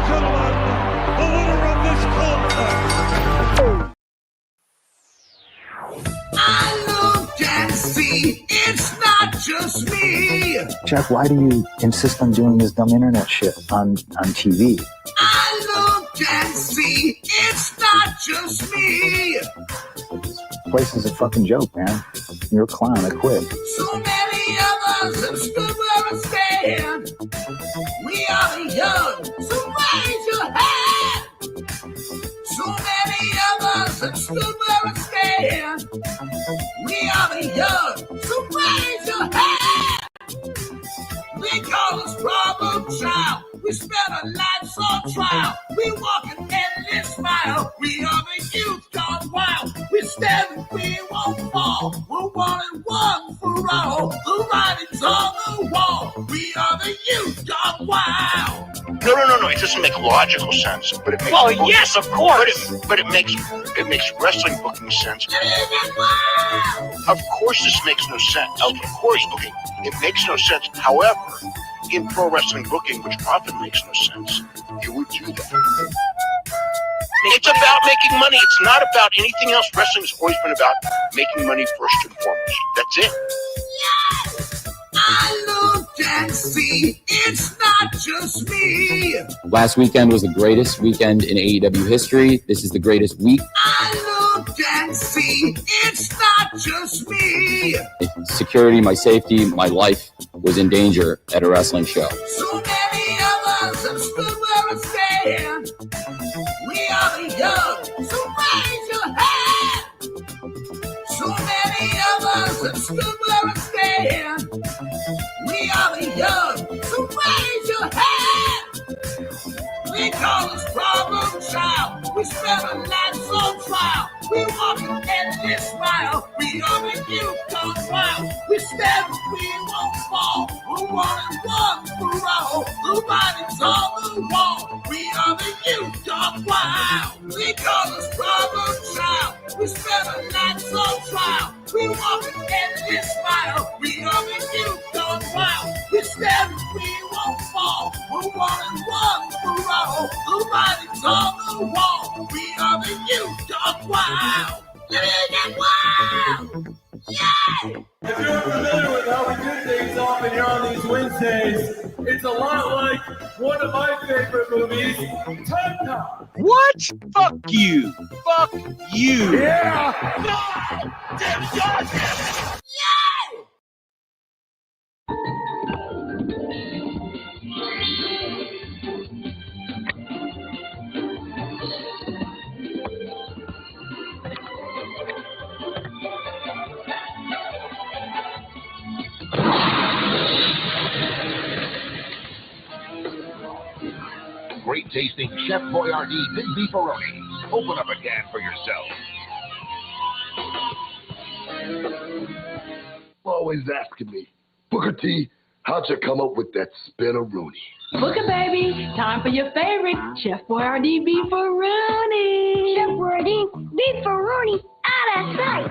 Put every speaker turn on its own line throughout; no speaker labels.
and gentlemen, the winner of this contest.
I look and see, it's not just me.
Jack, why do you insist on doing this dumb internet shit on TV?
I look and see, it's not just me.
This place is a fucking joke, man. You're a clown. I quit.
So many of us have stood where we stand. We are the young, so raise your hand. So many of us have stood where we stand. We are the young, so raise your hand. They call us problem child. We spend our lives on trial. We walk an endless mile. We are the youth gone wild. We stand and we won't fall. We're one and one for all. The writing's on the wall. We are the youth gone wild.
No. It doesn't make logical sense, but it makes.
Well, yes, of course.
But it makes wrestling booking sense. Of course, this makes no sense. Of course, okay, it makes no sense. However, in pro wrestling booking, which often makes no sense, you would do that. It's about making money. It's not about anything else. Wrestling's always been about making money first and foremost. That's it.
Yes, I look and see, it's not just me.
Last weekend was the greatest weekend in AEW history. This is the greatest week.
I look and see, it's not just me.
Security, my safety, my life was in danger at a wrestling show.
So many of us have stood where we stand. We are the young, so raise your hand. So many of us have stood where we stand. We are the young, so raise your hand. They call us problem child. We spend our lives on trial. We walk an endless mile. We are the youth gone wild. We stand and we won't fall. We're one and one for all. The writing's on the wall. We are the youth gone wild. They call us problem child. We spend our lives on trial. We walk an endless mile. We are the youth gone wild. We stand and we won't fall. We're one and one for all. The writing's on the wall. We are the youth gone wild. Get wild! Yeah!
If you're familiar with how we do things often here on these Wednesdays, it's a lot like one of my favorite movies, Time Cop.
What? Fuck you. Fuck you.
Yeah!
God damn it, God damn it.
Yeah!
Great tasting Chef Boyardee Big Beefaroni. Open up a can for yourself.
Always asking me, Booker T, how'd you come up with that spinneroonie?
Booker, baby, time for your favorite, Chef Boyardee Beefaroni.
Chef Boyardee Beefaroni out of sight.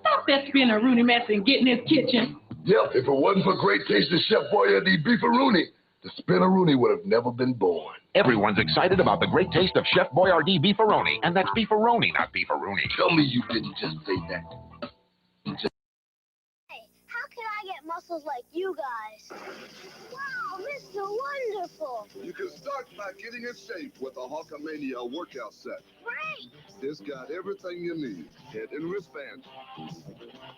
Stop that spinneroonie mess and get in this kitchen.
Yep, if it wasn't for great tasting Chef Boyardee Beefaroni, the spinneroonie would have never been born.
Everyone's excited about the great taste of Chef Boyardee Beefaroni, and that's beefaroni, not beefaroonie.
Tell me you didn't just say that.
Hey, how can I get muscles like you guys? Wow, Mr. Wonderful.
You can start by getting in shape with a Hulkamania workout set.
Great.
It's got everything you need. Head and wristband,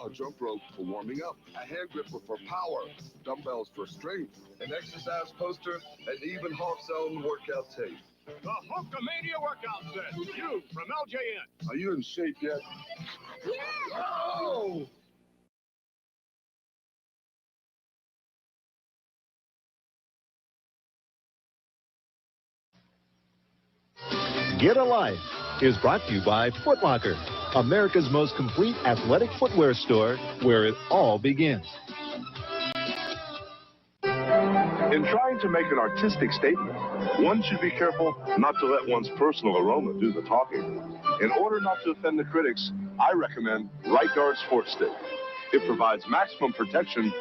a jump rope for warming up, a hand gripper for power, dumbbells for strength, an exercise poster, and even Hawk's own workout tape.
The Hulkamania workout set. You from LJN.
Are you in shape yet?
Yeah.
Oh!
Get a Life is brought to you by Foot Locker, America's most complete athletic footwear store where it all begins.
In trying to make an artistic statement, one should be careful not to let one's personal aroma do the talking. In order not to offend the critics, I recommend Right Guard Sports Stick. It provides maximum protection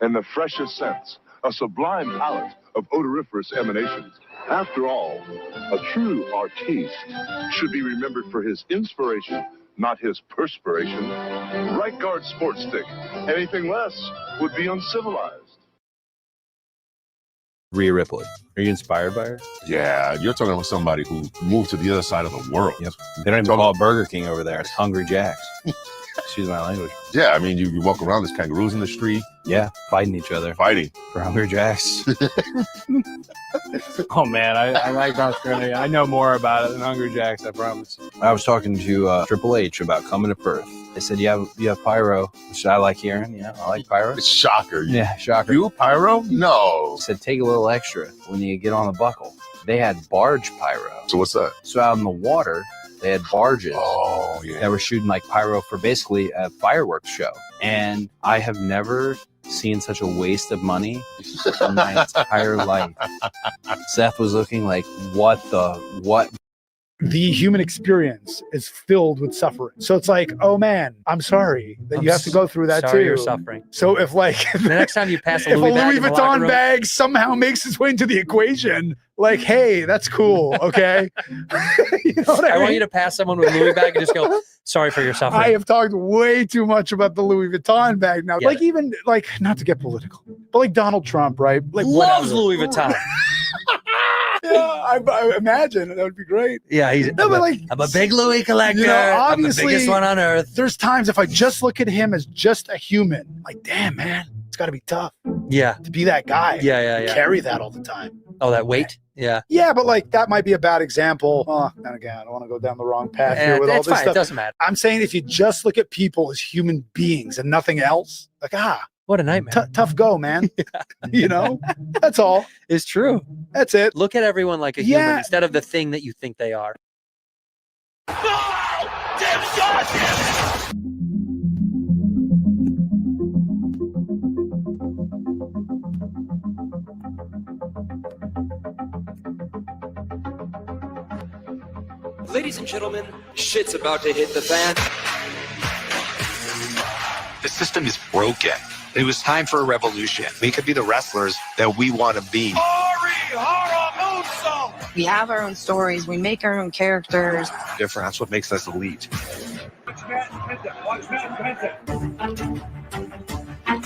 and the freshest scents. a sublime palette of odoriferous emanations. After all, a true artiste should be remembered for his inspiration, not his perspiration. Right guard sports stick. Anything less would be uncivilized.
Rhea Ripley. Are you inspired by her?
Yeah, you're talking about somebody who moved to the other side of the world.
Yep. They don't even call it Burger King over there. It's Hungry Jack's. Excuse my language.
Yeah, I mean, you walk around, there's kangaroos in the street.
Yeah, fighting each other.
Fighting.
For Hungry Jack's. Oh, man, I like Australia. I know more about it than Hungry Jack's, I promise. I was talking to Triple H about coming to Perth. They said, you have pyro, which I like hearing. You know, I like pyro.
It's shocker.
Yeah, shocker.
You pyro? No.
He said, take a little extra when you get on the buckle. They had barge pyro.
So what's that?
So out in the water, they had barges
that
were shooting like pyro for basically a fireworks show. And I have never seen such a waste of money in my entire life. Seth was looking like, what?
The human experience is filled with suffering. So it's like, oh man, I'm sorry that you have to go through that
sorry
too.
you're suffering.
So if like
the next time you pass a
if
Louis
a Louis Vuitton bag somehow makes its way into the equation, like, hey, that's cool, okay? You know what I mean?
want you to pass someone with a Louis bag and just go, sorry for your suffering.
I have talked way too much about the Louis Vuitton bag now.
Yeah.
Like even like, not to get political, but like Donald Trump, right? Like
Loves
whatever.
Louis Vuitton.
Yeah, I imagine that would be great.
Yeah, I'm a big Louis collector.
You know,
I'm
obviously,
the biggest one on earth.
There's times if I just look at him as just a human, like, damn, man, it's got to be tough.
Yeah.
To be that guy.
Yeah.
Carry that all the time.
Oh, that weight? Yeah.
Yeah, but like that might be a bad example. And again, I don't want to go down the wrong path here with all
it's
this
fine.
stuff.
It doesn't matter.
I'm saying if you just look at people as human beings and nothing else, like,
what a nightmare.
Tough go, man. You know, that's all.
It's true.
That's it.
Look at everyone like a human instead of the thing that you think they are.
Ladies and gentlemen, shit's about to hit the fan.
The system is broken. It was time for a revolution. We could be the wrestlers that we want to be.
We have our own stories. We make our own characters.
Different. That's what makes us elite.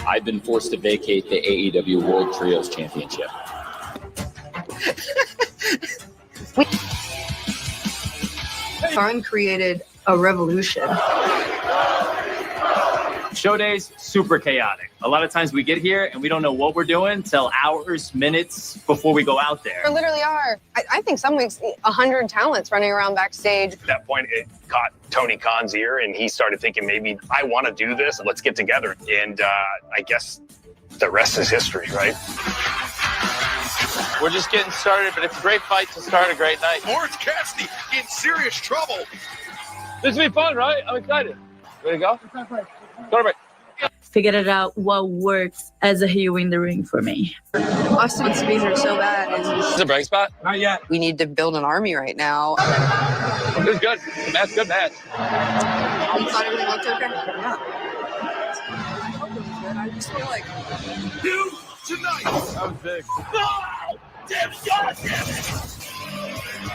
I've been forced to vacate the AEW World Trios Championship.
Fun created a revolution.
Show days, super chaotic. A lot of times we get here and we don't know what we're doing till hours, minutes before we go out there.
There literally are, I think some weeks, 100 talents running around backstage.
At that point, it caught Tony Khan's ear, and he started thinking, maybe I want to do this. Let's get together. And I guess the rest is history, right?
We're just getting started, but it's a great fight to start a great night.
Orange Cassidy in serious trouble.
This will be fun, right? I'm excited. Ready to go? Go to break.
Figured out what works as a heel in the ring for me.
Us wants to be here so bad.
Is it a break spot?
Not yet.
We need to build an army right now.
It was good. Good match.
You thought everything looked okay?
Yeah.
I just feel like
You tonight.
That was big.
Oh, damn it.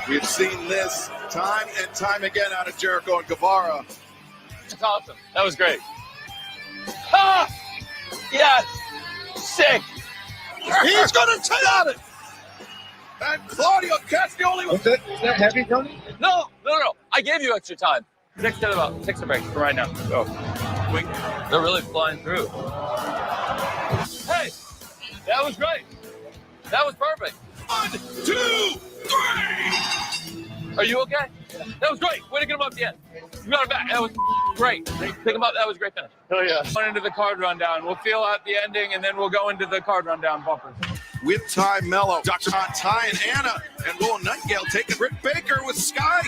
We've seen this time and time again out of Jericho and Guevara.
That's awesome. That was great. Ah! Yes! Sick!
He's going to take it! And Claudio Castagnoli.
Is that heavy, Tony? No. I gave you extra time. Take a break for right now. Go. Quick. They're really flying through. Hey! That was great. That was perfect.
1, 2, 3!
Are you okay? That was great. Way to get him up the end. You got him back. That was great. Pick him up. That was a great finish. Oh, yeah. Going into the card rundown. We'll feel out the ending, and then we'll go into the card rundown bumpers.
With Ty Mello, Dr. Ty and Anna, and Will Nightingale taking Britt Baker with Sky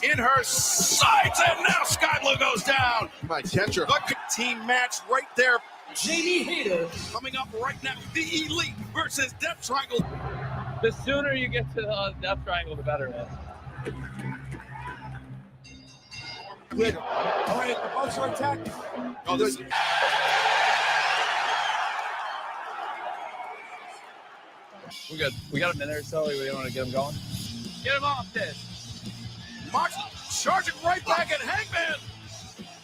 in her sights. And now Sky Blue goes down. My catcher. The team match right there. JD Hater coming up right now. The Elite versus Death Triangle.
The sooner you get to the Death Triangle, the better, man.
Good. All right, the Bucks are attacking. Oh, this.
We're good. We got a minute or so. We want to get him going. Get him off this.
Moxley charging right back at Hangman.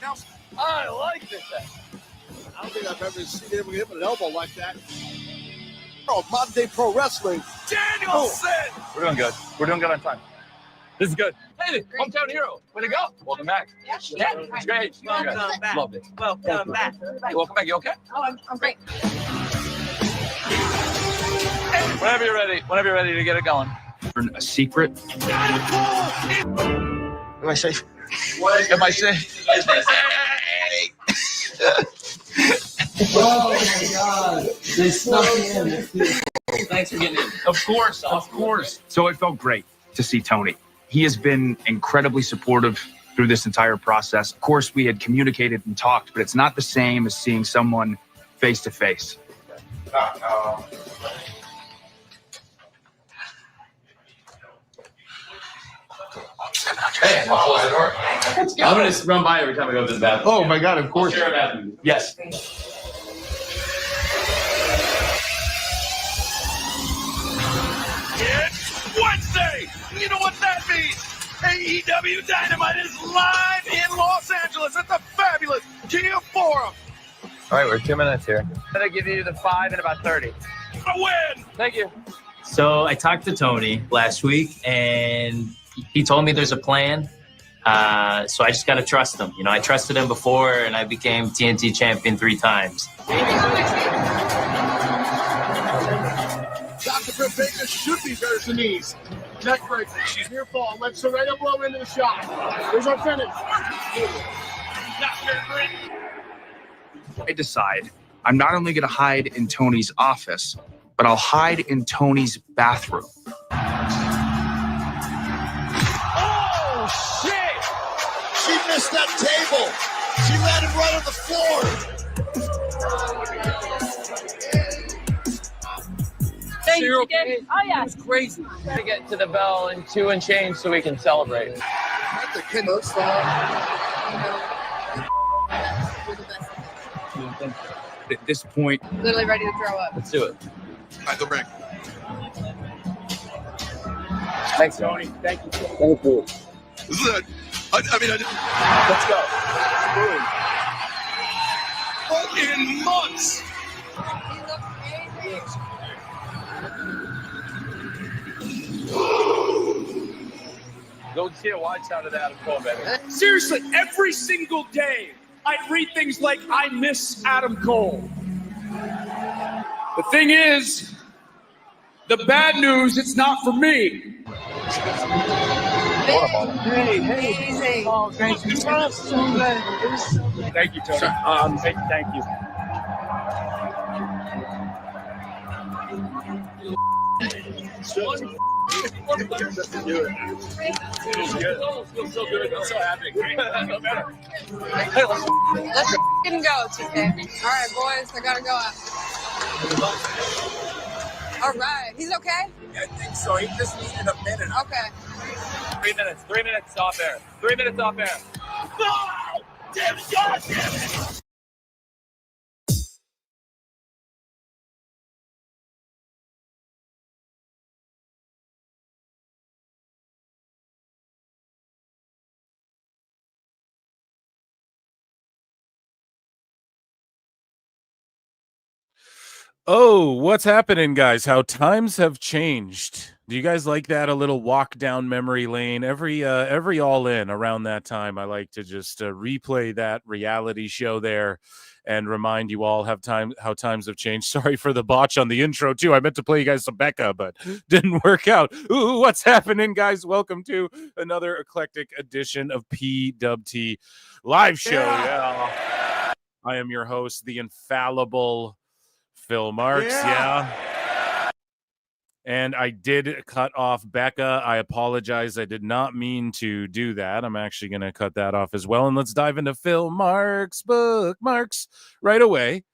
Now,
I like this.
I don't think I've ever seen him hit an elbow like that. Oh, modern day pro wrestling. Danielson!
We're doing good. We're doing good on time. This is good. Hey, hometown hero. Way to go. Welcome back. Yeah, it's great.
Welcome back.
Loved it.
Welcome back.
Hey, welcome back. You okay?
Oh, I'm great.
Whenever you're ready. Whenever you're ready to get it going. A secret.
Am I safe?
Am I safe?
Oh my God! They snuck in.
Thanks for getting in.
Of course.
So it felt great to see Tony. He has been incredibly supportive through this entire process. Of course, we had communicated and talked, but it's not the same as seeing someone face to face.
Hey, I'll close the door. I'm going to run by every time I go to the bathroom.
Oh my God! Of course.
Share a bathroom.
Yes.
It's Wednesday. You know what that means? AEW Dynamite is live in Los Angeles at the fabulous Kia Forum.
All right, we're 2 minutes here. I'm going to give you the 5 in about 30.
A win.
Thank you.
So I talked to Tony last week, and he told me there's a plan. So I just got to trust him. You know, I trusted him before, and I became TNT champion 3 times.
Dr. Britt Baker should be better than these. Neck break. She's near fall. Let Serena blow into the shot. Here's our finish. Dr. Britt.
I decide I'm not only going to hide in Tony's office, but I'll hide in Tony's bathroom.
Oh, shit! She missed that table. She landed right on the floor.
So you're okay? Oh, yeah. It's crazy. To get to the bell in 2 and change so we can celebrate.
That's a kid.
At this point,
Literally ready to throw up.
Let's do it.
By the ring.
Thanks, Tony. Thank you.
Thank you.
This is it.
Let's go.
In months.
Go see a wide shot of Adam Cole, baby.
Seriously, every single day, I'd read things like, I miss Adam Cole. The thing is, the bad news, it's not for me.
Amazing.
Oh, thank you.
So good.
Thank you, Tony.
Thank you.
Feels good. Feels so good. I'm so happy.
Let's f***ing go, TK. All right, boys, I gotta go out. All right, he's okay?
I think so. He just needed a minute.
Okay.
3 minutes. 3 minutes off air. 3 minutes off air.
No! Damn it! God damn it!
Oh, what's happening, guys? How times have changed. Do you guys like that? A little walk down memory lane. Every All In around that time, I like to just replay that reality show there and remind you all how times have changed. Sorry for the botch on the intro too. I meant to play you guys some Becca, but didn't work out. Ooh, what's happening, guys? Welcome to another eclectic edition of PWT Live Show. Yeah. I am your host, the infallible Phil Marks, yeah. And I did cut off Becca. I apologize. I did not mean to do that. I'm actually going to cut that off as well. And let's dive into Phil Marks' bookmarks right away.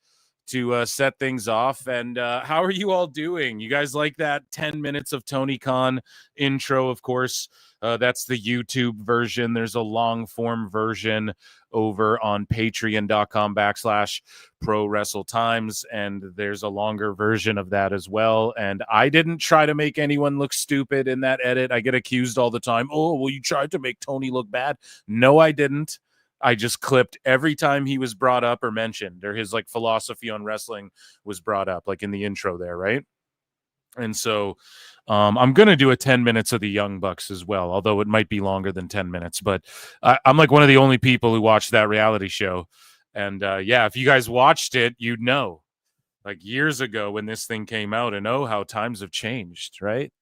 to set things off. And how are you all doing? You guys like that 10 minutes of Tony Khan intro? Of course, that's the YouTube version. There's a long form version over on patreon.com/prowrestletimes, and there's a longer version of that as well. And I didn't try to make anyone look stupid in that edit. I get accused all the time. Oh, well, you tried to make Tony look bad. No, I didn't. I just clipped every time he was brought up or mentioned, or his like philosophy on wrestling was brought up, like in the intro there, right? And so I'm going to do a 10 minutes of the Young Bucks as well, although it might be longer than 10 minutes. But I'm like one of the only people who watched that reality show. And yeah, if you guys watched it, you'd know. Like years ago when this thing came out, and oh, how times have changed, right?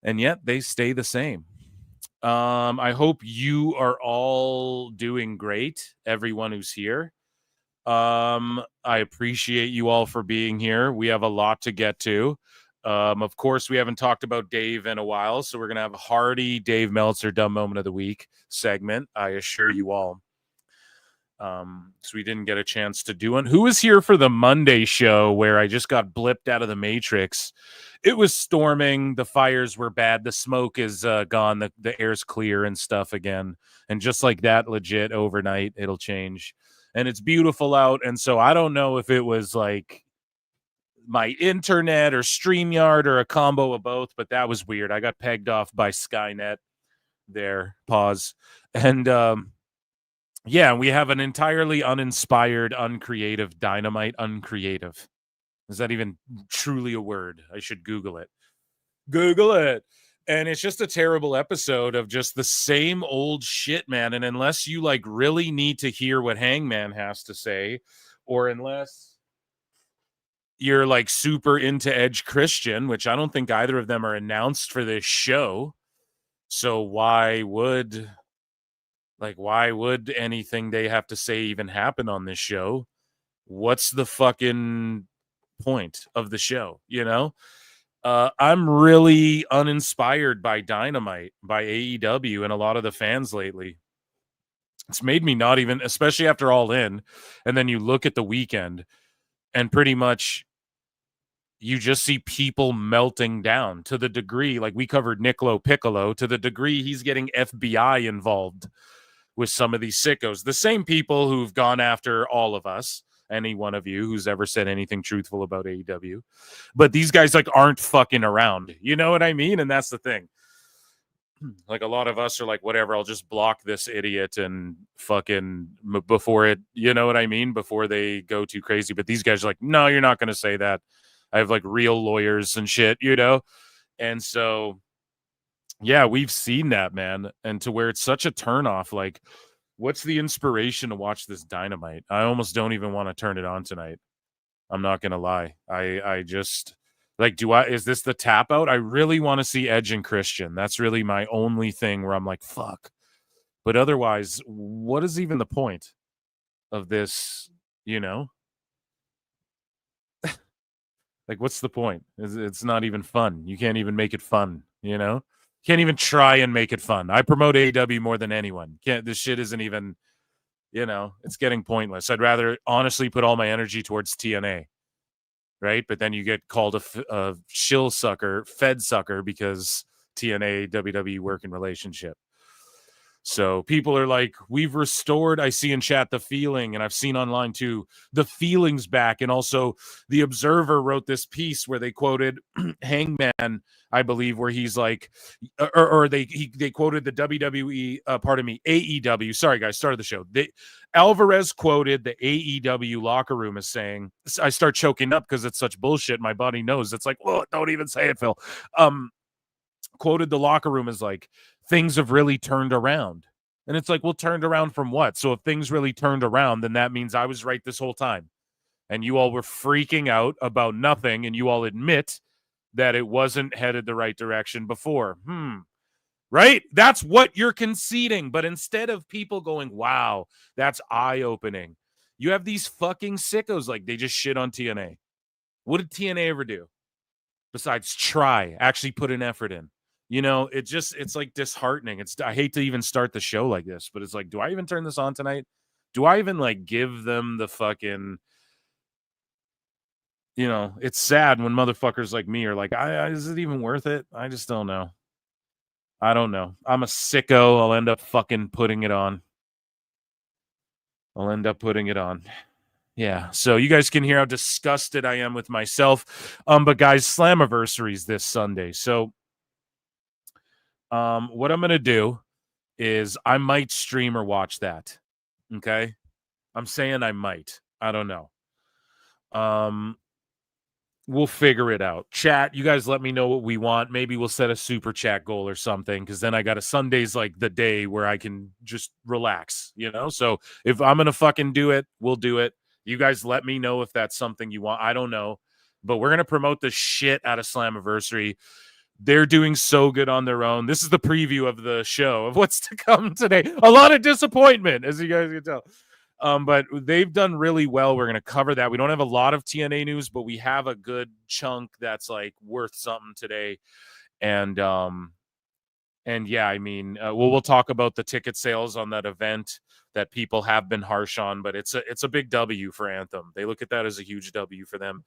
And yet they stay the same. I hope you are all doing great, everyone who's here. I appreciate you all for being here. We have a lot to get to. Of course, we haven't talked about Dave in a while, so we're going to have a hearty Dave Meltzer Dumb Moment of the Week segment, I assure you all. So we didn't get a chance to do one. Who was here for the Monday show where I just got blipped out of the Matrix? It was storming. The fires were bad. The smoke is gone. The air's clear and stuff again. And just like that, legit, overnight, it'll change. And it's beautiful out. And so I don't know if it was like my internet or StreamYard or a combo of both, but that was weird. I got pegged off by Skynet there. Pause. And yeah, we have an entirely uninspired, uncreative Dynamite. Uncreative. Is that even truly a word? I should Google it. Google it. And it's just a terrible episode of just the same old shit, man. And unless you like really need to hear what Hangman has to say, or unless you're like super into Edge Christian, which I don't think either of them are announced for this show. So why would anything they have to say even happen on this show? What's the fucking point of the show, you know? I'm really uninspired by Dynamite, by AEW, and a lot of the fans lately. It's made me not even, especially after All In, and then you look at the weekend, and pretty much you just see people melting down to the degree, like we covered Nick LoPiccolo, to the degree he's getting FBI involved with some of these sickos. The same people who've gone after all of us, any one of you who's ever said anything truthful about AEW. But these guys like aren't fucking around. You know what I mean? And that's the thing. Like a lot of us are like, whatever, I'll just block this idiot and fucking before it, you know what I mean? Before they go too crazy. But these guys are like, no, you're not going to say that. I have like real lawyers and shit, you know? And so, yeah, we've seen that, man. And to where it's such a turnoff, like, what's the inspiration to watch this Dynamite? I almost don't even want to turn it on tonight. I'm not going to lie. I just, like, is this the tap out? I really want to see Edge and Christian. That's really my only thing where I'm like, fuck. But otherwise, what is even the point of this, you know? Like, what's the point? It's not even fun. You can't even make it fun, you know? Can't even try and make it fun. I promote AEW more than anyone. This shit isn't even, you know, it's getting pointless. I'd rather honestly put all my energy towards TNA, right? But then you get called a shill sucker, fed sucker, because TNA, WWE work in relationship. So people are like, we've restored, I see in chat, the feeling, and I've seen online too, the feeling's back. And also the Observer wrote this piece where they quoted Hangman, I believe, where he's like, or they quoted the WWE, AEW. Sorry, guys, started the show. Alvarez quoted the AEW locker room as saying, I start choking up because it's such bullshit. My body knows. It's like, oh, don't even say it, Phil. Quoted the locker room as like, things have really turned around. And it's like, well, turned around from what? So if things really turned around, then that means I was right this whole time. And you all were freaking out about nothing, and you all admit that it wasn't headed the right direction before. Right? That's what you're conceding. But instead of people going, wow, that's eye-opening, you have these fucking sickos like they just shit on TNA. What did TNA ever do? Besides try, actually put an effort in. You know, it's like disheartening. I hate to even start the show like this, but it's like, do I even turn this on tonight? Do I even like give them the fucking, you know, it's sad when motherfuckers like me are like, is it even worth it? I just don't know. I don't know. I'm a sicko. I'll end up fucking putting it on. Yeah. So you guys can hear how disgusted I am with myself. But guys, Slamversary is this Sunday. So what I'm going to do is I might stream or watch that. Okay? I'm saying I might. I don't know. We'll figure it out. Chat, you guys let me know what we want. Maybe we'll set a super chat goal or something, because then I got a Sunday's like the day where I can just relax, you know? So if I'm going to fucking do it, we'll do it. You guys let me know if that's something you want. I don't know. But we're going to promote the shit out of Slamversary. They're doing so good on their own. This is the preview of the show, of what's to come today. A lot of disappointment, as you guys can tell. But they've done really well. We're going to cover that. We don't have a lot of TNA news, but we have a good chunk that's like worth something today. And yeah, I mean, we'll talk about the ticket sales on that event that people have been harsh on, but it's a big W for Anthem. They look at that as a huge W for them.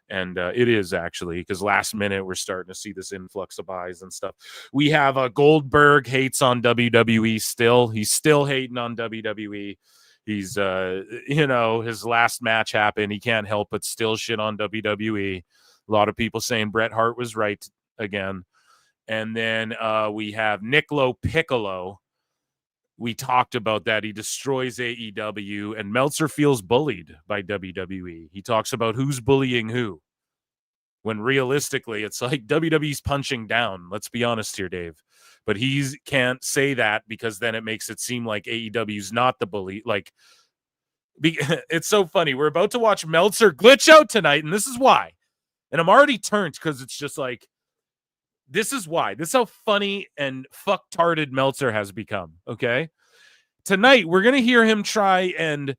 And it is actually, because last minute we're starting to see this influx of buys and stuff. We have Goldberg hates on WWE still. He's still hating on WWE. He's, his last match happened. He can't help but still shit on WWE. A lot of people saying Bret Hart was right again. And then we have LoPiccolo. We talked about that. He destroys AEW, and Meltzer feels bullied by WWE. He talks about who's bullying who, when realistically it's like WWE's punching down. Let's be honest here, Dave. But he can't say that, because then it makes it seem like AEW's not the bully. Like, it's so funny. We're about to watch Meltzer glitch out tonight, and this is why. And I'm already turned, because it's just like, this is why. This is how funny and fucktarded Meltzer has become, okay? Tonight, we're going to hear him try and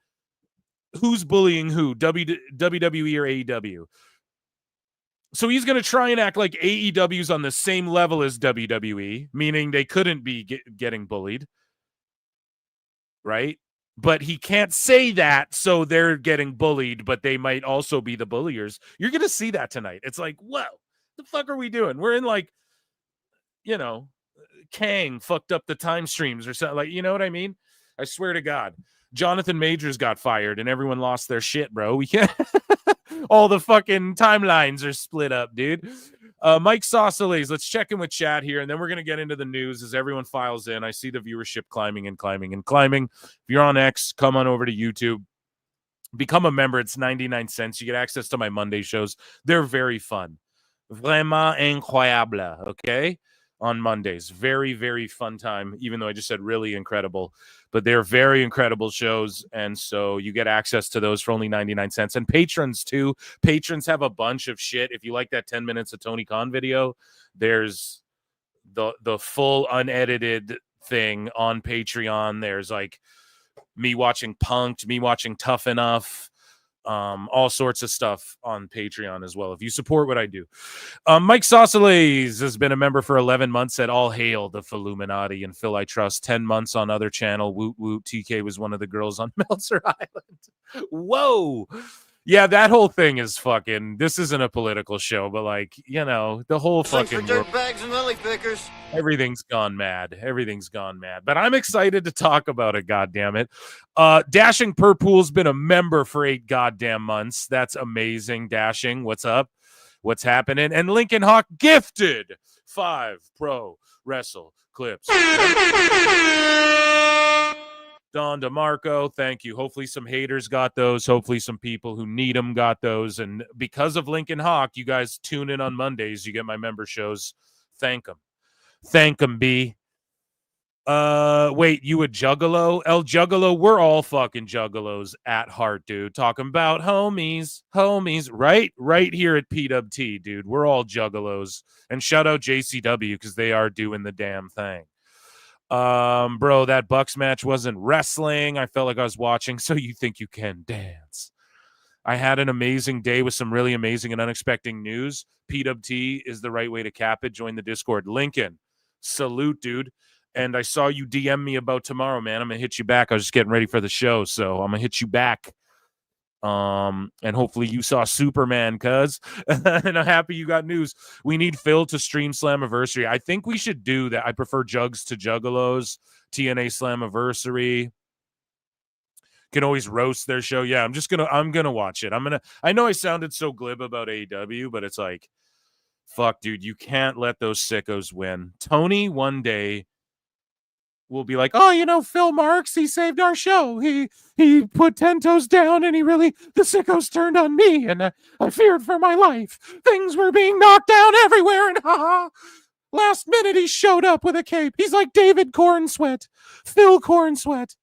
who's bullying who, WWE or AEW. So he's going to try and act like AEW's on the same level as WWE, meaning they couldn't be getting bullied, right? But he can't say that, so they're getting bullied, but they might also be the bulliers. You're going to see that tonight. It's like, whoa, the fuck are we doing? We're in like, Kang fucked up the time streams or something. Like, you know what I mean? I swear to God. Jonathan Majors got fired and everyone lost their shit, bro. We can't. All the fucking timelines are split up, dude. Mike Sausalese, let's check in with chat here, and then we're going to get into the news as everyone files in. I see the viewership climbing and climbing and climbing. If you're on X, come on over to YouTube. Become a member. It's 99 cents. You get access to my Monday shows. They're very fun. Vraiment incroyable, okay? On Mondays. Very, very fun time, even though I just said really incredible. But they're very incredible shows, and so you get access to those for only 99 cents. And patrons, too. Patrons have a bunch of shit. If you like that 10 minutes of Tony Khan video, there's the full unedited thing on Patreon. There's like me watching Punk'd, me watching Tough Enough, all sorts of stuff on Patreon as well, if you support what I do. Mike Sausalese has been a member for 11 months. Said, all hail the Illuminati and Phil I Trust. 10 months on other channel. Woot woot. TK was one of the girls on Meltzer Island. Whoa. Yeah, that whole thing is fucking, this isn't a political show, but like, the whole fucking world,
bags and lily pickers.
everything's gone mad. Everything's gone mad. But I'm excited to talk about it, goddammit. Dashing Purpool's been a member for 8 goddamn months. That's amazing. Dashing, what's up? What's happening? And Lincoln Hawk gifted 5 Pro Wrestle Clips. Don DeMarco, thank you. Hopefully some haters got those. Hopefully some people who need them got those. And because of Lincoln Hawk, you guys tune in on Mondays. You get my member shows. Thank them. Thank them, B. Wait, you a juggalo? El Juggalo, we're all fucking juggalos at heart, dude. Talking about homies, right here at PWT, dude. We're all juggalos. And shout out JCW, because they are doing the damn thing. Bro, that Bucks match wasn't wrestling. I felt like I was watching So You Think You Can Dance. I had an amazing day with some really amazing and unexpected news. PWT is the right way to cap it. Join the Discord. Lincoln, salute, dude. And I saw you DM me about tomorrow, man. I'm gonna hit you back. I was just getting ready for the show, so I'm gonna hit you back. And hopefully you saw Superman, cuz. And I'm happy you got news. We need Phil to stream Slamversary. I think we should do that. I prefer Jugs to Juggalos, TNA Slamversary. Can always roast their show. Yeah, I'm gonna watch it. I know I sounded so glib about AEW, but it's like, fuck, dude, you can't let those sickos win. Tony one day will be like, oh, Phil Marks, he saved our show. He put 10 toes down, and the sickos turned on me, and I feared for my life. Things were being knocked down everywhere, and last minute he showed up with a cape. He's like David Cornsweat, Phil Cornsweat.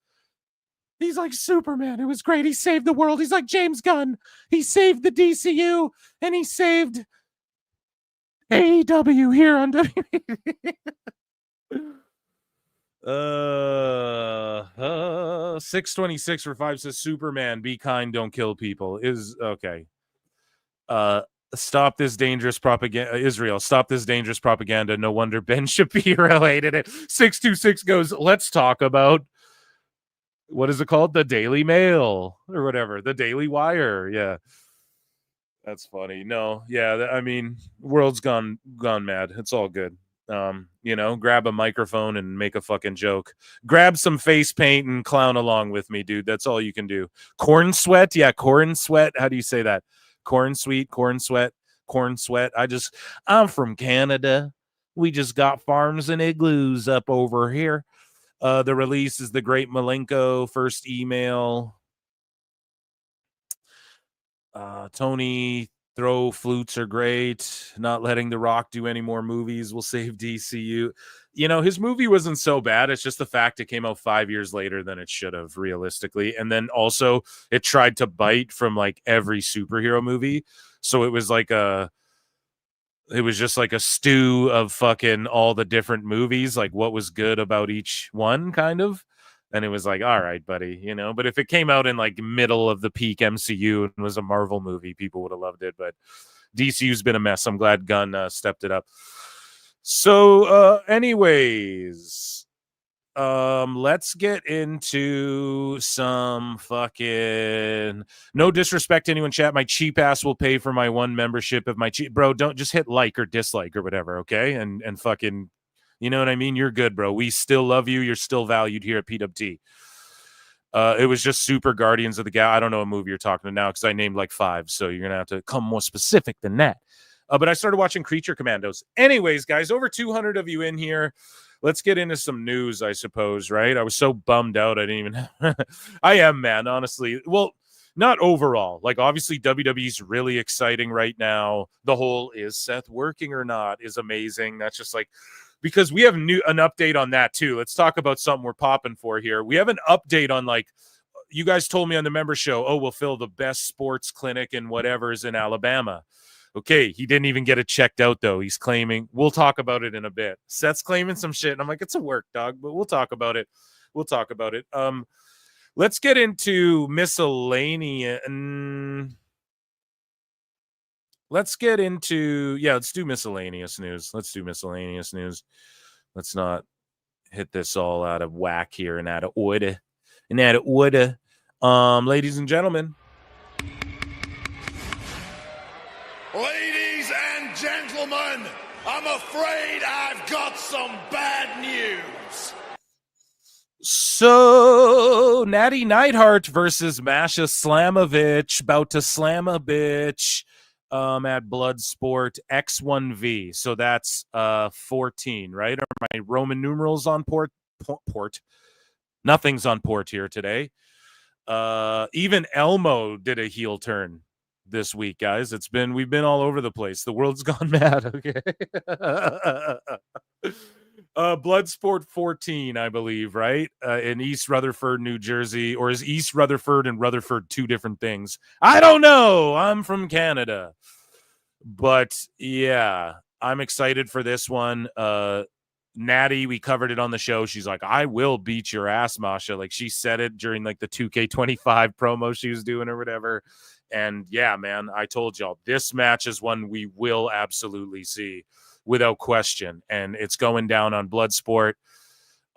He's like Superman. It was great. He saved the world. He's like James Gunn. He saved the DCU, and he saved AEW here on WWE. 626 for 5 says Superman, be kind, don't kill people. Is okay. Stop this dangerous propaganda. Israel, stop this dangerous propaganda. No wonder Ben Shapiro hated it. 626 goes, let's talk about, what is it called? The Daily Mail or whatever. The Daily Wire. Yeah. That's funny. No, yeah, I mean, world's gone mad. It's all good. Grab a microphone and make a fucking joke. Grab some face paint and clown along with me, dude. That's all you can do. Corn sweat? Yeah, corn sweat. How do you say that? Corn sweet, corn sweat, corn sweat. I'm from Canada. We just got farms and igloos up over here. The release is the Great Malenko. First email. Tony, throw flutes are great. Not letting The Rock do any more movies will save DCU. His movie wasn't so bad. It's just the fact it came out 5 years later than it should have, realistically. And then also it tried to bite from like every superhero movie. So it was just like a stew of fucking all the different movies, like what was good about each one, kind of. And it was like, all right, buddy, but if it came out in like middle of the peak MCU and was a Marvel movie, people would have loved it. But DCU's been a mess. I'm glad Gunn stepped it up. So anyways, let's get into some fucking, no disrespect to anyone, chat. My cheap ass will pay for my one membership of my bro. Don't just hit like or dislike or whatever. Okay. And fucking, you know what I mean? You're good, bro. We still love you. You're still valued here at PWT. It was just Super Guardians of the Galaxy. I don't know what movie you're talking about now because I named like 5, so you're going to have to come more specific than that. But I started watching Creature Commandos. Anyways, guys, over 200 of you in here. Let's get into some news, I suppose, right? I was so bummed out. I didn't even... I am, man, honestly. Well, not overall. Like, obviously, WWE's really exciting right now. The whole is Seth working or not is amazing. That's just like... Because we have an update on that too. Let's talk about something we're popping for here. We have an update on, like, you guys told me on the member show, we'll fill the best sports clinic and whatever is in Alabama. Okay, he didn't even get it checked out though. He's claiming, we'll talk about it in a bit. Seth's claiming some shit, and I'm like, it's a work, dog, but we'll talk about it. Let's get into miscellaneous. Let's do miscellaneous news. Let's not hit this all out of whack here and out of order. Ladies and gentlemen.
Ladies and gentlemen, I'm afraid I've got some bad news.
So, Natty Neidhart versus Masha Slamovich, about to slam a bitch. At Bloodsport X1V. So that's 14, right? Are my Roman numerals on port? Nothing's on port here today. Even Elmo did a heel turn this week, guys. We've been all over the place. The world's gone mad, okay? Bloodsport 14, I believe, right? In East Rutherford, New Jersey. Or is East Rutherford and Rutherford two different things? I don't know. I'm from Canada. But, yeah, I'm excited for this one. Natty, we covered it on the show. She's like, I will beat your ass, Masha. Like, she said it during, like, the 2K25 promo she was doing or whatever. And, yeah, man, I told y'all, this match is one we will absolutely see. Without question, and it's going down on Bloodsport.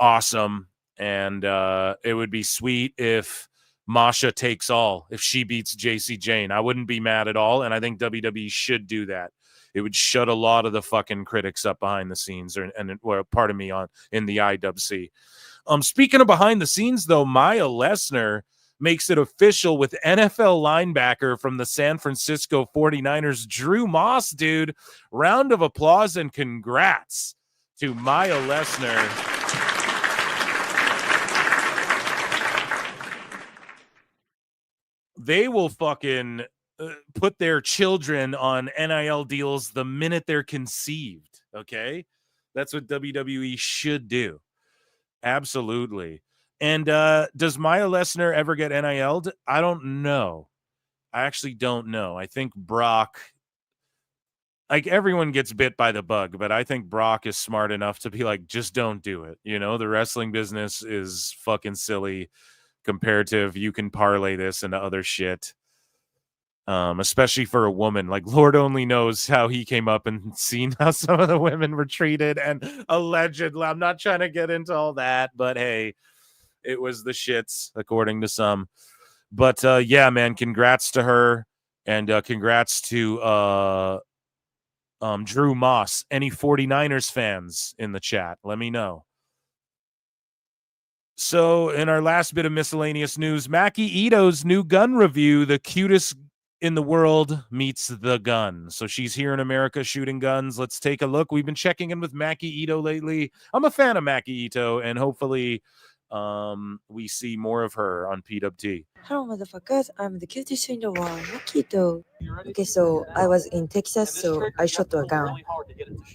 awesome. And it would be sweet if Masha takes all, if she beats JC Jane. I wouldn't be mad at all. And I think WWE should do that. It would shut a lot of the fucking critics up behind the scenes, pardon me, in the IWC. Speaking of behind the scenes, though, Maya Lesnar makes it official with NFL linebacker from the San Francisco 49ers, Drew Moss, dude. Round of applause and congrats to Maya Lesnar. They will fucking put their children on NIL deals the minute they're conceived, okay? That's what WWE should do. Absolutely. And does Maya Lesnar ever get NIL'd? I don't know. I actually don't know. I think Brock, like, everyone gets bit by the bug, but I think Brock is smart enough to be like, just don't do it. You know, the wrestling business is fucking silly compared to if you can parlay this into other shit. Especially for a woman. Like, Lord only knows how he came up and seen how some of the women were treated, and allegedly, I'm not trying to get into all that, but hey, it was the shits, according to some. But yeah, man, congrats to her, and congrats to Drew Moss. Any 49ers fans in the chat, let me know. So, in our last bit of miscellaneous news, Maki Ito's new gun review, the cutest in the world meets the gun. So she's here in America shooting guns. Let's take a look. We've been checking in with Maki Ito lately. I'm a fan of Maki Ito, and hopefully we see more of her on PWT.
Hello, motherfuckers. I'm the cutest in the world, MacLeod. Okay, so I was in Texas, so I shot a gun.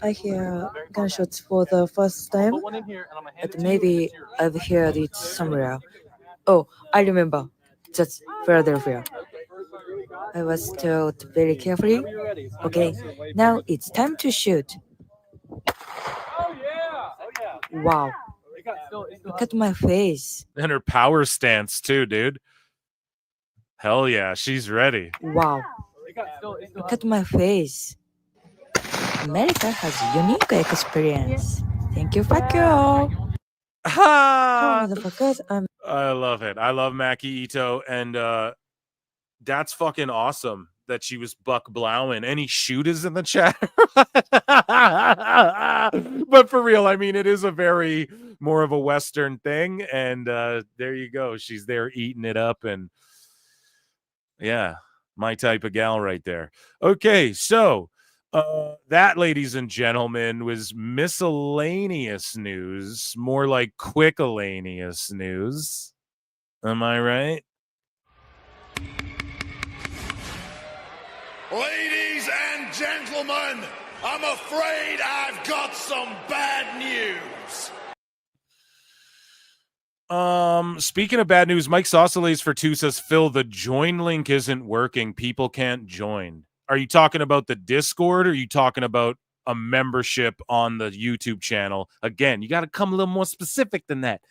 I hear gunshots for the first time, but maybe I've heard it somewhere. Oh, I remember. That's Philadelphia. I was told very carefully. Okay, now it's time to shoot. Wow. Look at my face.
And her power stance, too, dude. Hell yeah, she's ready.
Wow. Look at my face. America has a unique experience. Thank you, fuck you all.
Ha!
Hello, motherfuckers.
I love it. I love Maki Ito, and that's fucking awesome that she was Buck Blauman. Any shooters in the chat? But for real, I mean, it is a very more of a Western thing, and there you go. She's there eating it up, and yeah, my type of gal right there. Okay, so that, ladies and gentlemen, was miscellaneous news, more like quick-alaneous news. Am I right?
Ladies and gentlemen, I'm afraid I've got some bad news.
Speaking of bad news, Mike Sausalese for 2 says, Phil, the join link isn't working. People can't join. Are you talking about the Discord, or are you talking about a membership on the YouTube channel? Again, you got to come a little more specific than that.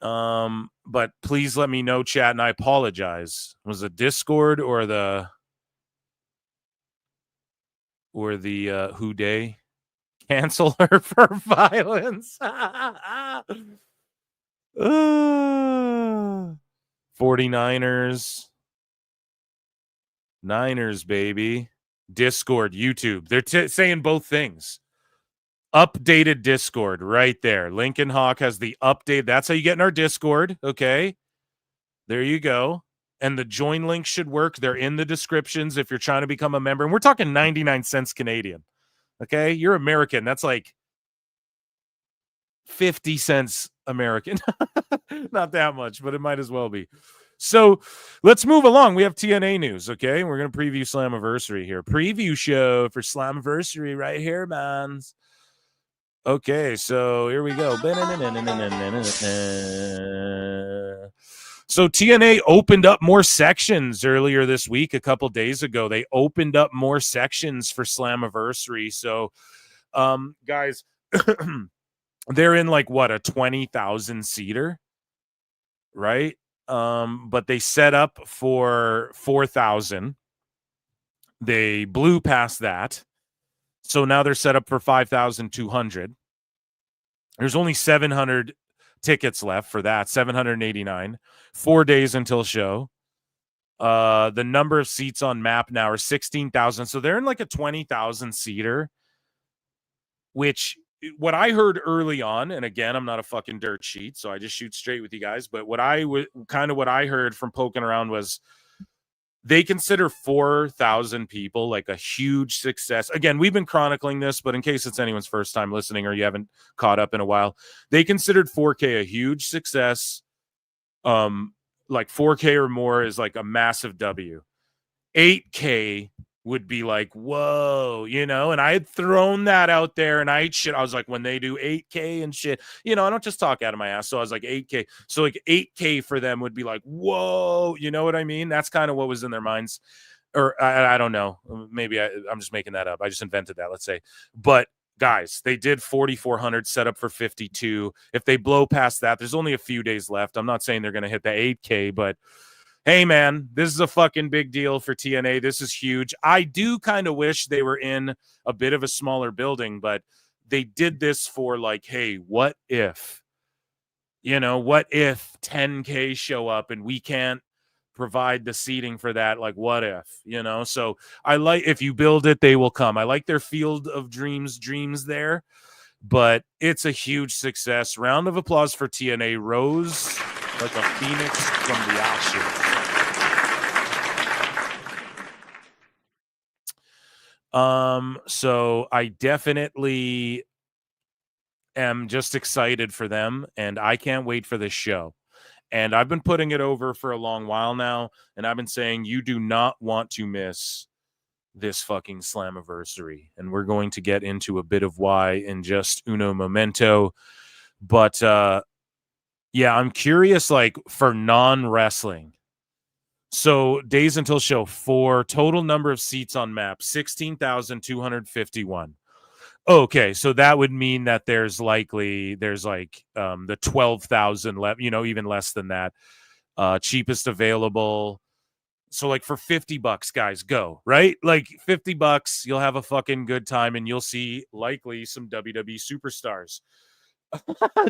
But please let me know, chat, and I apologize. Was it Discord or the Who Day cancel her for violence? 49ers, Niners, baby. Discord, YouTube. They're saying both things. Updated Discord right there. Lincoln Hawk has the update. That's how you get in our Discord. Okay. There you go. And the join link should work. They're in the descriptions if you're trying to become a member. And we're talking 99 cents Canadian. Okay. You're American. That's like 50 cents American. Not that much, but it might as well be. So let's move along. We have TNA news. Okay. We're going to preview Slamversary here. Preview show for Slamversary right here, man. Okay, so here we go. So TNA opened up more sections earlier this week. A couple days ago, they opened up more sections for Slamversary. So, guys, they're in like what, a 20,000 seater, right? But they set up for 4,000. They blew past that. So now they're set up for 5,200. There's only 700 tickets left for that, 789. 4 days until show. The number of seats on map now are 16,000. So they're in like a 20,000 seater, which what I heard early on, and again, I'm not a fucking dirt sheet, so I just shoot straight with you guys. But what I heard from poking around was they consider 4,000 people like a huge success. Again, we've been chronicling this, but in case it's anyone's first time listening or you haven't caught up in a while, they considered 4K a huge success. Like 4K or more is like a massive W. 8K would be like, whoa, you know, and I had thrown that out there and I was like, when they do 8K and shit, you know, I don't just talk out of my ass. So I was like 8K. So like 8K for them would be like, whoa, you know what I mean? That's kind of what was in their minds. Or I don't know. Maybe I'm just making that up. I just invented that, let's say. But guys, they did 4,400 set up for 52. If they blow past that, there's only a few days left. I'm not saying they're going to hit the 8K, but hey, man, this is a fucking big deal for TNA. This is huge. I do kind of wish they were in a bit of a smaller building, but they did this for like, hey, what if? You know, what if 10K show up and we can't provide the seating for that? Like, what if? You know, so I like, if you build it, they will come. I like their Field of Dreams there, but it's a huge success. Round of applause for TNA. Rose like a phoenix from the ashes. So I definitely am just excited for them, and I can't wait for this show. And I've been putting it over for a long while now, and I've been saying you do not want to miss this fucking Slamversary. And we're going to get into a bit of why in just uno momento. But yeah, I'm curious, like, for non-wrestling. So days until show 4, total number of seats on map, 16,251. Okay, so that would mean that there's like the 12,000 left, you know, even less than that. Cheapest available. So like for $50, guys, go, right? Like $50, you'll have a fucking good time and you'll see likely some WWE superstars.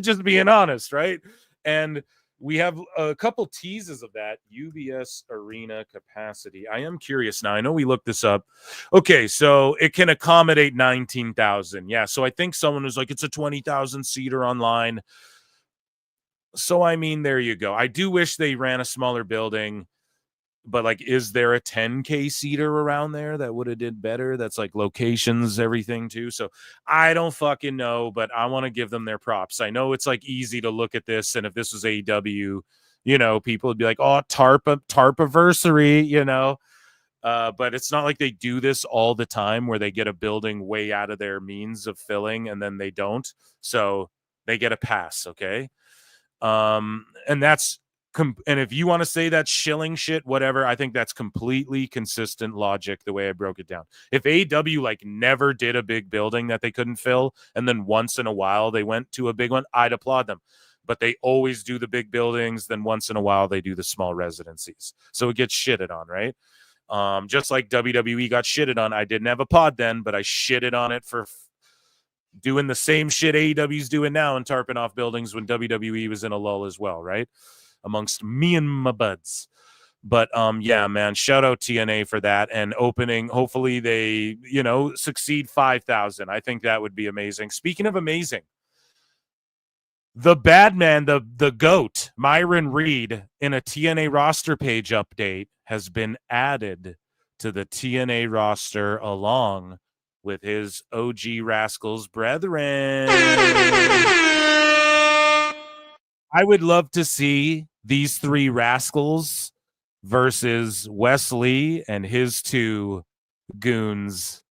Just being honest, right? And we have a couple teases of that UBS arena capacity. I am curious now. I know we looked this up. Okay, so it can accommodate 19,000. Yeah, so I think someone was like, it's a 20,000 seater online. So, I mean, there you go. I do wish they ran a smaller building, but like, is there a 10K seater around there that would have did better? That's like locations, everything too. So I don't fucking know, but I want to give them their props. I know it's like easy to look at this, and if this was AEW, you know, people would be like, oh, tarpaversary, you know. But it's not like they do this all the time where they get a building way out of their means of filling and then they don't. So they get a pass, okay? And that's and if you want to say that's shilling shit, whatever, I think that's completely consistent logic the way I broke it down. If AEW like never did a big building that they couldn't fill, and then once in a while they went to a big one, I'd applaud them. But they always do the big buildings, then once in a while they do the small residencies. So it gets shitted on, right? Just like WWE got shitted on. I didn't have a pod then, but I shitted on it for doing the same shit AEW's doing now and tarping off buildings when WWE was in a lull as well, right? Amongst me and my buds. But yeah, man, shout out TNA for that and opening. Hopefully they, you know, succeed 5,000. I think that would be amazing. Speaking of amazing, the bad man, the GOAT, Myron Reed, in a TNA roster page update has been added to the TNA roster along with his OG Rascals brethren. I would love to see these 3 Rascals versus Wesley and his 2 goons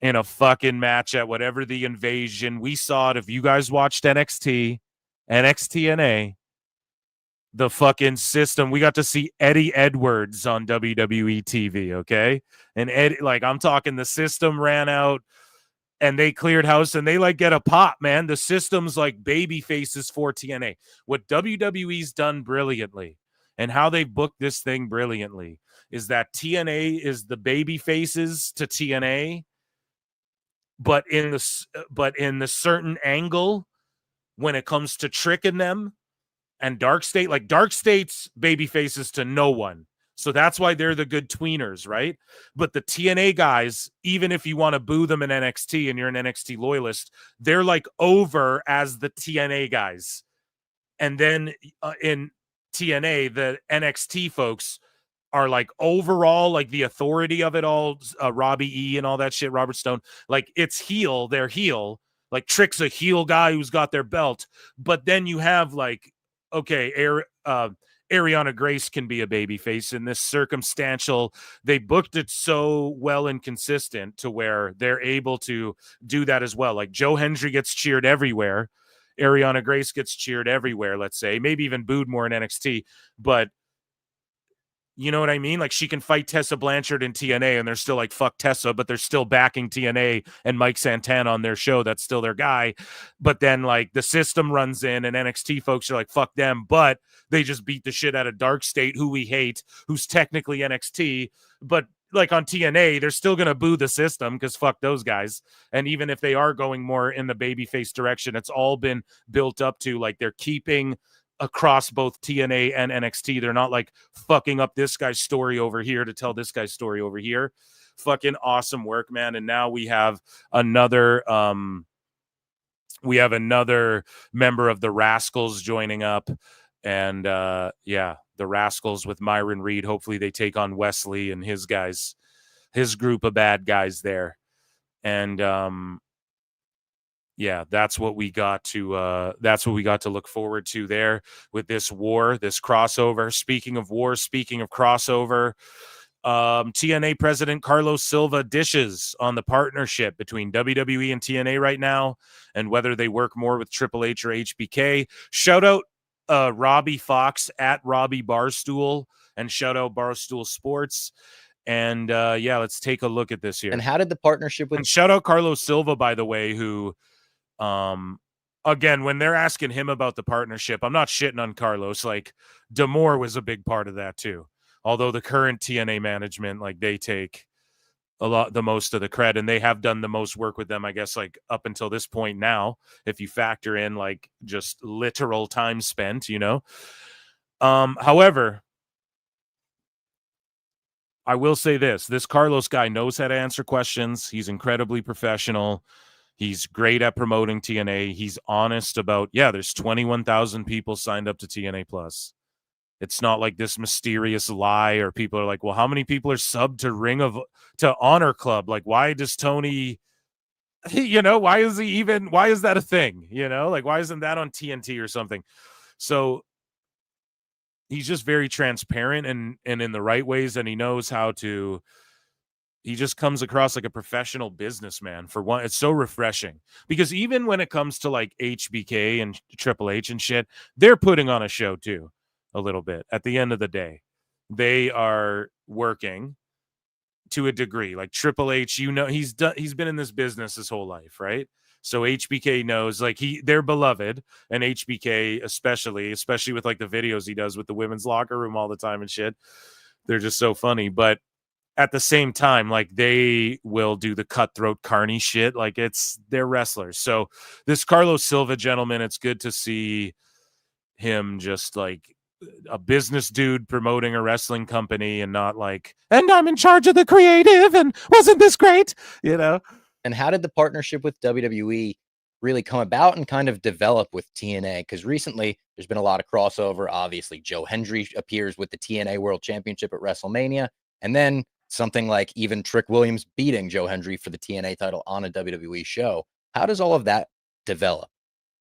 in a fucking match at whatever the invasion. We saw it. If you guys watched NXTNA, the fucking system, we got to see Eddie Edwards on WWE TV, okay? And Eddie, like, I'm talking, the system ran out and they cleared house and they like get a pop, man. The system's like baby faces for TNA. What WWE's done brilliantly and how they booked this thing brilliantly is that TNA is the baby faces to TNA, but in the certain angle when it comes to tricking them. And Dark State, like Dark State's baby faces to no one. So that's why they're the good tweeners, right? But the TNA guys, even if you want to boo them in NXT and you're an NXT loyalist, they're like over as the TNA guys. And then in TNA, the NXT folks are like overall, like the authority of it all, Robbie E and all that shit, Robert Stone, like it's heel, they're heel. Like Trick's a heel guy who's got their belt. But then you have like, okay, Ariana Grace can be a babyface in this circumstantial. They booked it so well and consistent to where they're able to do that as well. Like Joe Hendry gets cheered everywhere. Ariana Grace gets cheered everywhere, let's say. Maybe even booed more in NXT. But you know what I mean? Like she can fight Tessa Blanchard in TNA and they're still like, fuck Tessa, but they're still backing TNA and Mike Santana on their show. That's still their guy. But then like the system runs in and NXT folks are like, fuck them. But they just beat the shit out of Dark State, who we hate, who's technically NXT. But like on TNA, they're still going to boo the system because fuck those guys. And even if they are going more in the babyface direction, it's all been built up to like they're keeping across both TNA and NXT. They're not like fucking up this guy's story over here to tell this guy's story over here. Fucking awesome work, man. And now we have another member of the Rascals joining up. And yeah, the Rascals with Myron Reed. Hopefully they take on Wesley and his guys, his group of bad guys there. And yeah, that's what we got to look forward to there with this war, this crossover. Speaking of war, speaking of crossover, TNA president Carlos Silva dishes on the partnership between WWE and TNA right now and whether they work more with Triple H or HBK. Shout out Robbie Fox at Robbie Barstool and shout out Barstool Sports. And yeah, let's take a look at this here.
And how did the partnership with...
And shout out Carlos Silva, by the way, who... again, when they're asking him about the partnership, I'm not shitting on Carlos. Like D'Amore was a big part of that too. Although the current TNA management, like they take the most of the credit, and they have done the most work with them, I guess, like up until this point now, if you factor in like just literal time spent, you know. However, I will say this Carlos guy knows how to answer questions. He's incredibly professional. He's great at promoting TNA. He's honest about, yeah, there's 21,000 people signed up to TNA Plus. It's not like this mysterious lie or people are like, well, how many people are subbed to Honor Club? Like, why does Tony, you know, why is that a thing? You know, like, why isn't that on TNT or something? So he's just very transparent and in the right ways. And he knows how to, he just comes across like a professional businessman. For one, it's so refreshing because even when it comes to like HBK and Triple H and shit, they're putting on a show too, a little bit. At the end of the day, they are working to a degree. Like Triple H, you know, he's been in this business his whole life, right? So HBK knows, like they're beloved, and HBK especially with like the videos he does with the women's locker room all the time and shit. They're just so funny, but at the same time, like they will do the cutthroat carny shit. Like they're wrestlers. So this Carlos Silva gentleman, it's good to see him just like a business dude promoting a wrestling company and not like, and I'm in charge of the creative and wasn't this great, you know?
And how did the partnership with WWE really come about and kind of develop with TNA? Because recently there's been a lot of crossover. Obviously, Joe Hendry appears with the TNA World Championship at WrestleMania. And then something like even Trick Williams beating Joe Hendry for the TNA title on a WWE show. How does all of that develop?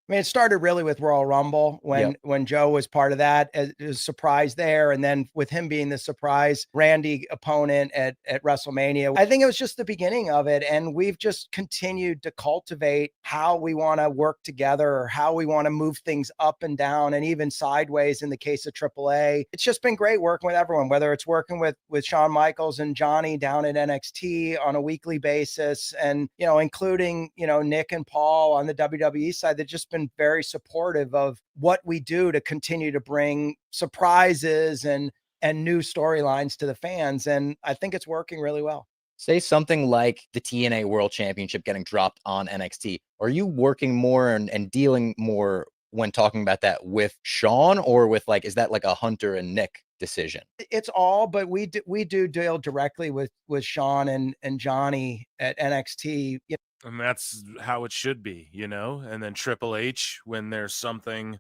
I mean, it started really with Royal Rumble when Joe was part of that, as a surprise there. And then with him being the surprise Randy opponent at WrestleMania, I think it was just the beginning of it. And we've just continued to cultivate how we want to work together or how we want to move things up and down and even sideways in the case of AAA. It's just been great working with everyone, whether it's working with Shawn Michaels and Johnny down at NXT on a weekly basis and, you know, including, you know, Nick and Paul on the WWE side. That just been very supportive of what we do to continue to bring surprises and new storylines to the fans. And I think it's working really well.
Say something like the TNA World Championship getting dropped on NXT. Are you working more and dealing more when talking about that with Sean, or with like, is that like a Hunter and Nick decision?
It's all, but we do deal directly with Sean and Johnny at NXT.
And that's how it should be, you know? And then Triple H, when there's something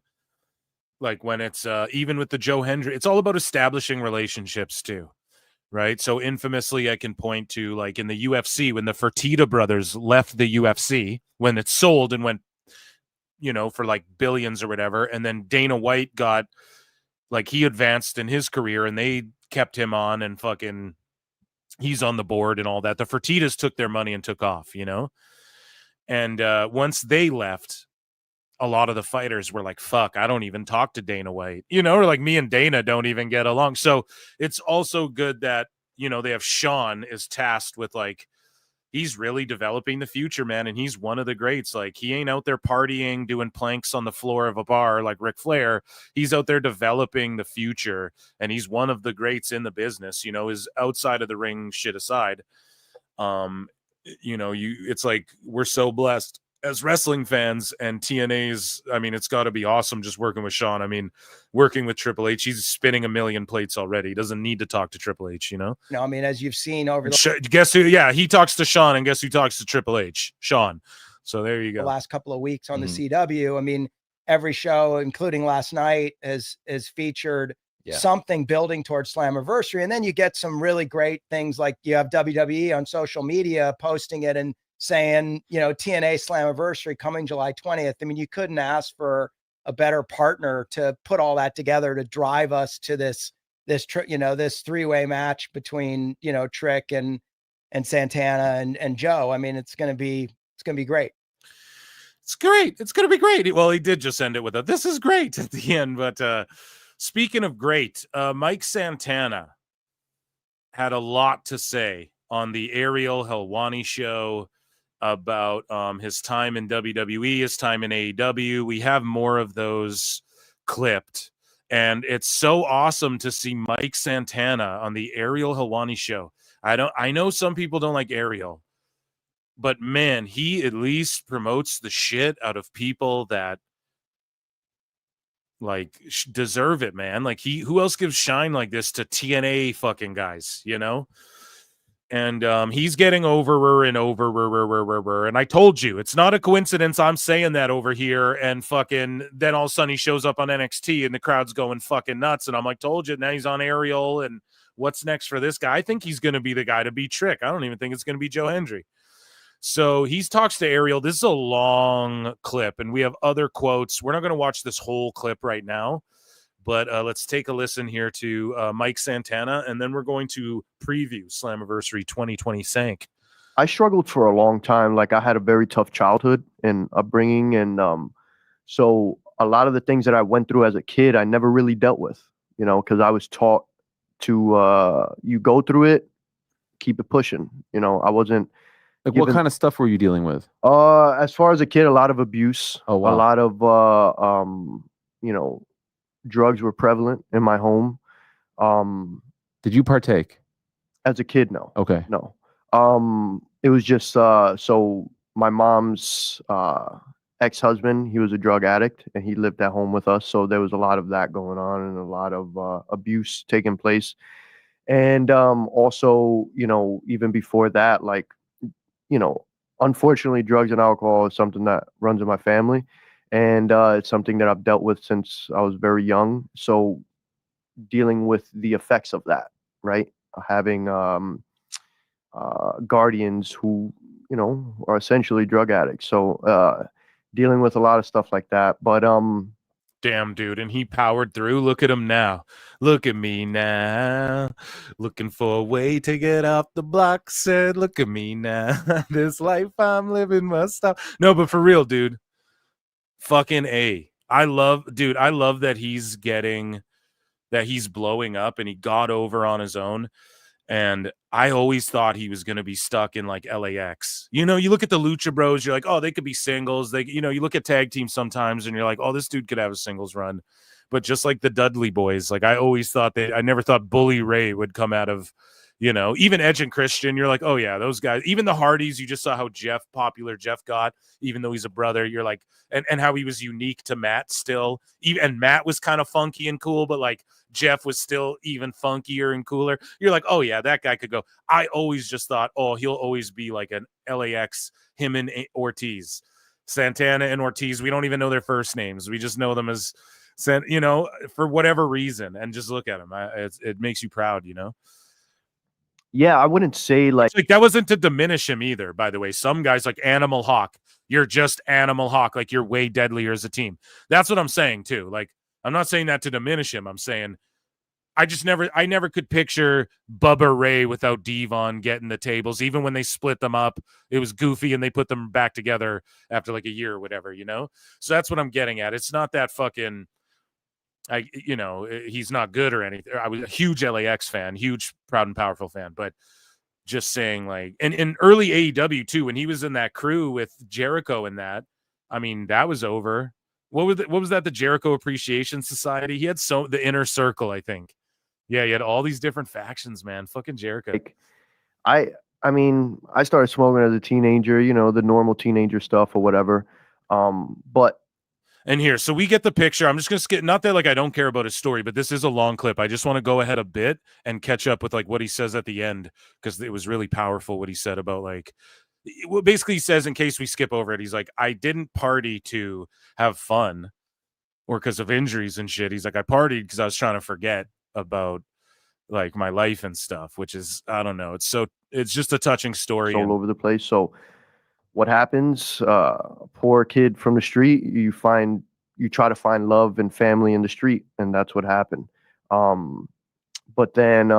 like when it's even with the Joe Hendry, it's all about establishing relationships too, right? So infamously, I can point to like in the UFC, when the Fertitta brothers left the UFC, when it sold and went, you know, for like billions or whatever. And then Dana White got, like, he advanced in his career and they kept him on and fucking he's on the board and all that. The Fertittas took their money and took off, you know? And once they left, a lot of the fighters were like, fuck, I don't even talk to Dana White, you know, or like me and Dana don't even get along. So it's also good that, you know, they have Sean is tasked with like, he's really developing the future, man. And he's one of the greats. Like, he ain't out there partying, doing planks on the floor of a bar like Ric Flair. He's out there developing the future. And he's one of the greats in the business, you know, his outside of the ring shit aside. You know, it's like, we're so blessed as wrestling fans, and TNA's, I mean, it's got to be awesome just working with Sean. I mean, working with Triple H, he's spinning a million plates already. He doesn't need to talk to Triple H, you know?
No, I mean, as you've seen over
guess who? Yeah, he talks to Sean, and guess who talks to Triple H? Sean. So there you go.
The last couple of weeks on the CW, I mean, every show, including last night, has featured something building towards Slammiversary. And then you get some really great things, like you have WWE on social media posting it and saying, you know, TNA Slammiversary coming July 20th. I mean, you couldn't ask for a better partner to put all that together to drive us to this three-way match between, you know, Trick and Santana and Joe. I mean, it's going to be great.
It's great. It's going to be great. Well, he did just end it with "this is great" at the end. But speaking of great, Mike Santana had a lot to say on the Ariel Helwani show about his time in WWE, his time in AEW. We have more of those clipped, and it's so awesome to see Mike Santana on the Ariel Helwani show. I know some people don't like Ariel, but man, he at least promotes the shit out of people that like deserve it, man. Like, who else gives shine like this to TNA fucking guys, you know? And he's getting over. And I told you, it's not a coincidence I'm saying that over here. And fucking then all of a sudden he shows up on NXT and the crowd's going fucking nuts. And I'm like, told you, now he's on Ariel. And what's next for this guy? I think he's going to be the guy to beat Trick. I don't even think it's going to be Joe Hendry. So he talks to Ariel. This is a long clip, and we have other quotes. We're not going to watch this whole clip right now, but let's take a listen here to Mike Santana, and then we're going to preview Slammiversary 2020 Sank.
I struggled for a long time. Like, I had a very tough childhood and upbringing, and so a lot of the things that I went through as a kid, I never really dealt with, you know, because I was taught to you go through it, keep it pushing. You know, I wasn't.
Like, what kind of stuff were you dealing with?
As far as a kid, a lot of abuse.
Oh, wow.
A lot of you know, drugs were prevalent in my home.
Did you partake?
As a kid, no.
Okay.
No. It was just so my mom's ex-husband, he was a drug addict and he lived at home with us. So there was a lot of that going on and a lot of abuse taking place. And also, you know, even before that, like, you know, unfortunately, drugs and alcohol is something that runs in my family. And it's something that I've dealt with since I was very young. So dealing with the effects of that, right? Having guardians who, you know, are essentially drug addicts. So dealing with a lot of stuff like that. But
damn, dude, and he powered through. Look at him now. Look at me now. Looking for a way to get off the block. Said, look at me now. This life I'm living must stop. No, but for real, dude. Fucking A. I love that he's blowing up and he got over on his own. And I always thought he was going to be stuck in like LAX. You know, you look at the Lucha Bros, you're like, oh, they could be singles. They, you know, you look at tag teams sometimes and you're like, oh, this dude could have a singles run. But just like the Dudley Boys, like I always thought I never thought Bully Ray would come out of You know, even Edge and Christian, you're like, oh yeah, those guys. Even the Hardys, you just saw how popular Jeff got, even though he's a brother. You're like, and how he was unique to Matt still. And Matt was kind of funky and cool, but like Jeff was still even funkier and cooler. You're like, oh yeah, that guy could go. I always just thought, oh, he'll always be like an LAX, him and Ortiz. Santana and Ortiz, we don't even know their first names. We just know them as, you know, for whatever reason. And just look at him. It makes you proud, you know?
Yeah, I wouldn't say like
that wasn't to diminish him either, by the way. Some guys like Animal Hawk, you're just Animal Hawk, like you're way deadlier as a team. That's what I'm saying too. Like, I'm not saying that to diminish him. I'm saying I never could picture Bubba Ray without Devon getting the tables. Even when they split them up, it was goofy and they put them back together after like a year or whatever, you know? So that's what I'm getting at. It's not that fucking, you know, he's not good or anything. I was a huge LAX fan, huge Proud and Powerful fan, but just saying like, and in early AEW too, when he was in that crew with Jericho and that, I mean, that was over. What was that? The Jericho Appreciation Society? He had the Inner Circle, I think. Yeah, he had all these different factions, man. Fucking Jericho.
Like, I mean, I started smoking as a teenager, you know, the normal teenager stuff or whatever. But
and here, so we get the picture. I'm just gonna skip. Not that like I don't care about his story, but this is a long clip. I just want to go ahead a bit and catch up with like what he says at the end, because it was really powerful what he said about like. Well, basically, he says, in case we skip over it, he's like, I didn't party to have fun or because of injuries and shit. He's like, I partied because I was trying to forget about like my life and stuff, which is, I don't know. It's just a touching story.
All over the place. So what happens? Poor kid from the street, you try to find love and family in the street, and that's what happened. But then,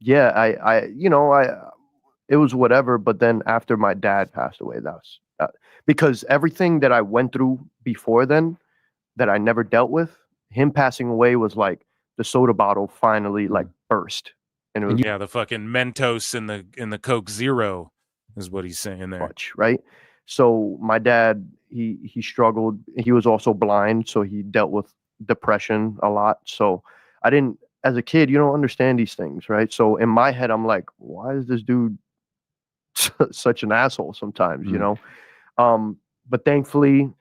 yeah, it was whatever. But then after my dad passed away, that's because everything that I went through before then that I never dealt with, him passing away was like the soda bottle finally like burst. And it was
the fucking Mentos in the Coke Zero is what he's saying there.
Much, right? So my dad, he struggled. He was also blind, so he dealt with depression a lot. So I didn't, as a kid, you don't understand these things, right? So in my head, I'm like, why is this dude such an asshole sometimes, you know? But thankfully,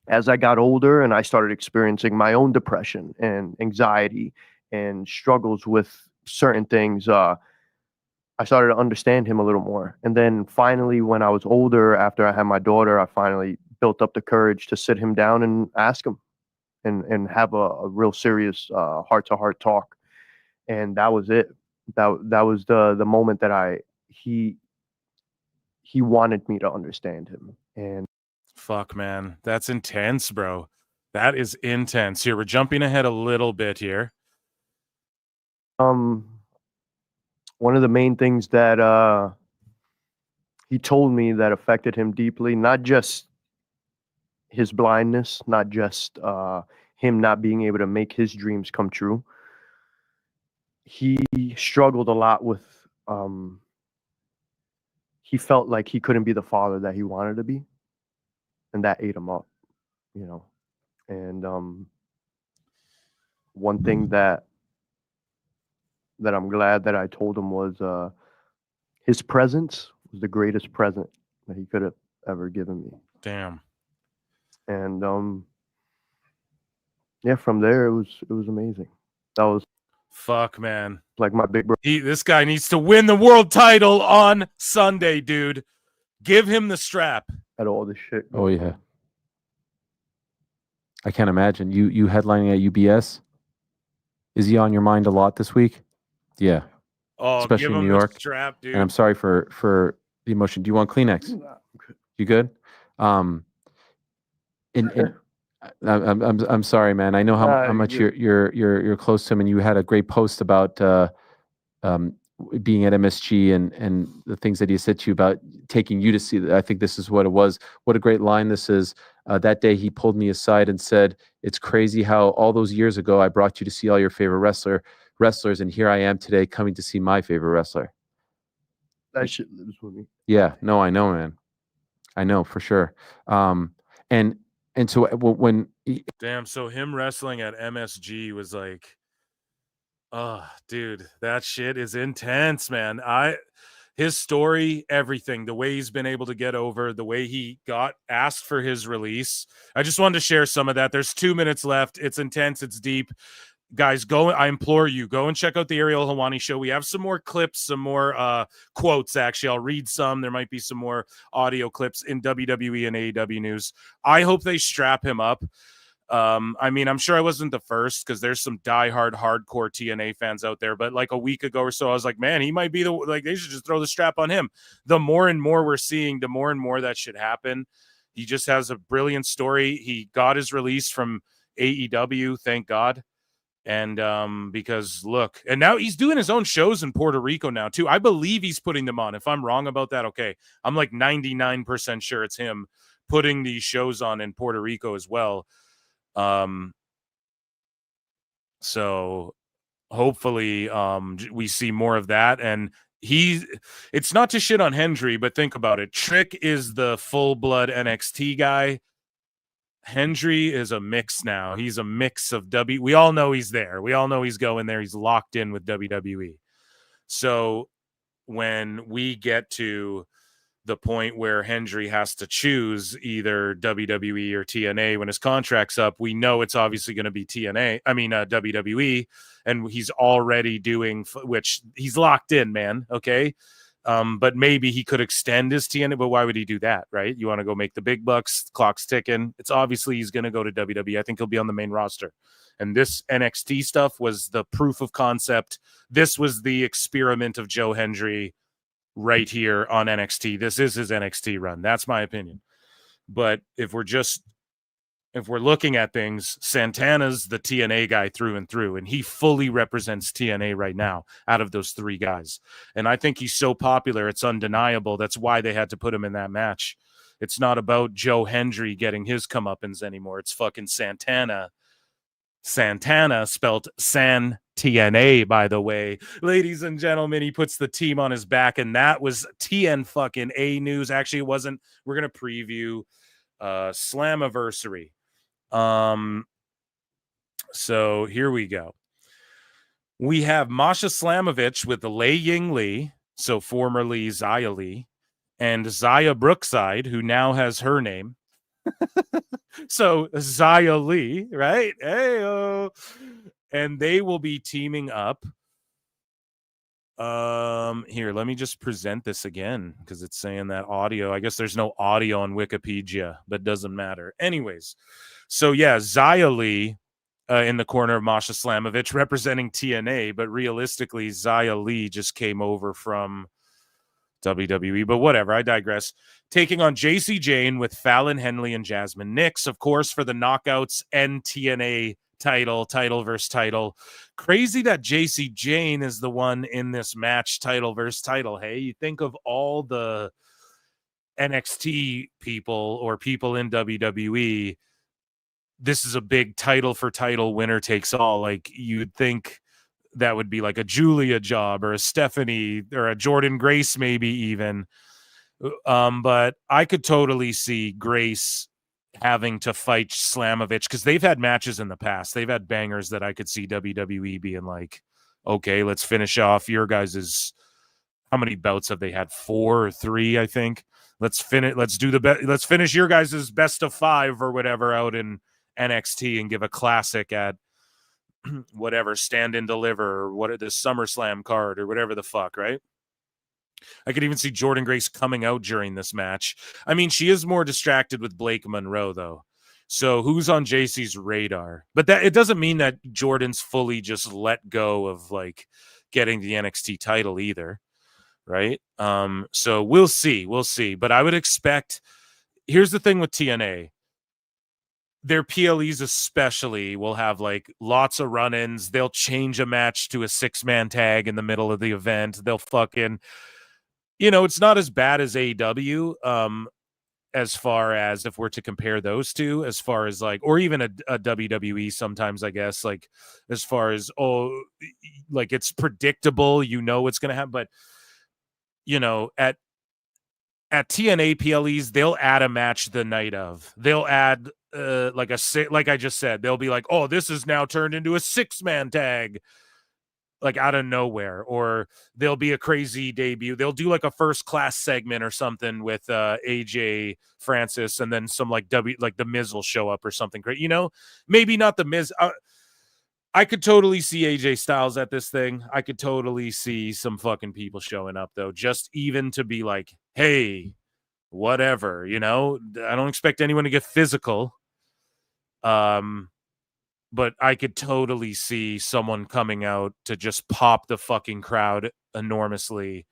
as I got older and I started experiencing my own depression and anxiety and struggles with certain things, I started to understand him a little more. And then finally, when I was older, after I had my daughter, I finally built up the courage to sit him down and ask him and have a real serious heart-to-heart talk. And that was it. That was the moment that he wanted me to understand him. And
fuck, man, that's intense, bro. That is intense. Here, we're jumping ahead a little bit here.
One of the main things that he told me that affected him deeply, not just his blindness, not just him not being able to make his dreams come true. He struggled a lot with, he felt like he couldn't be the father that he wanted to be. And that ate him up, you know. And one thing that I'm glad that I told him was his presence was the greatest present that he could have ever given me.
Damn.
And yeah, from there it was amazing. That was
fuck, man.
Like my big bro.
This guy needs to win the world title on Sunday, dude. Give him the strap.
At all this shit.
Oh yeah. I can't imagine you headlining at UBS. Is he on your mind a lot this week? Yeah.
Oh,
especially
give
in
him
New York.
The strap, dude.
And I'm sorry for the emotion. Do you want Kleenex? You good? I'm sorry, man. I know how much you're close to him, and you had a great post about being at MSG and the things that he said to you about taking you to see that. I think this is what it was. What a great line this is. That day he pulled me aside and said, "It's crazy how all those years ago I brought you to see all your favorite wrestlers, and here I am today coming to see my favorite wrestler."
That shit lives with me.
Yeah, no, I know, man. I know for sure. And so when
damn, so him wrestling at MSG was like Oh, dude, that shit is intense, man. His story, everything, the way he's been able to get over, the way he got asked for his release. I just wanted to share some of that. There's 2 minutes left. It's intense. It's deep. Guys, go. I implore you, go and check out the Ariel Helwani show. We have some more clips, some more quotes. Actually, I'll read some. There might be some more audio clips in WWE and AEW news. I hope they strap him up. I mean, I'm sure I wasn't the first because there's some diehard hardcore TNA fans out there, but like a week ago or so, I was like, man, he might be they should just throw the strap on him. The more and more we're seeing, the more and more that should happen. He just has a brilliant story. He got his release from AEW, thank God. And because look, and now he's doing his own shows in Puerto Rico now too. I believe he's putting them on. If I'm wrong about that, okay. I'm like 99% sure it's him putting these shows on in Puerto Rico as well. So hopefully we see more of that. And it's not to shit on Hendry, but think about it. Trick is the full-blood NXT guy. Hendry is a mix now. He's a mix of we all know he's there. We all know he's going there. He's locked in with WWE. So when we get to the point where Hendry has to choose either WWE or TNA when his contract's up, we know it's obviously going to be WWE, and he's already doing, which he's locked in, man. Okay. But maybe he could extend his TNA, but why would he do that, right? You want to go make the big bucks, clock's ticking. It's obviously he's going to go to WWE. I think he'll be on the main roster. And this NXT stuff was the proof of concept. This was the experiment of Joe Hendry right here on NXT. This is his NXT run. That's my opinion. But if we're looking at things, Santana's the TNA guy through and through, and he fully represents TNA right now out of those three guys. And I think he's so popular, it's undeniable. That's why they had to put him in that match. It's not about Joe Hendry getting his comeuppance anymore. It's fucking Santana. Santana, spelt TNA, by the way. Ladies and gentlemen, he puts the team on his back, and that was TN fucking A news. Actually, it wasn't. We're going to preview Slamversary. So here we go. We have Masha Slamovich with Lei Ying Lee, so formerly Xia Li, and Xia Brookside, who now has her name. So Xia Li, right? Hey-o. And they will be teaming up. Here, let me just present this again because it's saying that audio. I guess there's no audio on Wikipedia, but doesn't matter. Anyways, so yeah, Xia Li in the corner of Masha Slamovich representing TNA, but realistically, Xia Li just came over from WWE, but whatever, I digress. Taking on JC Jane with Fallon Henley and Jasmine Nix, of course, for the Knockouts and TNA title versus title. Crazy that JC Jane is the one in this match, title versus title. Hey, you think of all the NXT people or people in WWE, this is a big title for title winner takes all. Like you'd think that would be like a Julia job or a Stephanie or a Jordan Grace, maybe even. But I could totally see Grace having to fight Slamovich because they've had matches in the past. They've had bangers that I could see WWE being like, okay, let's finish off your guys's. How many bouts have they had? 4 or 3, I think. Let's finish. Let's finish your guys's best of 5 or whatever out in NXT and give a classic at whatever, Stand and Deliver or what the SummerSlam card or whatever the fuck, right? I could even see Jordan Grace coming out during this match. I mean, she is more distracted with Blake Monroe, though. So who's on JC's radar? But that it doesn't mean that Jordan's fully just let go of like getting the NXT title either, right? So we'll see. But I would expect. Here's the thing with TNA. Their PLEs especially will have like lots of run-ins. They'll change a match to a 6-man tag in the middle of the event. They'll fucking, it's not as bad as AEW as far as if we're to compare those two, as far as like, or even a WWE sometimes, I guess, like as far as, like it's predictable, what's going to happen. But, at TNA PLEs, they'll add a match the night of. They'll add like I just said, they'll be like, oh, this is now turned into a 6-man tag. like out of nowhere, or there'll be a crazy debut. They'll do like a first class segment or something with AJ Francis, and then some like the Miz will show up or something great. You know, maybe not the Miz. I could totally see AJ Styles at this thing. I could totally see some fucking people showing up though, just even to be like, hey, whatever, you know. I don't expect anyone to get physical. But I could totally see someone coming out to just pop the fucking crowd enormously.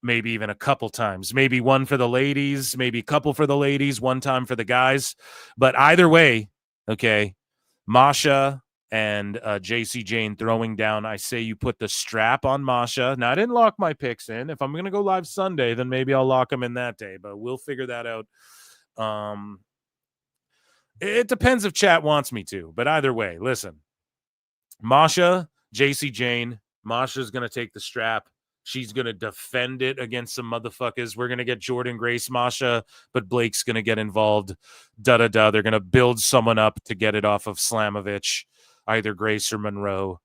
Maybe even a couple times. Maybe one for the ladies, maybe a couple for the ladies, one time for the guys. But either way, okay, Masha and JC Jane throwing down. I say you put the strap on Masha. Now, I didn't lock my picks in. If I'm going to go live Sunday, then maybe I'll lock them in that day. But we'll figure that out. It depends if chat wants me to, but either way, listen. Masha, JC Jane, Masha's going to take the strap. She's going to defend it against some motherfuckers. We're going to get Jordan Grace, Masha, but Blake's going to get involved. Da-da-da. They're going to build someone up to get it off of Slamovich, either Grace or Monroe.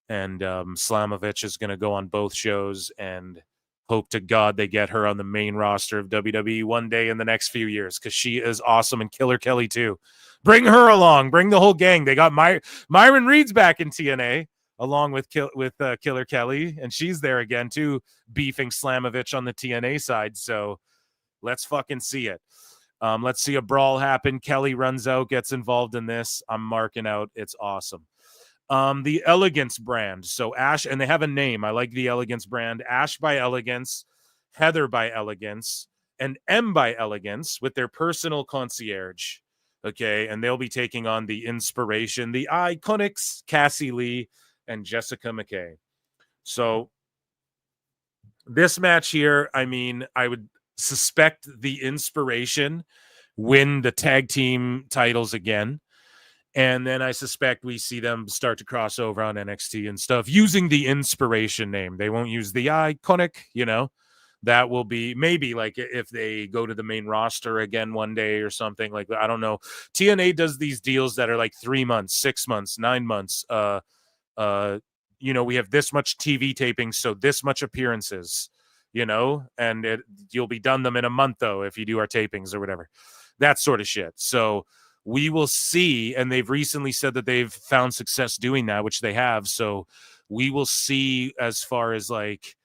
And Slamovich is going to go on both shows and hope to God they get her on the main roster of WWE one day in the next few years, because she is awesome, and Killer Kelly too. Bring her along. Bring the whole gang. They got Myron Reed's back in TNA along with Killer Kelly, and she's there again too, beefing Slamovich on the TNA side. So let's fucking see it. Let's see a brawl happen. Kelly runs out, gets involved in this. I'm marking out. It's awesome. The Elegance brand. So Ash, and they have a name. I like the Elegance brand. Ash by Elegance, Heather by Elegance, and M by Elegance with their personal concierge. Okay, and they'll be taking on the Inspiration, the Iconics, Cassie Lee, and Jessica McKay. So this match here, I mean, I would suspect the Inspiration win the tag team titles again. And then I suspect we see them start to cross over on NXT and stuff using the Inspiration name. They won't use the Iconic, you know. That will be maybe like if they go to the main roster again one day or something like that. I don't know. TNA does these deals that are like 3 months, 6 months, 9 months. You know, we have this much TV taping, so this much appearances, you know, and you'll be done them in a month though if you do our tapings or whatever. That sort of shit. So we will see, and they've recently said that they've found success doing that, which they have. So we will see as far as like,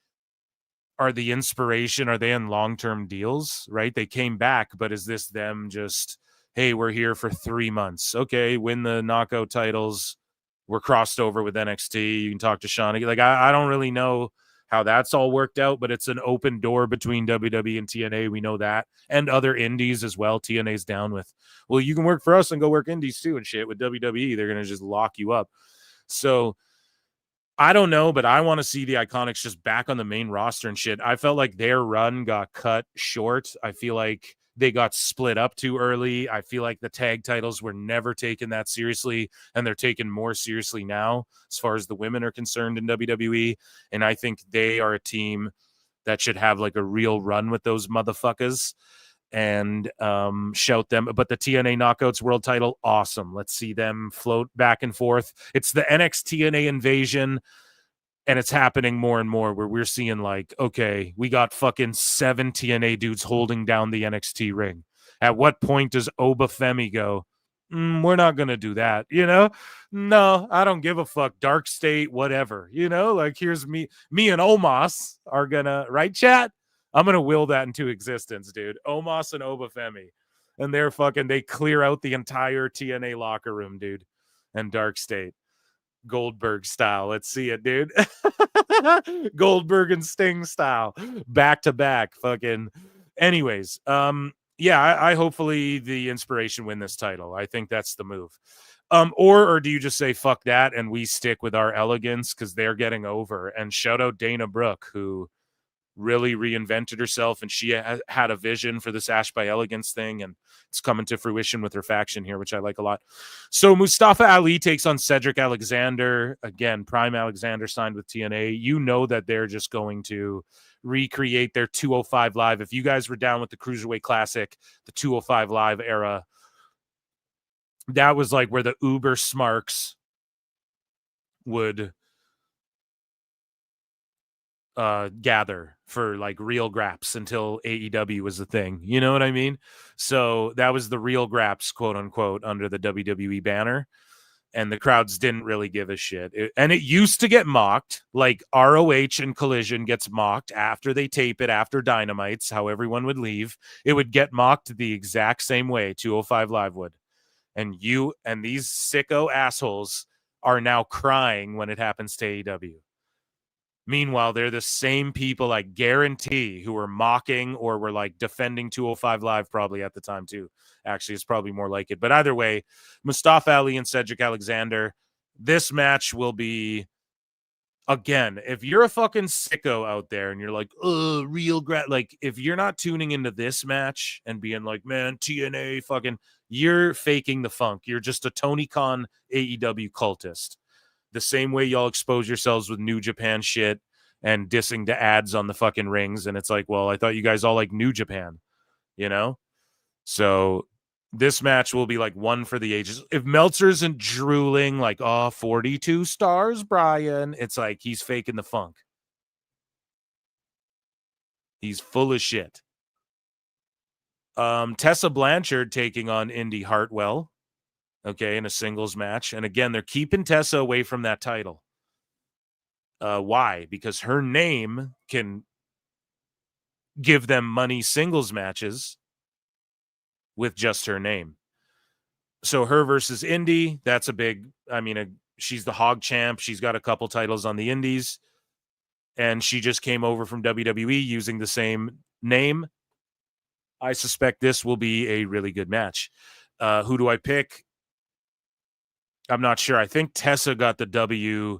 are the Inspiration, are they in long-term deals, right? They came back, but is this them just, hey, we're here for 3 months. Okay, win the knockout titles. We're crossed over with NXT. You can talk to Shawnee. Like, I don't really know how that's all worked out, but it's an open door between WWE and TNA. We know that. And other indies as well. TNA's down with, well, you can work for us and go work indies too and shit. With WWE, they're going to just lock you up. So I don't know, but I want to see the Iconics just back on the main roster and shit. I felt like their run got cut short. I feel like they got split up too early. I feel like the tag titles were never taken that seriously, and they're taken more seriously now as far as the women are concerned in WWE. And I think they are a team that should have like a real run with those motherfuckers and shout them. But the TNA Knockouts World title, awesome. Let's see them float back and forth. It's the NXT-TNA invasion, and it's happening more and more where we're seeing like, okay, we got fucking 7 TNA dudes holding down the NXT ring. At what point does Obafemi go, we're not going to do that, you know? No, I don't give a fuck. Dark State, whatever, you know? Like, here's me and Omos are going to, right, chat? I'm going to will that into existence, dude. Omos and Obafemi. And they clear out the entire TNA locker room, dude. And Dark State. Goldberg style. Let's see it, dude. Goldberg and Sting style. Back to back. Fucking. Anyways, yeah, I hopefully the Inspiration win this title. I think that's the move. Or do you just say fuck that and we stick with our Elegance because they're getting over? And shout out Dana Brooke, who really reinvented herself, and she had a vision for this Ash by Elegance thing, and it's coming to fruition with her faction here, which I like a lot. So Mustafa Ali takes on Cedric Alexander. Again, Prime Alexander signed with TNA. You know that they're just going to recreate their 205 Live. If you guys were down with the Cruiserweight Classic, the 205 Live era, that was like where the uber smarks would gather for like real graps until AEW was a thing. You know what I mean? So that was the real graps, quote unquote, under the WWE banner. And the crowds didn't really give a shit. And it used to get mocked, like ROH and Collision gets mocked after they tape it, after Dynamites, how everyone would leave. It would get mocked the exact same way 205 Live would. And you and these sicko assholes are now crying when it happens to AEW. Meanwhile, they're the same people, I guarantee, who were mocking or were like defending 205 Live probably at the time too. Actually, it's probably more like it. But either way, Mustafa Ali and Cedric Alexander, this match will be, again, if you're a fucking sicko out there and you're like, like if you're not tuning into this match and being like, man, TNA fucking, you're faking the funk. You're just a Tony Khan AEW cultist. The same way y'all expose yourselves with New Japan shit and dissing to ads on the fucking rings. And it's like, well, I thought you guys all like New Japan, you know? So this match will be like one for the ages. If Meltzer isn't drooling like, 42 stars, Brian, it's like he's faking the funk. He's full of shit. Tessa Blanchard taking on Indy Hartwell. Okay, in a singles match. And again, they're keeping Tessa away from that title. Why? Because her name can give them money singles matches with just her name. So her versus Indy, that's a big, she's the hog champ. She's got a couple titles on the indies. And she just came over from WWE using the same name. I suspect this will be a really good match. Who do I pick? I'm not sure. I think Tessa got the W.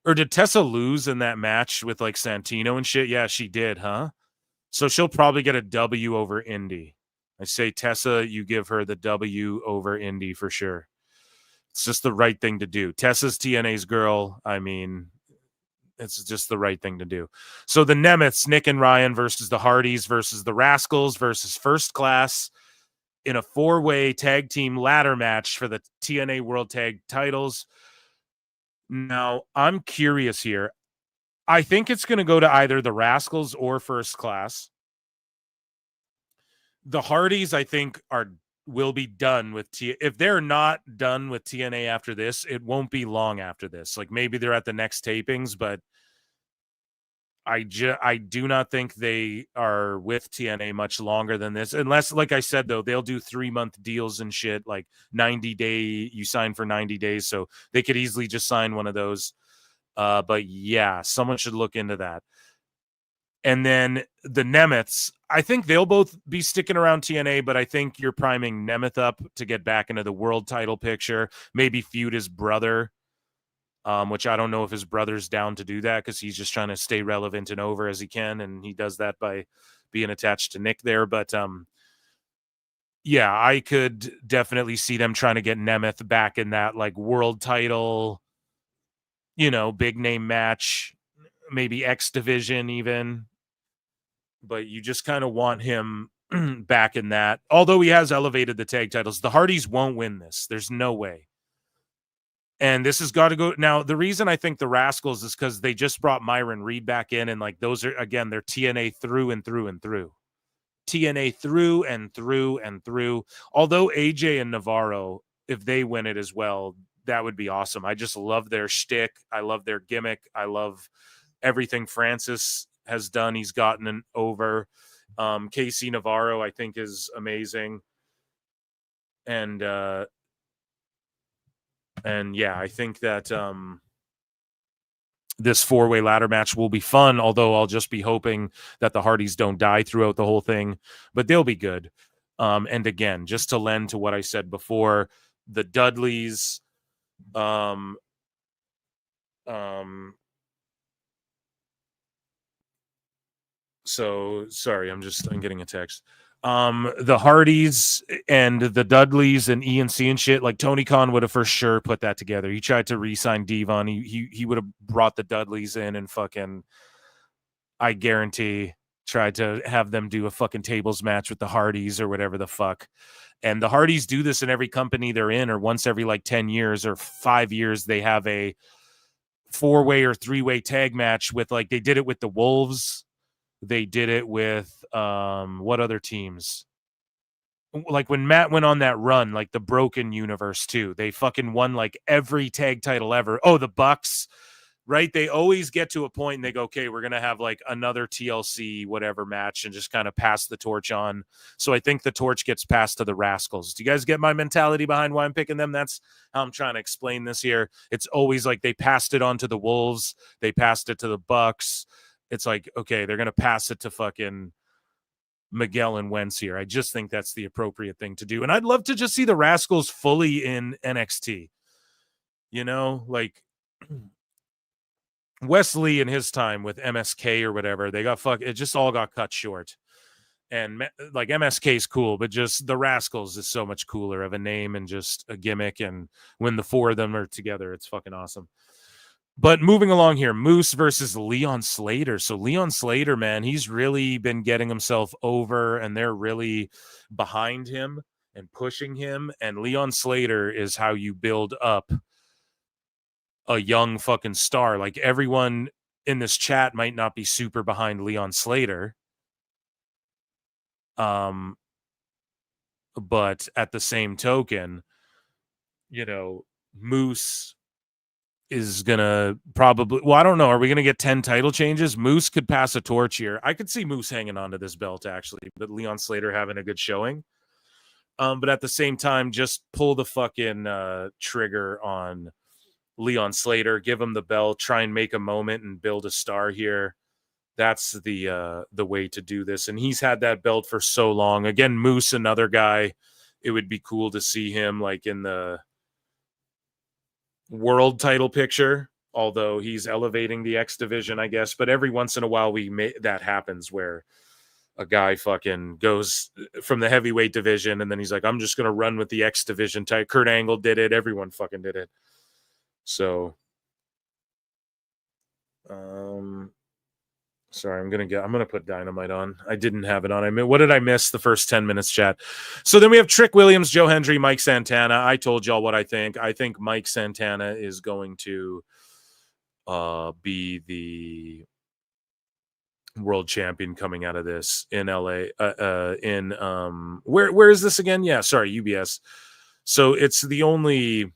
Or did Tessa lose in that match with like Santino and shit? Yeah, she did, huh? So she'll probably get a W over Indy. I say, Tessa, you give her the W over Indy for sure. It's just the right thing to do. Tessa's TNA's girl. It's just the right thing to do. So the Nemeths, Nick and Ryan versus the Hardys versus the Rascals versus First Class in a 4-way tag team ladder match for the TNA World Tag titles. Now, I'm curious here. I think it's going to go to either the Rascals or First Class. The Hardys, I think, will be done with if they're not done with TNA after this, it won't be long after this. Like maybe they're at the next tapings, but I do not think they are with TNA much longer than this. Unless, like I said, though, they'll do 3-month deals and shit, like 90-day, you sign for 90 days. So they could easily just sign one of those. But yeah, someone should look into that. And then the Nemeths, I think they'll both be sticking around TNA, but I think you're priming Nemeth up to get back into the world title picture, maybe feud his brother. Which I don't know if his brother's down to do that because he's just trying to stay relevant and over as he can, and he does that by being attached to Nick there. But yeah, I could definitely see them trying to get Nemeth back in that like world title, big name match, maybe X Division even. But you just kind of want him back in that. Although he has elevated the tag titles, the Hardys won't win this. There's no way. And this has got to go. Now, the reason I think the Rascals is because they just brought Myron Reed back in. And like those are, again, they're TNA through and through and through. TNA through and through and through. Although AJ and Navarro, if they win it as well, that would be awesome. I just love their shtick. I love their gimmick. I love everything Francis has done. He's gotten an over. KC Navarro, I think, is amazing. And yeah, I think that this 4-way ladder match will be fun, although I'll just be hoping that the Hardys don't die throughout the whole thing, but they'll be good. And again, just to lend to what I said before, the Dudleys, so sorry, I'm getting a text. The Hardys and the Dudleys and ENC and shit, like Tony Khan would have for sure put that together. He tried to re-sign Devon. He would have brought the Dudleys in and fucking, I guarantee, tried to have them do a fucking tables match with the Hardys or whatever the fuck. And the Hardys do this in every company they're in, or once every like 10 years or 5 years, they have a 4-way or 3-way tag match with, like, they did it with the Wolves. They did it with what other teams? Like when Matt went on that run, like the Broken Universe too. They fucking won like every tag title ever. Oh, the Bucks, right? They always get to a point and they go, okay, we're gonna have like another TLC whatever match and just kind of pass the torch on. So I think the torch gets passed to the Rascals. Do you guys get my mentality behind why I'm picking them? That's how I'm trying to explain this here. It's always like they passed it on to the Wolves, they passed it to the Bucks. It's like, okay, they're gonna pass it to fucking Miguel and Wentz here. I just think that's the appropriate thing to do. And I'd love to just see the Rascals fully in NXT. You know, like Wesley in his time with MSK or whatever, they got it just all got cut short. And like MSK is cool, but just the Rascals is so much cooler of a name and just a gimmick. And when the 4 of them are together, it's fucking awesome. But moving along here, Moose versus Leon Slater. So Leon Slater, man, he's really been getting himself over, and they're really behind him and pushing him. And Leon Slater is how you build up a young fucking star. Like, everyone in this chat might not be super behind Leon Slater. But at the same token, you know, Moose is gonna probably, well, I don't know, are we gonna get 10 title changes? Moose could pass a torch here. I could see Moose hanging on to this belt actually, but Leon Slater having a good showing. But at the same time, just pull the fucking trigger on Leon Slater, give him the belt, try and make a moment and build a star here. That's the way to do this. And he's had that belt for so long. Again, Moose, another guy, it would be cool to see him like in the world title picture, although he's elevating the X division, I guess. But every once in a while that happens where a guy fucking goes from the heavyweight division and then he's like, I'm just gonna run with the X division type. Kurt Angle did it, everyone fucking did it. So sorry, I'm gonna put Dynamite on. I didn't have it on. I mean, what did I miss the first 10 minutes, chat? So then we have Trick Williams, Joe Hendry, Mike Santana. I told y'all what I think. I think Mike Santana is going to be the world champion coming out of this in LA. Where is this again? Yeah, sorry, UBS. So it's the only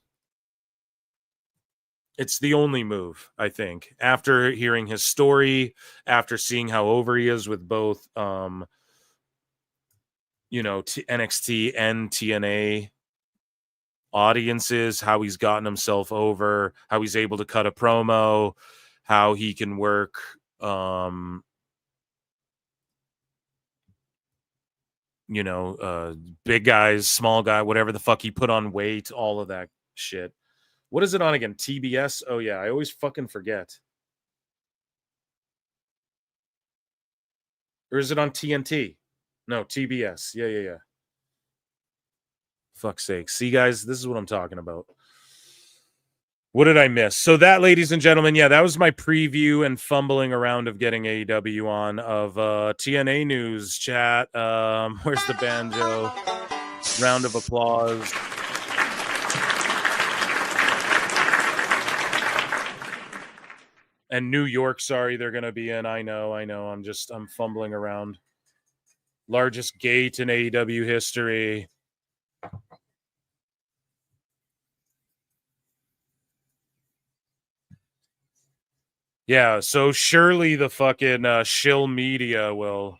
move, I think, after hearing his story, after seeing how over he is with both, NXT and TNA audiences, how he's gotten himself over, how he's able to cut a promo, how he can work, big guys, small guy, whatever the fuck he put on weight, all of that shit. What is it on again? TBS? Oh, yeah. I always fucking forget. Or is it on TNT? No, TBS. Yeah. Fuck's sake. See, guys, this is what I'm talking about. What did I miss? So that, ladies and gentlemen, yeah, that was my preview and fumbling around of getting AEW on of TNA news, chat. Where's the banjo? Round of applause. And New York, sorry, they're going to be in. I know. I'm fumbling around. Largest gate in AEW history. Yeah, so surely the fucking shill media will.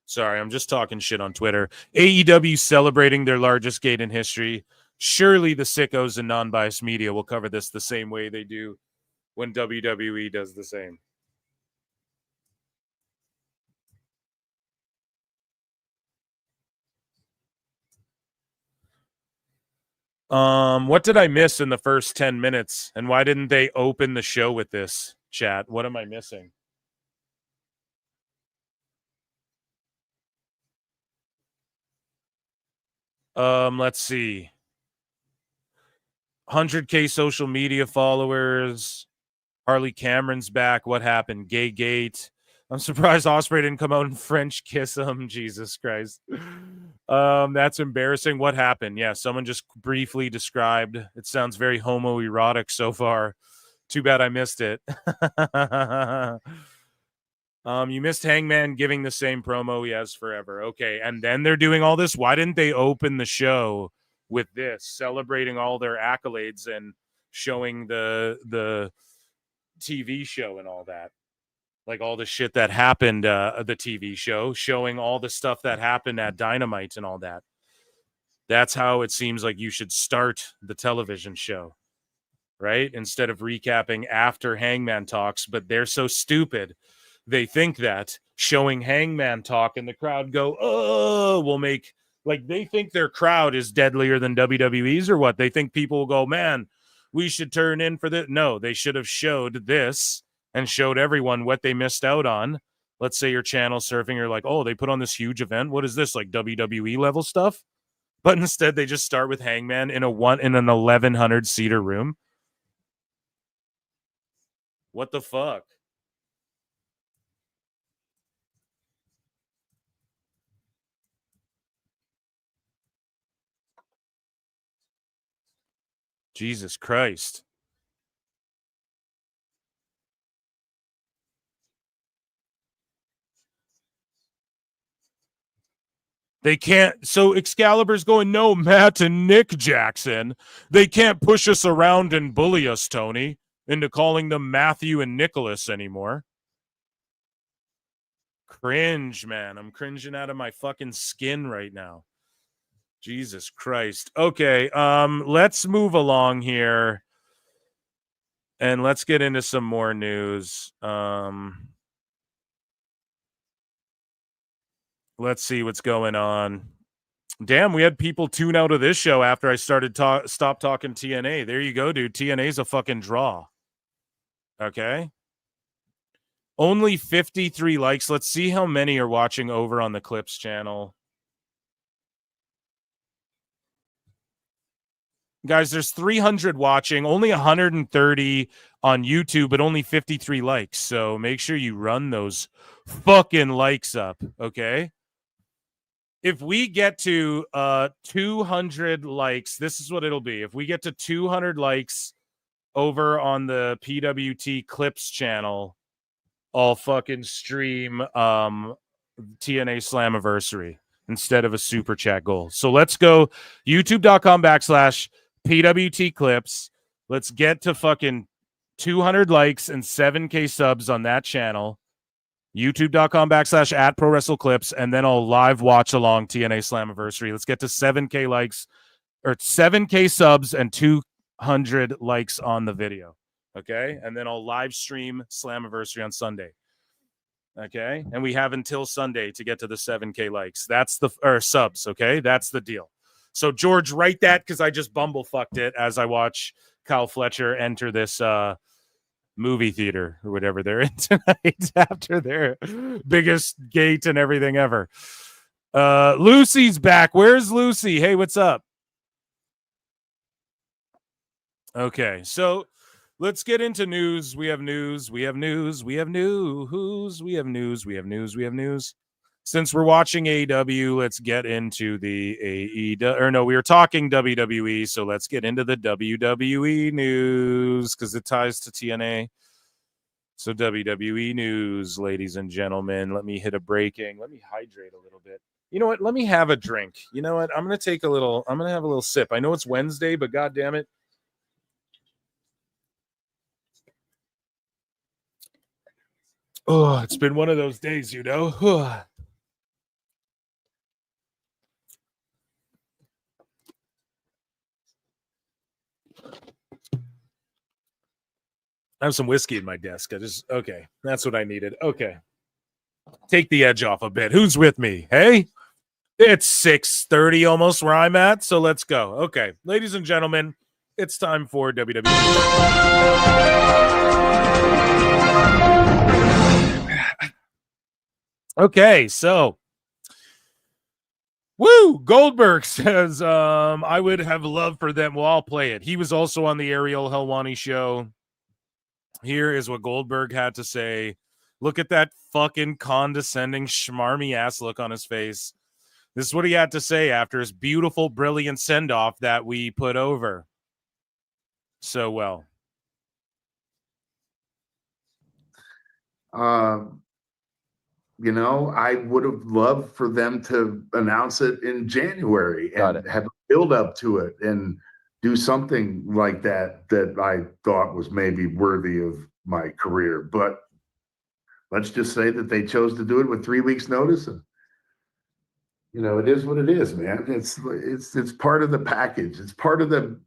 Sorry, I'm just talking shit on Twitter. AEW celebrating their largest gate in history. Surely the sickos and non-biased media will cover this the same way they do when WWE does the same. What did I miss in the first 10 minutes? And why didn't they open the show with this, chat? What am I missing? Let's see. 100K social media followers. Harley Cameron's back. What happened? Gay gate. I'm surprised Ospreay didn't come out and French kiss him. Jesus Christ. That's embarrassing. What happened? Yeah, someone just briefly described. It sounds very homoerotic so far. Too bad I missed it. You missed Hangman giving the same promo he has forever. Okay, and then they're doing all this. Why didn't they open the show with this, celebrating all their accolades and showing the TV show and all that? Like all the shit that happened, the TV show, showing all the stuff that happened at Dynamite and all that. That's how it seems like you should start the television show, right? Instead of recapping after Hangman talks, but they're so stupid. They think that showing Hangman talk and the crowd go, oh, will make, like, they think their crowd is deadlier than WWE's or what? They think people will go, man, we should turn in for this. No, they should have showed this and showed everyone what they missed out on. Let's say you're channel surfing, you're like, oh, they put on this huge event. What is this, like WWE level stuff? But instead, they just start with Hangman in an 1,100 seater room. What the fuck? Jesus Christ. They can't. So Excalibur's going, no, Matt and Nick Jackson. They can't push us around and bully us, Tony, into calling them Matthew and Nicholas anymore. Cringe, man. I'm cringing out of my fucking skin right now. Jesus Christ. Okay, let's move along here. And let's get into some more news. Let's see what's going on. Damn, we had people tune out of this show after I started stop talking TNA. There you go, dude. TNA's a fucking draw. Okay. Only 53 likes. Let's see how many are watching over on the Clips channel. Guys, there's 300 watching, only 130 on YouTube, but only 53 likes. So make sure you run those fucking likes up, okay? If we get to 200 likes, this is what it'll be. If we get to 200 likes over on the PWT Clips channel, I'll fucking stream TNA Slamversary instead of a super chat goal. So let's go youtube.com/PWT Clips. Let's get to fucking 200 likes and 7K subs on that channel. youtube.com/@ProWrestleClips, and then I'll live watch along TNA Slamversary. Let's get to 7K likes or 7K subs and 200 likes on the video. Okay. And then I'll live stream Slamversary on Sunday. Okay. And we have until Sunday to get to the 7K likes. That's the, or subs. Okay. That's the deal. So George, write that because I just bumblefucked it as I watch Kyle Fletcher enter this movie theater or whatever they're in tonight after their biggest gate and everything ever. Lucy's back. Where's Lucy? Hey, what's up? Okay, so let's get into news. We have news. Since we're watching AEW, let's get into the AEW. Or no, we were talking WWE, so let's get into the WWE news because it ties to TNA. So WWE news, ladies and gentlemen. Let me hit a breaking. Let me hydrate a little bit. You know what? Let me have a drink. You know what? I'm going to have a little sip. I know it's Wednesday, but God damn it. Oh, it's been one of those days, you know. I have some whiskey in my desk. Okay, that's what I needed. Okay. Take the edge off a bit. Who's with me? Hey? It's 6:30 almost where I'm at, so let's go. Okay, ladies and gentlemen, it's time for WWE. Okay, so Woo! Goldberg says, I would have loved for them. Well, I'll play it. He was also on the Ariel Helwani show. Here is what Goldberg had to say. Look at that fucking condescending, schmarmy ass look on his face. This is what he had to say after his beautiful, brilliant send-off that we put over so well.
You know, I would have loved for them to announce it in January and have a build up to it and do something like that I thought was maybe worthy of my career. But let's just say that they chose to do it with 3 weeks notice. And, you know, it is what it is, man. It's part of the package. It's part of the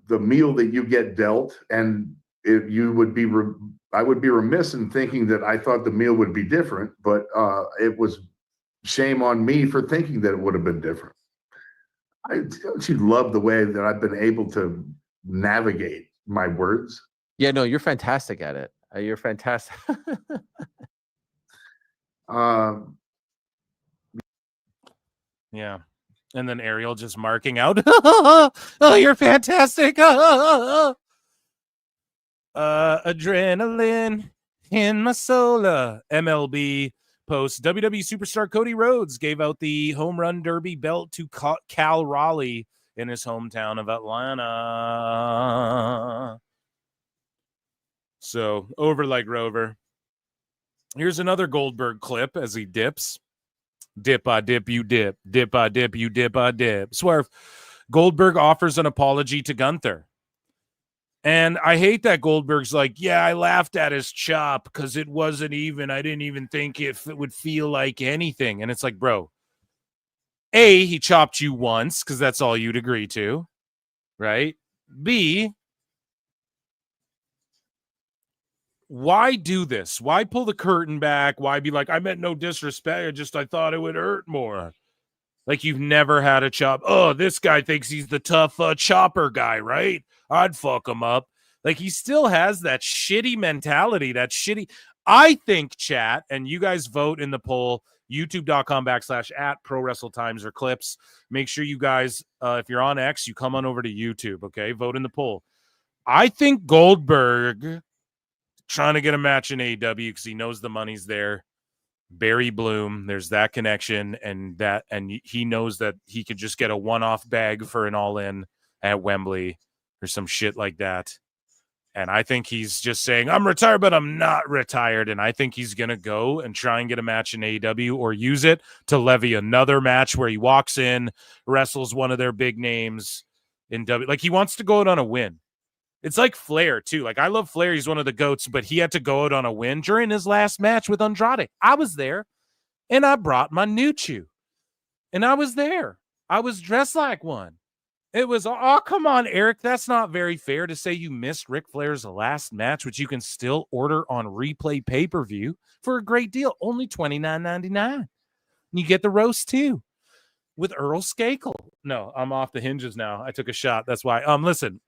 meal that you get dealt. And if you would be, I would be remiss in thinking that I thought the meal would be different, but it was shame on me for thinking that it would have been different. Don't you love the way that I've been able to navigate my words?
Yeah, no, you're fantastic at it. You're fantastic.
Yeah. And then Ariel just marking out. Oh, you're fantastic. Adrenaline in my soul. MLB post. WWE superstar Cody Rhodes gave out the home run derby belt to Cal Raleigh in his hometown of Atlanta. So over like Rover. Here's another Goldberg clip as he dips. Dip, I dip, you dip. Dip, I dip, you dip, I dip. Swerve. Goldberg offers an apology to Gunther. And I hate that Goldberg's like, yeah, I laughed at his chop because it wasn't even. I didn't even think it would feel like anything. And it's like, bro, A, he chopped you once because that's all you'd agree to, right? B, why do this? Why pull the curtain back? Why be like, I meant no disrespect. I thought it would hurt more. Like you've never had a chop. Oh, this guy thinks he's the tough chopper guy, right? I'd fuck him up. Like he still has that shitty mentality, that shitty. I think, chat, and you guys vote in the poll, youtube.com/@prowrestletimes or clips. Make sure you guys, if you're on X, you come on over to YouTube, okay? Vote in the poll. I think Goldberg trying to get a match in AEW because he knows the money's there. Barry Bloom, there's that connection, and he knows that he could just get a one-off bag for an all-in at Wembley or some shit like that. And I think he's just saying, I'm retired, but I'm not retired. And I think he's going to go and try and get a match in AEW or use it to levy another match where he walks in, wrestles one of their big names in W. Like he wants to go out on a win. It's like Flair, too. Like, I love Flair. He's one of the GOATs, but he had to go out on a win during his last match with Andrade. I was there, and I brought my new chew. And I was there. I was dressed like one. It was, oh, come on, Eric. That's not very fair to say you missed Ric Flair's last match, which you can still order on Replay pay-per-view for a great deal. Only $29.99. And you get the roast, too, with Earl Skakel. No, I'm off the hinges now. I took a shot. That's why. Listen.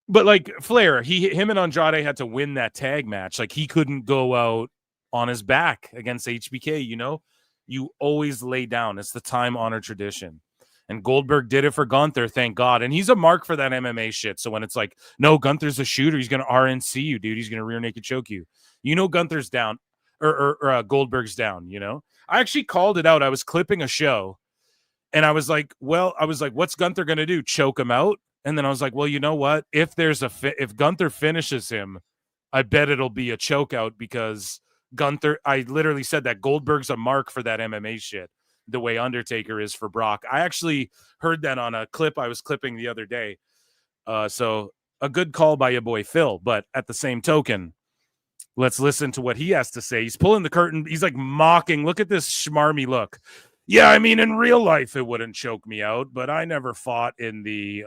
But like Flair, him and Andrade had to win that tag match. Like he couldn't go out on his back against HBK, you know? You always lay down. It's the time-honored tradition. And Goldberg did it for Gunther, thank God. And he's a mark for that MMA shit. So when it's like, no, Gunther's a shooter, he's going to RNC you, dude. He's going to rear naked choke you. You know Gunther's down, or Goldberg's down, you know? I actually called it out. I was clipping a show, and I was like, what's Gunther going to do? Choke him out? And then I was like, well, you know what? If Gunther finishes him, I bet it'll be a choke out because Gunther, I literally said that Goldberg's a mark for that MMA shit, the way Undertaker is for Brock. I actually heard that on a clip I was clipping the other day. So a good call by your boy Phil, but at the same token, let's listen to what he has to say. He's pulling the curtain. He's like mocking. Look at this schmarmy look. Yeah, I mean, in real life, it wouldn't choke me out, but I never fought in the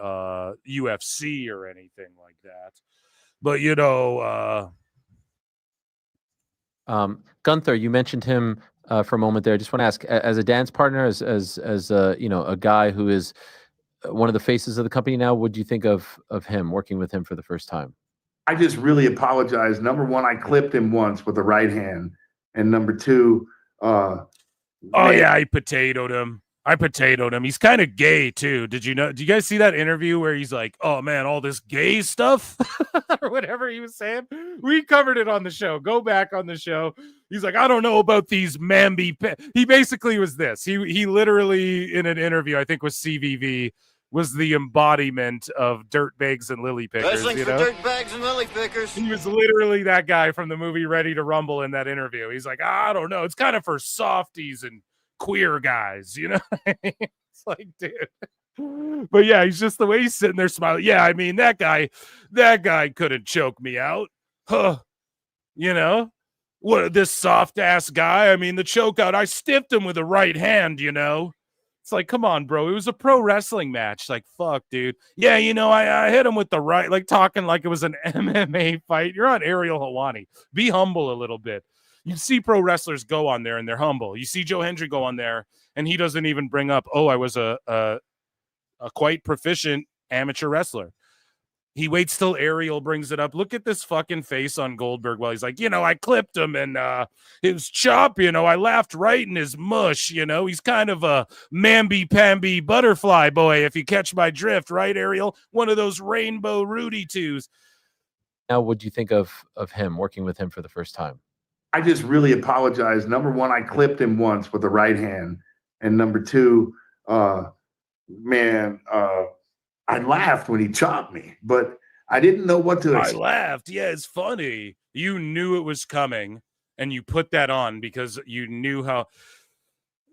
UFC or anything like that. But, you know...
Gunther, you mentioned him for a moment there. I just want to ask, as a dance partner, as you know, a guy who is one of the faces of the company now, what do you think of him, working with him for the first time?
I just really apologize. Number one, I clipped him once with the right hand, and number two,
oh yeah, I potatoed him. He's kind of gay too. Did you guys see that interview where he's like, oh man, all this gay stuff or whatever he was saying? We covered it on the show. Go back on the show. He's like, I don't know about these he basically was this. He literally in an interview, I think with CVV, was the embodiment of dirtbags and lily pickers.
Wrestling for dirtbags and lily pickers.
He was literally that guy from the movie Ready to Rumble in that interview. He's like, I don't know. It's kind of for softies and queer guys, you know. It's like, dude. But yeah, he's just the way he's sitting there smiling. Yeah, I mean, that guy couldn't choke me out. Huh. You know? What, this soft ass guy? I mean, the choke out, I stiffed him with a right hand, you know. It's like, come on, bro. It was a pro wrestling match. Like, fuck, dude. Yeah, you know, I hit him with the right, like talking like it was an MMA fight. You're on Ariel Helwani. Be humble a little bit. You see pro wrestlers go on there and they're humble. You see Joe Hendry go on there and he doesn't even bring up, oh, I was a quite proficient amateur wrestler. He waits till Ariel brings it up. Look at this fucking face on Goldberg while he's like, you know, I clipped him and his chop, you know, I laughed right in his mush, you know. He's kind of a mamby-pamby butterfly boy, if you catch my drift, right, Ariel? One of those rainbow Rudy twos.
Now, what do you think of him, working with him for the first time?
I just really apologize. Number one, I clipped him once with the right hand. And number two, I laughed when he chopped me, but I didn't know what to expect.
I laughed. Yeah, it's funny. You knew it was coming, and you put that on because you knew how.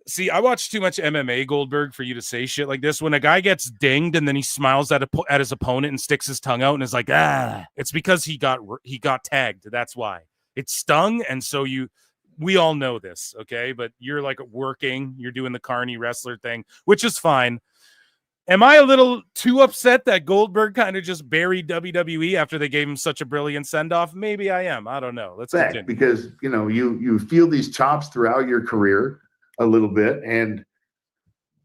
See, I watched too much MMA, Goldberg, for you to say shit like this. When a guy gets dinged and then he smiles at his opponent and sticks his tongue out and is like, it's because he got tagged. That's why. It stung, and so we all know this, okay? But you're like working, you're doing the carny wrestler thing, which is fine. Am I a little too upset that Goldberg kind of just buried WWE after they gave him such a brilliant send-off? Maybe I am. I don't know. Let's continue.
Because, you know, you feel these chops throughout your career a little bit, and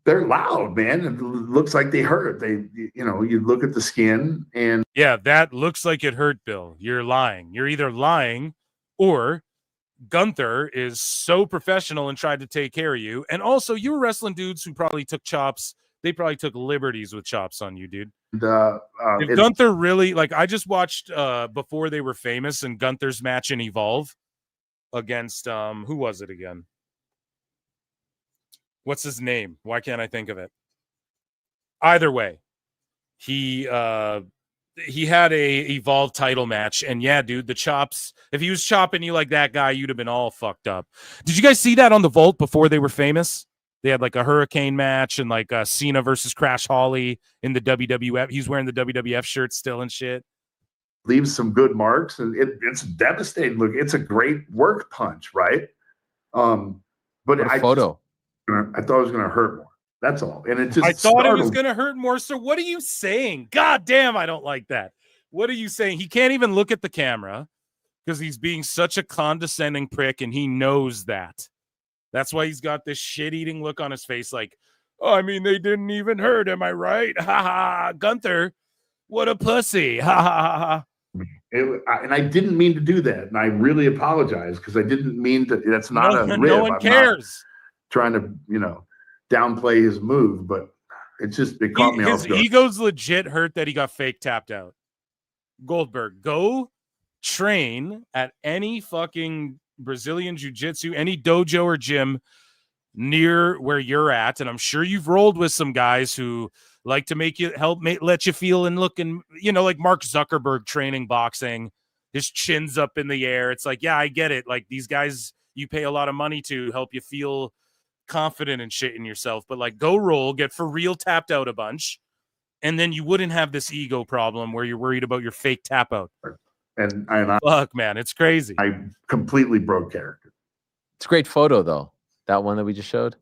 they're loud, man. It looks like they hurt. You look at the skin and...
Yeah, that looks like it hurt, Bill. You're lying. You're either lying or Gunther is so professional and tried to take care of you. And also, you were wrestling dudes who probably took chops. They probably took liberties with chops on you, dude. If Gunther really, like, I just watched before they were famous and Gunther's match in Evolve against who was it again? What's his name? Why can't I think of it? Either way, he had a Evolve title match, and yeah, dude, the chops. If he was chopping you like that guy, you'd have been all fucked up. Did you guys see that on the Vault before they were famous? They had like a hurricane match and like Cena versus Crash Holly in the WWF. He's wearing the WWF shirt still and shit.
Leaves some good marks, and it's devastating. Look, it's a great work punch, right? But I thought it was going to hurt more. That's all. And it just
I thought it was going to hurt more. So what are you saying? God damn, I don't like that. What are you saying? He can't even look at the camera because he's being such a condescending prick, and he knows that. That's why he's got this shit-eating look on his face like, oh, I mean, they didn't even hurt, am I right? Ha ha, Gunther, what a pussy. Ha ha ha.
And I didn't mean to do that. And I really apologize because I didn't mean to. That's not a rib.
No one cares.
Trying to, downplay his move, but it caught me off guard.
His ego's legit hurt that he got fake tapped out. Goldberg, go train at any fucking Brazilian jiu-jitsu, any dojo or gym near where you're at, and I'm sure you've rolled with some guys who like to let you feel and look, and like Mark Zuckerberg training boxing, his chin's up in the air. It's like, yeah, I get it. Like, these guys you pay a lot of money to help you feel confident and shit in yourself, but like, go roll, get for real tapped out a bunch, and then you wouldn't have this ego problem where you're worried about your fake tap out.
And
fuck, man, it's crazy.
I completely broke character.
It's a great photo, though. That one that we just showed.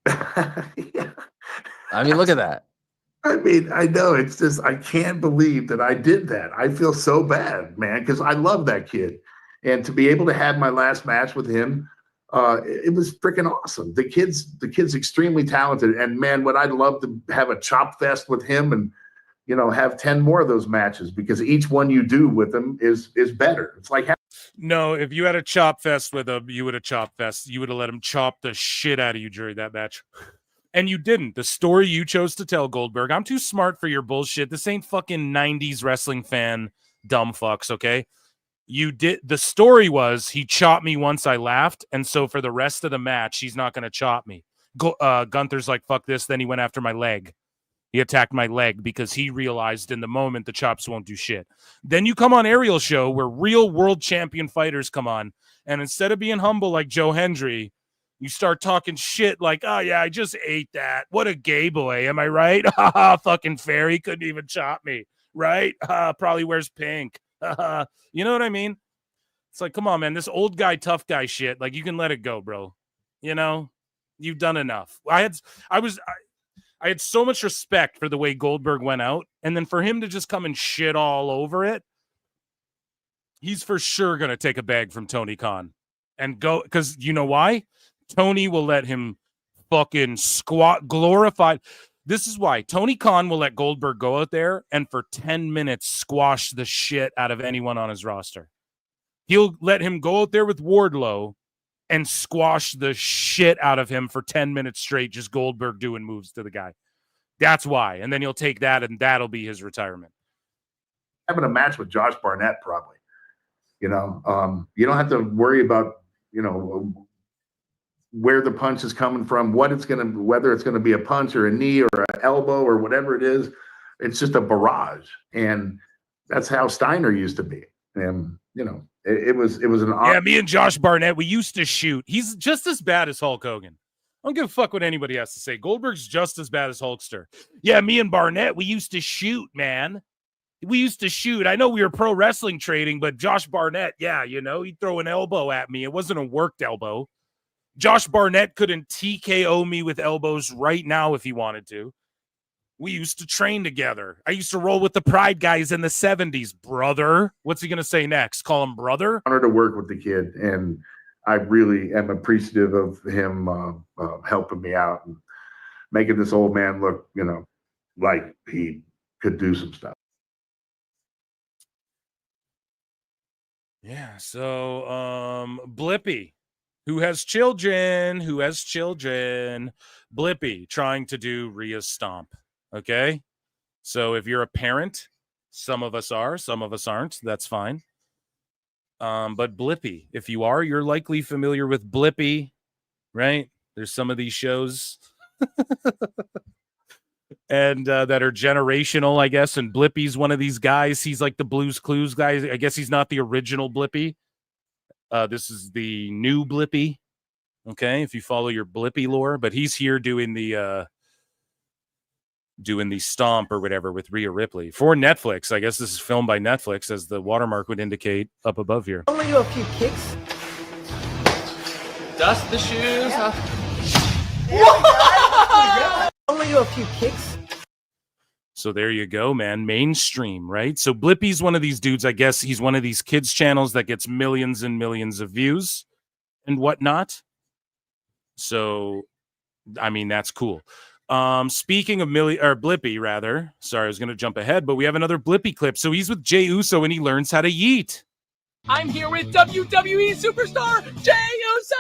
Yeah.
I mean, look at that.
I mean, I know. It's just, I can't believe that I did that. I feel so bad, man, because I love that kid. And to be able to have my last match with him, it was freaking awesome. The kid's extremely talented. And, man, would I love to have a chop fest with him and, have 10 more of those matches, because each one you do with them is better. It's like
no, if you had a chop fest with him, you would have chop fest. You would have let him chop the shit out of you during that match. And you didn't. The story you chose to tell, Goldberg, I'm too smart for your bullshit. This ain't fucking 90s wrestling fan dumb fucks, okay? You did. The story was he chopped me once, I laughed, and so for the rest of the match, he's not going to chop me. Gunther's like, fuck this. Then he went after my leg. He attacked my leg because he realized in the moment the chops won't do shit. Then you come on Ariel's show where real world champion fighters come on, and instead of being humble like Joe Hendry, you start talking shit like, oh, yeah, I just ate that. What a gay boy. Am I right? Fucking fair. He couldn't even chop me, right? Probably wears pink. You know what I mean? It's like, come on, man. This old guy, tough guy shit. Like, you can let it go, bro. You've done enough. I had so much respect for the way Goldberg went out, and then for him to just come and shit all over it, he's for sure going to take a bag from Tony Khan and go, because you know why? Tony will let him fucking squat glorified. This is why Tony Khan will let Goldberg go out there and for 10 minutes squash the shit out of anyone on his roster. He'll let him go out there with Wardlow and squash the shit out of him for 10 minutes straight, just Goldberg doing moves to the guy. That's why. And then he'll take that, and that'll be his retirement.
Having a match with Josh Barnett, probably. You don't have to worry about, where the punch is coming from, whether it's going to be a punch or a knee or an elbow or whatever it is. It's just a barrage. And that's how Steiner used to be. And, it was an
yeah, me and Josh Barnett, we used to shoot. He's just as bad as Hulk Hogan. I don't give a fuck what anybody has to say. Goldberg's just as bad as Hulkster. Yeah, me and Barnett, we used to shoot, man. We used to shoot. I know we were pro wrestling trading, but Josh Barnett, yeah, he'd throw an elbow at me. It wasn't a worked elbow. Josh Barnett couldn't TKO me with elbows right now if he wanted to. We used to train together. I used to roll with the Pride guys in the 70s, brother. What's he going to say next? Call him brother?
Honored to work with the kid, and I really am appreciative of him helping me out and making this old man look, like he could do some stuff.
Yeah, so Blippy. Who has children? Blippy trying to do Rhea's stomp. Okay. So if you're a parent, some of us are, some of us aren't. That's fine. But Blippy, if you are, you're likely familiar with Blippy, right? There's some of these shows and that are generational, I guess. And Blippy's one of these guys. He's like the Blue's Clues guy. I guess he's not the original Blippy. This is the new Blippy, okay, if you follow your Blippy lore. But he's here doing the stomp or whatever with Rhea Ripley for Netflix. I guess this is filmed by Netflix, as the watermark would indicate up above here.
Only do a few kicks.
Dust the shoes.
Only do a few kicks.
So there you go, man. Mainstream, right? So Blippy's one of these dudes. I guess he's one of these kids channels that gets millions and millions of views and whatnot. So, I mean, that's cool. Speaking of Blippy, rather. Sorry, I was going to jump ahead, but we have another Blippy clip. So he's with Jey Uso and he learns how to yeet.
I'm here with WWE superstar Jey Uso.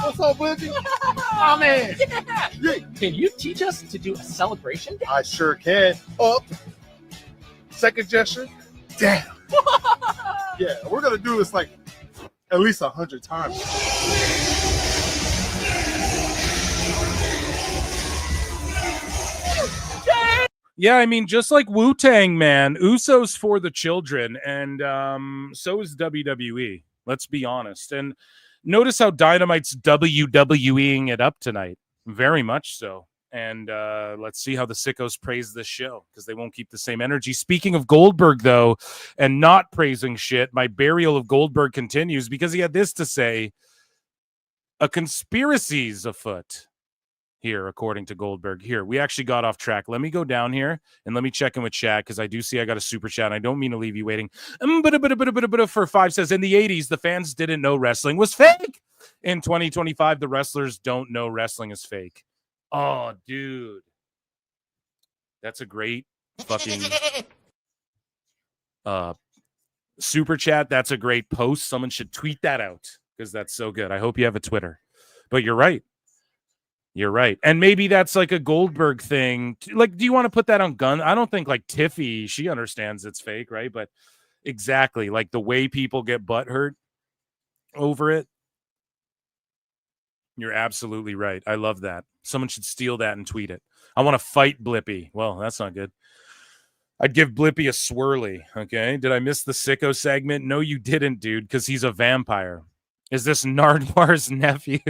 What's up, Blippy? Oh, man.
Yeah. Can you teach us to do a celebration?
I sure can. Up. Second gesture. Down. Yeah, we're going to do this like at least 100 times.
Yeah, I mean, just like Wu-Tang, man, Usos for the children, and so is WWE. Let's be honest. And notice how Dynamite's WWEing it up tonight. Very much so. And let's see how the sickos praise this show, because they won't keep the same energy. Speaking of Goldberg, though, and not praising shit, my burial of Goldberg continues because he had this to say: a conspiracy's afoot. Here, according to Goldberg. Here, we actually got off track. Let me go down here and let me check in with chat, because I do see I got a super chat. And I don't mean to leave you waiting. For 5 says, in the 80s, the fans didn't know wrestling was fake. In 2025, the wrestlers don't know wrestling is fake. Oh, dude. That's a great fucking super chat. That's a great post. Someone should tweet that out because that's so good. I hope you have a Twitter. But you're right. You're right. And maybe that's like a Goldberg thing. Like, do you want to put that on Gun? I don't think like Tiffy, she understands it's fake, right? But exactly, like the way people get butthurt over it. You're absolutely right. I love that. Someone should steal that and tweet it. I want to fight Blippy. Well, that's not good. I'd give Blippy a swirly, okay? Did I miss the sicko segment? No, you didn't, dude, because he's a vampire. Is this Nardwar's nephew?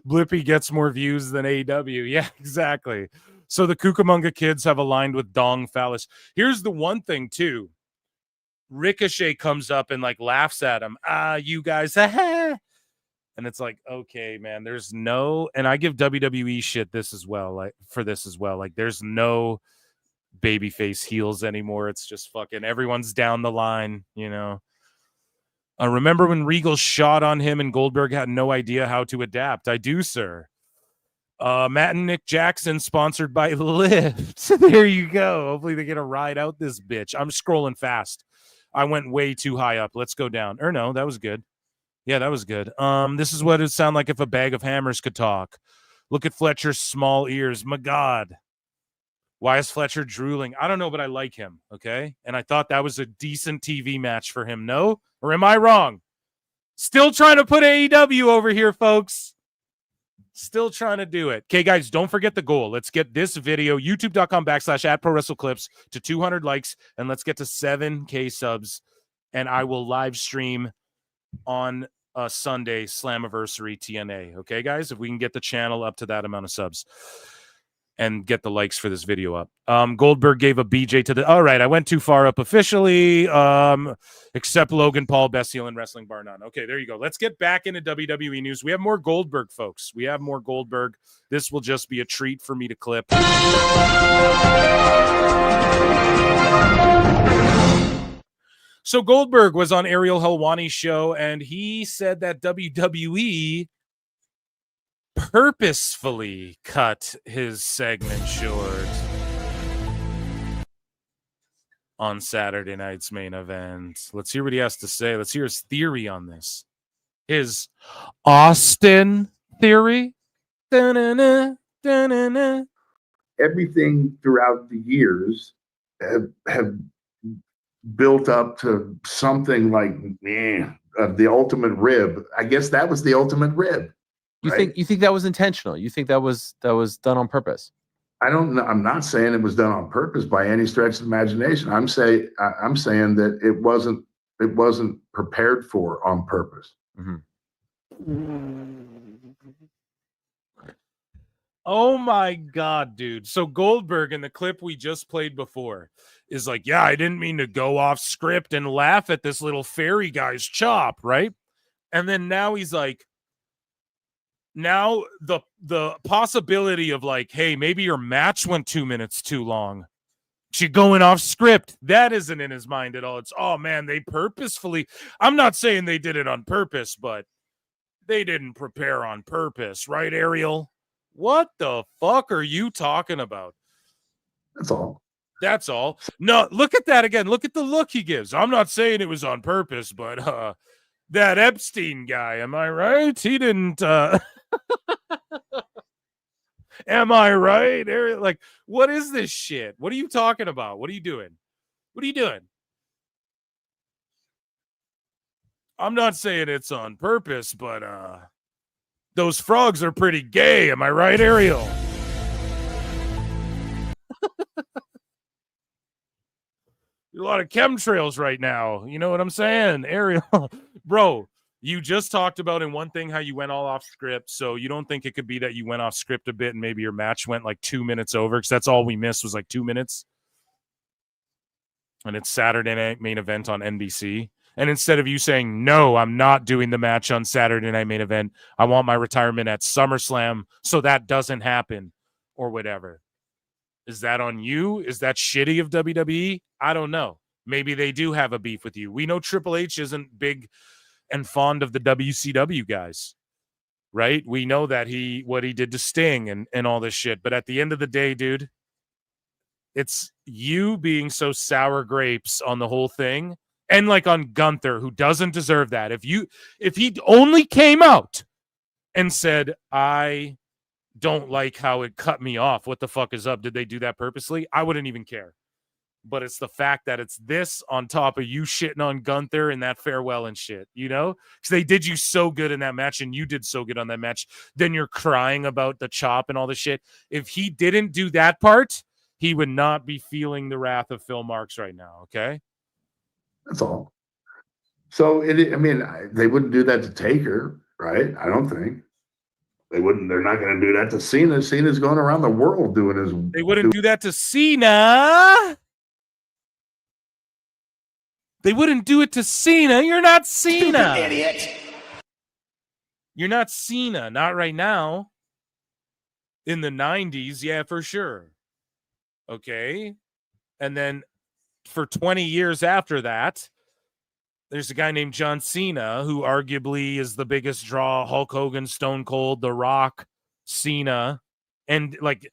Blippy gets more views than AEW. Yeah, exactly. So the Cucamonga kids have aligned with Dong Phallus. Here's the one thing, too. Ricochet comes up and, like, laughs at him. You guys, and it's like, okay, man, there's no, and I give WWE shit this as well, like, for this as well. Like, there's no babyface heels anymore. It's just fucking everyone's down the line, you know. Remember when Regal shot on him and Goldberg had no idea how to adapt? I do, sir. Matt and Nick Jackson, sponsored by Lyft. There you go. Hopefully they get a ride out this bitch. I'm scrolling fast. I went way too high up. Let's go down. Or no, that was good. Yeah, that was good. This is what it would sound like if a bag of hammers could talk. Look at Fletcher's small ears. My God. Why is Fletcher drooling? I don't know, but I like him, okay? And I thought that was a decent TV match for him. No? Or am I wrong? Still trying to put AEW over here, folks. Still trying to do it. Okay, guys, don't forget the goal. Let's get this video, youtube.com/@ProWrestleClips to 200 likes, and let's get to 7K subs, and I will live stream on Sunday, Slamversary TNA. Okay, guys? If we can get the channel up to that amount of subs and get the likes for this video up. Goldberg gave a BJ to the... All right, I went too far up officially. Except Logan Paul, best heel in wrestling, bar none. Okay, there you go. Let's get back into WWE news. We have more Goldberg, folks. We have more Goldberg. This will just be a treat for me to clip. So Goldberg was on Ariel Helwani's show, and he said that WWE purposefully cut his segment short on Saturday night's main event. Let's hear what he has to say. Let's hear his theory on this. His Austin theory. Da-na-na, da-na-na.
Everything throughout the years have built up to something like the ultimate rib. I guess that was the ultimate rib.
You think that was intentional? You think that was done on purpose?
I don't know. I'm not saying it was done on purpose by any stretch of imagination. I'm saying that it wasn't prepared for on purpose.
Mm-hmm.
Oh my God, dude. So Goldberg in the clip we just played before is like, yeah, I didn't mean to go off script and laugh at this little fairy guy's chop, right? And then now he's like, now the possibility of like, hey, maybe your match went 2 minutes too long. She going off script. That isn't in his mind at all. It's, oh man, they purposefully, I'm not saying they did it on purpose, but they didn't prepare on purpose, right, Ariel? What the fuck are you talking about?
That's all.
That's all. No, look at that again. Look at the look he gives. I'm not saying it was on purpose, but that Epstein guy, am I right? He didn't am I right? Ariel, like, what is this shit? What are you talking about? What are you doing? What are you doing? I'm not saying it's on purpose, but those frogs are pretty gay. Am I right, Ariel? A lot of chemtrails right now. You know what I'm saying? Ariel, bro, you just talked about in one thing how you went all off script. So you don't think it could be that you went off script a bit and maybe your match went like 2 minutes over? Because that's all we missed was like 2 minutes. And it's Saturday night main event on NBC. And instead of you saying, no, I'm not doing the match on Saturday night main event, I want my retirement at SummerSlam so that doesn't happen or whatever. Is that on you? Is that shitty of WWE? I don't know. Maybe they do have a beef with you. We know Triple H isn't big and fond of the WCW guys, right? We know that what he did to Sting and all this shit. But at the end of the day, dude, It's you being so sour grapes on the whole thing, and like on Gunther, who doesn't deserve that. If he only came out and said, I don't like how it cut me off, what the fuck is up? Did they do that purposely? I wouldn't even care. But it's the fact that it's this on top of you shitting on Gunther and that farewell and shit, you know? Because they did you so good in that match and you did so good on that match. Then you're crying about the chop and all the shit. If he didn't do that part, he would not be feeling the wrath of Phil Marks right now, okay?
That's all. So, they wouldn't do that to Taker, right? I don't think. They wouldn't. They're not going to do that to Cena. Cena's going around the world doing his...
They wouldn't do that to Cena. They wouldn't do it to Cena. You're not Cena.
Stupid idiot.
You're not Cena. Not right now. In the 90s, yeah, for sure. Okay. And then for 20 years after that, there's a guy named John Cena who arguably is the biggest draw. Hulk Hogan, Stone Cold, The Rock, Cena. And like,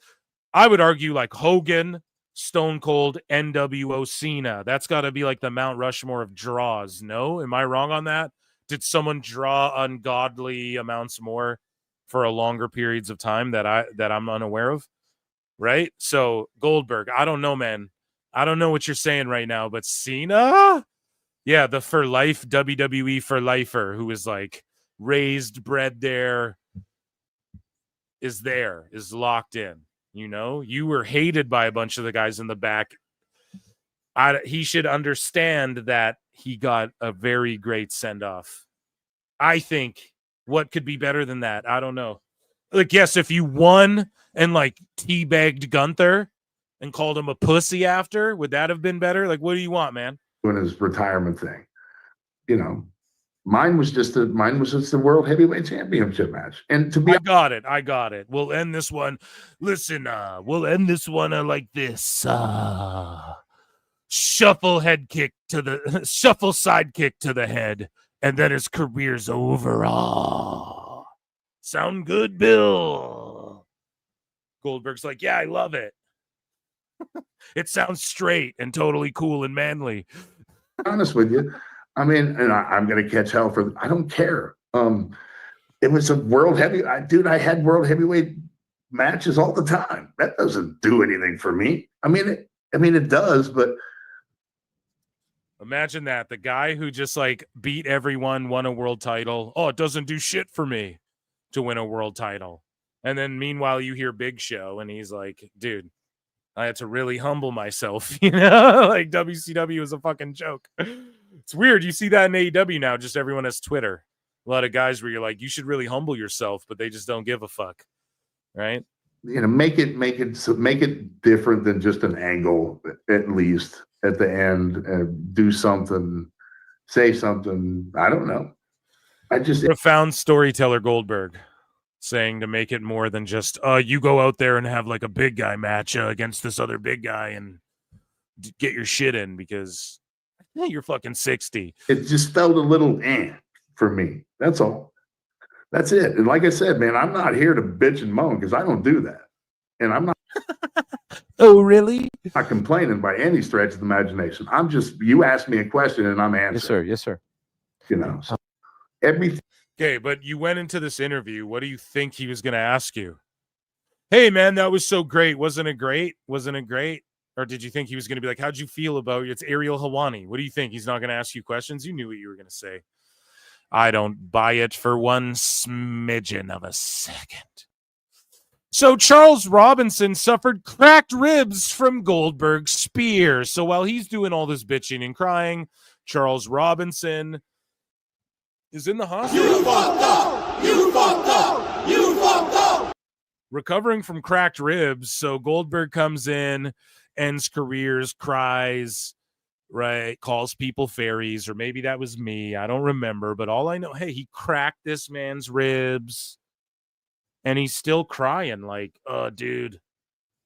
I would argue like Hogan, Stone Cold, NWO, Cena. That's got to be like the Mount Rushmore of draws. No? Am I wrong on that? Did someone draw ungodly amounts more for a longer periods of time that I'm unaware of? Right? So Goldberg, I don't know, man. I don't know what you're saying right now, but Cena? Yeah, the for life WWE for lifer who is like raised, bred there, is locked in. You know, you were hated by a bunch of the guys in the back. He should understand that he got a very great send-off. I think what could be better than that? I don't know. Like, yes, if you won and like teabagged Gunther and called him a pussy after, would that have been better? Like, what do you want, man?
Doing his retirement thing. You know, mine was just the World Heavyweight Championship match. And to be
I got it. We'll end this one. Listen, we'll end this one like this. Shuffle side kick to the head, and then his career's over. Sound good, Bill? Goldberg's like, yeah, I love it. It sounds straight and totally cool and manly.
Honest with you. I mean, and I'm going to catch hell for. I don't care. It was a world dude. I had world heavyweight matches all the time. That doesn't do anything for me. I mean, it does, but
imagine that the guy who just like beat everyone, won a world title. Oh, it doesn't do shit for me to win a world title. And then meanwhile, you hear Big Show, and he's like, dude, I had to really humble myself. You know, like WCW was a fucking joke. It's weird. You see that in AEW now. Just everyone has Twitter. A lot of guys where you're like, you should really humble yourself, but they just don't give a fuck, right?
You know, make it different than just an angle. At least at the end, do something, say something. I don't know.
Profound storyteller Goldberg saying to make it more than just you go out there and have like a big guy match against this other big guy and get your shit in because. Yeah, you're fucking 60.
It just felt a little for me. That's all. That's it. And like I said, man, I'm not here to bitch and moan because I don't do that. And I'm not.
Oh, really?
Not complaining by any stretch of the imagination. I'm just, you asked me a question and I'm answering.
Yes, sir. Yes, sir.
You know, so everything.
Okay, but you went into this interview. What do you think he was going to ask you? Hey, man, that was so great. Wasn't it great? Wasn't it great? Or did you think he was going to be like, how'd you feel about it? It's Ariel Helwani. What do you think? He's not going to ask you questions? You knew what you were going to say. I don't buy it for one smidgen of a second. So Charles Robinson suffered cracked ribs from Goldberg's spear. So while he's doing all this bitching and crying, Charles Robinson is in the hospital.
You fucked up! You fucked up! You fucked up!
Recovering from cracked ribs. So Goldberg comes in, ends careers, cries, right? Calls people fairies, or maybe that was me. I don't remember, but all I know, hey, he cracked this man's ribs, and he's still crying like, oh, dude,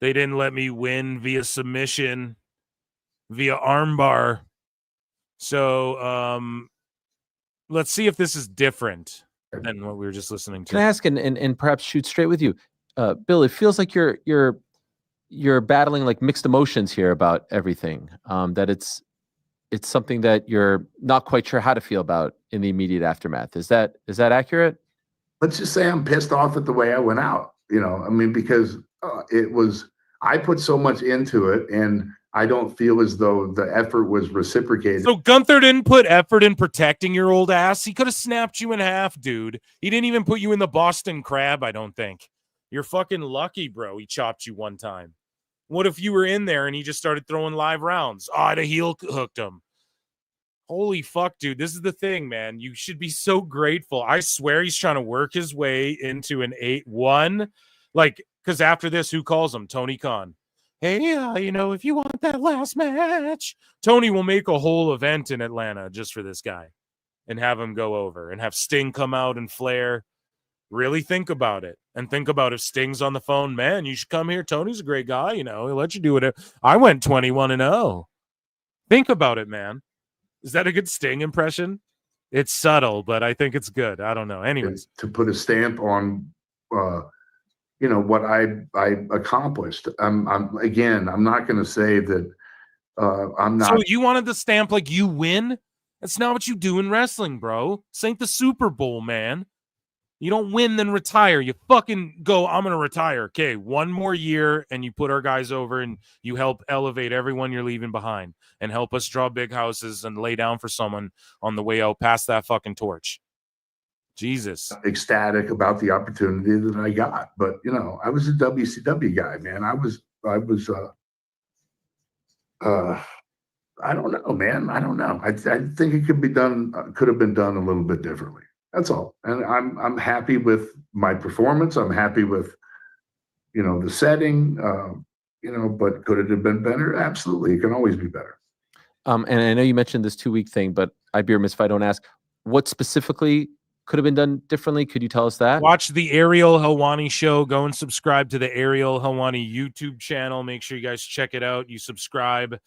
they didn't let me win via submission, via armbar. So let's see if this is different than what we were just listening to.
Can I ask and perhaps shoot straight with you? Bill, it feels like you're you're battling like mixed emotions here about everything. That it's something that you're not quite sure how to feel about in the immediate aftermath. Is that accurate?
Let's just say I'm pissed off at the way I went out. I mean, because I put so much into it, and I don't feel as though the effort was reciprocated.
So Gunther didn't put effort in protecting your old ass. He could have snapped you in half, dude. He didn't even put you in the Boston Crab, I don't think. You're fucking lucky, bro. He chopped you one time. What if you were in there and he just started throwing live rounds? Oh, I'd have heel hooked him. Holy fuck, dude. This is the thing, man. You should be so grateful. I swear he's trying to work his way into an 8-1. Like, because after this, who calls him? Tony Khan. Hey, if you want that last match, Tony will make a whole event in Atlanta just for this guy and have him go over and have Sting come out and Flair. Really think about it. And think about if Sting's on the phone, man, you should come here. Tony's a great guy, he'll let you do whatever. I went 21-0. Think about it, man. Is that a good Sting impression? It's subtle, but I think it's good. I don't know. Anyways.
To put a stamp on, what I accomplished. I'm not going to say that I'm not.
So you wanted the stamp like you win? That's not what you do in wrestling, bro. This ain't the Super Bowl, man. You don't win, then retire. You fucking go, I'm going to retire. Okay, one more year, and you put our guys over, and you help elevate everyone you're leaving behind and help us draw big houses and lay down for someone on the way out past that fucking torch. Jesus.
Ecstatic about the opportunity that I got. But, I was a WCW guy, man. I don't know, man. I don't know. I think it could have been done a little bit differently. That's all. And I'm happy with my performance. I'm happy with, the setting, but could it have been better? Absolutely. It can always be better.
And I know you mentioned this 2-week thing, but I'd be remiss if I don't ask, what specifically could have been done differently? Could you tell us that?
Watch the Ariel Helwani show. Go and subscribe to the Ariel Helwani YouTube channel. Make sure you guys check it out. You subscribe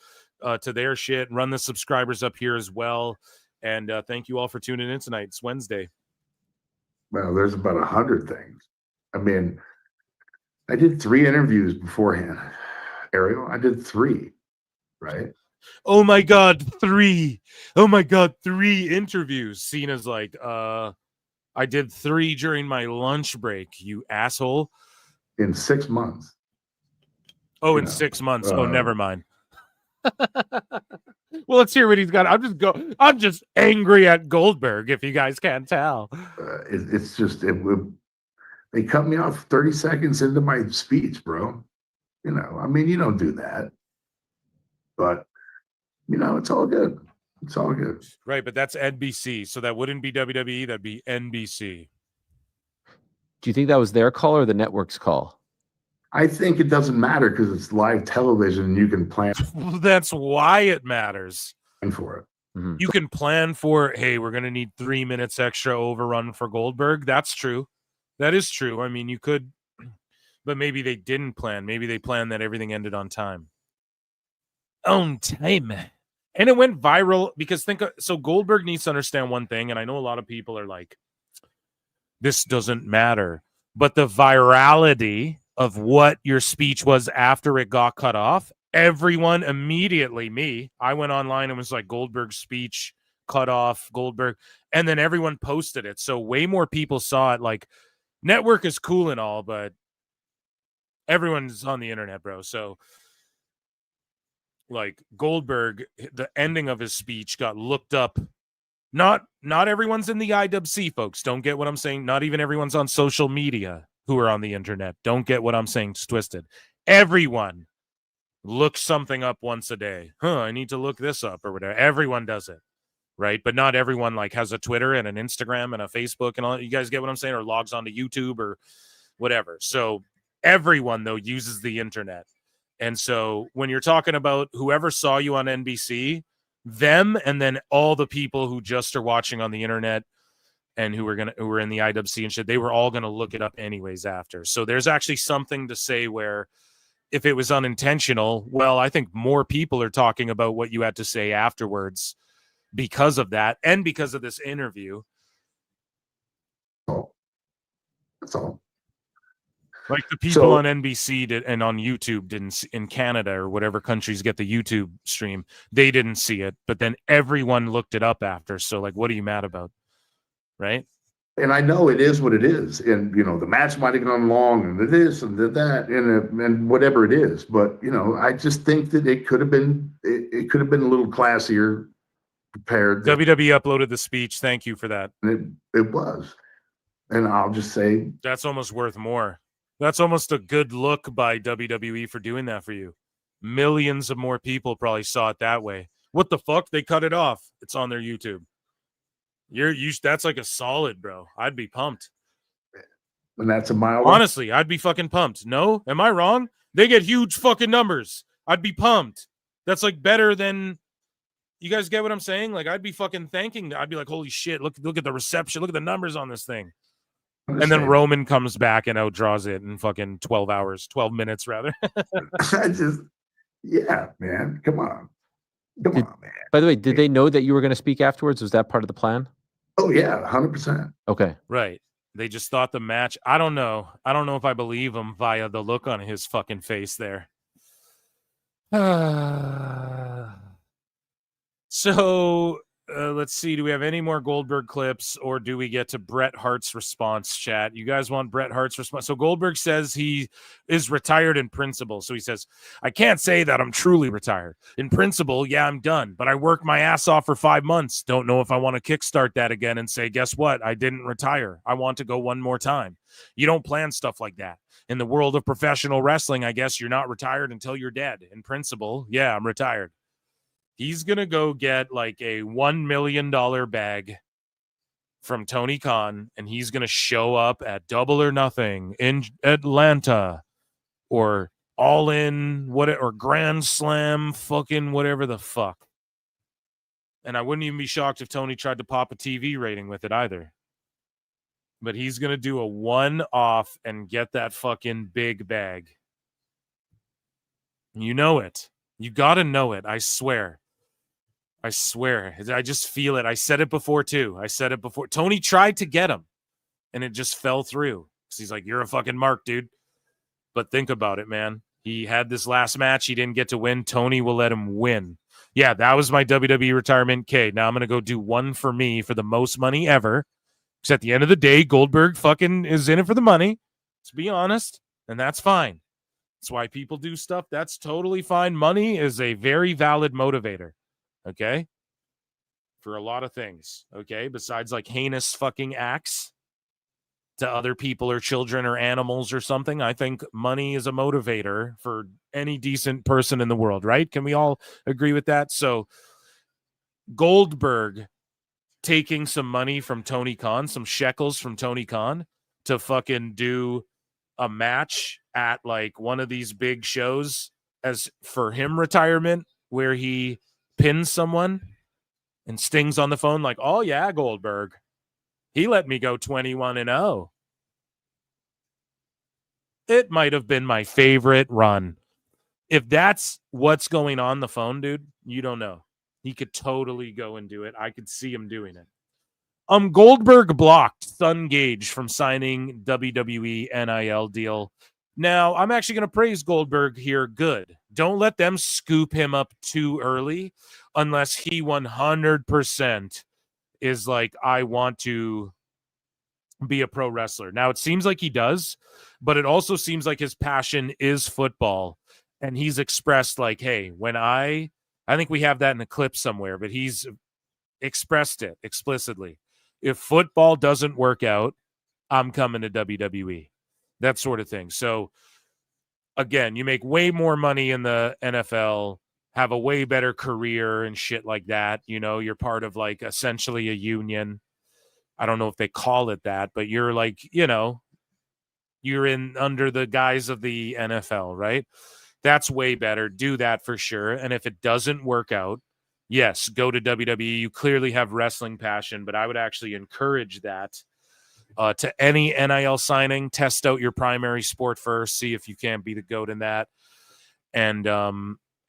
to their shit. Run the subscribers up here as well. And thank you all for tuning in tonight. It's Wednesday.
Well, there's about 100 things. I mean, I did 3 interviews beforehand. Ariel, I did 3, right?
Oh my God, 3. Oh my God, 3 interviews. Cena's like, I did 3 during my lunch break, you asshole.
In 6 months.
Oh, in 6 months. Oh, never mind. Well, let's hear what he's got. I'm just angry at Goldberg, if you guys can't tell.
It's just they cut me off 30 seconds into my speech, bro. You don't do that. But it's all good. It's all good.
Right, but that's NBC, so that wouldn't be WWE, that'd be NBC.
Do you think that was their call or the network's call?
I think it doesn't matter because it's live television and you can plan.
That's why it matters.
For it.
Mm-hmm.
You can plan for, hey, we're going to need 3 minutes extra overrun for Goldberg. That's true. That is true. I mean, you could, but maybe they didn't plan. Maybe they planned that everything ended on time. On time. And it went viral because so Goldberg needs to understand one thing. And I know a lot of people are like, this doesn't matter. But the virality of what your speech was after it got cut off, everyone immediately, I went online and was like, Goldberg's speech cut off, Goldberg. And then everyone posted it. So way more people saw it. Like, network is cool and all, but everyone's on the internet, bro. So, like, Goldberg, the ending of his speech got looked up. Not everyone's in the IWC, folks. Don't get what I'm saying. Not even everyone's on social media who are on the internet. Don't get what I'm saying. It's twisted. Everyone looks something up once a day. I need to look this up or whatever. Everyone does it, right? But not everyone like has a Twitter and an Instagram and a Facebook and all. You guys get what I'm saying? Or logs onto YouTube or whatever. So everyone, though, uses the internet. And so when you're talking about whoever saw you on NBC, them and then all the people who just are watching on the internet and who were in the IWC and shit, they were all going to look it up anyways after. So there's actually something to say where if it was unintentional, well, I think more people are talking about what you had to say afterwards because of that and because of this interview.
That's all.
Like the people on NBC and on YouTube didn't see, in Canada or whatever countries get the YouTube stream, they didn't see it, but then everyone looked it up after. So like, what are you mad about? Right?
And I know it is what it is, and the match might have gone long, and this and that, and whatever it is. But I just think that it could have been a little classier prepared.
WWE uploaded the speech. Thank you for that.
It was, and I'll just say
that's almost worth more. That's almost a good look by WWE for doing that for you. Millions of more people probably saw it that way. What the fuck? They cut it off. It's on their YouTube. That's like a solid, bro. I'd be pumped.
And that's a mile.
Honestly, I'd be fucking pumped. No? Am I wrong? They get huge fucking numbers. I'd be pumped. That's like better than, you guys get what I'm saying? Like I'd be fucking thanking. I'd be like, holy shit, look at the reception. Look at the numbers on this thing. And then Roman comes back and outdraws it in fucking 12 minutes rather.
Yeah, man. Come on, man.
By the way, did they know that you were going to speak afterwards? Was that part of the plan?
Oh yeah, 100%.
Okay.
Right. They just thought the match. I don't know if I believe him via the look on his fucking face there. So let's see. Do we have any more Goldberg clips, or do we get to Bret Hart's response, chat? You guys want Bret Hart's response? So Goldberg says he is retired in principle. So he says, I can't say that I'm truly retired. In principle, yeah, I'm done. But I worked my ass off for 5 months. Don't know if I want to kickstart that again and say, guess what? I didn't retire. I want to go one more time. You don't plan stuff like that. In the world of professional wrestling, I guess you're not retired until you're dead. In principle, yeah, I'm retired. He's going to go get like a $1 million bag from Tony Khan, and he's going to show up at Double or Nothing in Atlanta or All In, or Grand Slam, fucking whatever the fuck. And I wouldn't even be shocked if Tony tried to pop a TV rating with it either. But he's going to do a one-off and get that fucking big bag. You know it. You got to know it. I swear. I just feel it. I said it before, too. Tony tried to get him, and it just fell through. Because he's like, you're a fucking mark, dude. But think about it, man. He had this last match. He didn't get to win. Tony will let him win. Yeah, that was my WWE retirement. Okay, now I'm going to go do one for me for the most money ever. Because at the end of the day, Goldberg fucking is in it for the money. Let's be honest. And that's fine. That's why people do stuff. That's totally fine. Money is a very valid motivator. Okay? For a lot of things. Okay? Besides like heinous fucking acts to other people or children or animals or something, I think money is a motivator for any decent person in the world, right? Can we all agree with that? So Goldberg taking some money from Tony Khan, some shekels from Tony Khan to fucking do a match at like one of these big shows as for him retirement where he pins someone and Sting's on the phone like, oh yeah, Goldberg. He let me go 21-0. It might have been my favorite run. If that's what's going on the phone, dude, you don't know. He could totally go and do it. I could see him doing it. Goldberg blocked Sun Gage from signing WWE NIL deal. Now, I'm actually going to praise Goldberg here. Good. Don't let them scoop him up too early unless he 100% is like, I want to be a pro wrestler. Now, it seems like he does, but it also seems like his passion is football. And he's expressed like, hey, when I think we have that in a clip somewhere, but he's expressed it explicitly. If football doesn't work out, I'm coming to WWE. That sort of thing. So, again, you make way more money in the NFL, have a way better career and shit like that. You know, you're part of like essentially a union. I don't know if they call it that, but you're like, you know, you're in under the guise of the NFL, right? That's way better. Do that for sure. And if it doesn't work out, yes, go to WWE. You clearly have wrestling passion, but I would actually encourage that. To any NIL signing, test out your primary sport first, see if you can't be the GOAT in that. And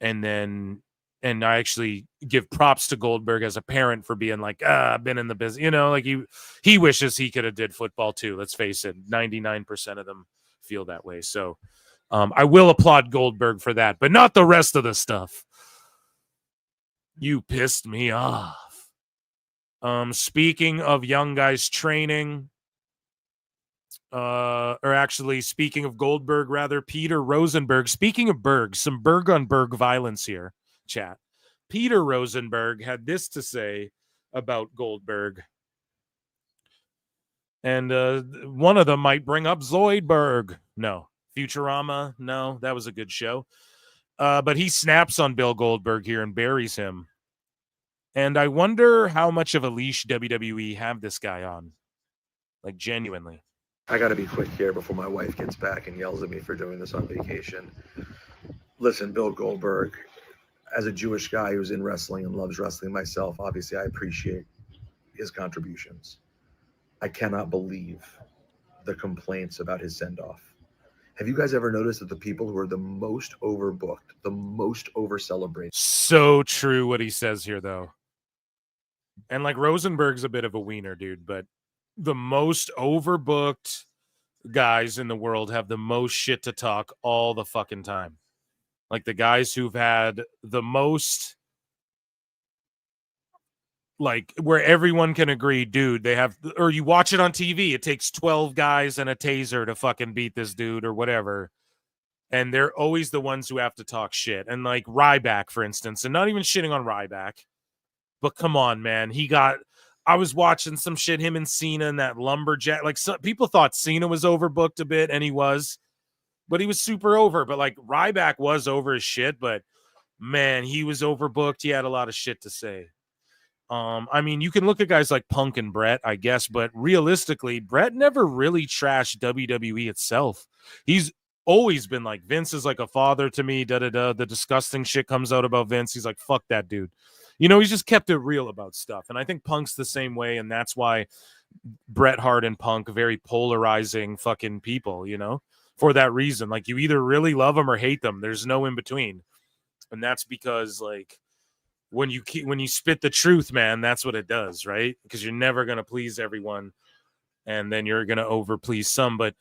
then And I actually give props to Goldberg as a parent for being like, I've been in the business, you know, like he wishes he could have did football too. Let's face it, 99% of them feel that way. So I will applaud Goldberg for that, but not the rest of the stuff. You pissed me off. Speaking of young guys training, or actually speaking of Goldberg, rather, Peter Rosenberg. Speaking of Berg, some Berg on Berg violence here, chat. Peter Rosenberg had this to say about Goldberg. And one of them might bring up Zoidberg. No. Futurama. No, that was a good show. But he snaps on Bill Goldberg here and buries him. And I wonder how much of a leash WWE have this guy on. Like, genuinely.
I got to be quick here before my wife gets back and yells at me for doing this on vacation. Listen, Bill Goldberg, as a Jewish guy who's in wrestling and loves wrestling myself, obviously I appreciate his contributions. I cannot believe the complaints about his send-off. Have you guys ever noticed that the people who are the most overbooked, the most over-celebrated?
So true what he says here, though. And, like, Rosenberg's a bit of a wiener, dude, but the most overbooked guys in the world have the most shit to talk all the fucking time. Like, the guys who've had the most, like, where everyone can agree, dude, they have, or you watch it on TV, it takes 12 guys and a taser to fucking beat this dude or whatever. And they're always the ones who have to talk shit. And, like, Ryback, for instance, and not even shitting on Ryback, but come on, man. I was watching some shit, him and Cena and that lumberjack. Like, some people thought Cena was overbooked a bit, and he was. But he was super over. But, like, Ryback was over his shit, but, man, he was overbooked. He had a lot of shit to say. I mean, you can look at guys like Punk and Brett, I guess, but realistically, Brett never really trashed WWE itself. He's always been like, Vince is like a father to me, da-da-da. The disgusting shit comes out about Vince. He's like, fuck that dude. You know, he's just kept it real about stuff. And I think Punk's the same way, and that's why Bret Hart and Punk are very polarizing fucking people, you know, for that reason. Like, you either really love them or hate them. There's no in between. And that's because, like, when you spit the truth, man, that's what it does, right? Because you're never going to please everyone, and then you're going to overplease some. But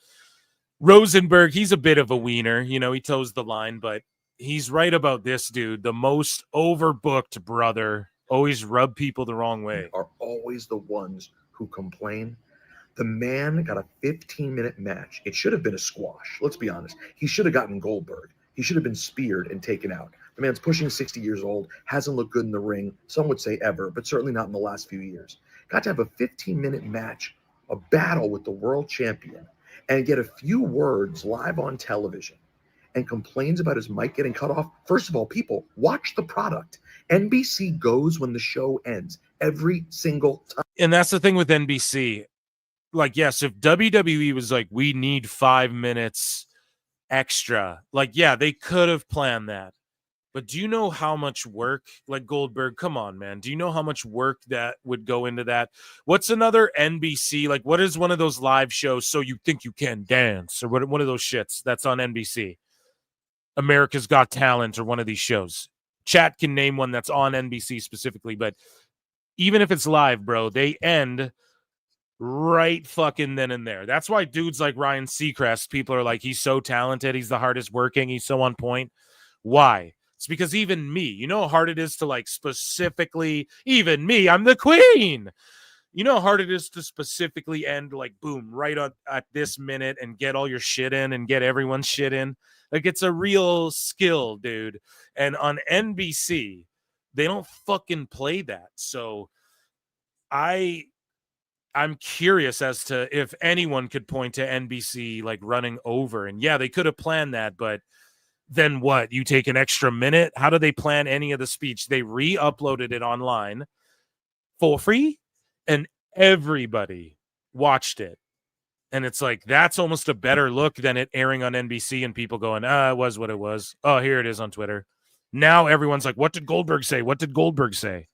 Rosenberg, he's a bit of a wiener. You know, he toes the line, but he's right about this, dude. The most overbooked brother always rub people the wrong way.
Are always the ones who complain. The man got a 15-minute match. It should have been a squash. Let's be honest. He should have gotten Goldberg. He should have been speared and taken out. The man's pushing 60 years old, hasn't looked good in the ring. Some would say ever, but certainly not in the last few years. Got to have a 15-minute match, a battle with the world champion, and get a few words live on television, and complains about his mic getting cut off. First of all, people, watch the product. NBC goes when the show ends every single time.
And that's the thing with NBC. Like, yes, if WWE was like, we need 5 minutes extra, like, yeah, they could have planned that. But do you know how much work, like Goldberg, come on, man. Do you know how much work that would go into that? What's another NBC? Like, what is one of those live shows, So You Think You Can Dance, or what, one of those shits that's on NBC? America's Got Talent, or one of these shows. Chat can name one that's on NBC specifically, but even if it's live, bro, they end right fucking then and there. That's why dudes like Ryan Seacrest, people are like, he's so talented, he's the hardest working, he's so on point. Why? It's because even me, you know how hard it is to, like, specifically, even me, I'm the queen. You know how hard it is to specifically end, like, boom, right at this minute and get all your shit in and get everyone's shit in. Like, it's a real skill, dude. And on NBC, they don't fucking play that. So I'm curious as to if anyone could point to NBC, like, running over. And yeah, they could have planned that, but then what? You take an extra minute? How do they plan any of the speech? They re-uploaded it online for free, and everybody watched it. And it's like, that's almost a better look than it airing on NBC and people going, it was what it was. Oh, here it is on Twitter. Now everyone's like, what did Goldberg say? What did Goldberg say?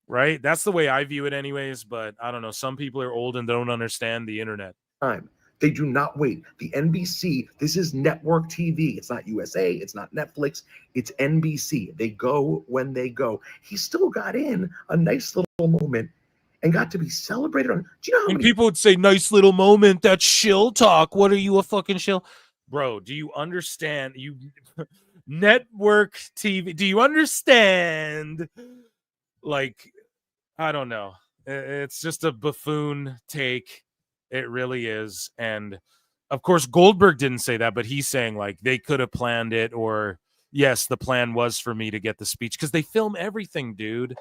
Right? That's the way I view it anyways, but I don't know. Some people are old and don't understand the internet.
Time They do not wait. The NBC, this is network TV. It's not USA. It's not Netflix. It's NBC. They go when they go. He still got in a nice little moment and got to be celebrated on. Do you know how many
people would say, nice little moment, that's shill talk. What are you, a fucking shill? Bro, do you understand? You network TV, do you understand? Like, I don't know. It's just a buffoon take. It really is. And of course, Goldberg didn't say that, but he's saying like they could have planned it, or yes, the plan was for me to get the speech, because they film everything, dude.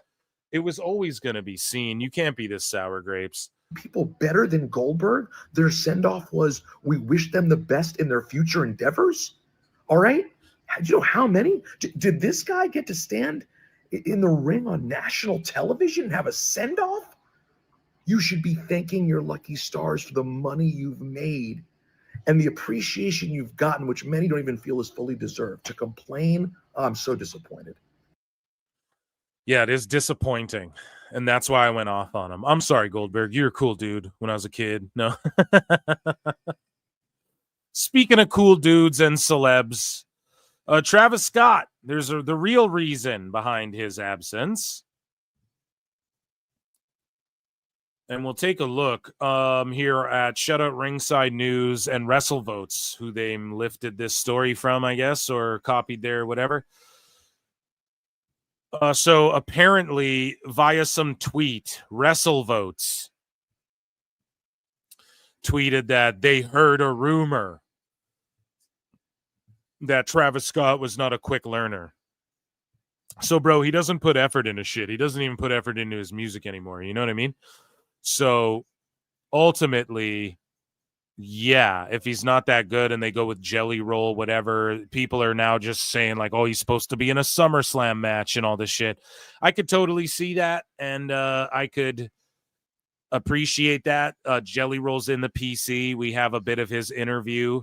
It was always going to be seen. You can't be this sour grapes.
people better than Goldberg? Their send-off was, we wish them the best in their future endeavors? All right? Do you know how many? Did this guy get to stand in the ring on national television and have a send-off? You should be thanking your lucky stars for the money you've made and the appreciation you've gotten, which many don't even feel is fully deserved. To complain, I'm so disappointed.
Yeah, it is disappointing. And that's why I went off on him. I'm sorry, Goldberg. You're a cool dude when I was a kid. No. Speaking of cool dudes and celebs, Travis Scott, there's the real reason behind his absence. And we'll take a look here at Shutout Ringside News and WrestleVotes, who they lifted this story from, I guess, or copied there, whatever. So apparently, via some tweet, WrestleVotes tweeted that they heard a rumor that Travis Scott was not a quick learner. So, bro, he doesn't put effort into shit. He doesn't even put effort into his music anymore. You know what I mean? So ultimately, yeah, if he's not that good and they go with Jelly Roll, whatever, people are now just saying like, oh, he's supposed to be in a SummerSlam match and all this shit. I could totally see that, and I could appreciate that. Jelly Roll's in the PC. We have a bit of his interview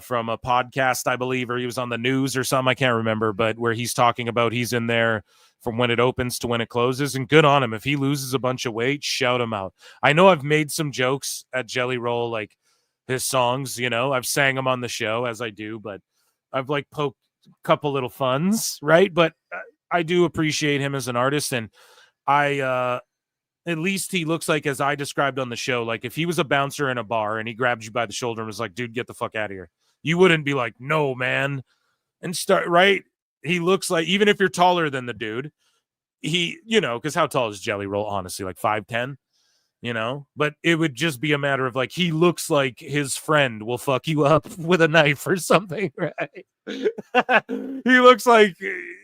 from a podcast, I believe, or he was on the news or something. I can't remember, but where he's talking about he's in there from when it opens to when it closes, and good on him. If he loses a bunch of weight, shout him out. I know I've made some jokes at Jelly Roll, like his songs, you know, I've sang them on the show as I do, but I've like poked a couple little funs, right? But I do appreciate him as an artist, and I, at least he looks like, as I described on the show, like if he was a bouncer in a bar and he grabbed you by the shoulder and was like, dude, get the fuck out of here, you wouldn't be like, no, man, and start, right? He looks like, even if you're taller than the dude, he, you know, because how tall is Jelly Roll, honestly? Like 5'10", you know? But it would just be a matter of like, he looks like his friend will fuck you up with a knife or something, right? He looks like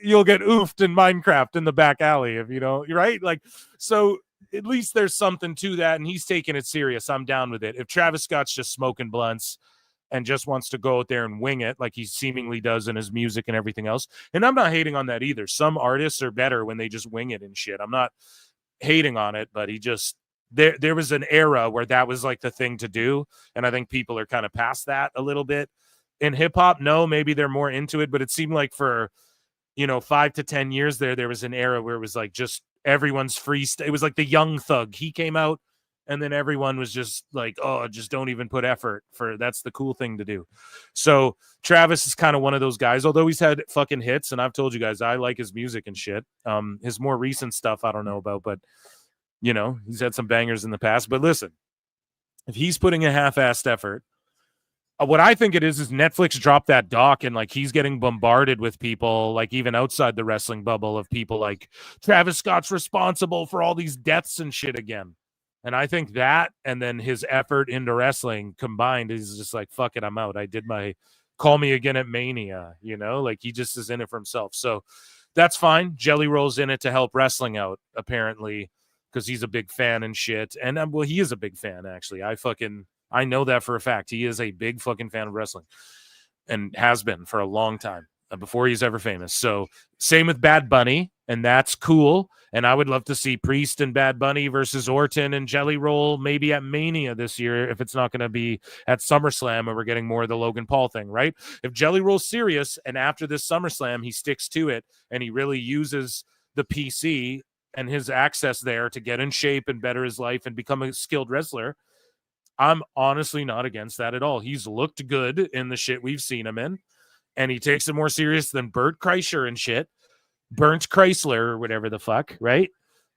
you'll get oofed in Minecraft in the back alley if you don't, right? Like, so at least there's something to that, and he's taking it serious. I'm down with it. If Travis Scott's just smoking blunts and just wants to go out there and wing it like he seemingly does in his music and everything else. And I'm not hating on that either. Some artists are better when they just wing it and shit. I'm not hating on it, but he just, there was an era where that was like the thing to do. And I think people are kind of past that a little bit. In hip hop, no, maybe they're more into it, but it seemed like for, 5 to 10 years there was an era where it was like just everyone's it was like the Young Thug. He came out, and then everyone was just like, oh, just don't even put effort for, that's the cool thing to do. So Travis is kind of one of those guys, although he's had fucking hits. And I've told you guys, I like his music and shit. His more recent stuff, I don't know about, but he's had some bangers in the past. But listen, if he's putting a half-assed effort, what I think it is Netflix dropped that doc, and like he's getting bombarded with people, like even outside the wrestling bubble, of people like Travis Scott's responsible for all these deaths and shit again. And I think that, and then his effort into wrestling combined, is just like, fuck it, I'm out. I did my call me again at Mania, like he just is in it for himself. So that's fine. Jelly Roll's in it to help wrestling out, apparently, because he's a big fan and shit. And well, he is a big fan, actually. I know that for a fact. He is a big fucking fan of wrestling and has been for a long time, before he's ever famous. So same with Bad Bunny, and that's cool. And I would love to see Priest and Bad Bunny versus Orton and Jelly Roll maybe at Mania this year, if it's not going to be at SummerSlam and we're getting more of the Logan Paul thing, right? If Jelly Roll's serious and after this SummerSlam he sticks to it and he really uses the PC and his access there to get in shape and better his life and become a skilled wrestler, I'm honestly not against that at all. He's looked good in the shit we've seen him in, and he takes it more serious than Bert Kreischer and shit. Burnt Chrysler or whatever the fuck, right?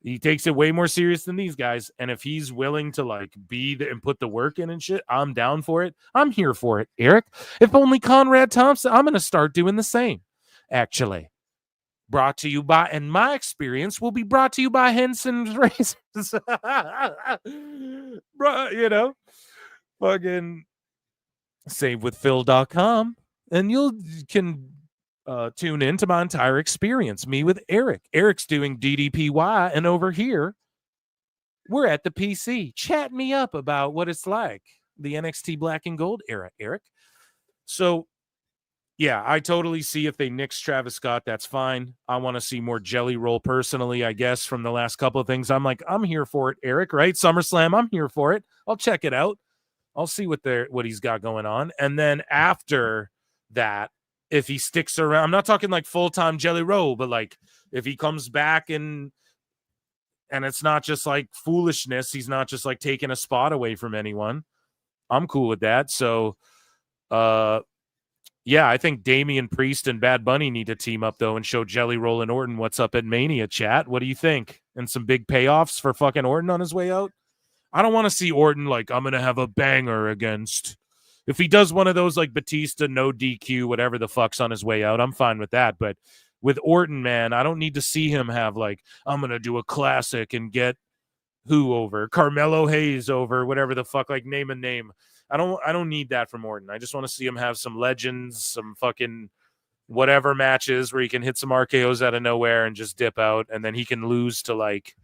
He takes it way more serious than these guys. And if he's willing to like be and put the work in and shit, I'm down for it. I'm here for it, Eric. If only Conrad Thompson, I'm going to start doing the same, actually. Brought to you by, and my experience will be brought to you by Henson's Razors. Bro, you know, fucking savewithphil.com, and you can tune in to my entire experience, me with Eric. Eric's doing DDPY, and over here, we're at the PC. Chat me up about what it's like, the NXT Black and Gold era, Eric. So, yeah, I totally see if they nix Travis Scott, that's fine. I want to see more Jelly Roll personally, I guess, from the last couple of things. I'm like, I'm here for it, Eric, right? SummerSlam, I'm here for it. I'll check it out. I'll see what he's got going on. And then after that, if he sticks around, I'm not talking like full-time Jelly Roll, but like if he comes back and it's not just like foolishness, he's not just like taking a spot away from anyone, I'm cool with that. So, yeah, I think Damian Priest and Bad Bunny need to team up, though, and show Jelly Roll and Orton what's up at Mania, chat. What do you think? And some big payoffs for fucking Orton on his way out? I don't want to see Orton like, I'm going to have a banger against... If he does one of those like Batista, no DQ, whatever the fuck's on his way out, I'm fine with that. But with Orton, man, I don't need to see him have like, I'm going to do a classic and get who over? Carmelo Hayes over, whatever the fuck, like name a name. I don't need that from Orton. I just want to see him have some legends, some fucking whatever matches where he can hit some RKOs out of nowhere and just dip out, and then he can lose to like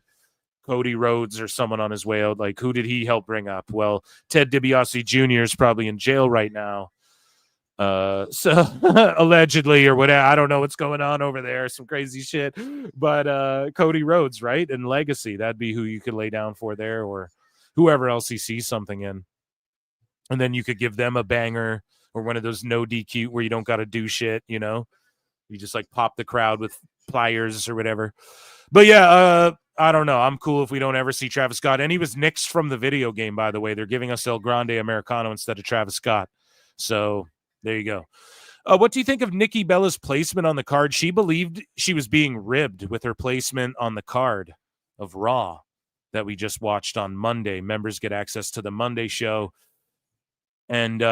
Cody Rhodes or someone on his way out. Like, who did he help bring up? Well, Ted DiBiase Jr. is probably in jail right now. So allegedly or whatever. I don't know what's going on over there. Some crazy shit. But Cody Rhodes, right? And Legacy, that'd be who you could lay down for there, or whoever else he sees something in. And then you could give them a banger or one of those no DQ where you don't got to do shit, you know? You just like pop the crowd with pliers or whatever. But yeah, I don't know. I'm cool if we don't ever see Travis Scott. And he was nixed from the video game, by the way. They're giving us El Grande Americano instead of Travis Scott. So there you go. What do you think of Nikki Bella's placement on the card? She believed she was being ribbed with her placement on the card of Raw that we just watched on Monday. Members get access to the Monday show. And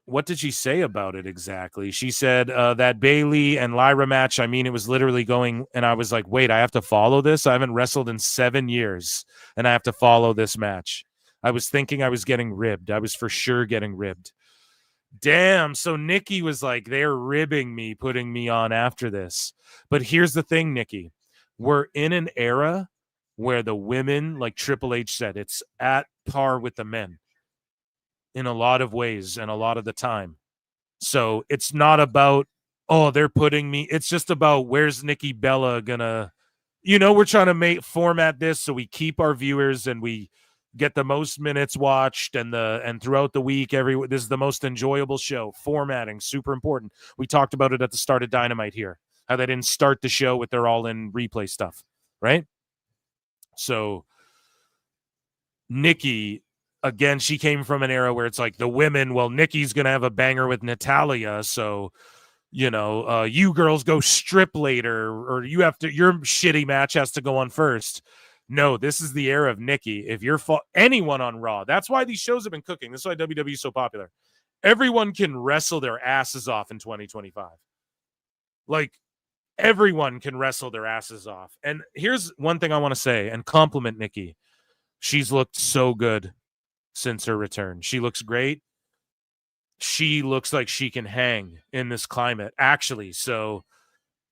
what did she say about it exactly? She said that Bayley and Lyra match, I mean, it was literally going, and I was like, wait, I have to follow this? I haven't wrestled in 7 years, and I have to follow this match. I was thinking I was getting ribbed. I was for sure getting ribbed. Damn, so Nikki was like, they're ribbing me, putting me on after this. But here's the thing, Nikki. We're in an era where the women, like Triple H said, it's at par with the men in a lot of ways and a lot of the time. So it's not about, oh, they're putting me. It's just about where's Nikki Bella gonna, you know, we're trying to format this so we keep our viewers and we get the most minutes watched and throughout the week, this is the most enjoyable show. Formatting, super important. We talked about it at the start of Dynamite here, how they didn't start the show with their all-in replay stuff, right? So Nikki, again, she came from an era where it's like the women, well, Nikki's going to have a banger with Natalia. So, you know, you girls go strip later, or your shitty match has to go on first. No, this is the era of Nikki. If you're anyone on Raw, that's why these shows have been cooking. This is why WWE is so popular. Everyone can wrestle their asses off in 2025. Like, everyone can wrestle their asses off. And here's one thing I want to say and compliment Nikki. She's looked so good since her return. She looks great. She looks like she can hang in this climate, actually. So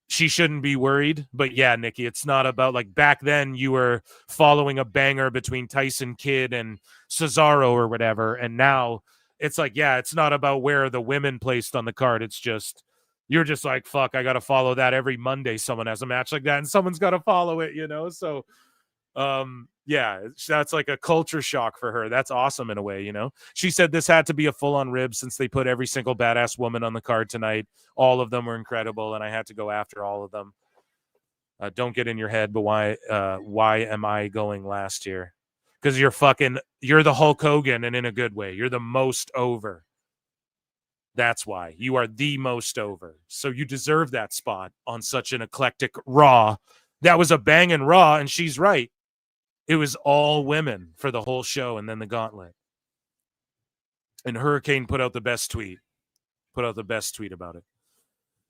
she shouldn't be worried. But yeah, Nikki, it's not about like back then you were following a banger between Tyson Kidd and Cesaro or whatever. And now it's like, yeah, it's not about where the women placed on the card. It's just, you're just like, fuck, I got to follow that every Monday. Someone has a match like that and someone's got to follow it, you know? So, yeah, that's like a culture shock for her. That's awesome in a way, you know? She said this had to be a full-on rib since they put every single badass woman on the card tonight. All of them were incredible, and I had to go after all of them. Don't get in your head, but why am I going last year? because you're the Hulk Hogan, and in a good way. You're the most over. That's why. You are the most over. So you deserve that spot on such an eclectic Raw. That was a banging Raw, and she's right. It was all women for the whole show, and then the gauntlet. And Hurricane put out the best tweet. About it.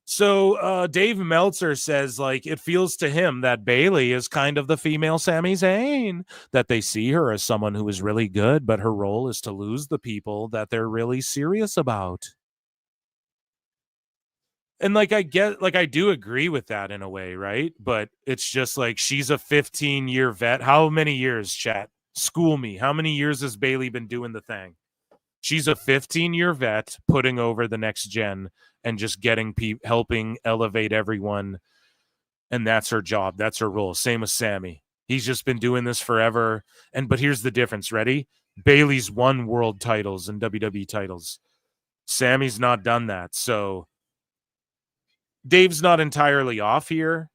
So Dave Meltzer says, like, it feels to him that Bayley is kind of the female Sami Zayn, that they see her as someone who is really good, but her role is to lose the people that they're really serious about. And like, I do agree with that in a way, right? But it's just like, she's a 15-year vet. How many years, chat? School me. How many years has Bayley been doing the thing? She's a 15-year vet putting over the next gen and just helping elevate everyone. And that's her job. That's her role. Same with Sammy. He's just been doing this forever. But here's the difference. Ready? Bayley's won world titles and WWE titles. Sammy's not done that. So Dave's not entirely off here.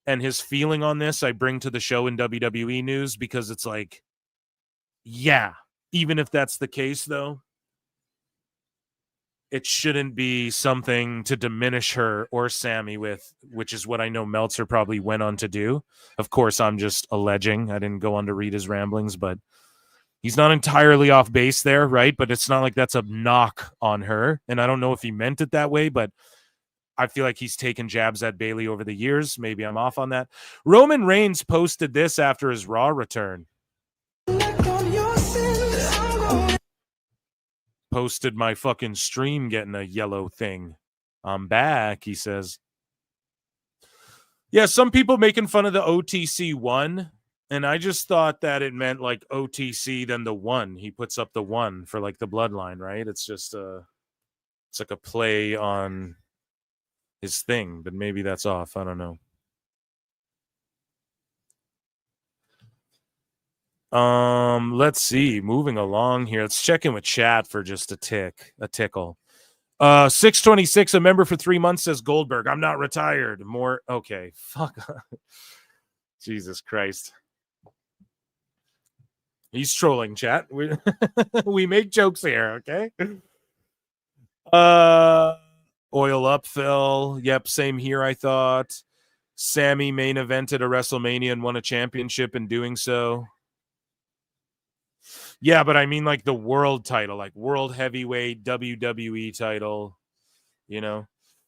And his feeling on this, I bring to the show in WWE news, because it's like, yeah, even if that's the case, though, it shouldn't be something to diminish her or Sammy with, which is what I know Meltzer probably went on to do. Of course, I'm just alleging. I didn't go on to read his ramblings, but he's not entirely off base there, right? But it's not like that's a knock on her. And I don't know if he meant it that way, but I feel like he's taken jabs at Bayley over the years. Maybe I'm off on that. Roman Reigns posted this after his Raw return. Posted my fucking stream getting a yellow thing. I'm back, he says. Yeah, some people making fun of the OTC 1, and I just thought that it meant like OTC then the 1. He puts up the 1 for like the bloodline, right? It's just it's like a play on his thing, but maybe that's off. I don't know. Let's see. Moving along here. Let's check in with chat for just a tickle. 626, a member for 3 months, says Goldberg, I'm not retired. More. Okay. Fuck. Jesus Christ. He's trolling, chat. We make jokes here, okay? Oil up, Phil. Yep, same here, I thought. Sammy main evented a WrestleMania and won a championship in doing so. Yeah, but I mean like the world title, like world heavyweight WWE title, you know.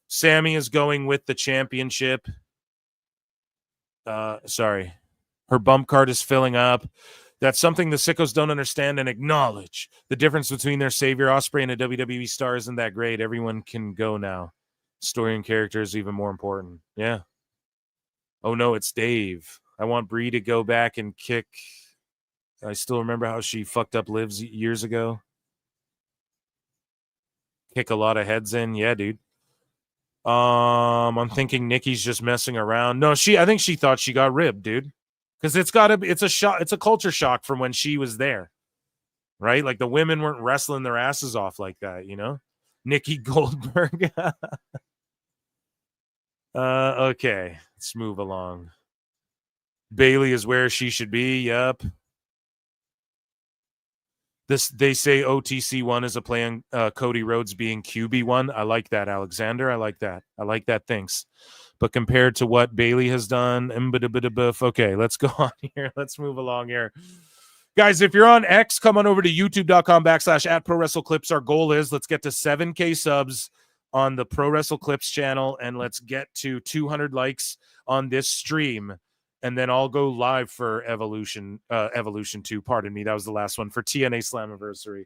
Sammy is going with the championship. Sorry. Her bump card is filling up. That's something the sickos don't understand and acknowledge. The difference between their savior Ospreay and a WWE star isn't that great. Everyone can go now. Story and character is even more important. Yeah. Oh no, it's Dave. I want Brie to go back and kick. I still remember how she fucked up Livs years ago. Kick a lot of heads in. Yeah, dude. I'm thinking Nikki's just messing around. No, I think she thought she got ribbed, dude. Because it's a shock, it's a culture shock from when she was there. Right? Like the women weren't wrestling their asses off like that, you know? Nikki Goldberg. Okay. Let's move along. Bayley is where she should be. Yep. They say OTC 1 is a play on Cody Rhodes being QB 1. I like that, Alexander. I like that. Thanks. But compared to what Bayley has done, okay, let's go on here. Let's move along here. Guys, if you're on X, come on over to youtube.com/@ProWrestleClips. Our goal is let's get to 7K subs on the Pro Wrestle Clips channel, and let's get to 200 likes on this stream. And then I'll go live for Evolution 2. Pardon me. That was the last one for TNA Slamversary.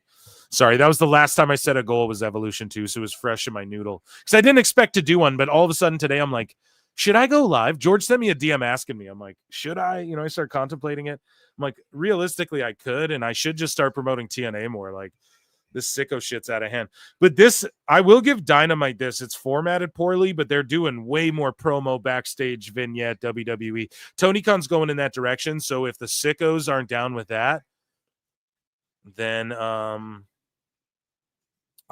Sorry, that was the last time I set a goal was Evolution 2, so it was fresh in my noodle. Because I didn't expect to do one, but all of a sudden today I'm like, should I go live? George sent me a DM asking me. I'm like, should I? You know, I started contemplating it. I'm like, realistically, I could, and I should just start promoting TNA more. Like, this sicko shit's out of hand. But this, I will give Dynamite this. It's formatted poorly, but they're doing way more promo backstage vignette WWE. Tony Khan's going in that direction. So if the sickos aren't down with that, then I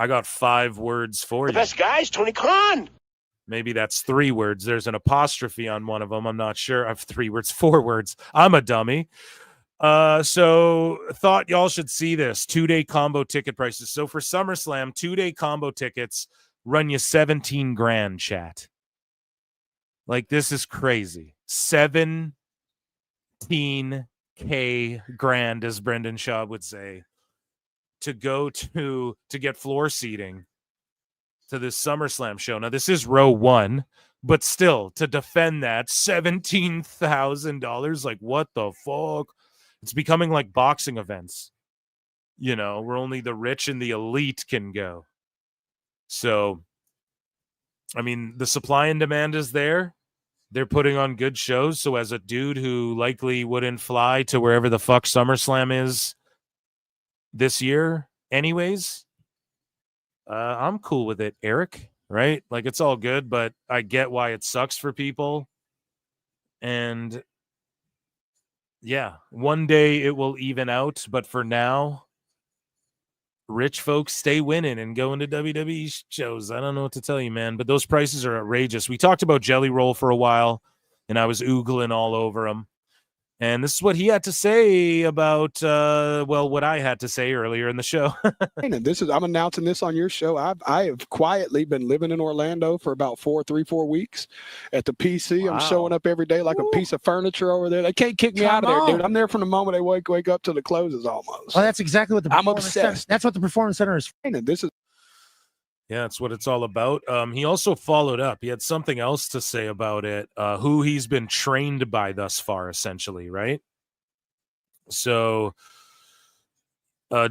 got 5 words for you.
The best guy's Tony Khan.
Maybe that's 3 words. There's an apostrophe on one of them. I'm not sure. I have 3 words, 4 words. I'm a dummy. So thought y'all should see this 2-day combo ticket prices. So for SummerSlam, 2-day combo tickets run you 17 grand, chat. Like, this is crazy. 17K grand, as Brendan Shaw would say, to go to get floor seating to this SummerSlam show. Now, this is row 1, but still, to defend that, $17,000. Like, what the fuck? It's becoming like boxing events, where only the rich and the elite can go. So, I mean, the supply and demand is there. They're putting on good shows. So as a dude who likely wouldn't fly to wherever the fuck SummerSlam is this year anyways, I'm cool with it, Eric, right? Like, it's all good, but I get why it sucks for people. And yeah, one day it will even out, but for now, rich folks stay winning and going to WWE shows. I don't know what to tell you, man, but those prices are outrageous. We talked about Jelly Roll for a while, and I was oogling all over him. And this is what he had to say about, what I had to say earlier in the show.
And I'm announcing this on your show. I have quietly been living in Orlando for about 4 weeks at the PC. Wow. I'm showing up every day like a piece of furniture over there. They can't kick me out of there, dude. I'm there from the moment they wake up till it closes almost.
Well, that's exactly what the
I'm obsessed.
That's what the Performance Center is.
This is.
Yeah, that's what it's all about. He also followed up. He had something else to say about it, who he's been trained by thus far, essentially, right? So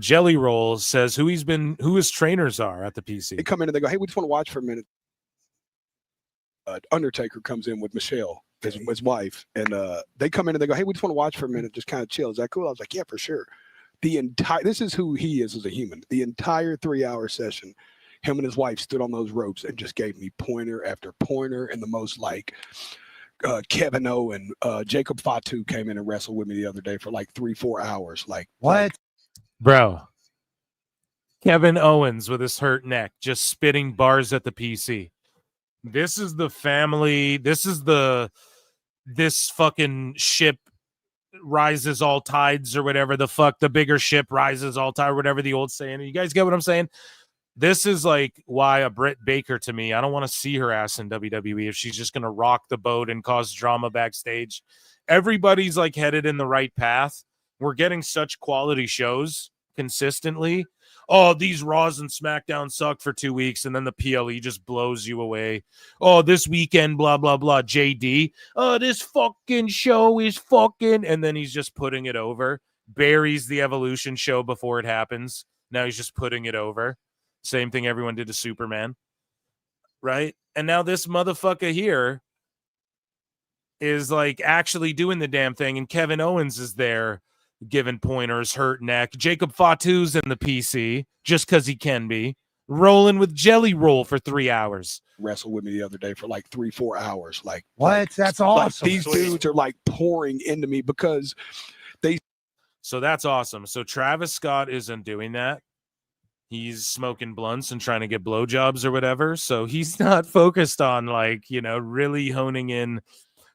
Jelly Roll says who his trainers are at the PC.
They come in and they go, hey, we just want to watch for a minute. Undertaker comes in with Michelle, his wife, and they come in and they go, hey, we just want to watch for a minute, just kind of chill. Is that cool? I was like, yeah, for sure. This is who he is as a human. The entire 3-hour session, him and his wife stood on those ropes and just gave me pointer after pointer, and the most like Kevin Owen, Jacob Fatu came in and wrestled with me the other day for like 3-4 hours. Like,
what?
Bro, Kevin Owens with his hurt neck, just spitting bars at the PC. This is the family. This fucking ship rises all tides or whatever the fuck. The bigger ship rises all tide, whatever the old saying. You guys get what I'm saying? This is like why a Britt Baker to me. I don't want to see her ass in WWE if she's just going to rock the boat and cause drama backstage. Everybody's like headed in the right path. We're getting such quality shows consistently. Oh, these Raws and SmackDown suck for 2 weeks, and then the PLE just blows you away. Oh, this weekend, blah, blah, blah. JD. Oh, this fucking show is fucking. And then he's just putting it over. Buries the Evolution show before it happens. Now he's just putting it over. Same thing everyone did to Superman, right? And now this motherfucker here is like actually doing the damn thing, and Kevin Owens is there giving pointers, hurt neck. Jacob Fatu's in the PC just because he can be, rolling with Jelly Roll for 3 hours.
Wrestled with me the other day for like 3-4 hours. Like,
what? That's awesome.
Like, these dudes are like pouring into me because they.
So that's awesome. So Travis Scott isn't doing that. He's smoking blunts and trying to get blowjobs or whatever. So he's not focused on really honing in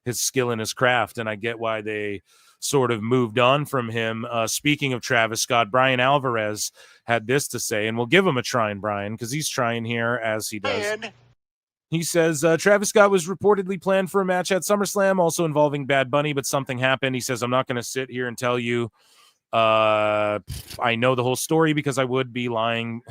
his skill and his craft. And I get why they sort of moved on from him. Speaking of Travis Scott, Brian Alvarez had this to say, and we'll give him a try, Brian, because he's trying here as he does. He says, Travis Scott was reportedly planned for a match at SummerSlam, also involving Bad Bunny, but something happened. He says, I'm not going to sit here and tell you I know the whole story because I would be lying,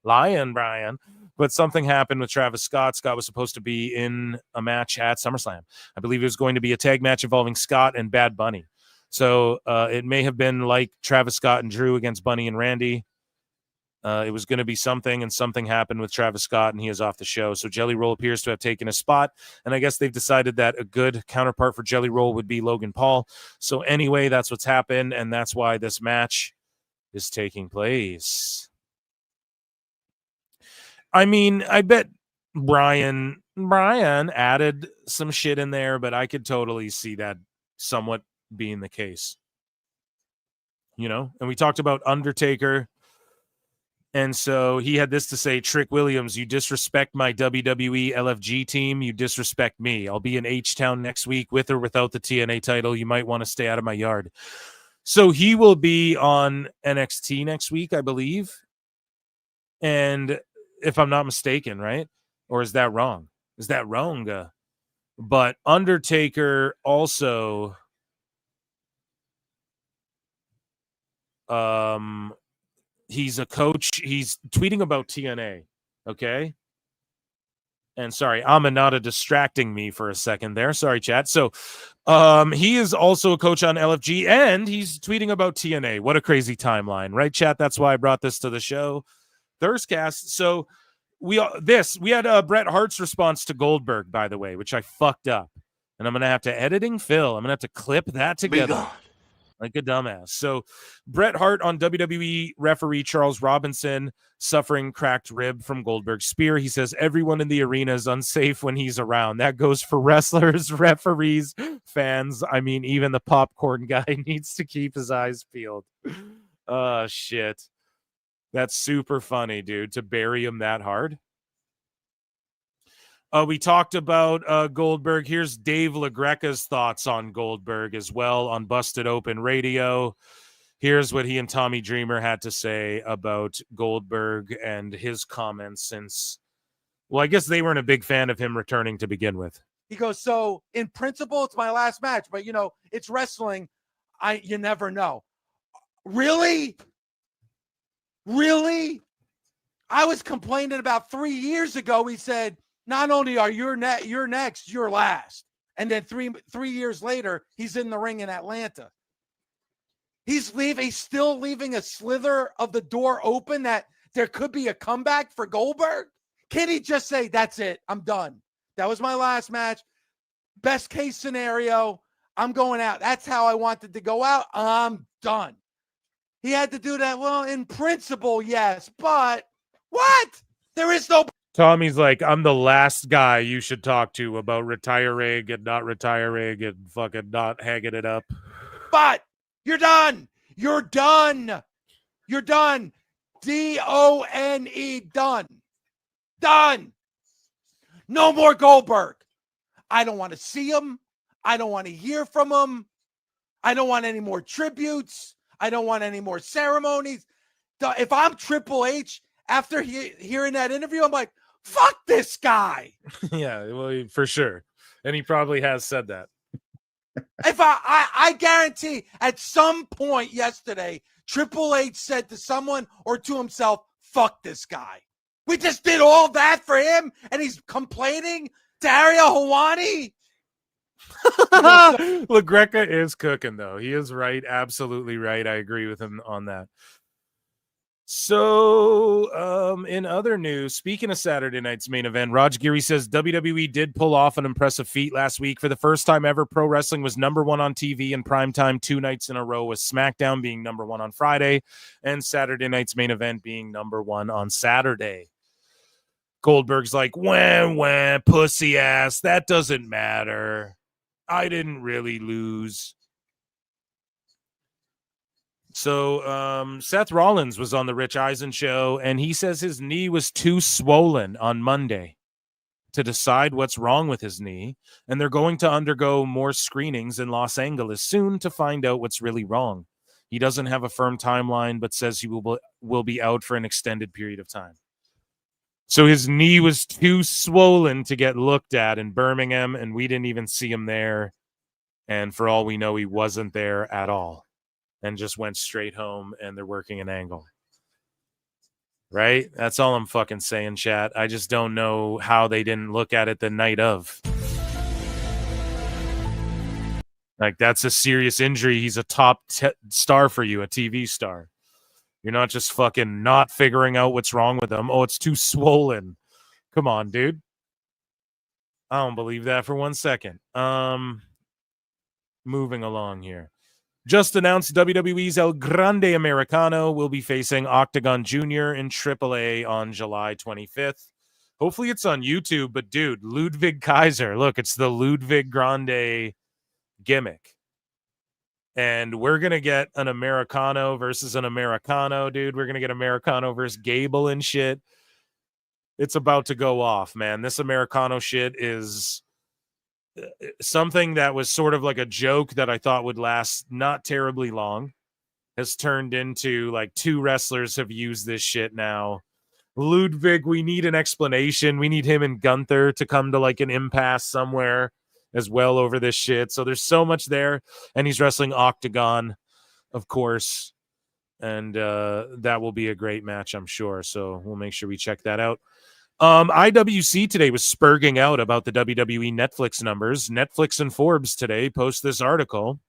Brian. But something happened with Travis Scott. Scott was supposed to be in a match at SummerSlam. I believe it was going to be a tag match involving Scott and Bad Bunny. So it may have been like Travis Scott and Drew against Bunny and Randy. It was going to be something, and something happened with Travis Scott, and he is off the show. So Jelly Roll appears to have taken a spot, and I guess they've decided that a good counterpart for Jelly Roll would be Logan Paul. So anyway, that's what's happened, and that's why this match is taking place. I mean, I bet Brian added some shit in there, but I could totally see that somewhat being the case. And we talked about Undertaker. And so he had this to say, Trick Williams, you disrespect my WWE LFG team. You disrespect me. I'll be in H-Town next week with or without the TNA title. You might want to stay out of my yard. So he will be on NXT next week, I believe. And if I'm not mistaken, right? Or is that wrong? Is that wrong? But Undertaker also he's a coach. He's tweeting about TNA. Okay. And sorry, Aminata distracting me for a second there. Sorry, chat. So he is also a coach on LFG, and he's tweeting about TNA. What a crazy timeline, right, chat? That's why I brought this to the show. Thirstcast. So we had Bret Hart's response to Goldberg, by the way, which I fucked up. And I'm going to have to editing Phil. I'm going to have to clip that together. Like a dumbass. So Bret Hart on WWE referee Charles Robinson suffering cracked rib from Goldberg's spear. He says everyone in the arena is unsafe when he's around. That goes for wrestlers, referees, fans. I mean, even the popcorn guy needs to keep his eyes peeled. Oh, shit. That's super funny, dude, to bury him that hard. We talked about Goldberg. Here's Dave LaGreca's thoughts on Goldberg as well on Busted Open Radio. Here's what he and Tommy Dreamer had to say about Goldberg and his comments since, well, I guess they weren't a big fan of him returning to begin with.
He goes, so in principle, it's my last match, but, you know, it's wrestling. You never know. Really? Really? I was complaining about 3 years ago. He said, not only are you're next, you're last. And then three years later, he's in the ring in Atlanta. He's still leaving a slither of the door open that there could be a comeback for Goldberg. Can he just say, that's it, I'm done. That was my last match. Best case scenario, I'm going out. That's how I wanted to go out. I'm done. He had to do that. Well, in principle, yes, but what? There is no...
Tommy's like, I'm the last guy you should talk to about retiring and not retiring and fucking not hanging it up.
But you're done. You're done. You're done. D-O-N-E, done. Done. No more Goldberg. I don't want to see him. I don't want to hear from him. I don't want any more tributes. I don't want any more ceremonies. If I'm Triple H, after hearing that interview, I'm like, fuck this guy.
Yeah, well, for sure. And he probably has said that.
If I guarantee at some point yesterday, Triple H said to someone or to himself, fuck this guy. We just did all that for him and he's complaining to Ariel Helwani.
LaGreca is cooking, though. He is right. Absolutely right. I agree with him on that. So, in other news, speaking of Saturday night's main event, Raj Giri says WWE did pull off an impressive feat last week. For the first time ever, pro wrestling was number one on TV in primetime 2 nights in a row, with SmackDown being number one on Friday and Saturday night's main event being number one on Saturday. Goldberg's like, wah, pussy ass. That doesn't matter. I didn't really lose. So Seth Rollins was on the Rich Eisen show, and he says his knee was too swollen on Monday to decide what's wrong with his knee, and they're going to undergo more screenings in Los Angeles soon to find out what's really wrong. He doesn't have a firm timeline, but says he will be out for an extended period of time. So his knee was too swollen to get looked at in Birmingham, and we didn't even see him there. And for all we know, he wasn't there at all and just went straight home, and they're working an angle. Right? That's all I'm fucking saying, chat. I just don't know how they didn't look at it the night of. Like, that's a serious injury. He's a top star for you, a TV star. You're not just fucking not figuring out what's wrong with him. Oh, it's too swollen. Come on, dude. I don't believe that for 1 second. Moving along here. Just announced WWE's El Grande Americano will be facing Octagon Jr. in AAA on July 25th. Hopefully it's on YouTube, but dude, Ludwig Kaiser. Look, it's the Ludwig Grande gimmick. And we're going to get an Americano versus an Americano, dude. We're going to get Americano versus Gable and shit. It's about to go off, man. This Americano shit is something that was sort of like a joke that I thought would last not terribly long has turned into like 2 wrestlers have used this shit now. Ludwig, we need an explanation. We need him and Gunther to come to like an impasse somewhere as well over this shit. So there's so much there. And he's wrestling Octagon, of course. And that will be a great match, I'm sure. So we'll make sure we check that out. IWC today was spurging out about the WWE Netflix numbers. Netflix and Forbes today post this article.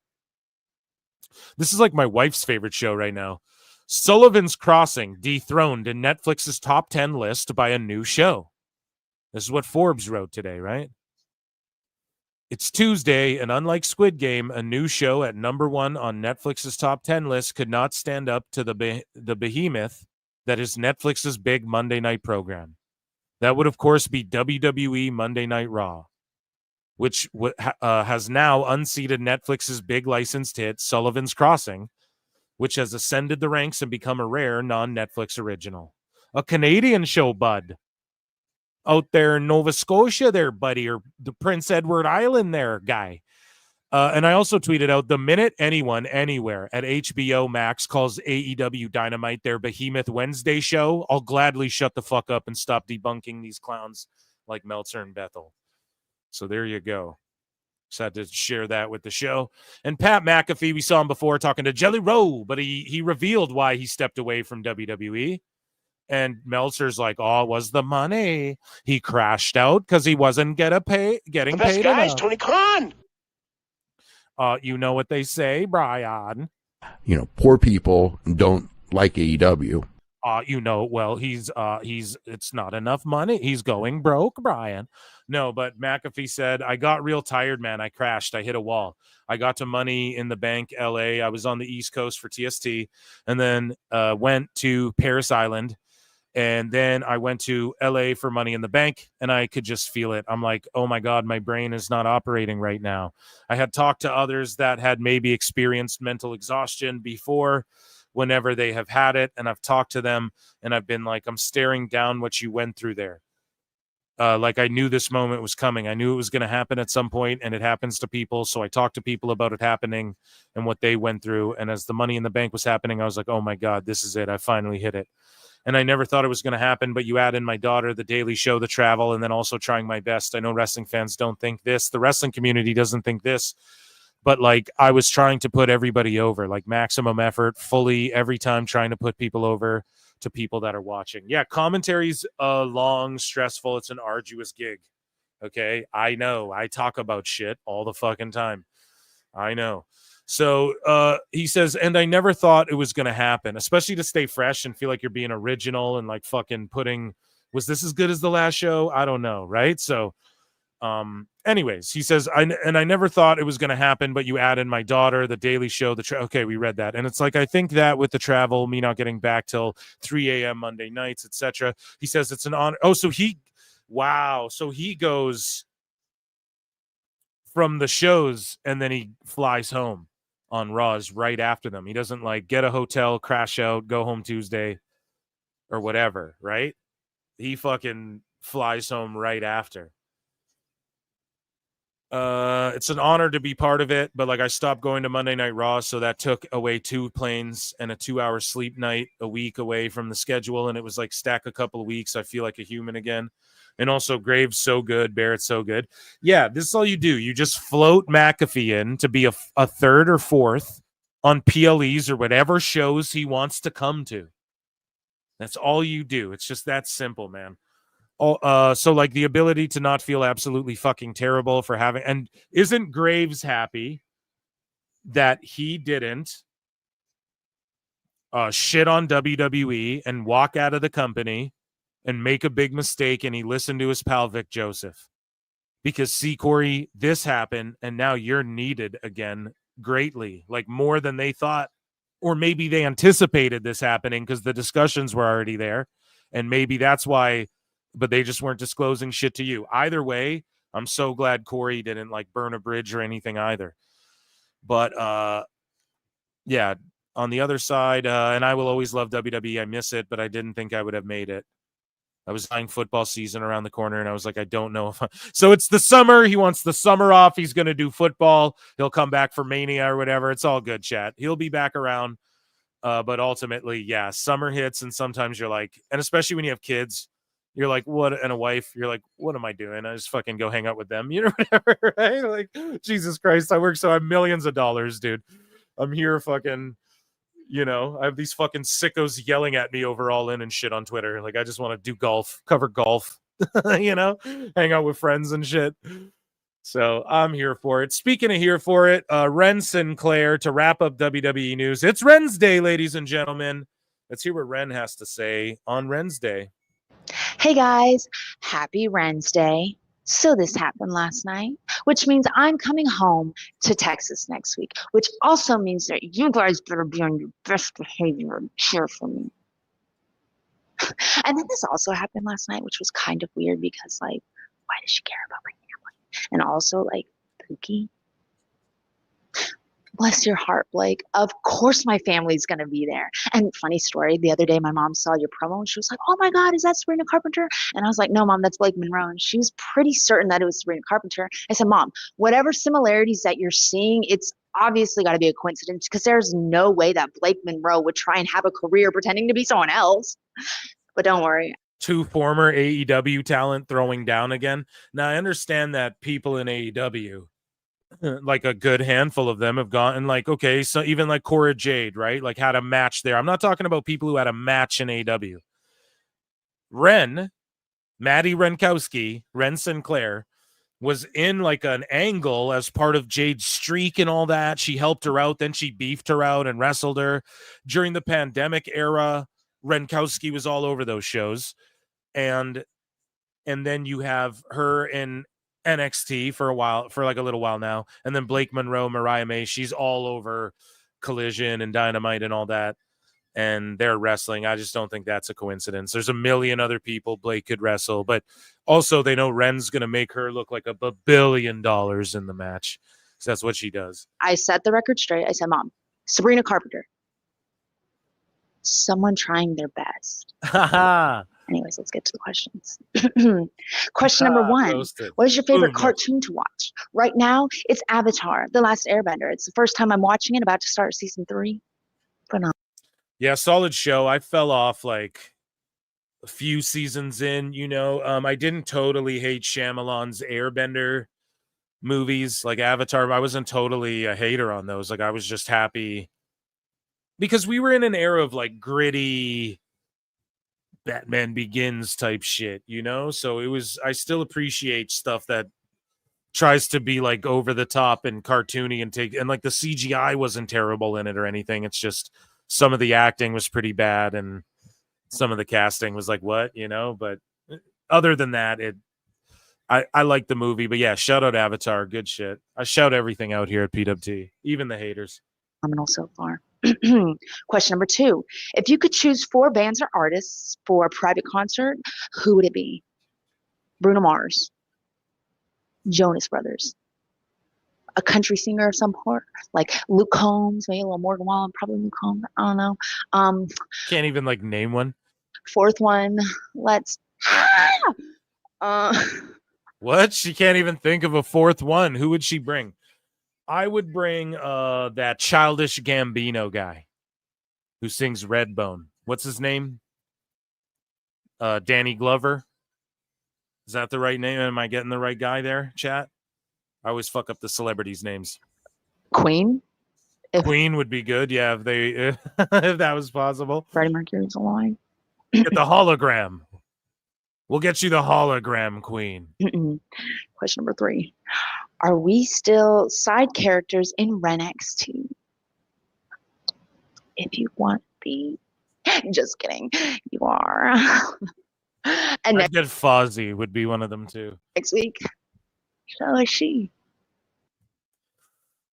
This is like my wife's favorite show right now. Sullivan's Crossing dethroned in Netflix's top 10 list by a new show. This is what Forbes wrote today, right? It's Tuesday, and unlike Squid Game, a new show at number 1 on Netflix's top 10 list could not stand up to the behemoth that is Netflix's big Monday night program. That would, of course, be WWE Monday Night Raw, which has now unseated Netflix's big licensed hit, Sullivan's Crossing, which has ascended the ranks and become a rare non-Netflix original. A Canadian show, bud. Out there in Nova Scotia there, buddy, or the Prince Edward Island there, guy. And I also tweeted out, the minute anyone, anywhere at HBO Max calls AEW Dynamite their Behemoth Wednesday show, I'll gladly shut the fuck up and stop debunking these clowns like Meltzer and Bethel. So there you go. Just had to share that with the show. And Pat McAfee, we saw him before talking to Jelly Roll, but he revealed why he stepped away from WWE. And Meltzer's like, oh, it was the money. He crashed out because he wasn't getting paid. The best guy is Tony Khan. You know what they say, Brian.
You know, poor people don't like AEW.
You know, well, it's not enough money. He's going broke, Brian. No, but McAfee said, I got real tired, man. I crashed. I hit a wall. I got to Money in the Bank, LA. I was on the East Coast for TST and then went to Paris Island. And then I went to LA for Money in the Bank, and I could just feel it. I'm like, oh my God, my brain is not operating right now. I had talked to others that had maybe experienced mental exhaustion before, whenever they have had it. And I've talked to them, and I've been like, I'm staring down what you went through there. Like I knew this moment was coming. I knew it was going to happen at some point, and it happens to people. So I talked to people about it happening and what they went through. And as the Money in the Bank was happening, I was like, oh my God, this is it. I finally hit it. And I never thought it was going to happen, but you add in my daughter, the daily show, the travel, and then also trying my best. I know wrestling fans don't think this. The wrestling community doesn't think this. But, like, I was trying to put everybody over, like maximum effort, fully every time trying to put people over to people that are watching. Yeah, commentary's long, stressful. It's an arduous gig, okay? I know. I talk about shit all the fucking time. I know. So he says, and I never thought it was going to happen, especially to stay fresh and feel like you're being original and like fucking putting, was this as good as the last show? I don't know, right? So anyways, he says, I never thought it was going to happen, but you add in my daughter, the daily show, okay, we read that. And it's like, I think that with the travel, me not getting back till 3 a.m. Monday nights, etc. He says it's an honor. Oh, so he goes from the shows and then he flies home on Raws right after them. He doesn't like get a hotel, crash out, go home Tuesday or whatever, right? He fucking flies home right after. It's an honor to be part of it, but like I stopped going to Monday Night Raw, so that took away 2 planes and a 2-hour sleep night a week away from the schedule, and it was like stack a couple of weeks. I feel like a human again. And also Graves so good, Barrett's so good. Yeah, this is all you do. You just float McAfee in to be a third or fourth on PLEs or whatever shows he wants to come to. That's all you do. It's just that simple, man. So like the ability to not feel absolutely fucking terrible for having, and isn't Graves happy that he didn't shit on WWE and walk out of the company and make a big mistake, and he listened to his pal Vic Joseph? Because see, Corey, this happened, and now you're needed again greatly, like more than they thought, or maybe they anticipated this happening because the discussions were already there, and maybe that's why, but they just weren't disclosing shit to you. Either way, I'm so glad Corey didn't like burn a bridge or anything either. But yeah, on the other side, and I will always love WWE. I miss it, but I didn't think I would have made it. I was eyeing football season around the corner, and I was like, I don't know if so it's the summer. He wants the summer off. He's going to do football. He'll come back for Mania or whatever. It's all good, chat. He'll be back around. But ultimately, yeah, summer hits, and sometimes you're like, and especially when you have kids, you're like, what, and a wife, you're like, what am I doing? I just fucking go hang out with them, you know, whatever, right? Like, Jesus Christ, I work so I have millions of dollars, dude. I'm here fucking, you know, I have these fucking sickos yelling at me over All In and shit on Twitter. Like, I just want to do golf, cover golf, you know, hang out with friends and shit. So I'm here for it. Speaking of here for it, Ren Sinclair to wrap up WWE news. It's Ren's Day, ladies and gentlemen. Let's hear what Ren has to say on Ren's Day.
Hey guys, happy Ren's Day. So this happened last night, which means I'm coming home to Texas next week, which also means that you guys better be on your best behavior and cheer for me. And then this also happened last night, which was kind of weird because, like, why does she care about my family? And also, like, Pookie. Bless your heart, Blake. Of course my family's going to be there. And funny story, the other day my mom saw your promo and she was like, oh my God, is that Sabrina Carpenter? And I was like, no, Mom, that's Blake Monroe. And she was pretty certain that it was Sabrina Carpenter. I said, Mom, whatever similarities that you're seeing, it's obviously got to be a coincidence because there's no way that Blake Monroe would try and have a career pretending to be someone else. But don't worry.
2 former AEW talent throwing down again. Now, I understand that people in AEW, like a good handful of them have gone and like, okay, so even like Cora Jade, right? Like had a match there. I'm not talking about people who had a match in AEW. Maddie Renkowski, Ren Sinclair, was in like an angle as part of Jade's streak and all that. She helped her out. Then she beefed her out and wrestled her. During the pandemic era, Renkowski was all over those shows. And then you have her in NXT for a while, for like a little while now. And then Blake Monroe, Mariah May, she's all over Collision and Dynamite and all that. And they're wrestling. I just don't think that's a coincidence. There's a million other people Blake could wrestle, but also they know Ren's going to make her look like $1 billion in the match. So that's what she does.
I set the record straight. I said, Mom, Sabrina Carpenter, someone trying their best. Anyways, let's get to the questions. Question number 1. What is your favorite cartoon to watch? Right now, it's Avatar, The Last Airbender. It's the first time I'm watching it, about to start season 3. Phenomenal.
Yeah, solid show. I fell off like a few seasons in, you know. I didn't totally hate Shyamalan's Airbender movies like Avatar. I wasn't totally a hater on those. Like I was just happy because we were in an era of like gritty Batman Begins type shit, you know? So I still appreciate stuff that tries to be like over the top and cartoony and like the CGI wasn't terrible in it or anything. It's just some of the acting was pretty bad and some of the casting was like, what, you know? But other than that, I like the movie. But yeah, shout out Avatar. Good shit. I shout everything out here at PWT, even the haters.
Phenomenal so far. Question number 2. If you could choose 4 bands or artists for a private concert, who would it be? Bruno Mars, Jonas Brothers, a country singer of some sort, like Luke Combs, maybe a little Morgan Wallen, probably Luke Combs. I don't know.
Can't even like name one.
4th one. Let's.
What? She can't even think of a 4th one. Who would she bring? I would bring that Childish Gambino guy who sings Redbone. What's his name? Danny Glover. Is that the right name? Am I getting the right guy there, chat? I always fuck up the celebrities' names.
Queen?
Queen would be good, yeah, if that was possible.
Freddie Mercury's alive.
Get the hologram. We'll get you the hologram, Queen.
Question number 3. Are we still side characters in Ren XT? If you want to be. Just kidding. You are. And
I bet Fozzie would be one of them too.
Next week. So is she.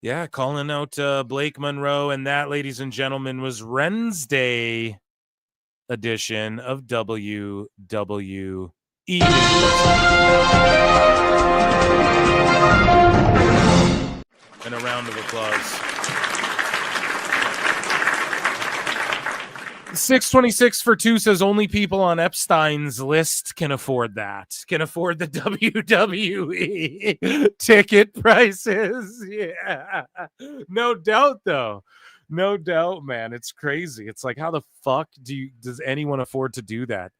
Yeah, calling out Blake Monroe. And that, ladies and gentlemen, was Ren's Day edition of WWE. And a round of applause. 626 for 2 says only people on Epstein's list can afford that. Can afford the WWE ticket prices. Yeah. No doubt though. No doubt, man. It's crazy. It's like, how the fuck does anyone afford to do that?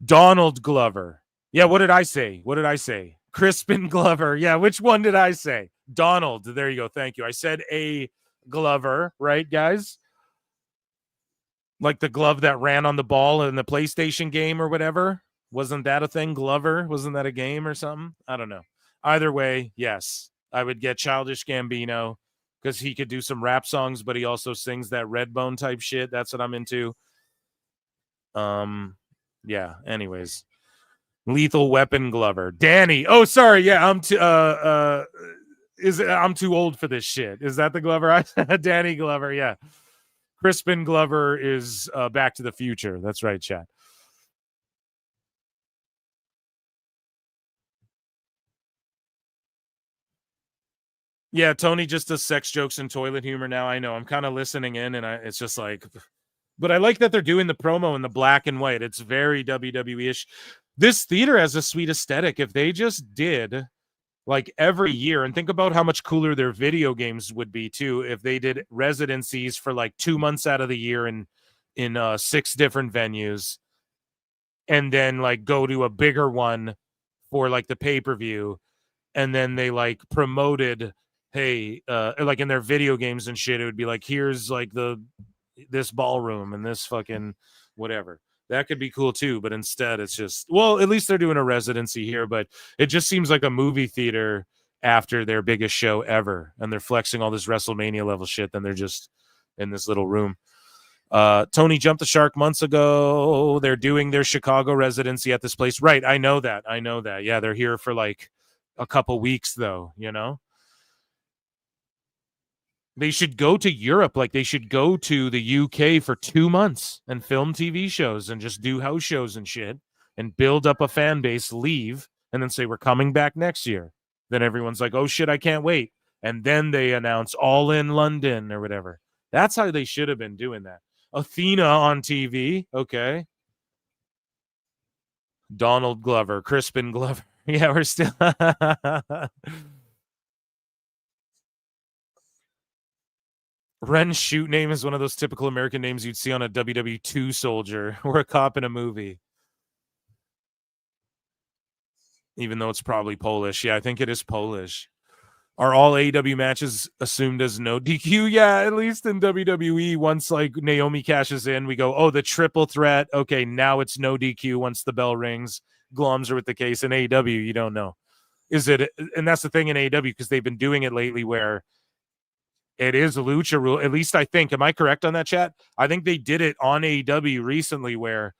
Donald Glover. Yeah, what did I say? What did I say? Crispin Glover. Yeah, which one did I say? Donald. There you go. Thank you. I said a Glover, right, guys? Like the glove that ran on the ball in the PlayStation game or whatever. Wasn't that a thing? Glover? Wasn't that a game or something? I don't know. Either way, yes. I would get Childish Gambino because he could do some rap songs, but he also sings that Redbone type shit. That's what I'm into. Yeah, anyways. Lethal Weapon Glover. Danny. Oh, sorry. Yeah, I'm too old for this shit. Is that the Glover? Danny Glover, yeah. Crispin Glover is Back to the Future. That's right, chat. Yeah, Tony just does sex jokes and toilet humor now. I know. I'm kind of listening in, and it's just like, but I like that they're doing the promo in the black and white. It's very WWE-ish. This theater has a sweet aesthetic. If they just did like every year, and think about how much cooler their video games would be too if they did residencies for like 2 months out of the year in 6 different venues, and then like go to a bigger one for like the pay-per-view, and then they like promoted, hey, like in their video games and shit, it would be like, here's like this ballroom and this fucking whatever. That could be cool too, but instead it's just, well, at least they're doing a residency here, but it just seems like a movie theater after their biggest show ever, and they're flexing all this WrestleMania level shit, then they're just in this little room. Tony jumped the shark months ago. They're doing their Chicago residency at this place. Right, I know that. Yeah, they're here for like a couple weeks though, you know? They should go to Europe. Like they should go to the UK for 2 months and film TV shows and just do house shows and shit and build up a fan base, leave, and then say, we're coming back next year. Then everyone's like, oh shit, I can't wait. And then they announce All in London or whatever. That's how they should have been doing that. Athena on TV. Okay. Donald Glover, Crispin Glover. Yeah, we're still... Ren's shoot name is one of those typical American names you'd see on a WW2 soldier or a cop in a movie. Even though it's probably Polish. Yeah, I think it is Polish. Are all AEW matches assumed as no DQ? Yeah, at least in WWE, once like Naomi cashes in, we go, oh, the triple threat. Okay, now it's no DQ once the bell rings. Gloms are with the case. In AEW, you don't know. Is it? And that's the thing in AEW, because they've been doing it lately where it is a lucha rule. At least I think. Am I correct on that, chat? I think they did it on AEW recently where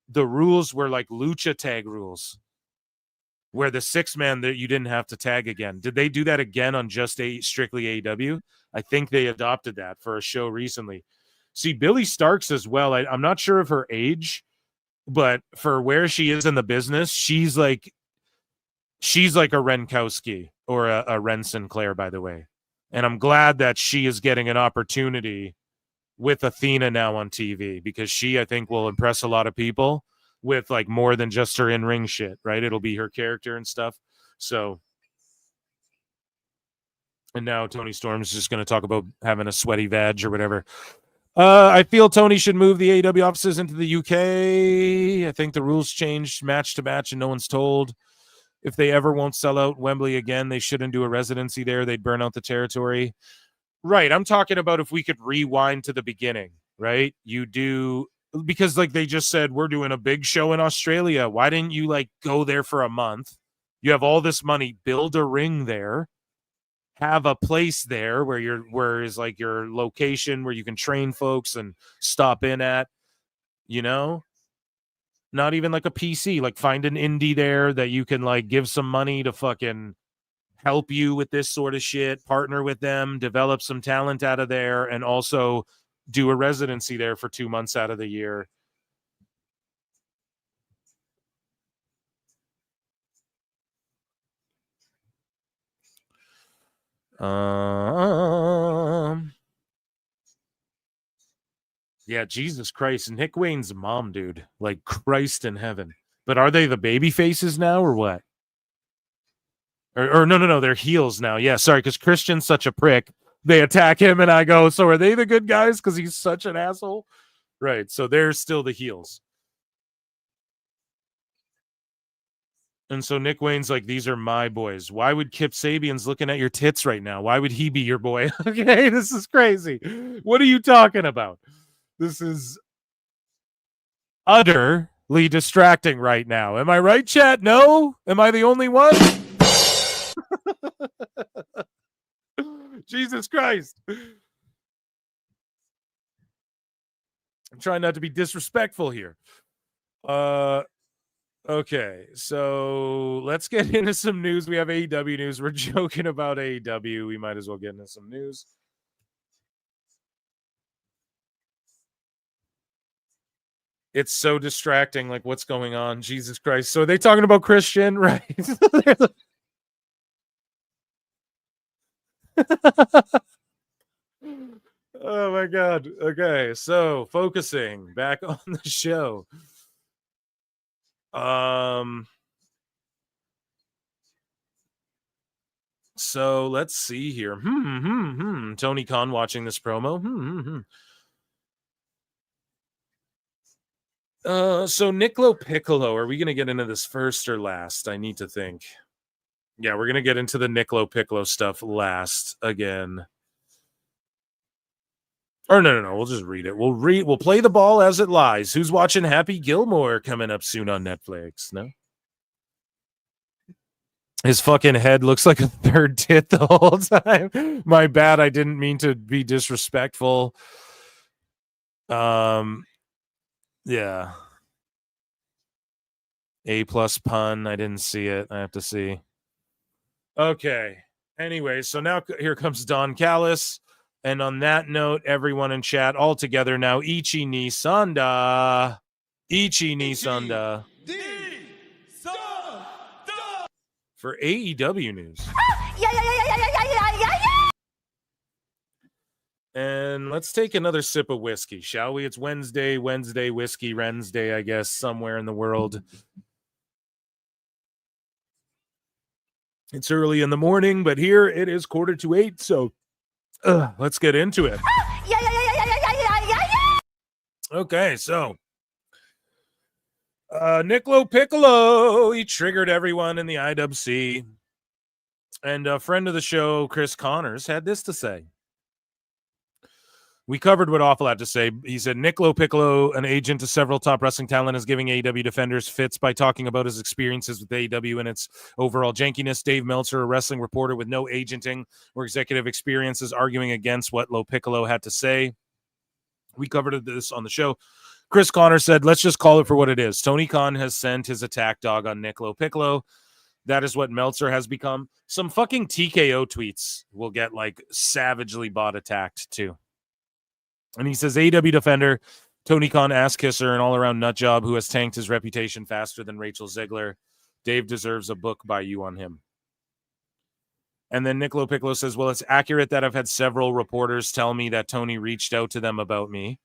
the rules were like lucha tag rules, where the 6-man that you didn't have to tag again. Did they do that again on just strictly AEW? I think they adopted that for a show recently. See, Billy Starks as well. I'm not sure of her age, but for where she is in the business, she's like a Renkowski or a Ren Sinclair, by the way. And I'm glad that she is getting an opportunity with Athena now on TV, because she, I think, will impress a lot of people with like more than just her in-ring shit, right? It'll be her character and stuff. So, and now Tony Storm's just going to talk about having a sweaty vag or whatever. I feel Tony should move the AEW offices into the UK. I think the rules changed match to match and no one's told. If they ever won't sell out Wembley again, they shouldn't do a residency there. They'd burn out the territory. Right. I'm talking about if we could rewind to the beginning, right? You do, because like they just said, we're doing a big show in Australia. Why didn't you like go there for a month? You have all this money, build a ring there, have a place there where is like your location where you can train folks and stop in at, you know? Not even like a PC, like find an indie there that you can like give some money to fucking help you with this sort of shit, partner with them, develop some talent out of there, and also do a residency there for 2 months out of the year. Yeah, Yeah, Jesus Christ. Nick Wayne's mom, dude. Like Christ in heaven. But are they the baby faces now or what? Or no, they're heels now. Yeah, sorry, because Christian's such a prick. They attack him, and I go, so are they the good guys because he's such an asshole? Right, so they're still the heels. And so Nick Wayne's like, these are my boys. Why would Kip Sabian's looking at your tits right now? Why would he be your boy? Okay, this is crazy. What are you talking about? This is utterly distracting right now. Am I right, chat? No? Am I the only one? Jesus Christ. I'm trying not to be disrespectful here. Okay, so let's get into some news. We have AEW news. We're joking about AEW. We might as well get into some news. It's so distracting. Like, what's going on? Jesus Christ. So are they talking about Christian? Right. Oh my God. Okay, so focusing back on the show. So let's see here. Tony Khan watching this promo. So Nick LoPiccolo, are we gonna get into this first or last? I need to think. Yeah, we're gonna get into the Nick LoPiccolo stuff last again. Or no. We'll just read it. We'll play the ball as it lies. Who's watching Happy Gilmore coming up soon on Netflix? No. His fucking head looks like a third tit the whole time. My bad. I didn't mean to be disrespectful. Yeah. A+ pun. I didn't see it. I have to see. Okay. Anyway, so now here comes Don Callis. And on that note, everyone in chat all together now. Ichi ni Sanda. Ichi ni Sanda. For AEW news. And let's take another sip of whiskey, shall we? It's Wednesday, Whiskey Wednesday, I guess, somewhere in the world. It's early in the morning, but here it is 7:45, so let's get into it. Okay, so Nick LoPiccolo, he triggered everyone in the IWC. And a friend of the show, Chris Connors, had this to say. We covered what Awful had to say. He said, Nick LoPiccolo, an agent to several top wrestling talent, is giving AEW defenders fits by talking about his experiences with AEW and its overall jankiness. Dave Meltzer, a wrestling reporter with no agenting or executive experience, is arguing against what LoPiccolo had to say. We covered this on the show. Chris Connor said, let's just call it for what it is. Tony Khan has sent his attack dog on Nick LoPiccolo. That is what Meltzer has become. Some fucking TKO tweets will get like savagely bot attacked too. And he says, AEW defender Tony Khan, ass kisser, an all-around nut job who has tanked his reputation faster than Rachel Ziegler. Dave deserves a book by you on him. And then Nick LoPiccolo says, well, it's accurate that I've had several reporters tell me that Tony reached out to them about me.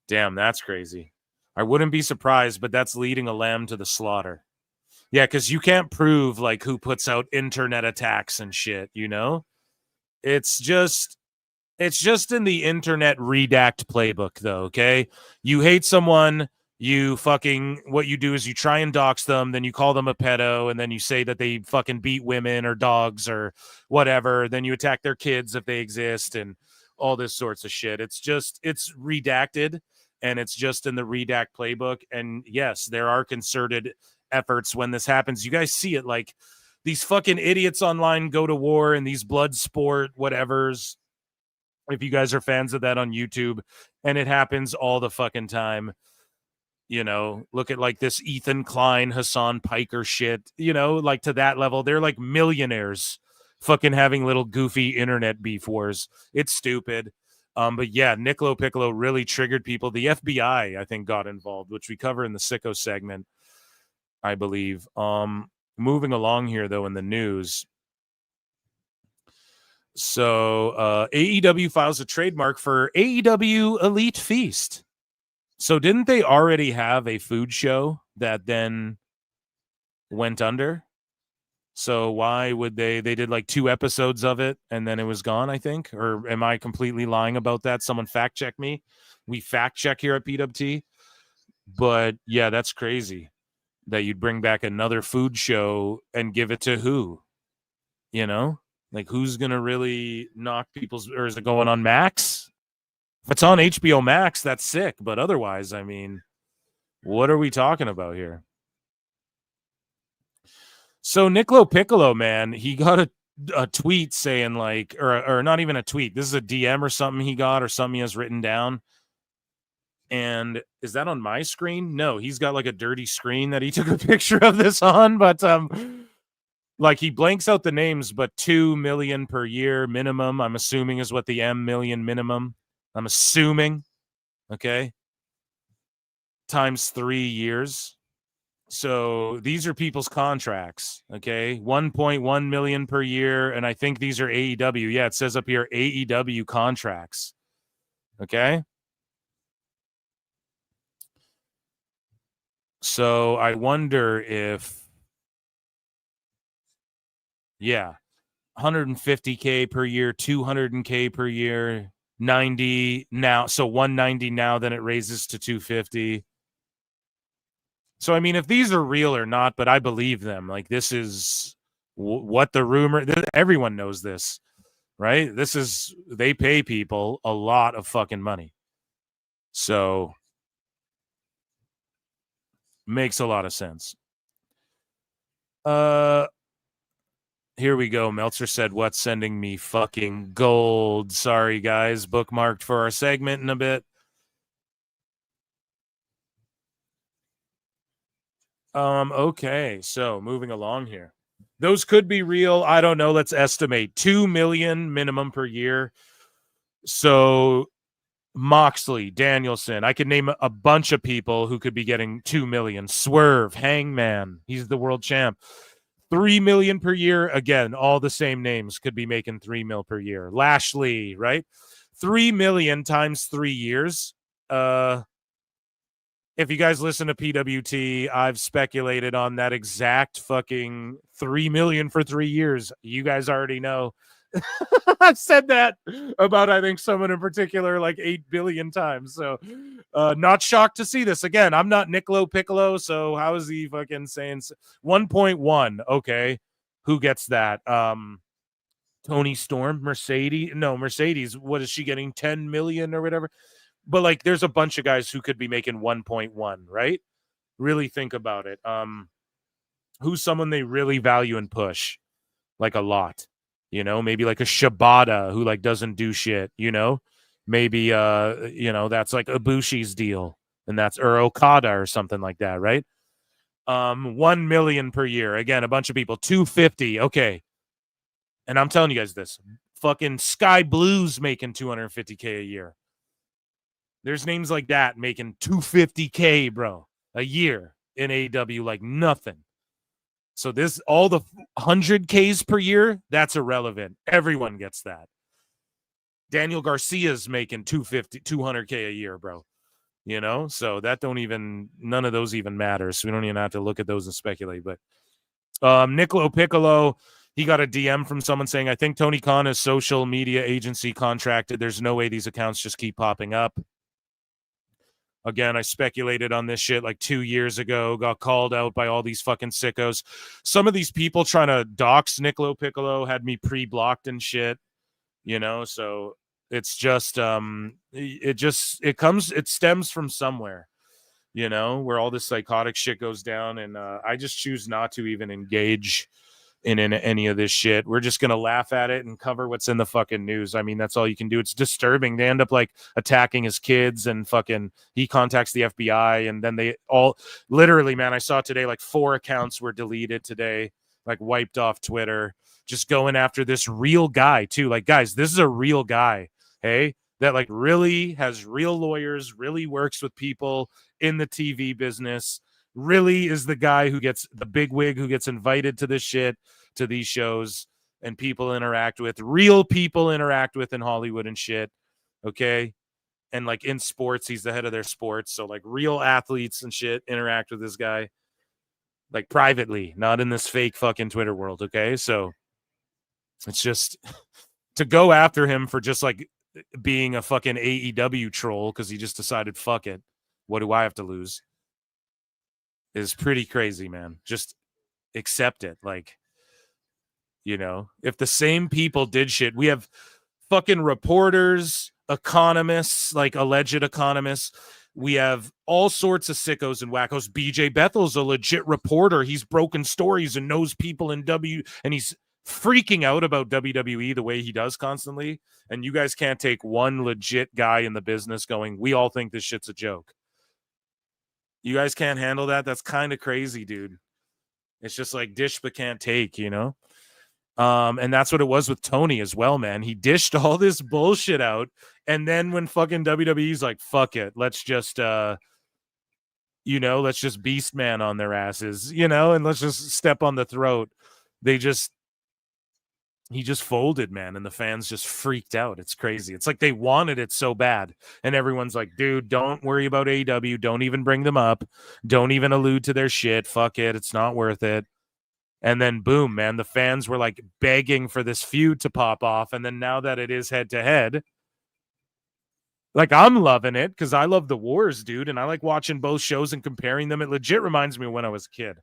Damn, that's crazy. I wouldn't be surprised, but that's leading a lamb to the slaughter. Yeah, because you can't prove like who puts out internet attacks and shit, you know? It's just in the internet redact playbook, though, okay? You hate someone, what you do is you try and dox them, then you call them a pedo, and then you say that they fucking beat women or dogs or whatever. Then you attack their kids if they exist and all this sorts of shit. It's redacted, and it's just in the redact playbook. And yes, there are concerted efforts when this happens. You guys see it, like these fucking idiots online go to war and these blood sport whatevers. If you guys are fans of that on YouTube, and it happens all the fucking time, you know, look at like this Ethan Klein, Hassan Piker shit, you know, like to that level, they're like millionaires fucking having little goofy internet beef wars. It's stupid. But yeah, Nick LoPiccolo really triggered people. The FBI, I think, got involved, which we cover in the Sicko segment, I believe. Moving along here, though, in the news. So AEW files a trademark for AEW Elite Feast. So didn't they already have a food show that then went under? So why would they did like 2 episodes of it and then it was gone, I think? Or am I completely lying about that? Someone fact check me. We fact check here at PWT. But yeah, that's crazy that you'd bring back another food show and give it to who? You know? Like who's going to really knock people's, or is it going on Max? If it's on HBO Max, that's sick. But otherwise, I mean, what are we talking about here? So Nick LoPiccolo, man, he got a tweet saying like, or not even a tweet. This is a DM or something he got or something he has written down. And is that on my screen? No, he's got like a dirty screen that he took a picture of this on. But like he blanks out the names, but 2 million per year minimum, I'm assuming is what the M million minimum. I'm assuming. Okay. Times 3 years. So these are people's contracts, okay? 1.1 million per year, and I think these are AEW. Yeah, it says up here AEW contracts. Okay? So I wonder if 150K per year, 200K per year, 90 now. So 190 now, then it raises to 250. So, I mean, if these are real or not, but I believe them. Like, this is what the rumor, everyone knows this, right? This is, they pay people a lot of fucking money. So, makes a lot of sense. Here we go. Meltzer said, what's sending me fucking gold? Sorry, guys. Bookmarked for our segment in a bit. Okay, so moving along here. Those could be real. I don't know. Let's estimate 2 million minimum per year. So Moxley, Danielson, I could name a bunch of people who could be getting 2 million. Swerve, Hangman, he's the world champ. 3 million per year. Again, all the same names could be making 3 mil per year. Lashley, right? 3 million times 3 years. If you guys listen to PWT, I've speculated on that exact fucking 3 million for 3 years. You guys already know. I've said that about, I think, someone in particular like 8 billion times. So not shocked to see this. Again, I'm not Nick LoPiccolo, so how is he fucking saying 1.1? Okay. Who gets that? Tony Storm, Mercedes. What is she getting? 10 million or whatever? But like, there's a bunch of guys who could be making 1.1, right? Really think about it. Who's someone they really value and push, like a lot? You know, maybe like a Shibata who like doesn't do shit. You know, maybe that's like Ibushi's deal, and that's or Okada or something like that, right? 1 million per year. Again, a bunch of people. 250. Okay, and I'm telling you guys this. Fucking Sky Blue's making 250K a year. There's names like that making 250K, bro, a year in AEW, like nothing. So this, all the 100Ks per year, that's irrelevant. Everyone gets that. Daniel Garcia's making 200K a year, bro. You know, so that none of those even matter. So we don't even have to look at those and speculate. But Nick LoPiccolo, he got a DM from someone saying, I think Tony Khan is social media agency contracted. There's no way these accounts just keep popping up. Again, I speculated on this shit like 2 years ago, got called out by all these fucking sickos. Some of these people trying to dox Nick LoPiccolo had me pre-blocked and shit, you know, so it's just, it stems from somewhere, you know, where all this psychotic shit goes down. And I just choose not to even engage in any of this shit. We're just gonna laugh at it and cover what's in the fucking news. I mean, that's all you can do. It's disturbing. They end up like attacking his kids, and fucking he contacts the FBI, and then they all literally, man, I saw today like 4 accounts were deleted today, like wiped off Twitter, just going after this real guy too. Like, guys, this is a real guy, hey, that like really has real lawyers, really works with people in the TV business, really is the guy who gets the big wig, who gets invited to this shit, to these shows, and people interact with, real people interact with in Hollywood and shit. Okay. And like in sports, he's the head of their sports. So like real athletes and shit interact with this guy like privately, not in this fake fucking Twitter world. Okay. So it's just to go after him for just like being a fucking AEW troll because he just decided, fuck it. What do I have to lose? Is pretty crazy, man. Just accept it. Like, you know, if the same people did shit, we have fucking reporters, economists, like alleged economists. We have all sorts of sickos and wackos. BJ Bethel's a legit reporter. He's broken stories and knows people in and he's freaking out about WWE the way he does constantly. And you guys can't take one legit guy in the business going, we all think this shit's a joke. You guys can't handle that. That's kind of crazy, dude. It's just like dish but can't take, you know? And that's what it was with Tony as well, man. He dished all this bullshit out. And then when fucking WWE's like, fuck it, let's just, let's just beast man on their asses, and let's just step on the throat. He just folded, man. And the fans just freaked out. It's crazy. It's like they wanted it so bad. And everyone's like, dude, don't worry about AEW. Don't even bring them up. Don't even allude to their shit. Fuck it. It's not worth it. And then boom, man, the fans were like begging for this feud to pop off. And then now that it is head to head, like I'm loving it because I love the wars, dude. And I like watching both shows and comparing them. It legit reminds me of when I was a kid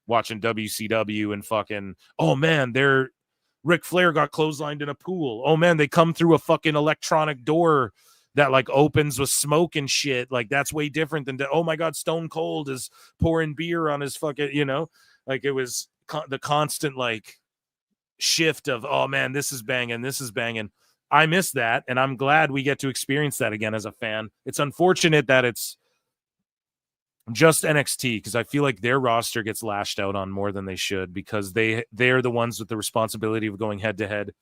watching WCW and fucking, oh man, Ric Flair got clotheslined in a pool. Oh man, they come through a fucking electronic door that like opens with smoke and shit. Like that's way different than, oh my God, Stone Cold is pouring beer on his fucking, like it was the constant like shift of, oh man, this is banging. I miss that. And I'm glad we get to experience that again as a fan. It's unfortunate that it's just NXT because I feel like their roster gets lashed out on more than they should because they're the ones with the responsibility of going head to head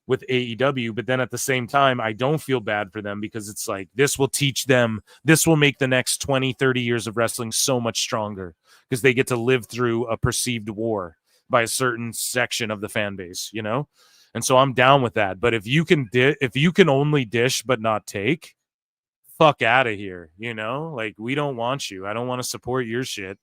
with AEW. But then at the same time, I don't feel bad for them because it's like this will teach them, this will make the next 20, 30 years of wrestling so much stronger because they get to live through a perceived war by a certain section of the fan base, And so I'm down with that. But if you can only dish but not take, fuck out of here, like we don't want you. I don't want to support your shit.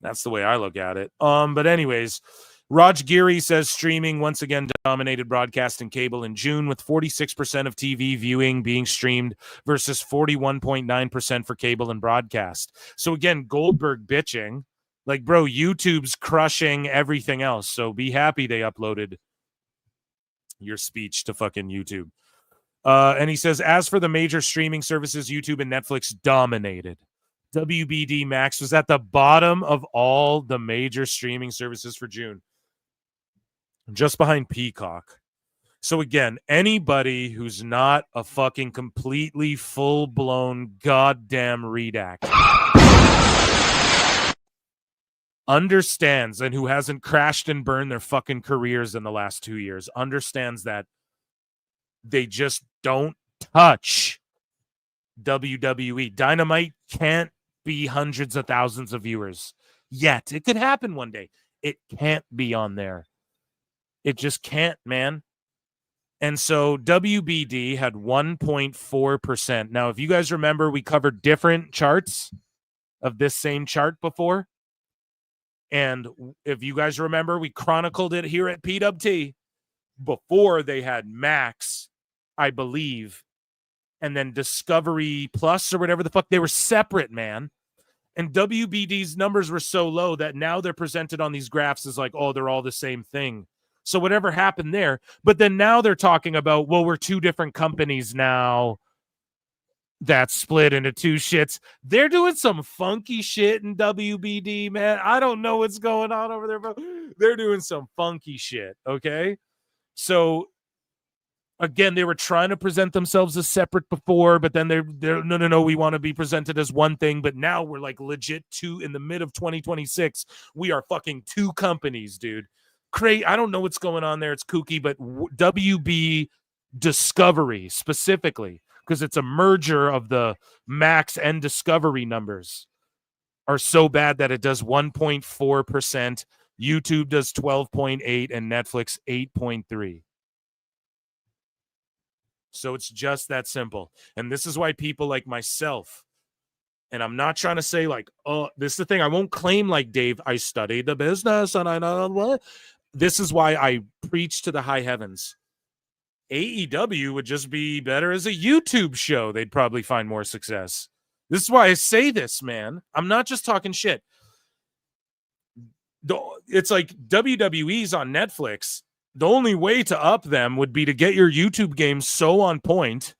That's the way I look at it. But anyways, Raj Giri says streaming once again dominated broadcast and cable in June with 46% of TV viewing being streamed versus 41.9% for cable and broadcast. So again, Goldberg bitching like, bro, YouTube's crushing everything else. So be happy they uploaded your speech to fucking YouTube. And he says, as for the major streaming services, YouTube and Netflix dominated. WBD Max was at the bottom of all the major streaming services for June, just behind Peacock. So again, anybody who's not a fucking completely full-blown goddamn redact understands, and who hasn't crashed and burned their fucking careers in the last 2 years, understands that they just don't touch WWE. Dynamite can't be hundreds of thousands of viewers yet. It could happen one day. It can't be on there. It just can't, man. And so WBD had 1.4%. Now, if you guys remember, we covered different charts of this same chart before. And if you guys remember, we chronicled it here at PWT before they had Max, I believe, and then Discovery Plus or whatever the fuck. They were separate, man. And WBD's numbers were so low that now they're presented on these graphs as like, oh, they're all the same thing. So whatever happened there. But then now they're talking about, well, we're two different companies now that split into two shits. They're doing some funky shit in WBD, man. I don't know what's going on over there, but they're doing some funky shit, okay? So again, they were trying to present themselves as separate before, but then they're no, we want to be presented as one thing, but now we're like legit two in the mid of 2026. We are fucking two companies, dude. I don't know what's going on there. It's kooky, but WB Discovery specifically, because it's a merger of the Max and Discovery numbers, are so bad that it does 1.4%. YouTube does 12.8 and Netflix 8.3. So it's just that simple. And this is why people like myself, and I'm not trying to say like, oh, this is the thing. I won't claim like Dave, I studied the business and I know what. This is why I preach to the high heavens. AEW would just be better as a YouTube show. They'd probably find more success. This is why I say this, man. I'm not just talking shit. It's like WWE's on Netflix. The only way to up them would be to get your YouTube game so on point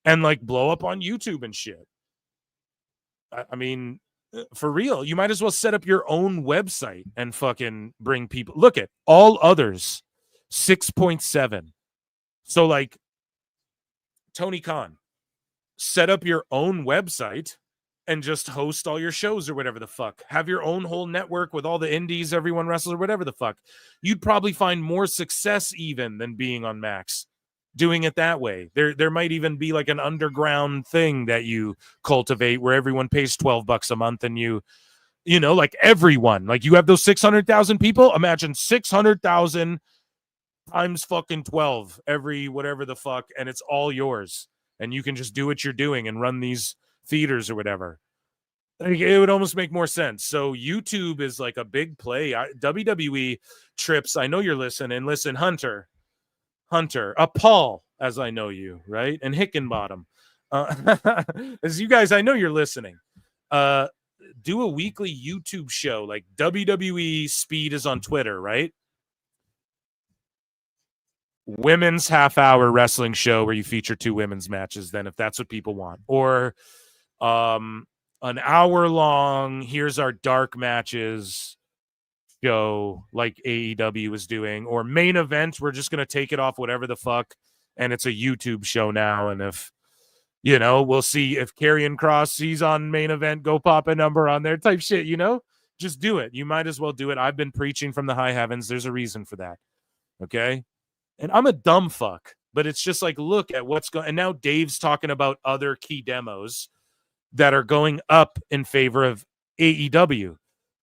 and like blow up on YouTube and shit. I mean, for real, you might as well set up your own website and fucking bring people. Look at all others, 6.7. So like Tony Khan, set up your own website and just host all your shows or whatever the fuck. Have your own whole network with all the indies, everyone wrestles or whatever the fuck. You'd probably find more success even than being on Max. Doing it that way. There might even be like an underground thing that you cultivate where everyone pays $12 a month and you know, like everyone, like you have those 600,000 people. Imagine 600,000 times fucking 12 every whatever the fuck, and it's all yours. And you can just do what you're doing and run these theaters or whatever. Like, it would almost make more sense. So YouTube is like a big play. WWE trips. I know you're listening. Listen, Hunter, Paul, as I know you, right? And Hickenbottom. As you guys, I know you're listening. Do a weekly YouTube show like WWE Speed is on Twitter, right? Women's half-hour wrestling show where you feature 2 women's matches, then if that's what people want. Or an hour-long, here's our dark matches show like AEW is doing, or main event, we're just going to take it off whatever the fuck, and it's a YouTube show now. And if, you know, we'll see if Karrion Kross sees on main event, go pop a number on there type shit, you know? Just do it. You might as well do it. I've been preaching from the high heavens. There's a reason for that. Okay? And I'm a dumb fuck, but it's just like, look at what's going. And now Dave's talking about other key demos that are going up in favor of AEW.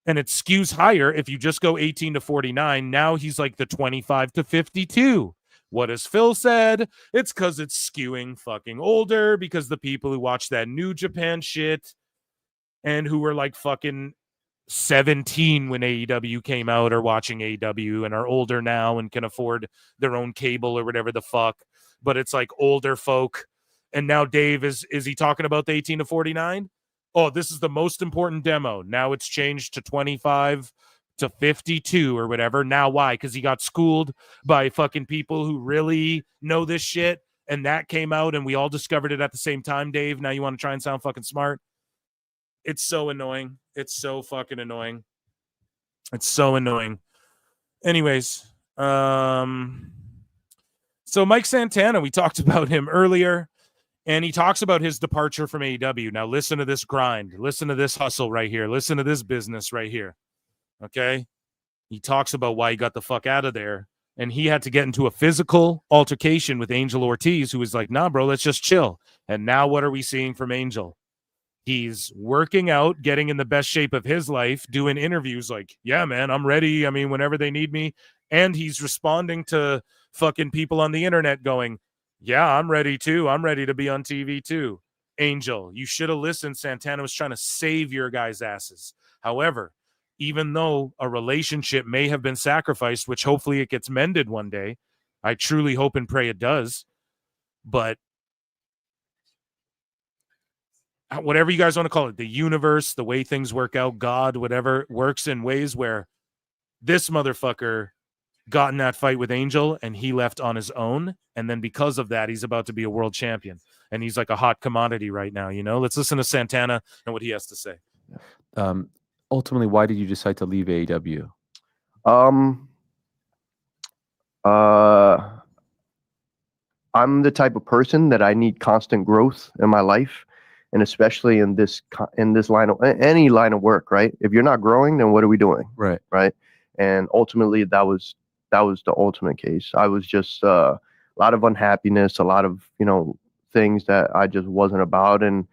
And it skews higher if you just go 18 to 49. Now he's like the 25 to 52. What has Phil said? It's because it's skewing fucking older, because the people who watch that New Japan shit and who were like fucking 17 when AEW came out are watching AEW and are older now and can afford their own cable or whatever the fuck. But it's like older folk. And now Dave, is he talking about the 18 to 49? Oh, this is the most important demo. Now it's changed to 25 to 52 or whatever. Now why? Because he got schooled by fucking people who really know this shit, and that came out and we all discovered it at the same time, Dave. Now you want to try and sound fucking smart? It's so annoying. It's so fucking annoying. It's so annoying. Anyways, so Mike Santana, we talked about him earlier. And he talks about his departure from AEW. Now listen to this grind. Listen to this hustle right here. Listen to this business right here. Okay? He talks about why he got the fuck out of there. And he had to get into a physical altercation with Angel Ortiz, who was like, nah, bro, let's just chill. And now what are we seeing from Angel? He's working out, getting in the best shape of his life, doing interviews like, yeah, man, I'm ready. I mean, whenever they need me. And he's responding to fucking people on the internet going, yeah, I'm ready too. I'm ready to be on TV too. Angel, you should have listened. Santana was trying to save your guys' asses. However, even though a relationship may have been sacrificed, which hopefully it gets mended one day, I truly hope and pray it does. But whatever you guys want to call it, the universe, the way things work out, God, whatever, works in ways where this motherfucker got in that fight with Angel and he left on his own. And then because of that, he's about to be a world champion. And he's like a hot commodity right now, you know? Let's listen to Santana and what he has to say.
Ultimately, why did you decide to leave AEW?
I'm the type of person that I need constant growth in my life, and especially in this line of any line of work, right? If you're not growing, then what are we doing? Right. And ultimately, that was the ultimate case. I was just a lot of unhappiness, a lot of, you know, things that I just wasn't about. And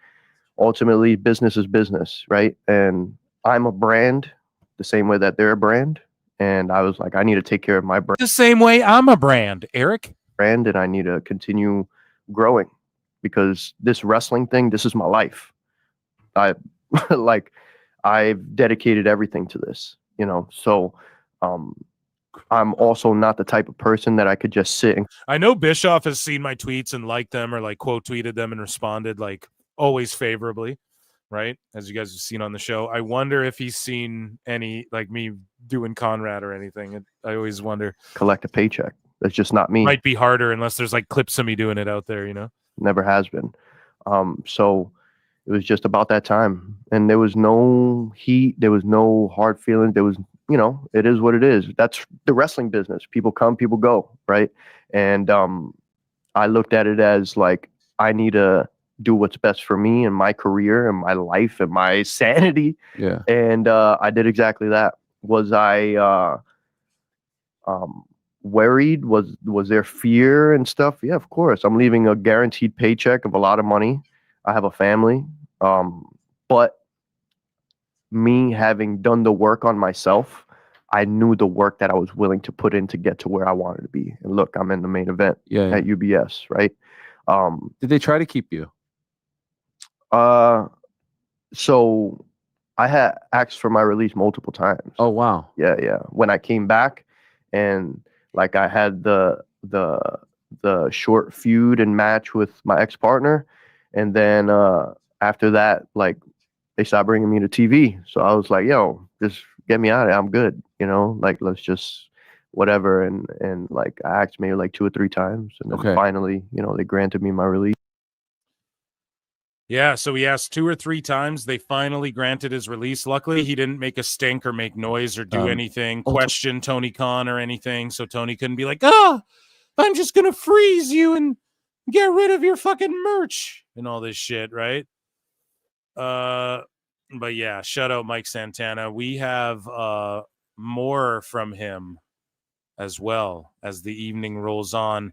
ultimately, business is business, right? And I'm a brand the same way that they're a brand. And I was like, I need to take care of my brand.
The same way I'm a brand, Eric.
And I need to continue growing, because this wrestling thing, this is my life. I've dedicated everything to this, so I'm also not the type of person that I could just sit and.
I know Bischoff has seen my tweets and liked them or like quote tweeted them and responded like always favorably, right? As you guys have seen on the show. I wonder if he's seen any like me doing Conrad or anything. I always wonder.
Collect a paycheck. That's just not me.
Might be harder unless there's like clips of me doing it out there,
Never has been. So it was just about that time, and there was no heat. There was no hard feeling. There was, it is what it is. That's the wrestling business. People come, people go, right? And I looked at it as like, I need to do what's best for me and my career and my life and my sanity.
Yeah.
And I did exactly that. Was I worried? Was there fear and stuff? Yeah, of course. I'm leaving a guaranteed paycheck of a lot of money. I have a family. But me having done the work on myself, I knew the work that I was willing to put in to get to where I wanted to be. And look, I'm in the main event at UBS, right?
Did they try to keep you?
So I had asked for my release multiple times.
Oh, wow.
Yeah. When I came back and like I had the short feud and match with my ex-partner. And then after that, like they stopped bringing me to TV. So I was like, yo, just get me out of it. I'm good. Like let's just whatever. And like I asked maybe like 2 or 3 times. And then finally, they granted me my release.
Yeah, so he asked 2 or 3 times. They finally granted his release. Luckily, he didn't make a stink or make noise or do anything, question Tony Khan or anything. So Tony couldn't be like, I'm just going to freeze you and get rid of your fucking merch and all this shit, right? But yeah, shout out Mike Santana. We have more from him as well as the evening rolls on.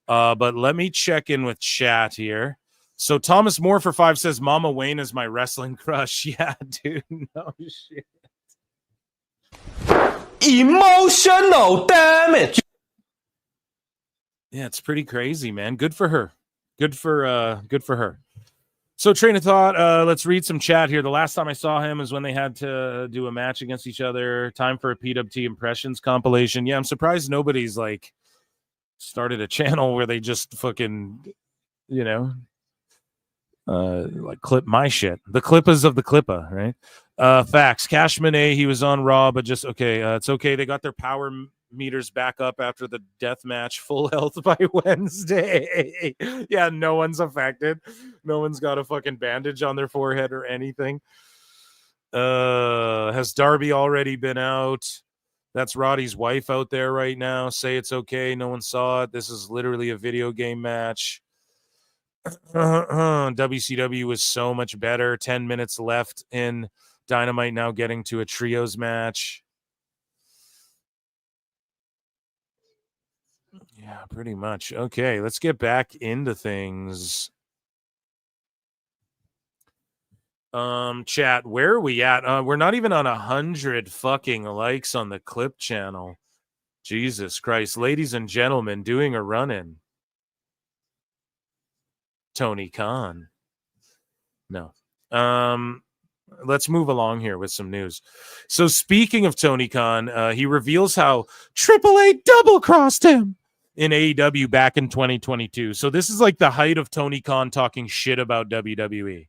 But let me check in with chat here. So Thomas Moore for 5 says, Mama Wayne is my wrestling crush. Yeah, dude. No shit.
Emotional damage.
Yeah, it's pretty crazy, man. Good for her. Good for her. So train of thought, let's read some chat here. The last time I saw him is when they had to do a match against each other. Time for a PWT impressions compilation. Yeah, I'm surprised nobody's like started a channel where they just fucking, like clip my shit. The clippers of the clipper, right? Facts. Cash Monet, he was on Raw, but just okay. It's okay. They got their power meters back up after the death match. Full health by Wednesday. Yeah, no one's affected. No one's got a fucking bandage on their forehead or anything. Has Darby already been out? That's Roddy's wife out there right now. Say it's okay. No one saw it. This is literally a video game match. WCW was so much better. 10 minutes left in Dynamite, now getting to a trios match. Yeah, pretty much. Okay, let's get back into things. Chat, where are we at? We're not even on 100 fucking likes on the clip channel. Jesus Christ. Ladies and gentlemen, doing a run-in. Tony Khan. No. Let's move along here with some news. So speaking of Tony Khan, he reveals how AAA double-crossed him in AEW back in 2022. So this is like the height of Tony Khan talking shit about WWE.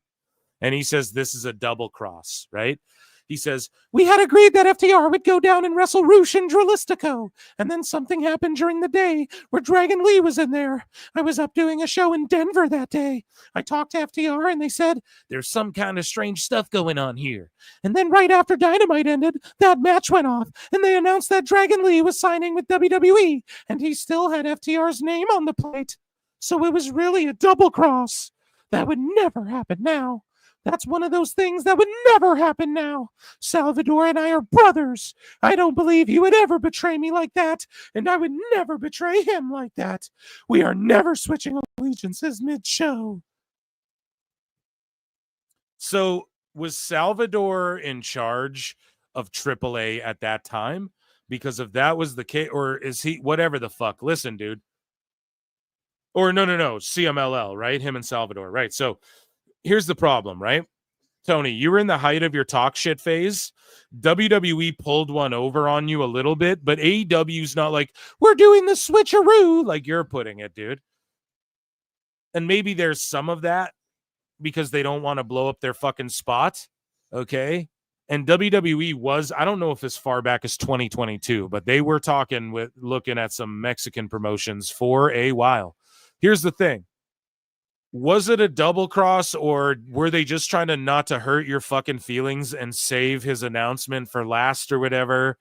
And he says this is a double cross, right? He says, we had agreed that FTR would go down and wrestle Roosh and Dralistico. And then something happened during the day where Dragon Lee was in there. I was up doing a show in Denver that day. I talked to FTR and they said, there's some kind of strange stuff going on here. And then right after Dynamite ended, that match went off. And they announced that Dragon Lee was signing with WWE. And he still had FTR's name on the plate. So it was really a double cross. That would never happen now. That's one of those things that would never happen now. Salvador and I are brothers. I don't believe he would ever betray me like that, and I would never betray him like that. We are never switching allegiances mid-show. So was Salvador in charge of AAA at that time? Because if that was the case, or is he, whatever the fuck. Listen, dude. Or no, CMLL, right? Him and Salvador, right? So here's the problem, right? Tony, you were in the height of your talk shit phase. WWE pulled one over on you a little bit, but AEW's not like, we're doing the switcheroo, like you're putting it, dude. And maybe there's some of that because they don't want to blow up their fucking spot, okay? And WWE was, I don't know if as far back as 2022, but they were looking at some Mexican promotions for a while. Here's the thing. Was it a double cross, or were they just trying to not to hurt your fucking feelings and save his announcement for last or whatever?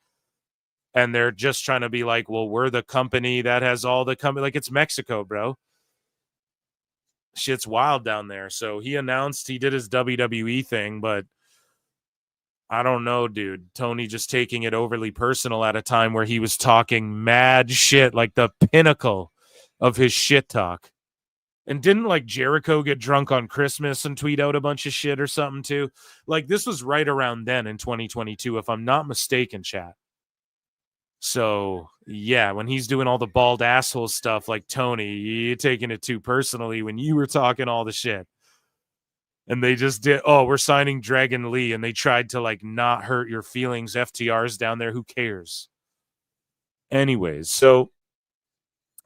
And they're just trying to be like, well, we're the company that has all the company. Like, it's Mexico, bro. Shit's wild down there. So he announced he did his WWE thing, but I don't know, dude. Tony just taking it overly personal at a time where he was talking mad shit, like the pinnacle of his shit talk. And didn't like Jericho get drunk on Christmas and tweet out a bunch of shit or something too? Like, this was right around then in 2022, if I'm not mistaken, chat. So yeah, when he's doing all the bald asshole stuff, like, Tony, you're taking it too personally when you were talking all the shit. And they just did, oh, we're signing Dragon Lee, and they tried to like not hurt your feelings. FTR's down there, who cares? Anyways, so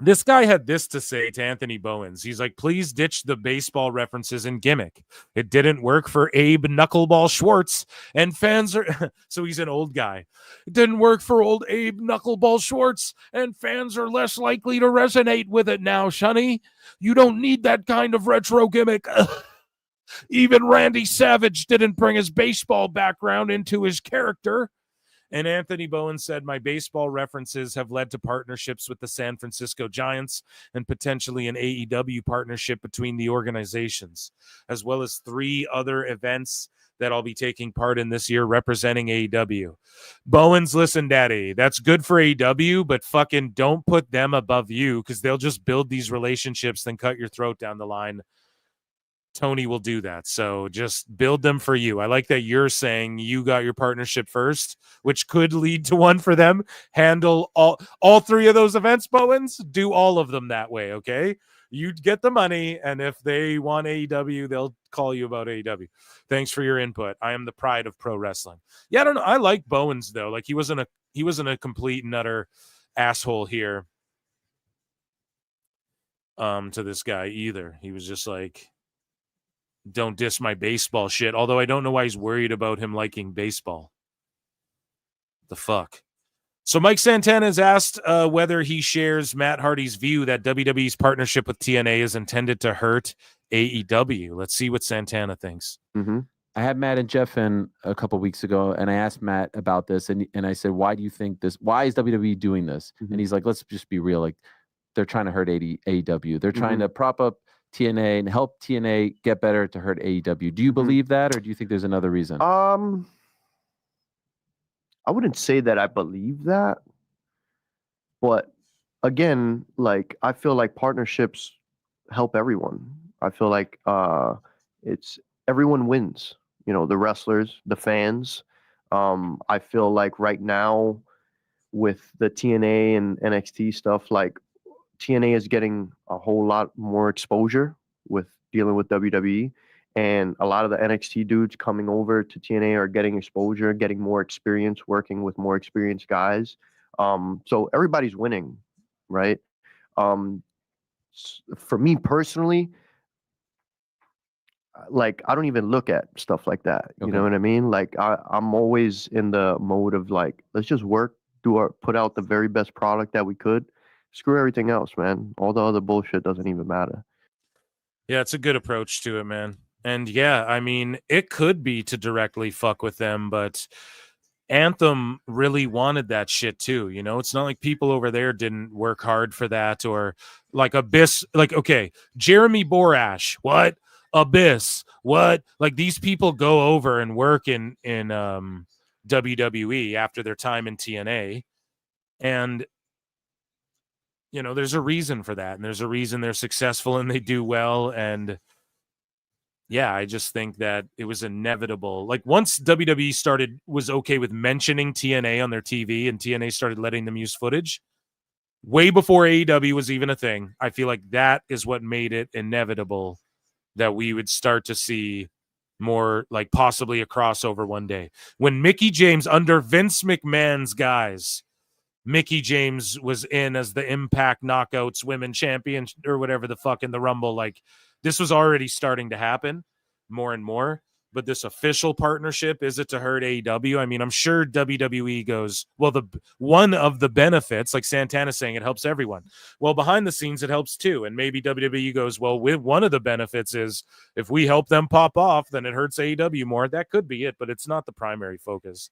this guy had this to say to Anthony Bowens. He's like, please ditch the baseball references and gimmick. It didn't work for Abe Knuckleball Schwartz, and fans are... So he's an old guy. It didn't work for old Abe Knuckleball Schwartz, and fans are less likely to resonate with it now, Shunny. You don't need that kind of retro gimmick. Even Randy Savage didn't bring his baseball background into his character. And Anthony Bowen said, my baseball references have led to partnerships with the San Francisco Giants and potentially an AEW partnership between the organizations, as well as 3 other events that I'll be taking part in this year representing AEW. Bowens, listen, daddy, that's good for AEW, but fucking don't put them above you, because they'll just build these relationships, then cut your throat down the line. Tony will do that. So just build them for you. I like that you're saying you got your partnership first, which could lead to one for them. Handle all 3 of those events, Bowens. Do all of them that way, okay? You get the money, and if they want AEW, they'll call you about AEW. Thanks for your input. I am the pride of pro wrestling. Yeah, I don't know. I like Bowens though. Like, he wasn't a complete and utter asshole here to this guy either. He was just like, don't diss my baseball shit. Although I don't know why he's worried about him liking baseball. The fuck? So Mike Santana has asked whether he shares Matt Hardy's view that WWE's partnership with TNA is intended to hurt AEW. Let's see what Santana thinks.
Mm-hmm. I had Matt and Jeff in a couple weeks ago, and I asked Matt about this, and I said, why do you think this? Why is WWE doing this? Mm-hmm. And he's like, let's just be real. Like, they're trying to hurt AEW. They're trying to prop up TNA and help TNA get better to hurt AEW. Do you believe that, or do you think there's another reason?
I wouldn't say that I believe that, but again, like, I feel like partnerships help everyone. I feel like it's everyone wins. You know, the wrestlers, the fans. I feel like right now with the TNA and NXT stuff, like, TNA is getting a whole lot more exposure with dealing with WWE, and a lot of the NXT dudes coming over to TNA are getting exposure, getting more experience, working with more experienced guys. So everybody's winning, right? For me personally, like, I don't even look at stuff like that. You know what I mean? Like, I'm always in the mode of like, let's just work, put out the very best product that we could. Screw everything else, man. All the other bullshit doesn't even matter.
Yeah, it's a good approach to it, man. And yeah, I mean, it could be to directly fuck with them, but Anthem really wanted that shit too. You know, it's not like people over there didn't work hard for that, or like Abyss. Like, okay, Jeremy Borash, what? Abyss, what? Like, these people go over and work in WWE after their time in TNA, and you know, there's a reason for that, and there's a reason they're successful and they do well. And yeah, I just think that it was inevitable. Like, once WWE was okay with mentioning TNA on their TV, and TNA started letting them use footage, way before AEW was even a thing. I feel like that is what made it inevitable that we would start to see more, like possibly a crossover one day. When Mickie James, under Vince McMahon's guise, Mickie James was in as the Impact Knockouts Women Champion or whatever the fuck in the Rumble. Like, this was already starting to happen more and more. But this official partnership, is it to hurt AEW? I mean, I'm sure WWE goes, well, one of the benefits, like Santana saying, it helps everyone. Well, behind the scenes, it helps too. And maybe WWE goes, well, one of the benefits is if we help them pop off, then it hurts AEW more. That could be it, but it's not the primary focus.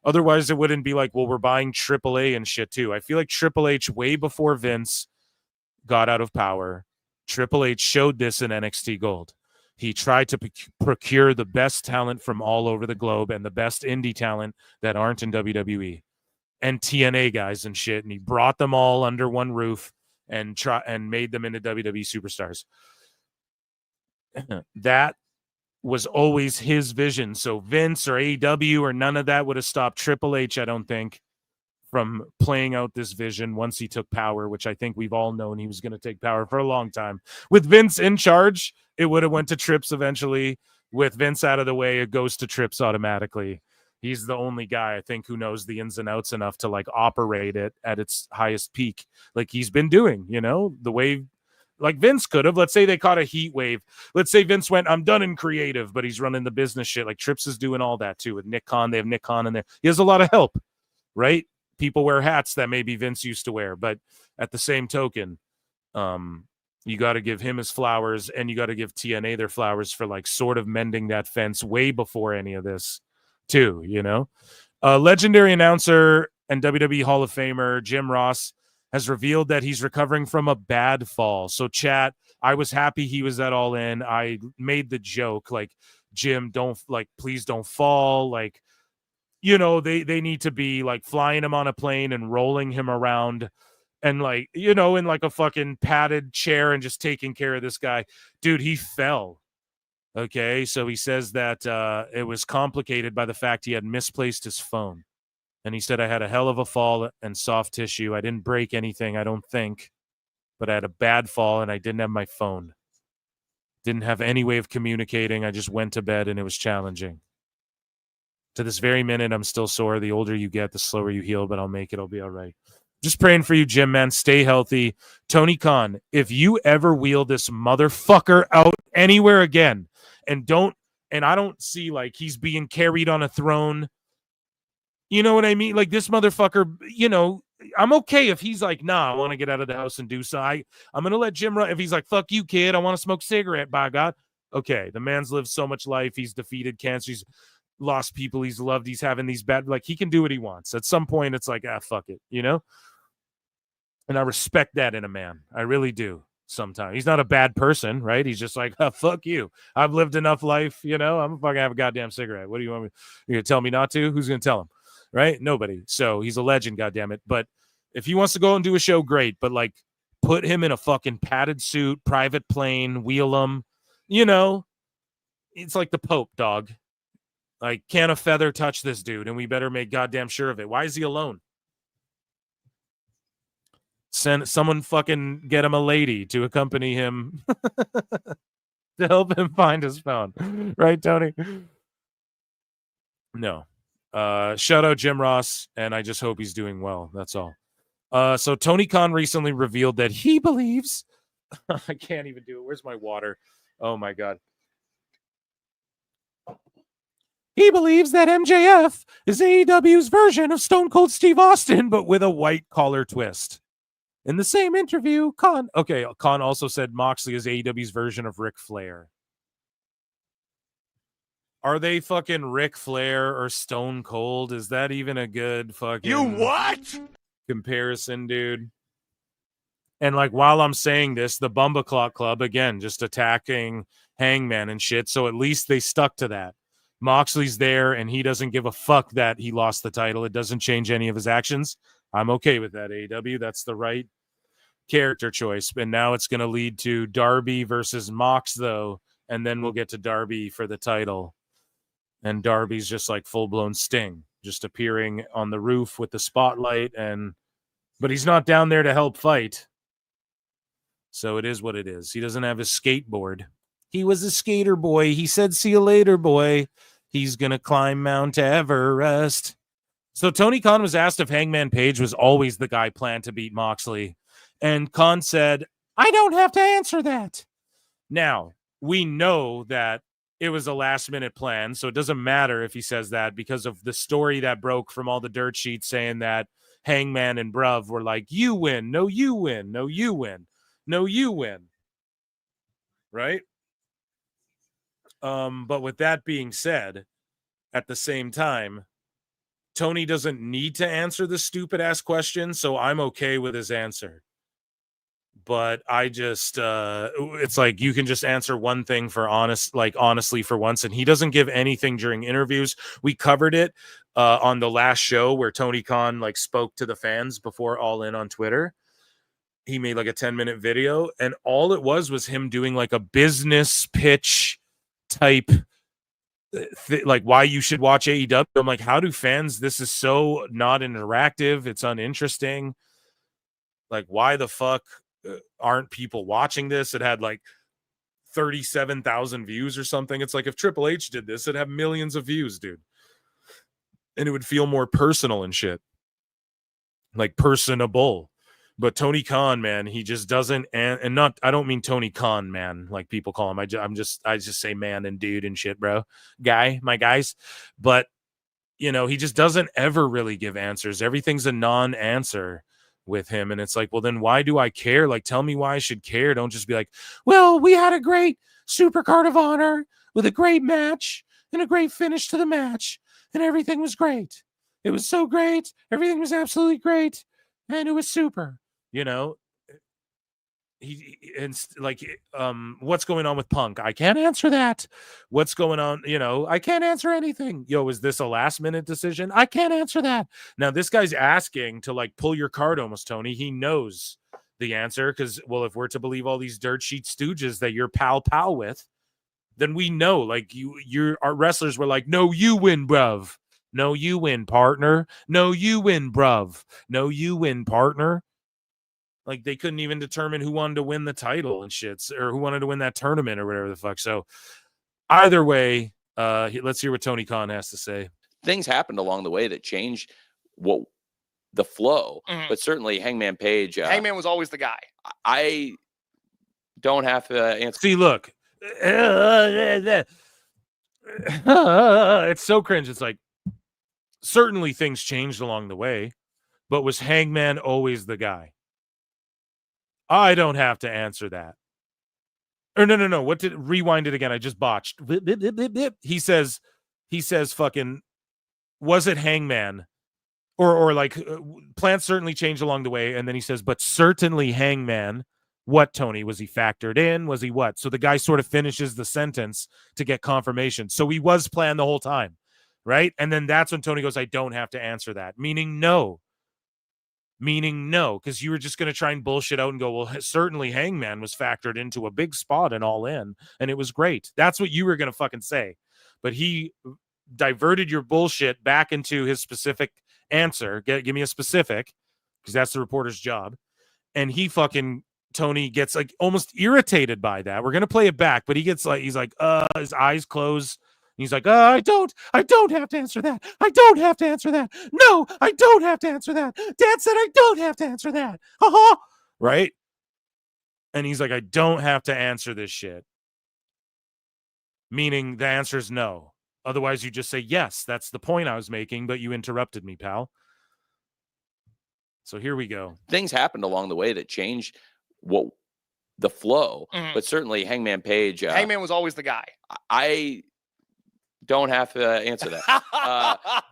Otherwise, it wouldn't be like, well, we're buying AAA and shit too. I feel like Triple H, way before Vince got out of power, Triple H showed this in NXT Gold. He tried to procure the best talent from all over the globe and the best indie talent that aren't in WWE and TNA guys and shit. And he brought them all under one roof and made them into WWE superstars. That was always his vision. So Vince or AEW or none of that would have stopped Triple H, I don't think, from playing out this vision once he took power, which I think we've all known he was going to take power for a long time. With Vince in charge, it would have went to Trips eventually. With Vince out of the way, it goes to Trips automatically. He's the only guy, I think, who knows the ins and outs enough to like operate it at its highest peak, like he's been doing, you know, the way like Vince could have. Let's say they caught a heat wave. Let's say Vince went, I'm done in creative, but he's running the business shit. Like Trips is doing all that too with Nick Khan. They have Nick Khan in there. He has a lot of help, right? People wear hats that maybe Vince used to wear, but at the same token, you got to give him his flowers, and you got to give TNA their flowers for like sort of mending that fence way before any of this too, you know? Legendary announcer and WWE Hall of Famer Jim Ross has revealed that he's recovering from a bad fall. So chat, I was happy he was at All In. I made the joke like, Jim, please don't fall. Like, you know, they need to be like flying him on a plane and rolling him around and like, you know, in like a fucking padded chair and just taking care of this guy. Dude, he fell. Okay. So he says that it was complicated by the fact he had misplaced his phone. And he said, I had a hell of a fall and soft tissue. I didn't break anything, I don't think, but I had a bad fall and I didn't have my phone. Didn't have any way of communicating. I just went to bed and it was challenging. To this very minute, I'm still sore. The older you get, the slower you heal, but I'll make it. I'll be all right. Just praying for you, Jim, man. Stay healthy. Tony Khan, if you ever wheel this motherfucker out anywhere again, and I don't see like he's being carried on a throne. You know what I mean? Like this motherfucker, you know, I'm okay if he's like, nah, I want to get out of the house and do so. I'm going to let Jim run. If he's like, fuck you, kid, I want to smoke a cigarette, by God. Okay, the man's lived so much life. He's defeated cancer. He's lost people he's loved. He's having these bad, like he can do what he wants. At some point, it's like, fuck it, you know? And I respect that in a man. I really do. Sometimes he's not a bad person, right? He's just like, fuck you. I've lived enough life, you know? I'm fucking have a goddamn cigarette. What do you want me? You're going to tell me not to? Who's going to tell him? Right? Nobody. So he's a legend, goddammit. But if he wants to go and do a show, great. But like, put him in a fucking padded suit, private plane, wheel him. You know, it's like the Pope, dog. Like, can a feather touch this dude? And we better make goddamn sure of it. Why is he alone? Send someone fucking get him a lady to accompany him to help him find his phone. Right, Tony? No. Shout out Jim Ross, and I just hope he's doing well. That's all. So Tony Khan recently revealed that he believes I can't even do it. Where's my water? Oh my God. He believes that MJF is AEW's version of Stone Cold Steve Austin, but with a white collar twist. In the same interview, Khan also said Moxley is AEW's version of Ric Flair. Are they fucking Ric Flair or Stone Cold? Is that even a good fucking comparison, dude? And like, while I'm saying this, the Bumba Clock Club, again, just attacking Hangman and shit. So at least they stuck to that. Moxley's there and he doesn't give a fuck that he lost the title. It doesn't change any of his actions. I'm okay with that, AEW. That's the right character choice. And now it's going to lead to Darby versus Mox, though. And then we'll get to Darby for the title. And Darby's just like full-blown Sting, just appearing on the roof with the spotlight and But he's not down there to help fight. So it is what it is. He doesn't have his skateboard. He was a skater boy. He said, see you later, boy. He's going to climb Mount Everest. So Tony Khan was asked if Hangman Page was always the guy planned to beat Moxley. And Khan said, I don't have to answer that. Now, we know that it was a last-minute plan, so it doesn't matter if he says that because of the story that broke from all the dirt sheets saying that Hangman and Bruv were like, you win, no, you win, no, you win, no, you win. Right? But with that being said, at the same time, Tony doesn't need to answer the stupid-ass question, so I'm okay with his answer. But I just, it's like you can just answer one thing for honestly for once, and he doesn't give anything during interviews. We covered it on the last show where Tony Khan like spoke to the fans before All In on Twitter. He made like a 10-minute video, and all it was him doing like a business pitch type like why you should watch AEW. I'm like, how do fans, this is so not interactive, it's uninteresting. Like, why the fuck aren't people watching this? It had like 37,000 views or something. It's like if Triple H did this, it'd have millions of views, dude. And it would feel more personal and shit. Like personable. But Tony Khan, man, he just doesn't, and not, I don't mean Tony Khan, man, like people call him. I just say man and dude and shit, bro. Guy, my guys. But, you know, he just doesn't ever really give answers. Everything's a non-answer with him. And it's like, well, then why do I care? Like, tell me why I should care. Don't just be like, well, we had a great Super Card of Honor with a great match and a great finish to the match. And everything was great. It was so great. Everything was absolutely great. And it was super. You know, what's going on with Punk? I can't answer that. What's going on? You know, I can't answer anything. Yo, is this a last minute decision? I can't answer that. Now, this guy's asking to like pull your card almost, Tony. He knows the answer because, well, if we're to believe all these dirt sheet stooges that you're pal with, then we know like our wrestlers were like, no, you win, bruv. No, you win, partner. No, you win, bruv. No, you win, partner. Like they couldn't even determine who wanted to win the title and shits, or who wanted to win that tournament or whatever the fuck. So either way, let's hear what Tony Khan has to say.
Things happened along the way that changed the flow, but certainly Hangman Page.
Hangman was always the guy.
I don't have to answer.
See, look, it's so cringe. It's like certainly things changed along the way, but was Hangman always the guy? I don't have to answer that. Or no. Rewind it again? I just botched. He says fucking, was it Hangman? Or like plans certainly changed along the way. And then he says, but certainly Hangman. What, Tony? Was he factored in? Was he what? So the guy sort of finishes the sentence to get confirmation. So he was planned the whole time, right? And then that's when Tony goes, I don't have to answer that. Meaning no, because you were just going to try and bullshit out and go, well, certainly Hangman was factored into a big spot and All In, and it was great. That's what you were going to fucking say. But he diverted your bullshit back into his specific answer. Give me a specific, because that's the reporter's job. And he fucking, Tony gets like almost irritated by that. We're going to play it back, but he gets like, he's like, his eyes close. He's like, I don't have to answer that. I don't have to answer that. No, I don't have to answer that. Dad said I don't have to answer that. Right? And he's like, I don't have to answer this shit. Meaning the answer is no. Otherwise, you just say, yes, that's the point I was making, but you interrupted me, pal. So here we go.
Things happened along the way that changed the flow, but certainly Hangman Page.
Hangman was always the guy.
I don't have to answer that.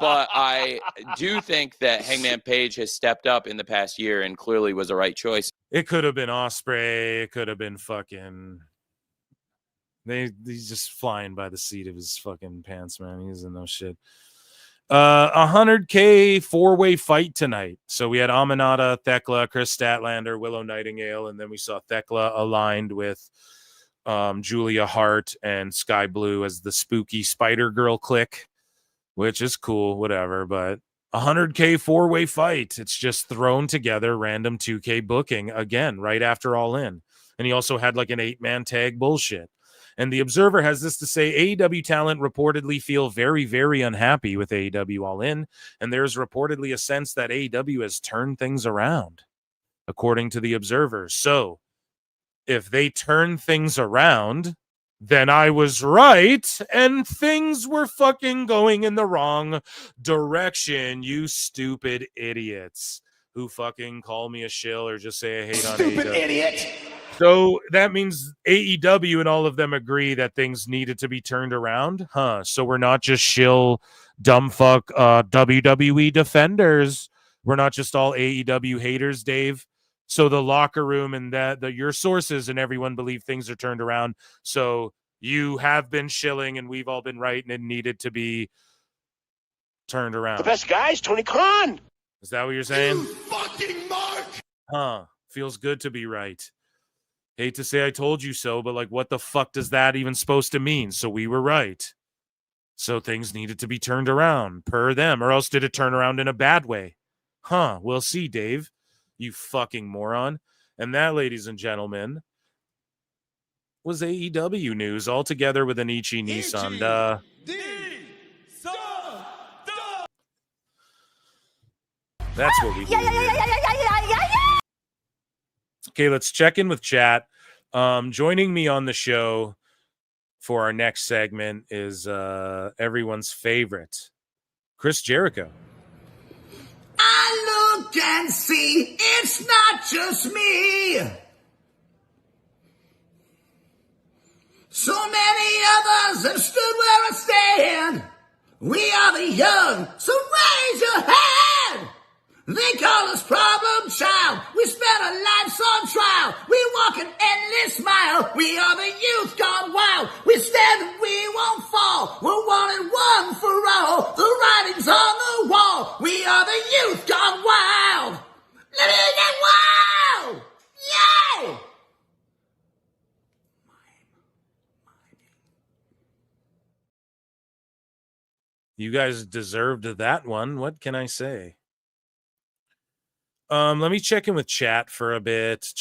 But I do think that Hangman Page has stepped up in the past year and clearly was the right choice.
It could have been Ospreay. It could have been fucking... He's just flying by the seat of his fucking pants, man. He's in no shit. 100K four-way fight tonight. So we had Aminata, Thekla, Chris Statlander, Willow Nightingale, and then we saw Thekla aligned with Julia Hart and Sky Blue as the spooky Spider Girl clique, which is cool, whatever. But 100K 4-way fight. It's just thrown together random 2K booking again right after All In. And he also had like an 8-man tag bullshit. And the Observer has this to say: AEW talent reportedly feel very, very unhappy with AEW All In, and there's reportedly a sense that AEW has turned things around, according to the Observer. So if they turn things around, then I was right, and things were fucking going in the wrong direction, you stupid idiots who fucking call me a shill or just say I hate on AEW.
Stupid idiot.
So that means AEW and all of them agree that things needed to be turned around, huh? So we're not just shill, dumb fuck WWE defenders. We're not just all AEW haters, Dave. So the locker room and your sources and everyone believe things are turned around. So you have been shilling and we've all been right and it needed to be turned around.
The best guy is Tony Khan.
Is that what you're saying?
You fucking mark.
Huh. Feels good to be right. Hate to say I told you so, but like, what the fuck does that even supposed to mean? So we were right. So things needed to be turned around per them, or else did it turn around in a bad way? Huh. We'll see, Dave. You fucking moron. And that, ladies and gentlemen, was AEW news all together with an Ichi Nissan. That's what we do. Okay, let's check in with chat. Joining me on the show for our next segment is everyone's favorite, Chris Jericho.
I look and see it's not just me. So many others have stood where I stand. We are the young, so raise your hand. They call us problem child. We spent our lives on trial. We walk an endless mile. We are the youth gone wild. We stand and we won't fall. We're one and one for all. The writing's on the wall. We are the youth gone wild. Let it get wild. Yeah.
You guys deserved that one. What can I say? Let me check in with chat for a bit.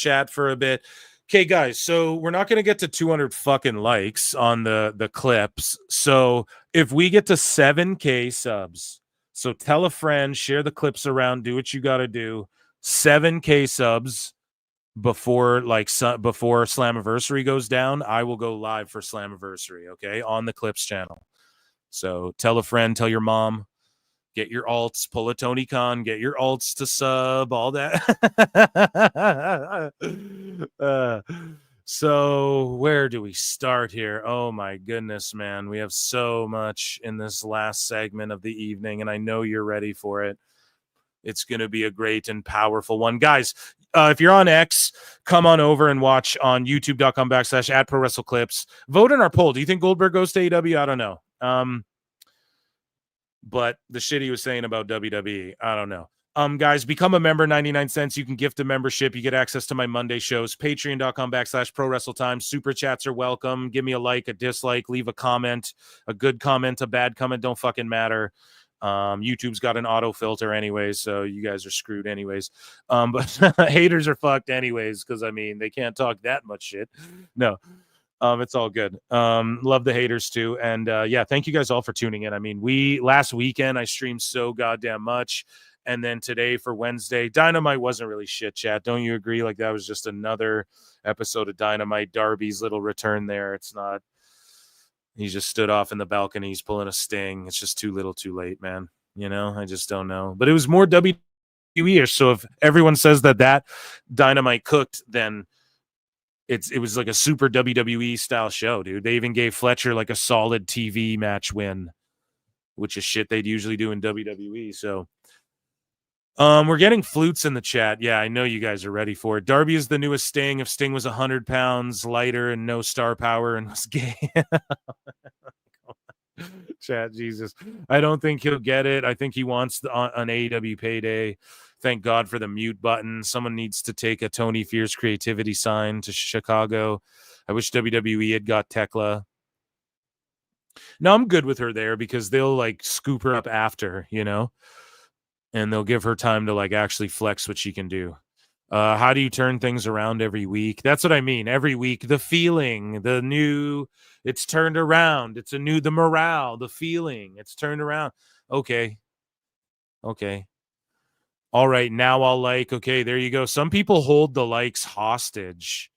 Okay, guys, so we're not going to get to 200 fucking likes on the clips. So if we get to 7K subs, so tell a friend, share the clips around, do what you got to do. 7K subs before Slamversary goes down, I will go live for Slamversary, okay, on the clips channel. So tell a friend, tell your mom. Get your alts, pull a Tony Khan, get your alts to sub, all that. So where do we start here? Oh my goodness, man. We have so much in this last segment of the evening, and I know you're ready for it. It's going to be a great and powerful one. Guys, if you're on X, come on over and watch on youtube.com/@ProWrestleClips. Vote in our poll. Do you think Goldberg goes to AEW? I don't know. But the shit he was saying about WWE, I don't know. Guys, become a member, 99 cents. You can gift a membership. You get access to my Monday shows, patreon.com/ProWrestleTimes. Super chats are welcome. Give me a like, a dislike, leave a comment, a good comment, a bad comment, don't fucking matter. YouTube's got an auto filter anyways, so you guys are screwed anyways. But haters are fucked anyways, because I mean, they can't talk that much shit. No. It's all good. Love the haters too. And yeah, thank you guys all for tuning in. I mean, last weekend I streamed so goddamn much. And then today for Wednesday, Dynamite wasn't really shit, chat. Don't you agree? Like that was just another episode of Dynamite. Darby's little return there. It's not, he just stood off in the balcony. He's pulling a Sting. It's just too little too late, man. You know, I just don't know. But it was more WWE-ish. So if everyone says that Dynamite cooked, then it was like a super WWE style show, dude. They even gave Fletcher like a solid TV match win, which is shit they'd usually do in WWE. So we're getting flutes in the chat. Yeah, I know you guys are ready for it. Darby is the newest Sting. If Sting was 100 pounds lighter and no star power and was gay. Chat, Jesus. I don't think he'll get it. I think he wants an AEW payday. Thank God for the mute button. Someone needs to take a Tony Fierce creativity sign to Chicago. I wish WWE had got Tekla. No, I'm good with her there because they'll like scoop her up after, you know. and they'll give her time to like actually flex what she can do. How do you turn things around every week? That's what I mean. Every week, the feeling, the new, it's turned around. It's the morale, the feeling, it's turned around. Okay. All right. Now I'll like, okay, there you go. Some people hold the likes hostage,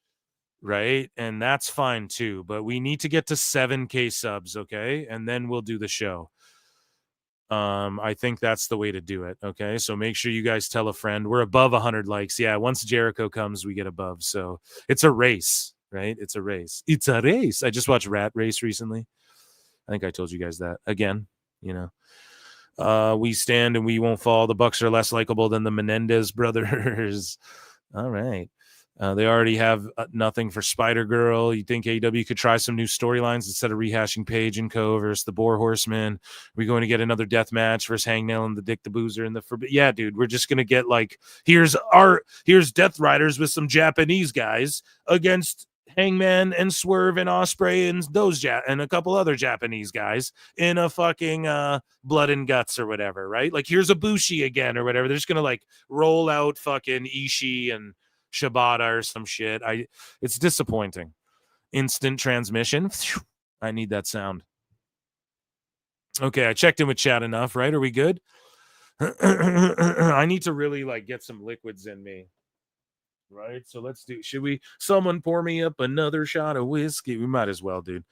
right? And that's fine too. But we need to get to 7K subs, okay? And then we'll do the show. I think that's the way to do it. Okay. So make sure you guys tell a friend. We're above 100 likes. Yeah. Once Jericho comes, we get above. So it's a race, right? It's a race. I just watched Rat Race recently. I think I told you guys that again, we stand and we won't fall. The Bucks are less likable than the Menendez brothers. All right. They already have nothing for Spider-Girl. You think AEW could try some new storylines instead of rehashing Page and Co. versus the Boar Horsemen? We're going to get another death match versus Hangnail and the Dick the Boozer and the Yeah, dude, we're just going to get like, here's Death Riders with some Japanese guys against Hangman and Swerve and Osprey and and a couple other Japanese guys in a fucking Blood and Guts or whatever, right? Like here's a Bushi again or whatever. They're just going to like roll out fucking Ishii and Shibata or some shit. It's disappointing. Instant transmission. I need that sound. Okay, I checked in with chat enough, right? Are we good? I need to really like get some liquids in me. Right? So someone pour me up another shot of whiskey? We might as well, dude.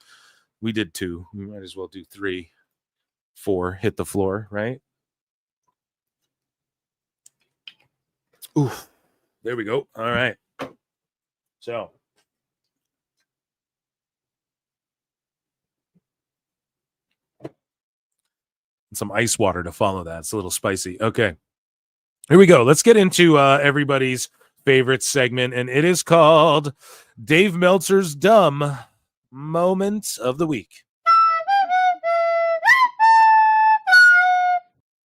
We did 2. We might as well do 3, 4, hit the floor, right? Oof. There we go. All right. So. Some ice water to follow that. It's a little spicy. Okay. Here we go. Let's get into everybody's favorite segment, and it is called Dave Meltzer's Dumb Moment of the Week.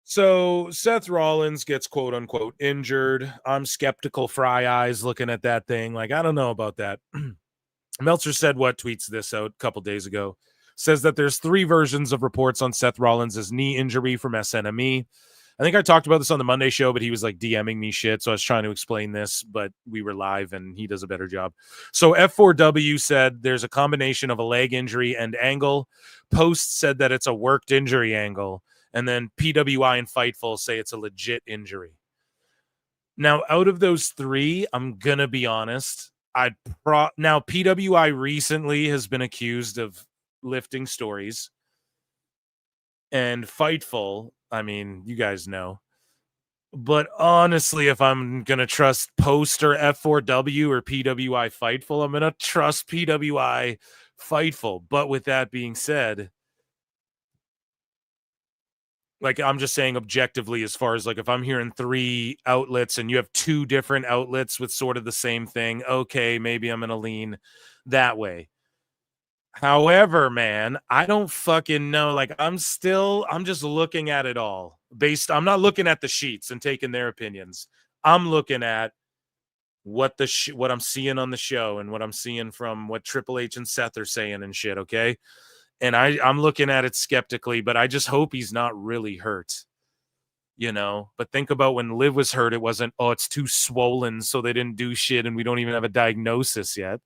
So Seth Rollins gets quote unquote injured. I'm skeptical, fry eyes looking at that thing. Like, I don't know about that. Meltzer said what tweets this out a couple days ago. Says that there's 3 versions of reports on Seth Rollins' knee injury from SNME. I think I talked about this on the Monday show, but he was like DMing me shit. So I was trying to explain this, but we were live and he does a better job. So F4W said there's a combination of a leg injury and angle. Post said that it's a worked injury angle. And then PWI and Fightful say it's a legit injury. Now, out of those 3, I'm going to be honest. Now, PWI recently has been accused of lifting stories. And Fightful, I mean, you guys know. But honestly, if I'm going to trust Post or F4W or PWI Fightful, I'm going to trust PWI Fightful. But with that being said, like, I'm just saying objectively, as far as like, if I'm hearing 3 outlets and you have 2 different outlets with sort of the same thing, okay, maybe I'm going to lean that way. However, man, I don't fucking know. Like, I'm just looking at it all I'm not looking at the sheets and taking their opinions. I'm looking at what I'm seeing on the show and what I'm seeing from what Triple H and Seth are saying and shit. Okay. And I'm looking at it skeptically, but I just hope he's not really hurt, but think about when Liv was hurt. It wasn't, oh, it's too swollen, so they didn't do shit. And we don't even have a diagnosis yet.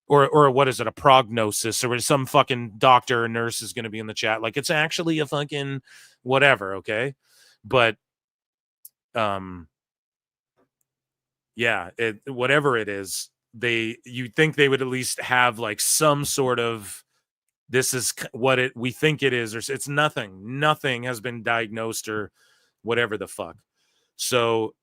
Or what is it, a prognosis, or some fucking doctor or nurse is going to be in the chat. Like, it's actually a fucking whatever. Okay. But, yeah, whatever it is, you think they would at least have like some sort of, this is what we think it is, or it's nothing has been diagnosed or whatever the fuck. So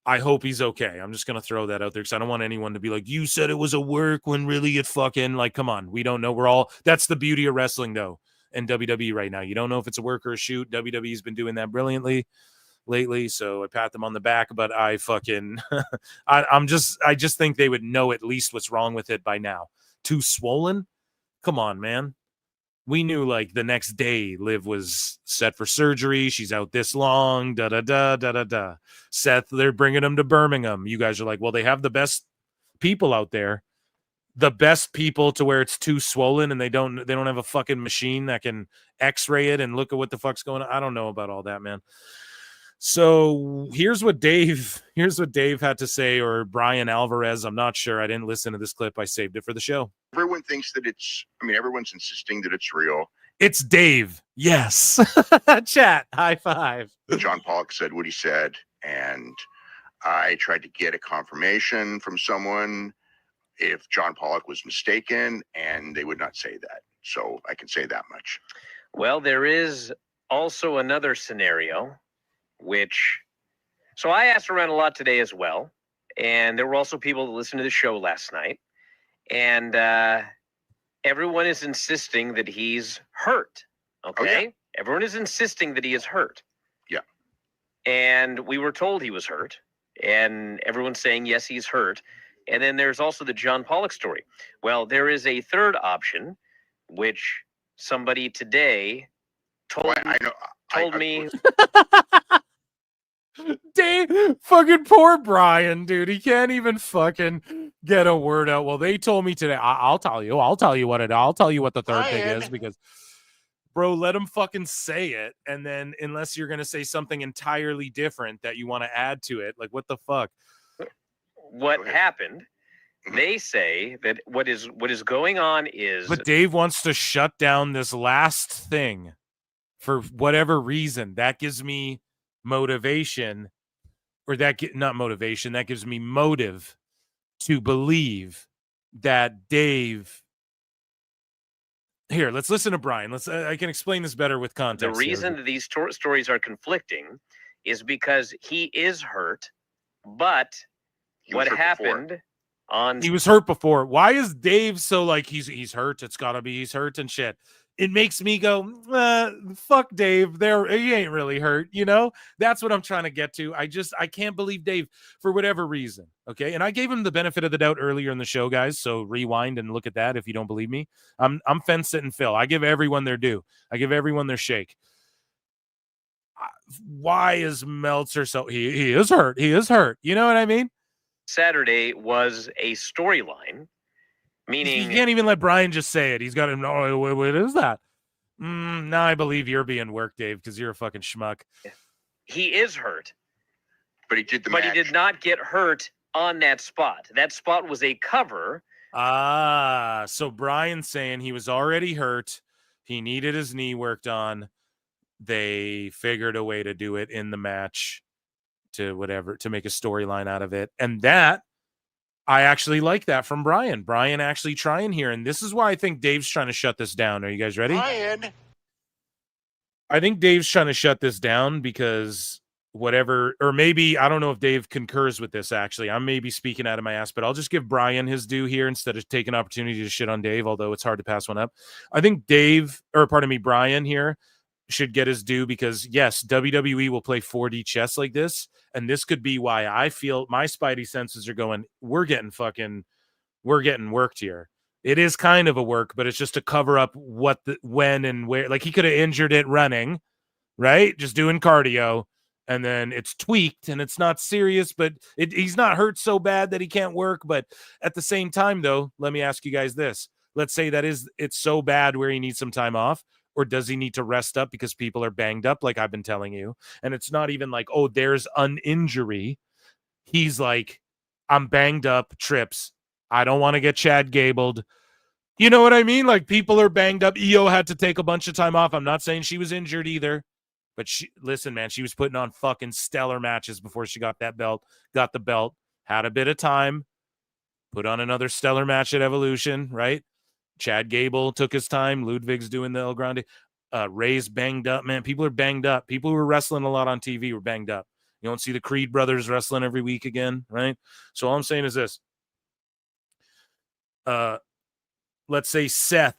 I hope he's okay. I'm just going to throw that out there because I don't want anyone to be like, you said it was a work when really it fucking, like, come on. We don't know. That's the beauty of wrestling though. And WWE right now, you don't know if it's a work or a shoot. WWE's been doing that brilliantly lately. So I pat them on the back, but I fucking, I just think they would know at least what's wrong with it by now. Too swollen. Come on, man. We knew like the next day Liv was set for surgery. She's out this long, da-da-da. Seth, they're bringing him to Birmingham. You guys are like, well, they have the best people out there. The best people to where it's too swollen and they don't have a fucking machine that can x-ray it and look at what the fuck's going on. I don't know about all that, man. So here's what Dave had to say, or Brian Alvarez. I'm not sure. I didn't listen to this clip. I saved it for the show.
Everyone thinks that everyone's insisting that it's real.
It's Dave. Yes. Chat. High five.
John Pollock said what he said, and I tried to get a confirmation from someone if John Pollock was mistaken, and they would not say that. So I can say that much.
Well, there is also another scenario, so I asked around a lot today as well, and there were also people that listened to the show last night, and everyone is insisting that he's hurt. Okay?
Oh, yeah.
Everyone is insisting that he is hurt.
Yeah.
And we were told he was hurt, and everyone's saying, yes, he's hurt. And then there's also the John Pollock story. Well, there is a third option, which somebody today told me.
Dave, fucking poor Brian, dude. He can't even fucking get a word out. Well, they told me today. I'll tell you what the third thing is, because bro, let him fucking say it. And then unless you're going to say something entirely different that you want to add to it, like what the fuck?
What happened? They say that what is going on is.
But Dave wants to shut down this last thing for whatever reason. That gives me motivation, or not motivation. That gives me motive to believe that Dave. Here, let's listen to Brian. I can explain this better with context.
The reason that these stories are conflicting is because he is hurt, but what happened on.
He was hurt before. Why is Dave so like he's hurt? It's gotta be he's hurt and shit. It makes me go, fuck Dave. He ain't really hurt, you know? That's what I'm trying to get to. I can't believe Dave for whatever reason. Okay. And I gave him the benefit of the doubt earlier in the show, guys. So rewind and look at that if you don't believe me. I'm fence sitting Phil. I give everyone their due. I give everyone their shake. Why is Meltzer so he is hurt? He is hurt. You know what I mean?
Saturday was a storyline. Meaning,
you can't even let Brian just say it. He's got to know what is that. Now I believe you're being worked, Dave, because you're a fucking schmuck.
He is hurt,
but he did
But he did not get hurt on that spot. That spot was a cover.
So Brian's saying he was already hurt. He needed his knee worked on. They figured a way to do it in the match to make a storyline out of it, and that. I actually like that from Brian. Brian actually trying here. And this is why I think Dave's trying to shut this down. Are you guys ready?
Brian.
I think Dave's trying to shut this down because or maybe, I don't know if Dave concurs with this, actually. I'm maybe speaking out of my ass, but I'll just give Brian his due here instead of taking an opportunity to shit on Dave, although it's hard to pass one up. I think Brian here should get his due because, yes, WWE will play 4D chess like this. And this could be why I feel my spidey senses are going, we're getting worked here. It is kind of a work, but it's just to cover up when and where. Like he could have injured it running, right? Just doing cardio. And then it's tweaked and it's not serious, but he's not hurt so bad that he can't work. But at the same time, though, let me ask you guys this. Let's say it's so bad where he needs some time off. Or does he need to rest up because people are banged up, like I've been telling you? And it's not even like, oh, there's an injury. He's like, I'm banged up, trips. I don't want to get Chad Gabled. You know what I mean? Like people are banged up. EO had to take a bunch of time off. I'm not saying she was injured either. But listen, man, she was putting on fucking stellar matches before she got the belt, had a bit of time, put on another stellar match at Evolution, right? Chad Gable took his time. Ludwig's doing the El Grande. Ray's banged up, man. People are banged up. People who were wrestling a lot on TV were banged up. You don't see the Creed brothers wrestling every week again, right? So all I'm saying is this. Let's say Seth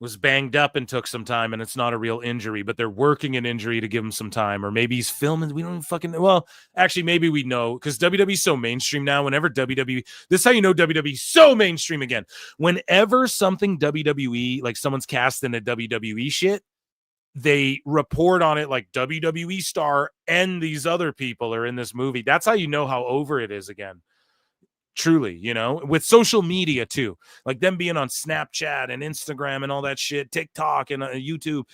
was banged up and took some time, and it's not a real injury, but they're working an injury to give him some time, or maybe he's filming. We don't even fucking know. Well, actually, maybe we know because WWE's so mainstream now. Whenever WWE, this is how you know WWE's so mainstream again. Whenever something WWE, like someone's cast in a WWE shit, they report on it like WWE star and these other people are in this movie. That's how you know how over it is again. Truly, you know, with social media too, like them being on Snapchat and Instagram and all that shit, TikTok and YouTube,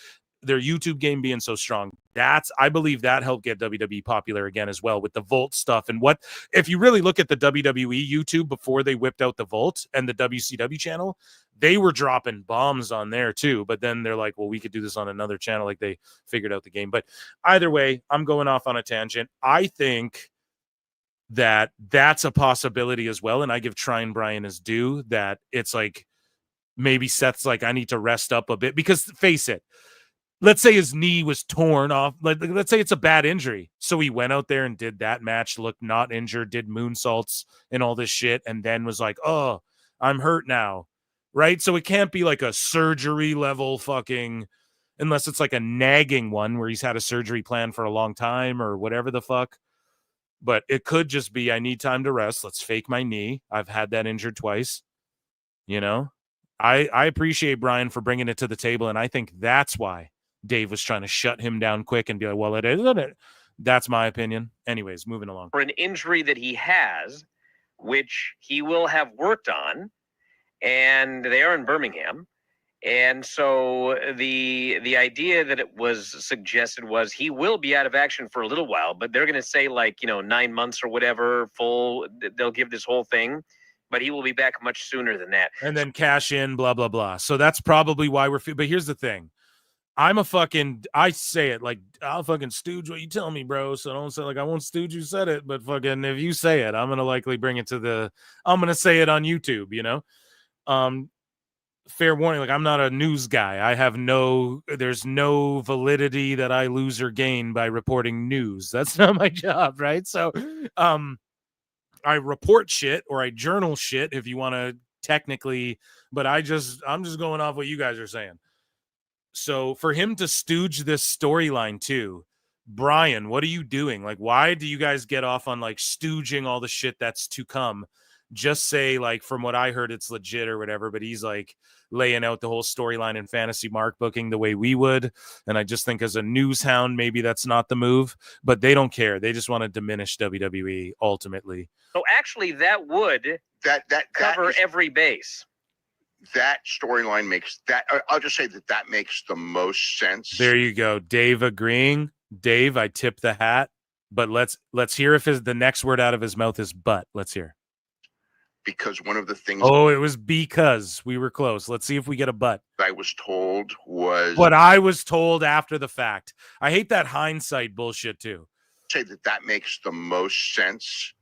their YouTube game being so strong. I believe that helped get WWE popular again as well with the Volt stuff. And what, if you really look at the WWE YouTube before they whipped out the Volt and the WCW channel, they were dropping bombs on there too. But then they're like, well, we could do this on another channel. Like they figured out the game. But either way, I'm going off on a tangent. I think that that's a possibility as well. And I give Trine Bryan his due that it's like, maybe Seth's like, I need to rest up a bit because face it, let's say his knee was torn off. Let's say it's a bad injury. So he went out there and did that match, looked not injured, did moonsaults and all this shit. And then was like, oh, I'm hurt now. Right. So it can't be like a surgery level fucking, unless it's like a nagging one where he's had a surgery plan for a long time or whatever the fuck. But it could just be, I need time to rest. Let's fake my knee. I've had that injured twice. You know, I appreciate Brian for bringing it to the table. And I think that's why Dave was trying to shut him down quick and be like, well, it isn't it. That's my opinion. Anyways, moving along.
For an injury that he has, which he will have worked on, and they are in Birmingham. And so the idea that it was suggested was he will be out of action for a little while, but they're going to say 9 months or whatever, full, they'll give this whole thing, but he will be back much sooner than that.
And then cash in, blah, blah, blah. So that's probably why but here's the thing. I say it like, I'll fucking stooge what you tell me, bro. So don't say like, I won't stooge you said it, but fucking if you say it, I'm going to likely bring it I'm going to say it on YouTube, you know? Fair warning, like I'm not a news guy. There's no validity that I lose or gain by reporting news. That's not my job, right? So I report shit or I journal shit if you want to technically, but I'm just going off what you guys are saying. So for him to stooge this storyline too, Brian, what are you doing? Like, why do you guys get off on like stooging all the shit that's to come? Just say like, from what I heard, it's legit or whatever, but he's like laying out the whole storyline in fantasy mark booking the way we would. And I just think as a news hound, maybe that's not the move, but they don't care. They just want to diminish WWE ultimately.
So actually that would cover every base.
That storyline makes that, I'll just say that makes the most sense.
There you go. Dave agreeing. Dave, I tip the hat, but let's hear if the next word out of his mouth is but. Let's hear.
Because one of the things.
Oh, it was because we were close. Let's see if we get a but.
I was told was.
What I was told after the fact. I hate that hindsight bullshit too.
Say that makes the most sense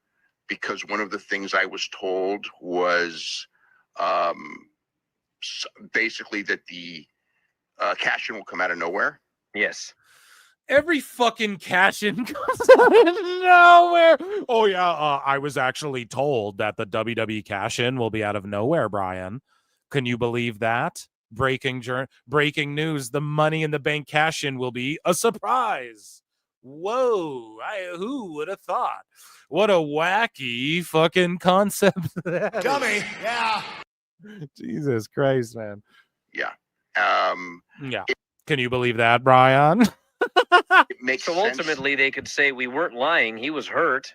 because one of the things I was told was basically that the cash-in will come out of nowhere.
Yes.
Every fucking cash-in comes out of nowhere. Oh, yeah. I was actually told that the WWE cash-in will be out of nowhere, Brian. Can you believe that? Breaking news. The Money in the Bank cash-in will be a surprise. Whoa. Who would have thought? What a wacky fucking concept.
Dummy. Yeah.
Jesus Christ, man.
Yeah.
Yeah. Can you believe that, Brian?
It makes
so
sense.
Ultimately, they could say we weren't lying. He was hurt.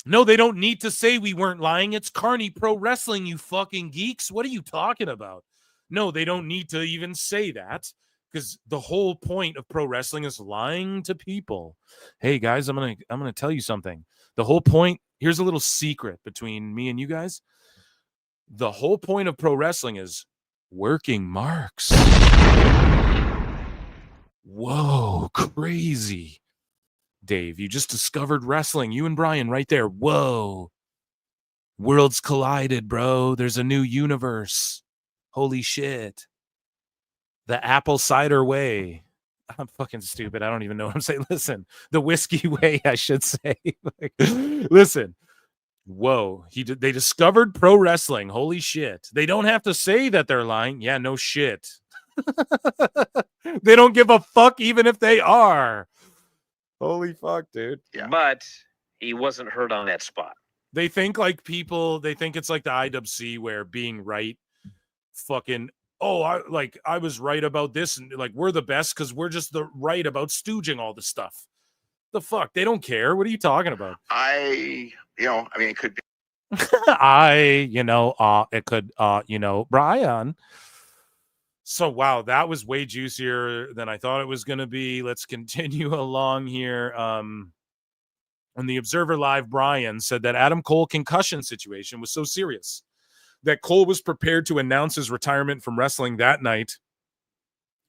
No, they don't need to say we weren't lying. It's Carney Pro Wrestling, you fucking geeks. What are you talking about? No, they don't need to even say that because the whole point of pro wrestling is lying to people. Hey guys, I'm gonna tell you something. The whole point. Here's a little secret between me and you guys. The whole point of pro wrestling is working marks. Whoa, crazy. Dave, you just discovered wrestling. You and Brian right there. Whoa. Worlds collided, bro. There's a new universe. Holy shit. The apple cider way. I'm fucking stupid. I don't even know what I'm saying. Listen, the whiskey way, I should say. Listen. Whoa. They discovered pro wrestling. Holy shit. They don't have to say that they're lying. Yeah, no shit. They don't give a fuck even if they are. Holy fuck, dude.
Yeah.
But he wasn't hurt on that spot.
They think like they think it's like the IWC where being right fucking, I was right about this and like we're the best because we're just the right about stooging all the stuff. The fuck? They don't care. What are you talking about?
It could be.
It could, Brian. So, wow, that was way juicier than I thought it was going to be. Let's continue along here. On the Observer Live, Brian said that Adam Cole concussion situation was so serious that Cole was prepared to announce his retirement from wrestling that night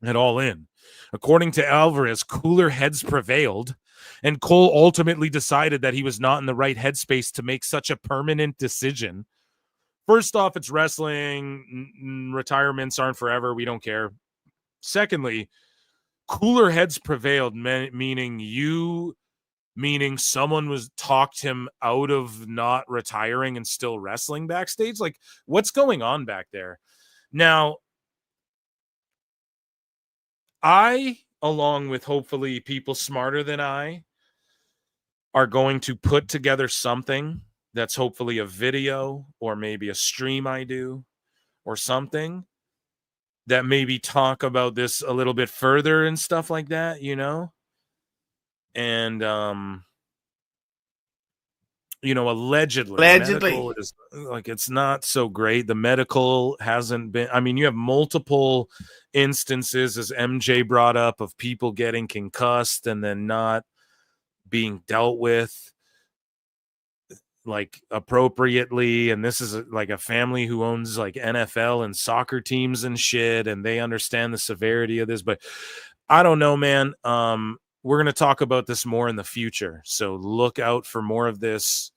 at All In. According to Alvarez, cooler heads prevailed, and Cole ultimately decided that he was not in the right headspace to make such a permanent decision. First off, it's wrestling. Retirements aren't forever. We don't care. Secondly, cooler heads prevailed, meaning someone was talked him out of not retiring and still wrestling backstage. Like, what's going on back there? Now, I, along with hopefully people smarter than I, are going to put together something that's hopefully a video or maybe a stream I do or something that maybe talk about this a little bit further and stuff like that, you know? And, you know, allegedly. Medical is, like, it's not so great. The medical hasn't been, I mean, you have multiple instances, as MJ brought up, of people getting concussed and then not being dealt with like appropriately. And this is like a family who owns like NFL and soccer teams and shit, and they understand the severity of this. But I don't know, man. We're going to talk about this more in the future, so look out for more of this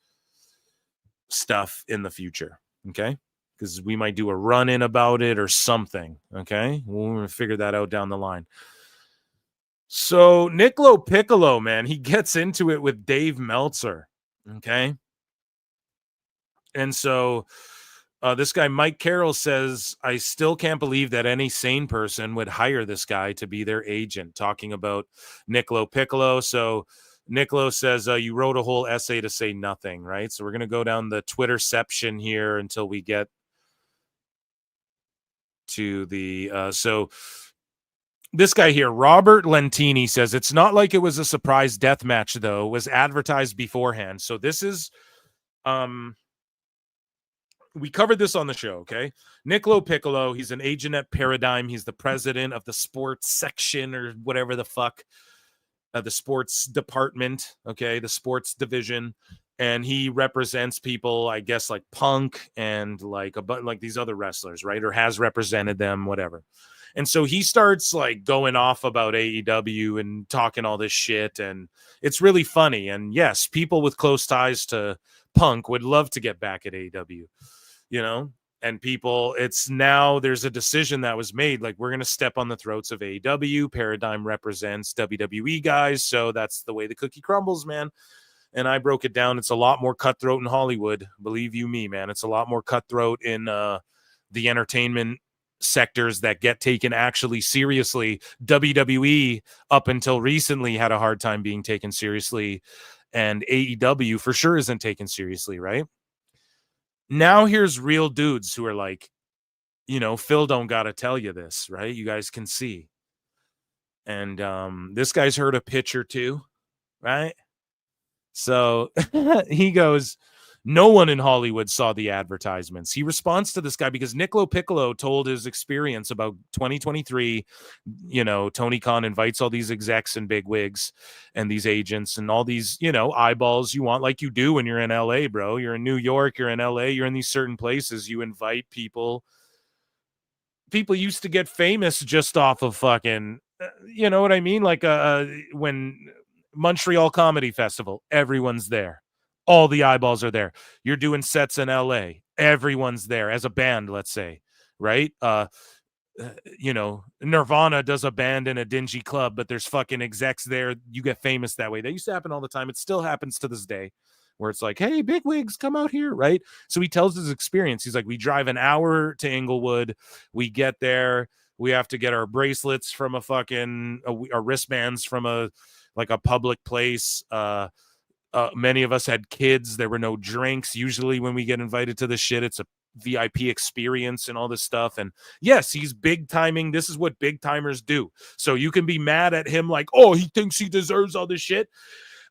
stuff in the future, okay? Because we might do a run-in about it or something, okay? We'll figure that out down the line. So LoPiccolo, man, he gets into it with Dave Meltzer, okay? And so this guy, Mike Carroll, says, I still can't believe that any sane person would hire this guy to be their agent, talking about LoPiccolo. So Niccolo says, you wrote a whole essay to say nothing, right? So we're going to go down the Twitterception here until we get to the so this guy here, Robert Lentini, says it's not like it was a surprise death match, though. It was advertised beforehand. So this is we covered this on the show, okay? LoPiccolo, he's an agent at Paradigm. He's the president of the sports section or whatever the fuck, the sports department, okay, the sports division. And he represents people, I guess, like Punk and like these other wrestlers, right? Or has represented them, whatever. And so he starts like going off about AEW and talking all this shit. And it's really funny. And yes, people with close ties to Punk would love to get back at AEW, you know? And people, it's now there's a decision that was made. Like, we're going to step on the throats of AEW. Paradigm represents WWE guys. So that's the way the cookie crumbles, man. And I broke it down. It's a lot more cutthroat in Hollywood. Believe you me, man. It's a lot more cutthroat in the entertainment sectors that get taken actually seriously. WWE, up until recently, had a hard time being taken seriously. And AEW for sure isn't taken seriously, right? Now here's real dudes who are like, you know, Phil don't got to tell you this, right? You guys can see. And this guy's heard a pitch or two, right? So he goes, no one in Hollywood saw the advertisements. He responds to this guy because LoPiccolo told his experience about 2023. You know, Tony Khan invites all these execs and bigwigs and these agents and all these, you know, eyeballs you want, like you do when you're in LA, bro. You're in New York, you're in LA, you're in these certain places. You invite people. People used to get famous just off of fucking, you know what I mean? Like when Montreal Comedy Festival, everyone's there. All the eyeballs are there. You're doing sets in LA. Everyone's there as a band, let's say, right? You know, Nirvana does a band in a dingy club, but there's fucking execs there. You get famous that way. That used to happen all the time. It still happens to this day, where it's like, hey, bigwigs, come out here, right? So he tells his experience. He's like, we drive an hour to Inglewood. We get there. We have to get our bracelets from a fucking, our wristbands from a public place. Many of us had kids. There were no drinks. Usually when we get invited to this shit, it's a VIP experience and all this stuff. And yes, he's big timing. This is what big timers do. So you can be mad at him like, oh, he thinks he deserves all this shit.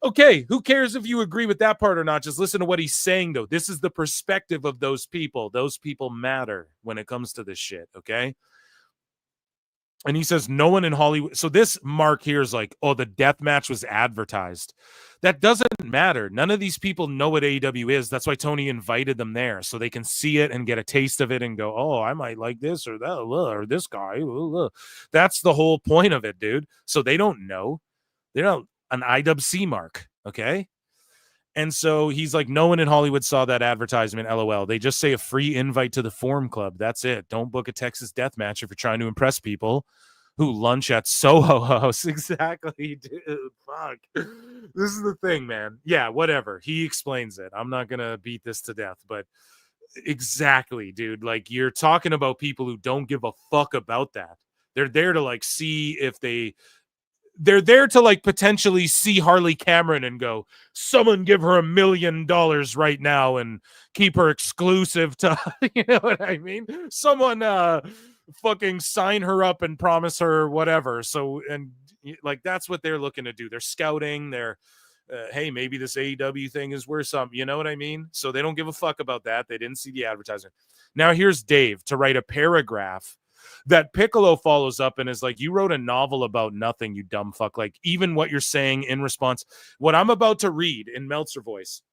Okay, who cares if you agree with that part or not? Just listen to what he's saying, though. This is the perspective of those people. Those people matter when it comes to this shit, okay? And he says, no one in Hollywood. So this mark here is like, oh, the death match was advertised. That doesn't matter. None of these people know what AEW is. That's why Tony invited them there, so they can see it and get a taste of it and go, oh, I might like this or that or this guy. That's the whole point of it, dude. So they don't know. They're not an IWC mark, okay? And so he's like, no one in Hollywood saw that advertisement, LOL. They just say a free invite to the Forum Club. That's it. Don't book a Texas death match if you're trying to impress people who lunch at Soho House. Exactly, dude. Fuck. This is the thing, man. Yeah, whatever. He explains it. I'm not going to beat this to death, but exactly, dude. Like, you're talking about people who don't give a fuck about that. They're there to, like, see if they're there to, like, potentially see Harley Cameron and go, someone give her $1 million right now and keep her exclusive to, you know what I mean? Someone fucking sign her up and promise her whatever. So, and like, that's what they're looking to do. They're scouting. They're, hey, maybe this AEW thing is worth something. You know what I mean? So they don't give a fuck about that. They didn't see the advertisement. Now here's Dave to write a paragraph that Piccolo follows up and is like, you wrote a novel about nothing, you dumb fuck. Like, even what you're saying in response, what I'm about to read in Meltzer voice,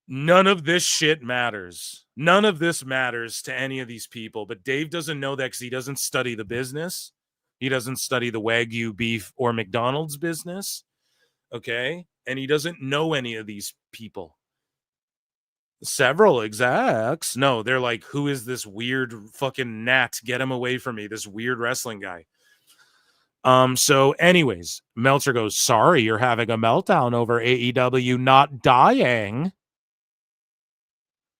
none of this shit matters. None of this matters to any of these people. But Dave doesn't know that because he doesn't study the business. He doesn't study the Wagyu beef or McDonald's business. Okay? And he doesn't know any of these people. Several execs. No, they're like, who is this weird fucking gnat? Get him away from me. This weird wrestling guy. So anyways, Meltzer goes, sorry, you're having a meltdown over AEW not dying.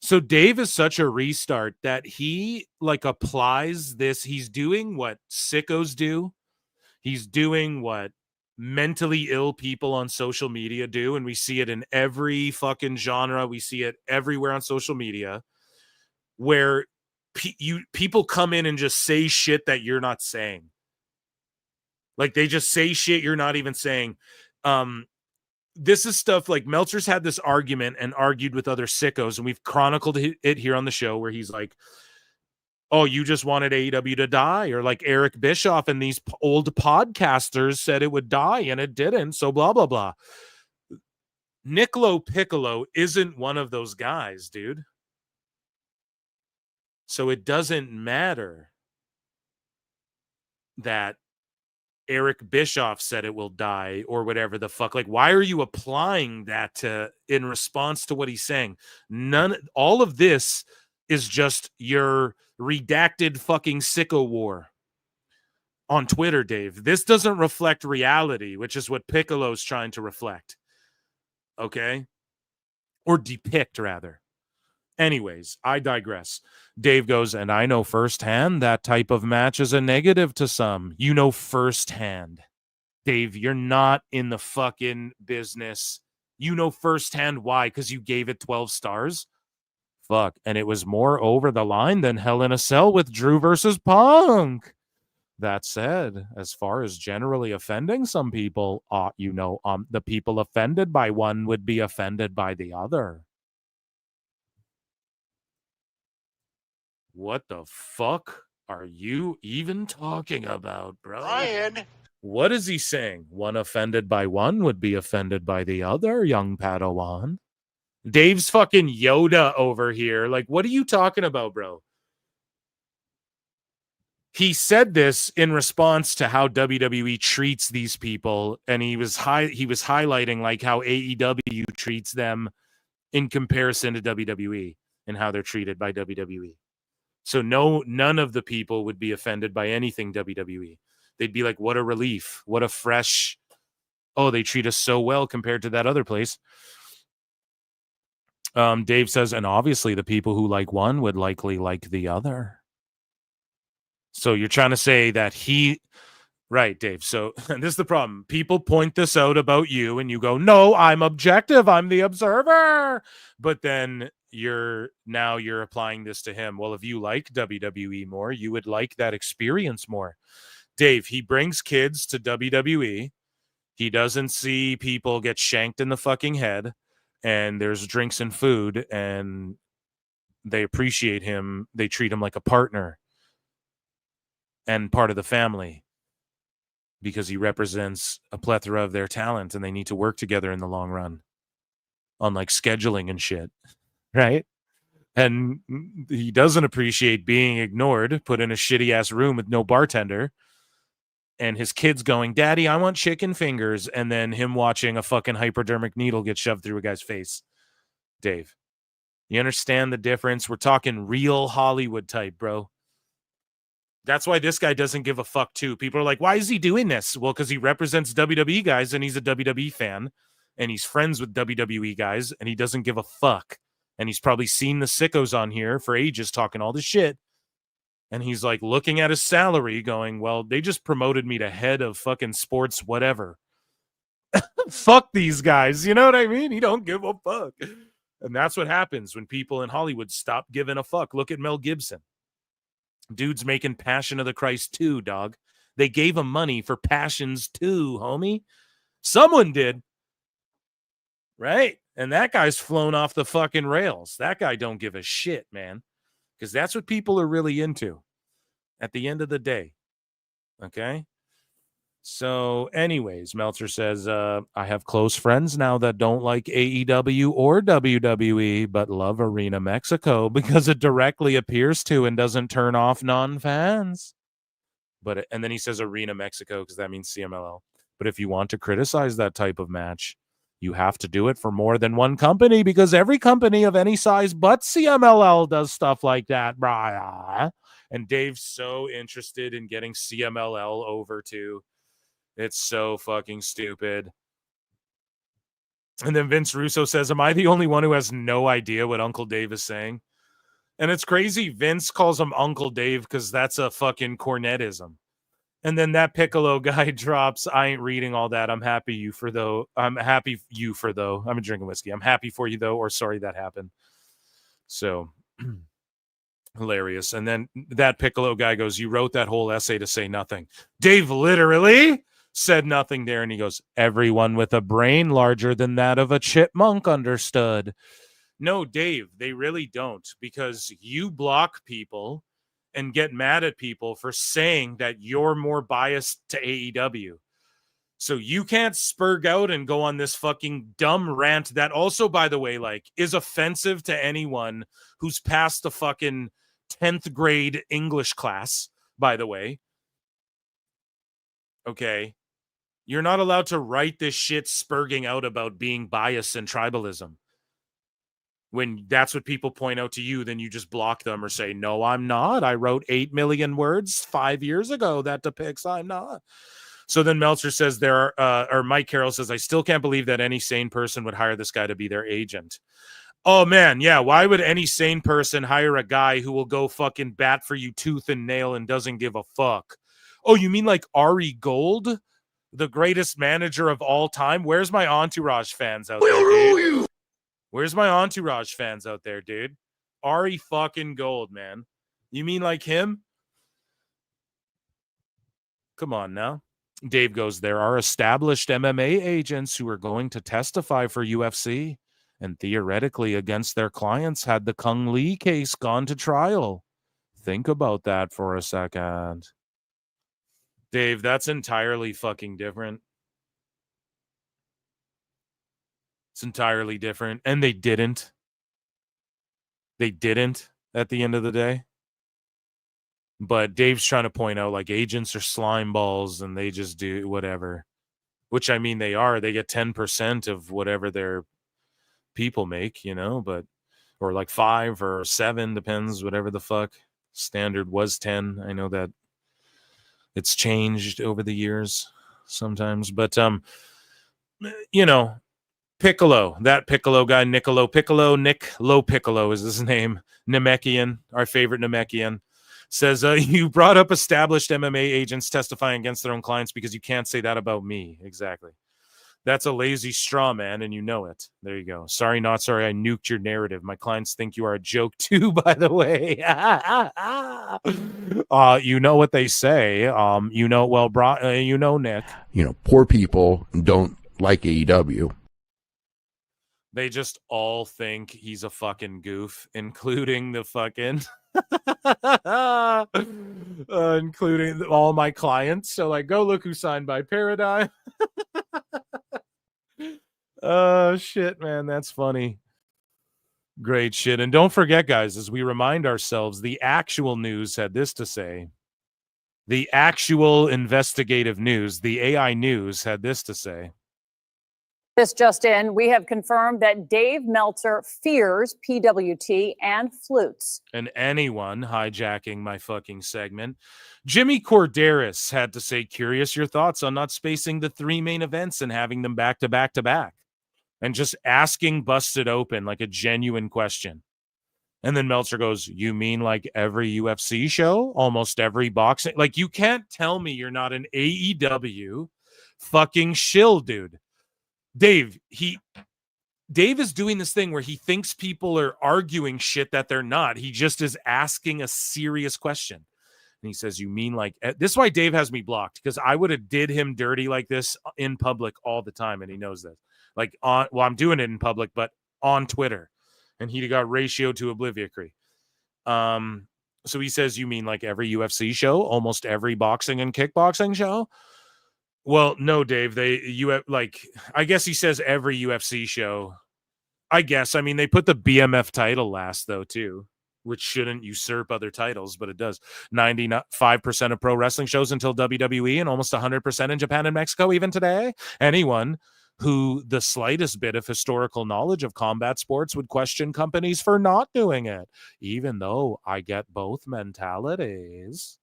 So Dave is such a restart that he, like, applies this. He's doing what sickos do. He's doing what mentally ill people on social media do, and we see it in every fucking genre. We see it everywhere on social media, where people come in and just say shit that you're not saying. Like, they just say shit you're not even saying. This is stuff like Meltzer's had this argument and argued with other sickos, and we've chronicled it here on the show, where he's like, oh, you just wanted AEW to die, or like Eric Bischoff and these old podcasters said it would die and it didn't, so blah, blah, blah. LoPiccolo isn't one of those guys, dude. So it doesn't matter that Eric Bischoff said it will die or whatever the fuck. Like, why are you applying that to in response to what he's saying? All of this is just your redacted fucking sicko war on Twitter, Dave. This doesn't reflect reality, which is what Piccolo's trying to reflect. Okay? Or depict, rather. Anyways, I digress. Dave goes, and I know firsthand that type of match is a negative to some. You know firsthand. Dave, you're not in the fucking business. You know firsthand why, because you gave it 12 stars. Fuck. And it was more over the line than Hell in a Cell with Drew versus Punk. That said, as far as generally offending some people, the people offended by one would be offended by the other. What the fuck are you even talking about, bro?
Ryan.
What is he saying? One offended by one would be offended by the other, young Padawan. Dave's fucking Yoda over here. Like, what are you talking about, bro? He said this in response to how WWE treats these people, and he was highlighting like how AEW treats them in comparison to WWE and how they're treated by WWE. So none of the people would be offended by anything WWE. They'd be like, what a relief. What a fresh, oh, they treat us so well compared to that other place. Dave says, and obviously the people who like one would likely like the other. So you're trying to say that right, Dave. So this is the problem. People point this out about you and you go, no, I'm objective. I'm the observer. But then you're applying this to him. Well, if you like WWE more, you would like that experience more. Dave, he brings kids to WWE. He doesn't see people get shanked in the fucking head, and there's drinks and food, and they appreciate him. They treat him like a partner. and part of the family because he represents a plethora of their talent and they need to work together in the long run on like scheduling and shit, right? And he doesn't appreciate being ignored, put in a shitty ass room with no bartender, and his kids going, "Daddy, I want chicken fingers," and then him watching a fucking hypodermic needle get shoved through a guy's face. Dave, you understand the difference? We're talking real Hollywood type, bro. That's why this guy doesn't give a fuck too. People are like, why is he doing this? Well, because he represents WWE guys and he's a WWE fan and he's friends with WWE guys and he doesn't give a fuck. And he's probably seen the sickos on here for ages talking all this shit. And he's like looking at his salary going, well, they just promoted me to head of fucking sports, whatever. Fuck these guys. You know what I mean? He don't give a fuck. And that's what happens when people in Hollywood stop giving a fuck. Look at Mel Gibson. Dude's making Passion of the Christ 2, dog. They gave him money for Passions 2, homie. Someone did. Right? And that guy's flown off the fucking rails. That guy don't give a shit, man. Because that's what people are really into at the end of the day. Okay? So, anyways, Meltzer says, I have close friends now that don't like AEW or WWE, but love Arena Mexico because it directly appears to and doesn't turn off non-fans. And then he says Arena Mexico because that means CMLL. But if you want to criticize that type of match, you have to do it for more than one company because every company of any size but CMLL does stuff like that. And Dave's so interested in getting CMLL over to. It's so fucking stupid. And then Vince Russo says, am I the only one who has no idea what Uncle Dave is saying? And it's crazy. Vince calls him Uncle Dave because that's a fucking cornetism. And then that Piccolo guy drops, I ain't reading all that. I'm happy for you, though. I'm drinking whiskey. I'm happy for you, though, or sorry that happened. So hilarious. And then that Piccolo guy goes, you wrote that whole essay to say nothing. Dave literally said nothing there. And he goes, everyone with a brain larger than that of a chipmunk understood. No, Dave, they really don't, because you block people and get mad at people for saying that you're more biased to AEW. So you can't spurg out and go on this fucking dumb rant that also, by the way, like is offensive to anyone who's passed the fucking 10th grade English class, by the way. Okay. You're not allowed to write this shit spurging out about being biased and tribalism. When that's what people point out to you, then you just block them or say, no, I'm not. I wrote 8 million words 5 years ago that depicts I'm not. So then Meltzer says or Mike Carroll says, I still can't believe that any sane person would hire this guy to be their agent. Oh, man, yeah. Why would any sane person hire a guy who will go fucking bat for you tooth and nail and doesn't give a fuck? Oh, you mean like Ari Gold, the greatest manager of all time? Where's my Entourage fans out there, dude? Where's my Entourage fans out there, dude? Ari fucking Gold, man. You mean like him? Come on now. Dave goes, there are established MMA agents who are going to testify for UFC and theoretically against their clients had the Kung Lee case gone to trial. Think about that for a second. Dave, that's entirely fucking different. It's entirely different. And they didn't. They didn't at the end of the day. But Dave's trying to point out like agents are slime balls and they just do whatever. Which I mean they are. They get 10% of whatever their people make, you know, but or like 5 or 7, depends, whatever the fuck. Standard was 10. I know that it's changed over the years sometimes. But you know, Piccolo, that Piccolo guy, Nick LoPiccolo is his name. Namekian, our favorite Namekian, says, you brought up established MMA agents testifying against their own clients because you can't say that about me. Exactly. That's a lazy straw man, and you know it. There you go. Sorry, not sorry. I nuked your narrative. My clients think you are a joke too, by the way. You know what they say. You know, well, you know, Nick.
You know, poor people don't like AEW.
They just all think he's a fucking goof, including the fucking Including all my clients. So like, go look who signed by Paradigm. Oh shit, man, that's funny. Great shit. And don't forget, guys, as we remind ourselves, the actual news had this to say. The actual investigative news, the AI news, had this to say.
This just in, we have confirmed that Dave Meltzer fears PWT and flutes.
And anyone hijacking my fucking segment. Jimmy Corderas had to say, curious your thoughts on not spacing the 3 main events and having them back to back to back. And just asking Busted Open like a genuine question. And then Meltzer goes, you mean like every UFC show? Almost every boxing? Like, you can't tell me you're not an AEW fucking shill, dude. Dave is doing this thing where he thinks people are arguing shit that they're not. He just is asking a serious question. And he says, you mean like, this is why Dave has me blocked, because I would have did him dirty like this in public all the time. And he knows this. Like I'm doing it in public, but on Twitter. And he got ratioed to oblivion. So he says, you mean like every UFC show, almost every boxing and kickboxing show? Well, no, Dave, I guess he says every UFC show. I guess, I mean, they put the BMF title last though, too, which shouldn't usurp other titles, but it does. 95% of pro wrestling shows until WWE and almost 100% in Japan and Mexico, even today. Anyone who the slightest bit of historical knowledge of combat sports would question companies for not doing it, even though I get both mentalities.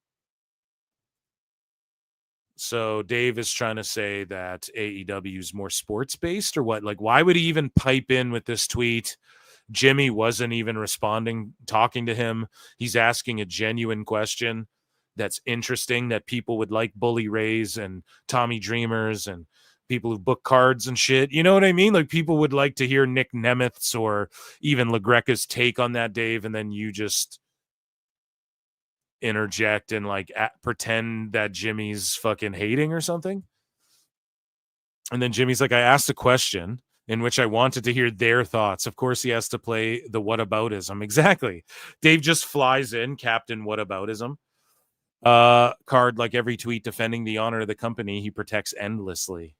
So Dave is trying to say that AEW is more sports-based or what? Like, why would he even pipe in with this tweet? Jimmy wasn't even responding, talking to him. He's asking a genuine question that's interesting, that people would like Bully Rays and Tommy Dreamers and people who book cards and shit. You know what I mean? Like, people would like to hear Nick Nemeth's or even LaGreca's take on that, Dave, and then you just interject and like pretend that Jimmy's fucking hating or something. And then Jimmy's like, I asked a question in which I wanted to hear their thoughts. Of course, he has to play the whataboutism. Exactly. Dave just flies in, Captain Whataboutism. Card, like every tweet defending the honor of the company he protects endlessly.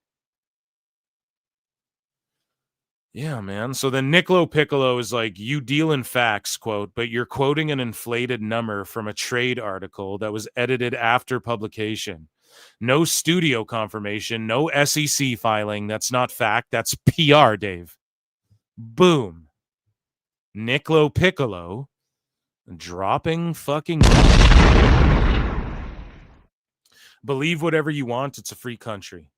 Yeah, man. So then LoPiccolo is like, you deal in facts, quote, but you're quoting an inflated number from a trade article that was edited after publication. No studio confirmation, no SEC filing. That's not fact. That's PR, Dave. Boom. LoPiccolo dropping fucking. Believe whatever you want. It's a free country.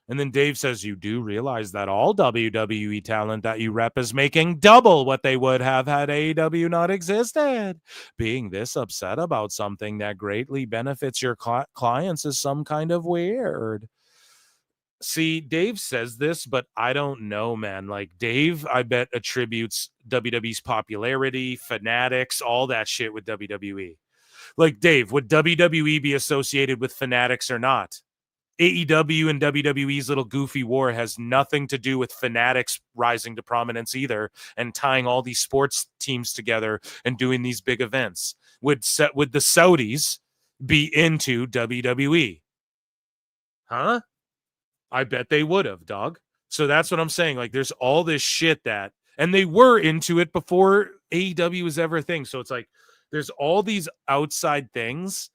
And then Dave says, you do realize that all WWE talent that you rep is making double what they would have had AEW not existed. Being this upset about something that greatly benefits your clients is some kind of weird. See, Dave says this, but I don't know, man. Like, Dave, I bet, attributes WWE's popularity, fanatics, all that shit with WWE. Like, Dave, would WWE be associated with fanatics or not? AEW and WWE's little goofy war has nothing to do with fanatics rising to prominence either and tying all these sports teams together and doing these big events. Would the Saudis be into WWE? Huh? I bet they would have, dog. So that's what I'm saying. Like, there's all this shit that, and they were into it before AEW was ever a thing. So it's like, there's all these outside things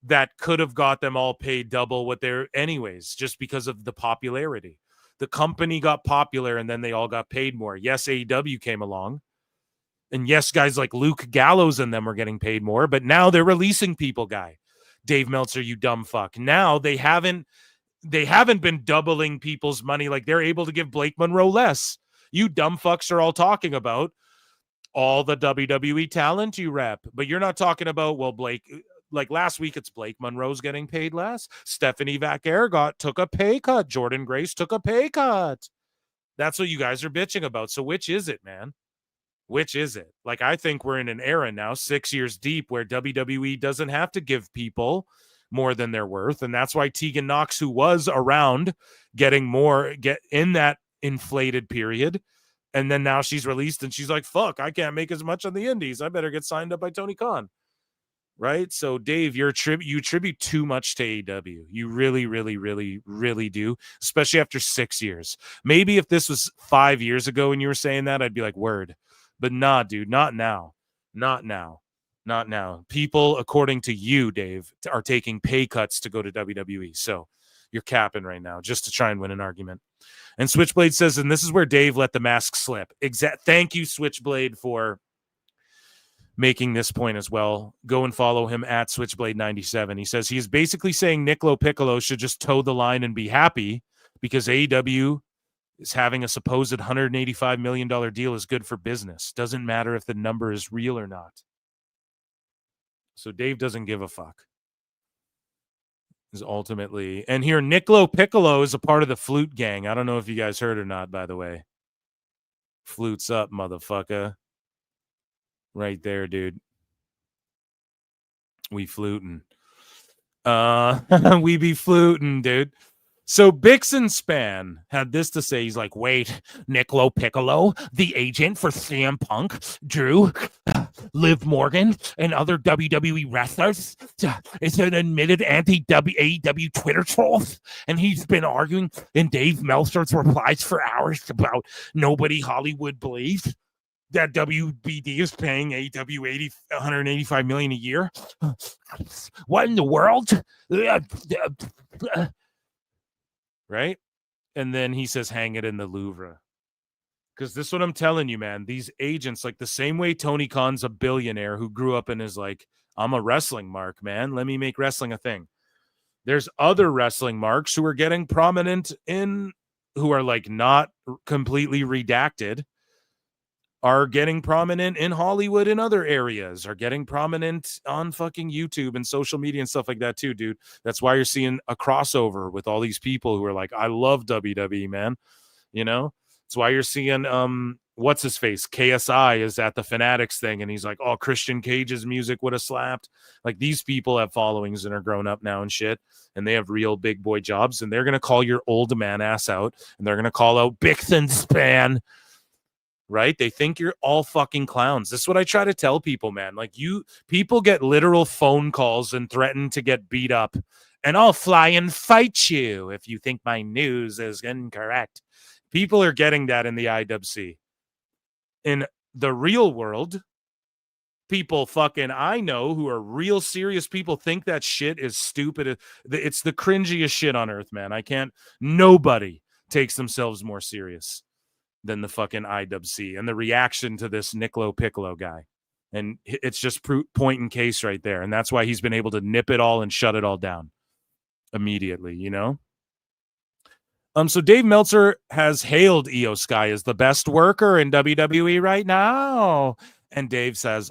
that could have got them all paid double what they're anyways, just because of the popularity. The company got popular and then they all got paid more. Yes, AEW came along. And yes, guys like Luke Gallows and them were getting paid more, but now they're releasing people, guy. Dave Meltzer, you dumb fuck. Now they haven't been doubling people's money. Like, they're able to give Blake Monroe less. You dumb fucks are all talking about all the WWE talent you rep, but you're not talking about, well, Blake, like last week, it's Blake Monroe's getting paid less. Stephanie Vaquer took a pay cut. Jordan Grace took a pay cut. That's what you guys are bitching about. So which is it, man? Which is it? Like, I think we're in an era now, 6 years deep, where WWE doesn't have to give people more than they're worth. And that's why Tegan Knox, who was around getting more, get in that inflated period. And then now she's released and she's like, fuck, I can't make as much on the indies. I better get signed up by Tony Khan. right? So Dave, you attribute too much to AEW. You really, really, really, really do, especially after 6 years. Maybe if this was 5 years ago and you were saying that, I'd be like, word. But nah, dude, not now. Not now. Not now. People, according to you, Dave, are taking pay cuts to go to WWE. So you're capping right now just to try and win an argument. And Switchblade says, and this is where Dave let the mask slip. Thank you, Switchblade, for making this point as well. Go and follow him at Switchblade97. He says he is basically saying Nick LoPiccolo should just toe the line and be happy because AEW is having a supposed $185 million deal is good for business. Doesn't matter if the number is real or not. So Dave doesn't give a fuck. Is ultimately, and here Nick LoPiccolo is a part of the Flute gang. I don't know if you guys heard or not, by the way. Flutes up, motherfucker. Right there, dude. We fluting. We be fluting, dude. So Bixen Span had this to say. He's like, wait, Nick LoPiccolo, the agent for CM Punk, Drew, Liv Morgan, and other WWE wrestlers, is an admitted anti-AEW Twitter troll. And he's been arguing in Dave Meltzer's replies for hours about nobody Hollywood believes that WBD is paying AEW $185 million a year. What in the world? Right? And then he says, hang it in the Louvre. Because this is what I'm telling you, man. These agents, like the same way Tony Khan's a billionaire who grew up and is like, I'm a wrestling mark, man. Let me make wrestling a thing. There's other wrestling marks who are getting prominent who are like not completely redacted, are getting prominent in Hollywood and other areas, are getting prominent on fucking YouTube and social media and stuff like that too, dude. That's why you're seeing a crossover with all these people who are like, I love WWE, man. You know? That's why you're seeing, what's his face? KSI is at the Fanatics thing, and he's like, oh, Christian Cage's music would have slapped. Like, these people have followings and are grown up now and shit, and they have real big boy jobs, and they're going to call your old man ass out, and they're going to call out Bixen Span. Right? They think you're all fucking clowns. This is what I try to tell people, man. Like, people get literal phone calls and threaten to get beat up, and I'll fly and fight you if you think my news is incorrect. People are getting that in the IWC. In the real world, people fucking I know who are real serious people think that shit is stupid. It's the cringiest shit on earth, man. Nobody takes themselves more serious than the fucking IWC and the reaction to this Nick LoPiccolo guy. And it's just point in case right there. And that's why he's been able to nip it all and shut it all down immediately, you know? So Dave Meltzer has hailed Io Sky as the best worker in WWE right now. And Dave says,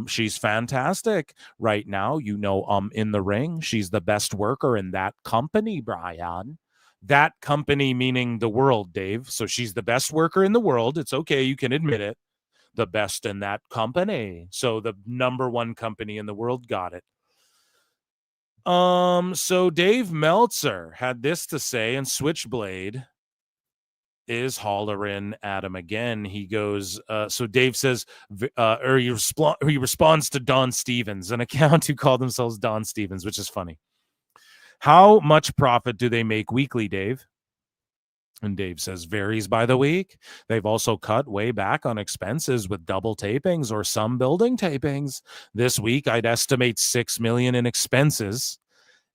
she's fantastic right now. In the ring, she's the best worker in that company, Brian. That company meaning the world, Dave. So she's the best worker in the world. It's okay. You can admit it. The best in that company. So the number one company in the world got it. So Dave Meltzer had this to say, and Switchblade is hollering at him again. He goes, so Dave says, he responds to Don Stevens, an account who called themselves Don Stevens, which is funny. How much profit do they make weekly, Dave? And Dave says, varies by the week. They've also cut way back on expenses with double tapings or some building tapings. This week, I'd estimate $6 million in expenses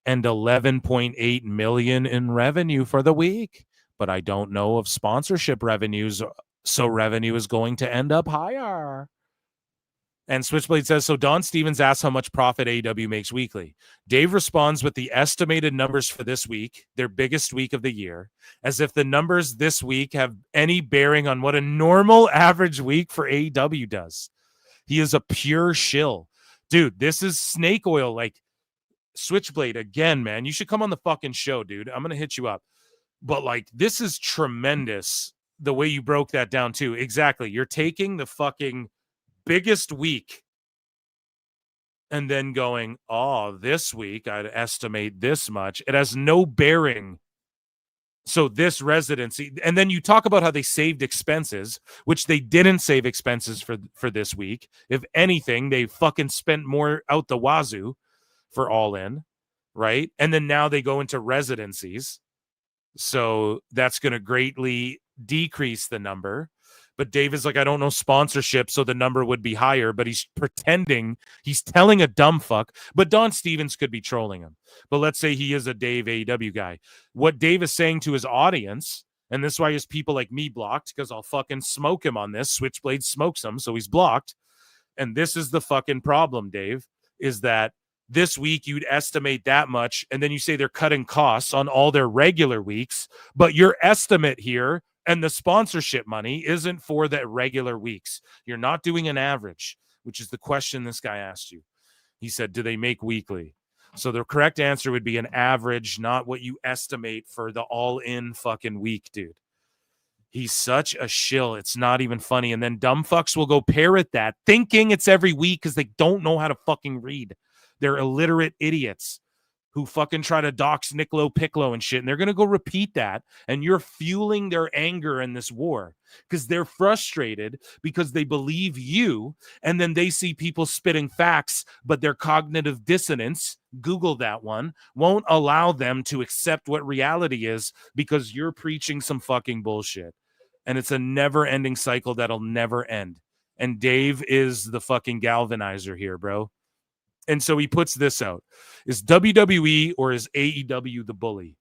and $11.8 million in revenue for the week. But I don't know of sponsorship revenues, so revenue is going to end up higher. And Switchblade says, so Don Stevens asks how much profit AEW makes weekly. Dave responds with the estimated numbers for this week, their biggest week of the year, as if the numbers this week have any bearing on what a normal average week for AEW does. He is a pure shill. Dude, this is snake oil. Like, Switchblade, again, man, you should come on the fucking show, dude. I'm going to hit you up. But, like, this is tremendous, the way you broke that down, too. Exactly. You're taking the fucking biggest week and then going, this week I'd estimate this much. It has no bearing So this residency, and then you talk about how they saved expenses, which they didn't save expenses for this week. If anything, they fucking spent more out the wazoo for All In, right? And then now they go into residencies. So that's going to greatly decrease the number. But Dave is like, I don't know sponsorship, so the number would be higher. But he's pretending, he's telling a dumb fuck. But Don Stevens could be trolling him. But let's say he is a Dave AEW guy. What Dave is saying to his audience, and this is why he has people like me blocked, because I'll fucking smoke him on this. Switchblade smokes him, so he's blocked. And this is the fucking problem, Dave, is that this week you'd estimate that much, and then you say they're cutting costs on all their regular weeks, but your estimate here and the sponsorship money isn't for the regular weeks. You're not doing an average, which is the question this guy asked you. He said, do they make weekly? So the correct answer would be an average, not what you estimate for the all-in fucking week, dude. He's such a shill. It's not even funny. And then dumb fucks will go parrot that, thinking it's every week because they don't know how to fucking read. They're illiterate idiots who fucking try to dox Nick LoPiccolo and shit. And they're going to go repeat that. And you're fueling their anger in this war because they're frustrated because they believe you. And then they see people spitting facts, but their cognitive dissonance, Google that one, won't allow them to accept what reality is because you're preaching some fucking bullshit. And it's a never ending cycle that'll never end. And Dave is the fucking galvanizer here, bro. And so he puts this out. Is WWE or is AEW the bully?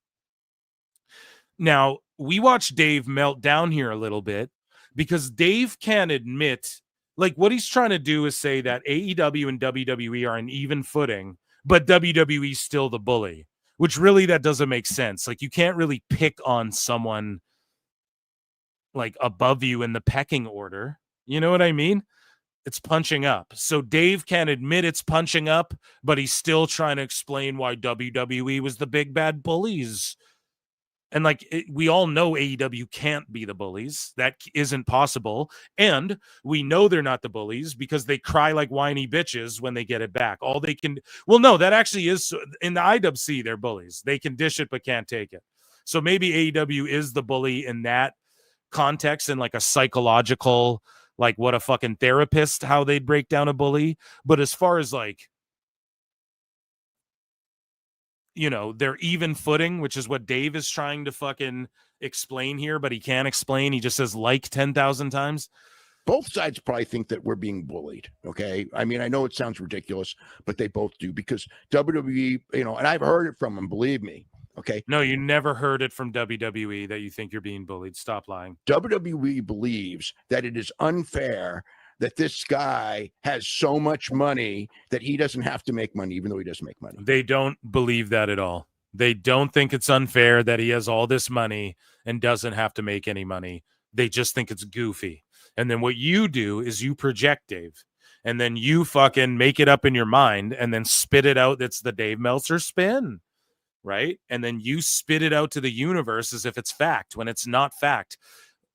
Now, we watched Dave melt down here a little bit because Dave can't admit, like what he's trying to do is say that AEW and WWE are on even footing, but WWE's still the bully, which really that doesn't make sense. Like you can't really pick on someone like above you in the pecking order. You know what I mean? It's punching up. So Dave can't admit it's punching up, but he's still trying to explain why WWE was the big bad bullies. And like we all know AEW can't be the bullies. That isn't possible. And we know they're not the bullies because they cry like whiny bitches when they get it back. All they can, well, no, that actually is in the IWC, they're bullies. They can dish it, but can't take it. So maybe AEW is the bully in that context and like a psychological, like what a fucking therapist, how they'd break down a bully. But as far as like, you know, they're even footing, which is what Dave is trying to fucking explain here, but he can't explain. He just says like 10,000 times.
Both sides probably think that we're being bullied. Okay. I mean, I know it sounds ridiculous, but they both do because WWE, you know, and I've heard it from them, believe me. Okay.
No, you never heard it from WWE that you think you're being bullied. Stop lying.
WWE believes that it is unfair that this guy has so much money that he doesn't have to make money, even though he doesn't make money.
They don't believe that at all. They don't think it's unfair that he has all this money and doesn't have to make any money. They just think it's goofy. And then what you do is you project, Dave, and then you fucking make it up in your mind and then spit it out. That's the Dave Meltzer spin. Right? And then you spit it out to the universe as if it's fact when it's not fact.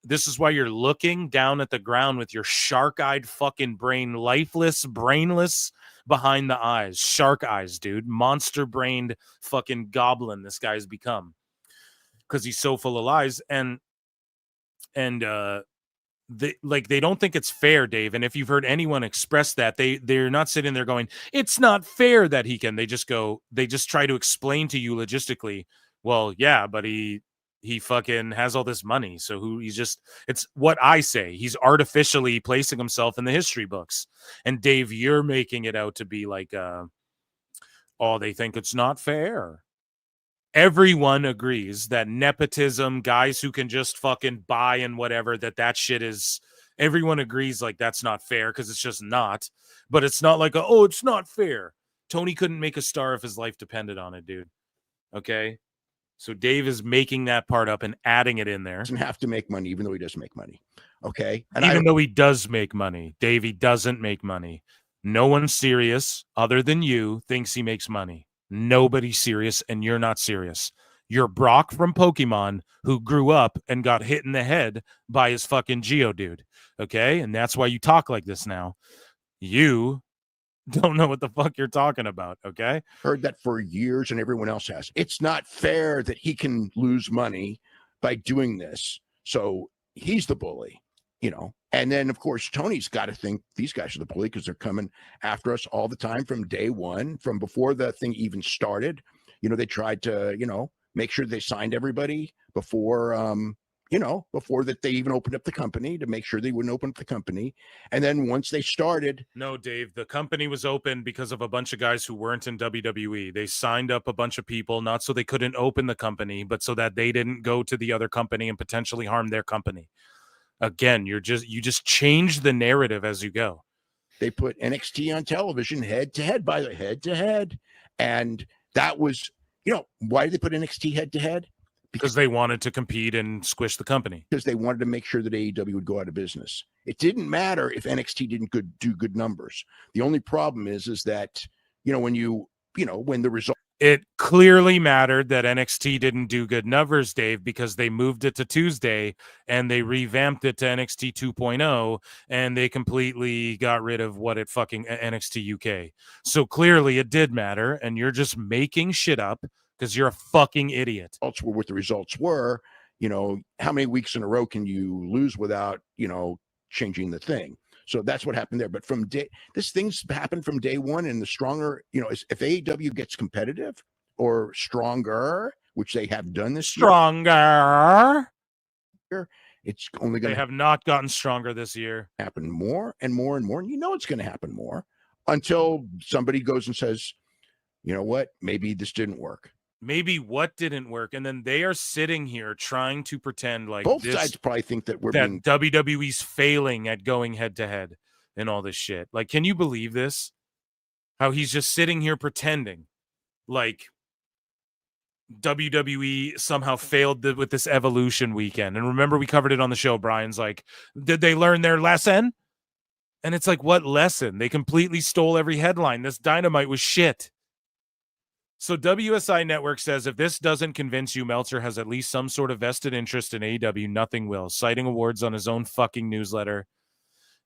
This is why you're looking down at the ground with your shark-eyed fucking brain, lifeless, brainless behind the eyes. Shark eyes, dude. Monster-brained fucking goblin this guy's become. Because he's so full of lies. And they don't think it's fair, Dave. And if you've heard anyone express that, they're not sitting there going, it's not fair that he can. They just try to explain to you logistically, well, yeah, but he fucking has all this money. So it's what I say. He's artificially placing himself in the history books. And Dave, you're making it out to be like, they think it's not fair. Everyone agrees that nepotism, guys who can just fucking buy and whatever, that shit is, everyone agrees like that's not fair because it's just not. But it's not like, it's not fair. Tony couldn't make a star if his life depended on it, dude. Okay? So Dave is making that part up and adding it in there.
Doesn't have to make money, even though he does make money. Okay?
And even though he does make money, Dave, he doesn't make money. No one serious other than you thinks he makes money. Nobody's serious, and you're not serious. You're Brock from Pokemon who grew up and got hit in the head by his fucking Geodude. Okay? And that's why you talk like this now. You don't know what the fuck you're talking about. Okay?
Heard that for years, and everyone else has. It's not fair that he can lose money by doing this. So he's the bully, And then, of course, Tony's got to think these guys are the bully because they're coming after us all the time from day one, from before the thing even started. They tried to, make sure they signed everybody before, before that they even opened up the company, to make sure they wouldn't open up the company. And then once they started.
No, Dave, the company was open because of a bunch of guys who weren't in WWE. They signed up a bunch of people, not so they couldn't open the company, but so that they didn't go to the other company and potentially harm their company. Again, you just change the narrative as you go.
They put NXT on television head to head. And that was, why did they put NXT head to head?
Because they wanted to compete and squish the company.
Because they wanted to make sure that AEW would go out of business. It didn't matter if NXT didn't do good numbers. The only problem is that, when the result.
It clearly mattered that NXT didn't do good numbers, Dave, because they moved it to Tuesday and they revamped it to NXT 2.0 and they completely got rid of NXT UK. So clearly it did matter, and you're just making shit up because you're a fucking idiot.
What the results were, how many weeks in a row can you lose without, changing the thing? So that's what happened there. But this thing's happened from day one, and the stronger, if AEW gets competitive or stronger, which they have done this
year,
it's only going to.
They have not gotten stronger this year.
Happen more and more and more, and it's going to happen more until somebody goes and says, you know what, maybe this didn't work.
Maybe what didn't work, and then they are sitting here trying to pretend like
both sides probably think that
WWE's failing at going head to head and all this shit. Like, can you believe this? How he's just sitting here pretending like WWE somehow failed with this Evolution weekend. And remember, we covered it on the show. Brian's like, did they learn their lesson? And it's like, what lesson? They completely stole every headline. This Dynamite was shit. So WSI Network says, if this doesn't convince you Meltzer has at least some sort of vested interest in AEW, nothing will, citing awards on his own fucking newsletter.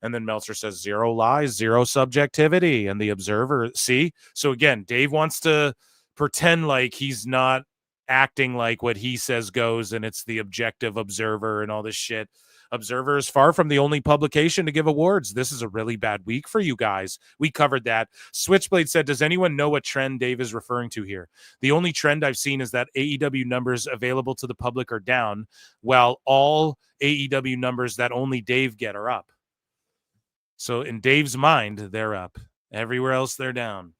And then Meltzer says, 0 lies, 0 subjectivity. And the Observer, see? So again, Dave wants to pretend like he's not acting like what he says goes, and it's the objective Observer and all this shit. Observer is far from the only publication to give awards. This is a really bad week for you guys. We covered that. Switchblade said, does anyone know what trend Dave is referring to here? The only trend I've seen is that AEW numbers available to the public are down, while all AEW numbers that only Dave get are up. So in Dave's mind, they're up. Everywhere else, they're down.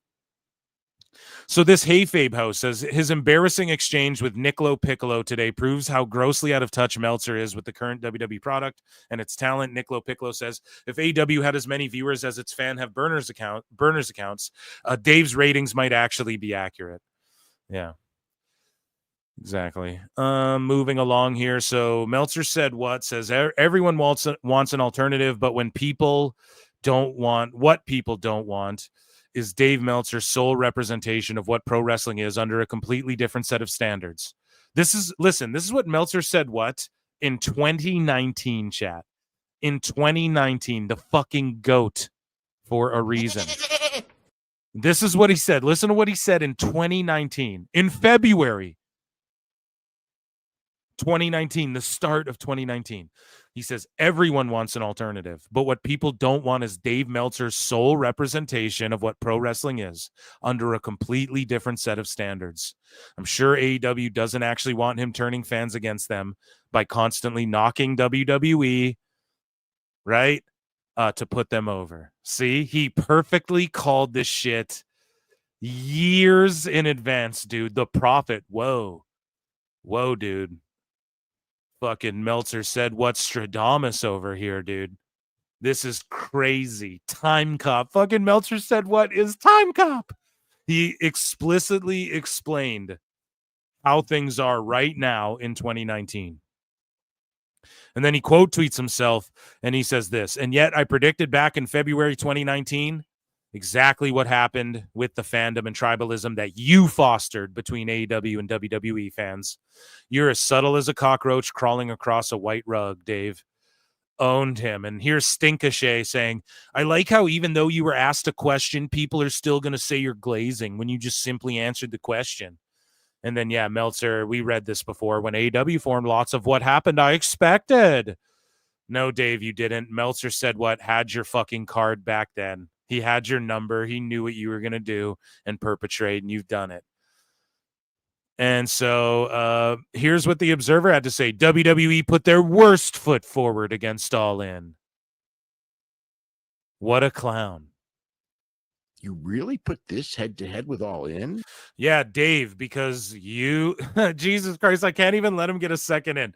So this Hayfabe host says his embarrassing exchange with LoPiccolo today proves how grossly out of touch Meltzer is with the current WWE product and its talent. LoPiccolo says if AEW had as many viewers as its fan have burners accounts, Dave's ratings might actually be accurate. Yeah, exactly. Moving along here. So Meltzer said says everyone wants an alternative, but when people don't want what people don't want is Dave Meltzer's sole representation of what pro wrestling is under a completely different set of standards. This is what Meltzer said in 2019, chat. In 2019, the fucking GOAT for a reason. This is what he said. Listen to what he said in 2019. In February 2019, the start of 2019. He says, everyone wants an alternative, but what people don't want is Dave Meltzer's sole representation of what pro wrestling is under a completely different set of standards. I'm sure AEW doesn't actually want him turning fans against them by constantly knocking WWE, right, to put them over. See, he perfectly called this shit years in advance, dude. The Prophet, whoa, dude. Fucking Meltzer said, what's Stradamus over here, dude? This is crazy. Time Cop. Fucking Meltzer said, what is Time Cop? He explicitly explained how things are right now in 2019. And then he quote tweets himself and he says this, and yet I predicted back in February 2019 exactly what happened with the fandom and tribalism that you fostered between AEW and WWE fans. You're as subtle as a cockroach crawling across a white rug, Dave. Owned him. And here's Stinkashay saying, I like how even though you were asked a question, people are still going to say you're glazing when you just simply answered the question. And then, yeah, Meltzer, we read this before. When AEW formed, lots of what happened I expected. No, Dave, you didn't. Meltzer said what? Had your fucking card back then. He had your number. He knew what you were going to do and perpetrate, and you've done it. And so here's what the Observer had to say. WWE put their worst foot forward against All In. What a clown.
You really put this head-to-head with All In?
Yeah, Dave, because you... Jesus Christ, I can't even let him get a second in.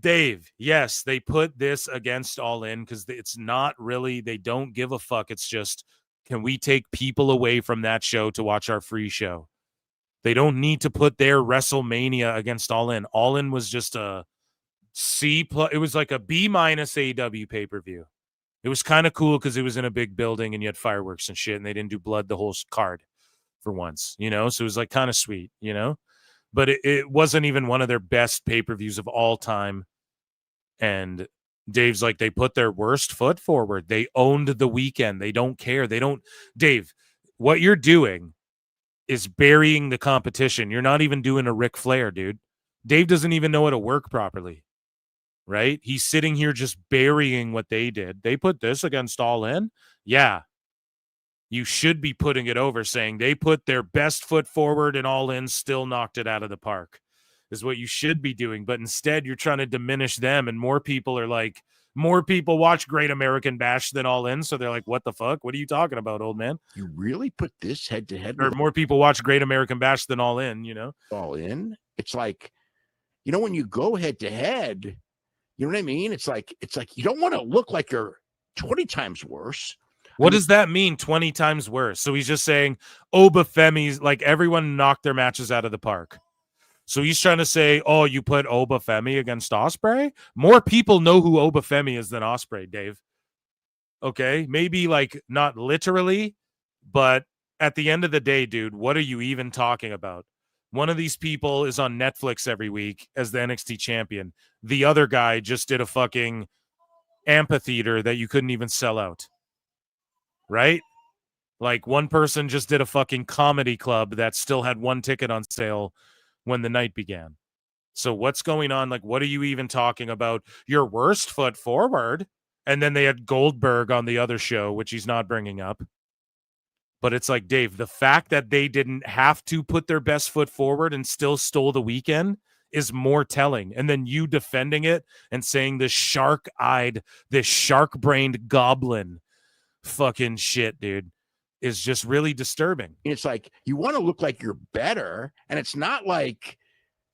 Dave, yes, they put this against All In because it's not really, they don't give a fuck. It's just, can we take people away from that show to watch our free show? They don't need to put their WrestleMania against All In. All In was just a C+. It was like a B- AEW pay-per-view. It was kind of cool because it was in a big building and you had fireworks and shit, and they didn't do blood the whole card for once, you know? So it was like kind of sweet, you know? But it wasn't even one of their best pay-per-views of all time. And Dave's like, they put their worst foot forward. They owned the weekend. They don't care. They don't. Dave, what you're doing is burying the competition. You're not even doing a Ric Flair, dude. Dave doesn't even know how to work properly, right? He's sitting here just burying what they did. They put this against All In. Yeah. You should be putting it over, saying they put their best foot forward and All In still knocked it out of the park, is what you should be doing. But instead, you're trying to diminish them, and more people are like, more people watch Great American Bash than All In, so they're like, what the fuck? What are you talking about, old man?
You really put this head-to-head
Or
with
more people watch Great American Bash than All In, you know?
All In? It's like, you know, when you go head-to-head, you know what I mean? It's like you don't want to look like you're 20 times worse.
What does that mean, 20 times worse? So he's just saying Obafemi's, like, everyone knocked their matches out of the park. So he's trying to say, oh, you put Obafemi against Ospreay? More people know who Obafemi is than Ospreay, Dave. Okay? Maybe, like, not literally, but at the end of the day, dude, what are you even talking about? One of these people is on Netflix every week as the NXT champion. The other guy just did a fucking amphitheater that you couldn't even sell out. Right? Like, one person just did a fucking comedy club that still had one ticket on sale when the night began. So what's going on? Like, what are you even talking about? Your worst foot forward. And then they had Goldberg on the other show, which he's not bringing up. But it's like, Dave, the fact that they didn't have to put their best foot forward and still stole the weekend is more telling. And then you defending it and saying this shark-eyed, this shark-brained goblin fucking shit, dude, is just really disturbing.
It's like, you want to look like you're better, and it's not like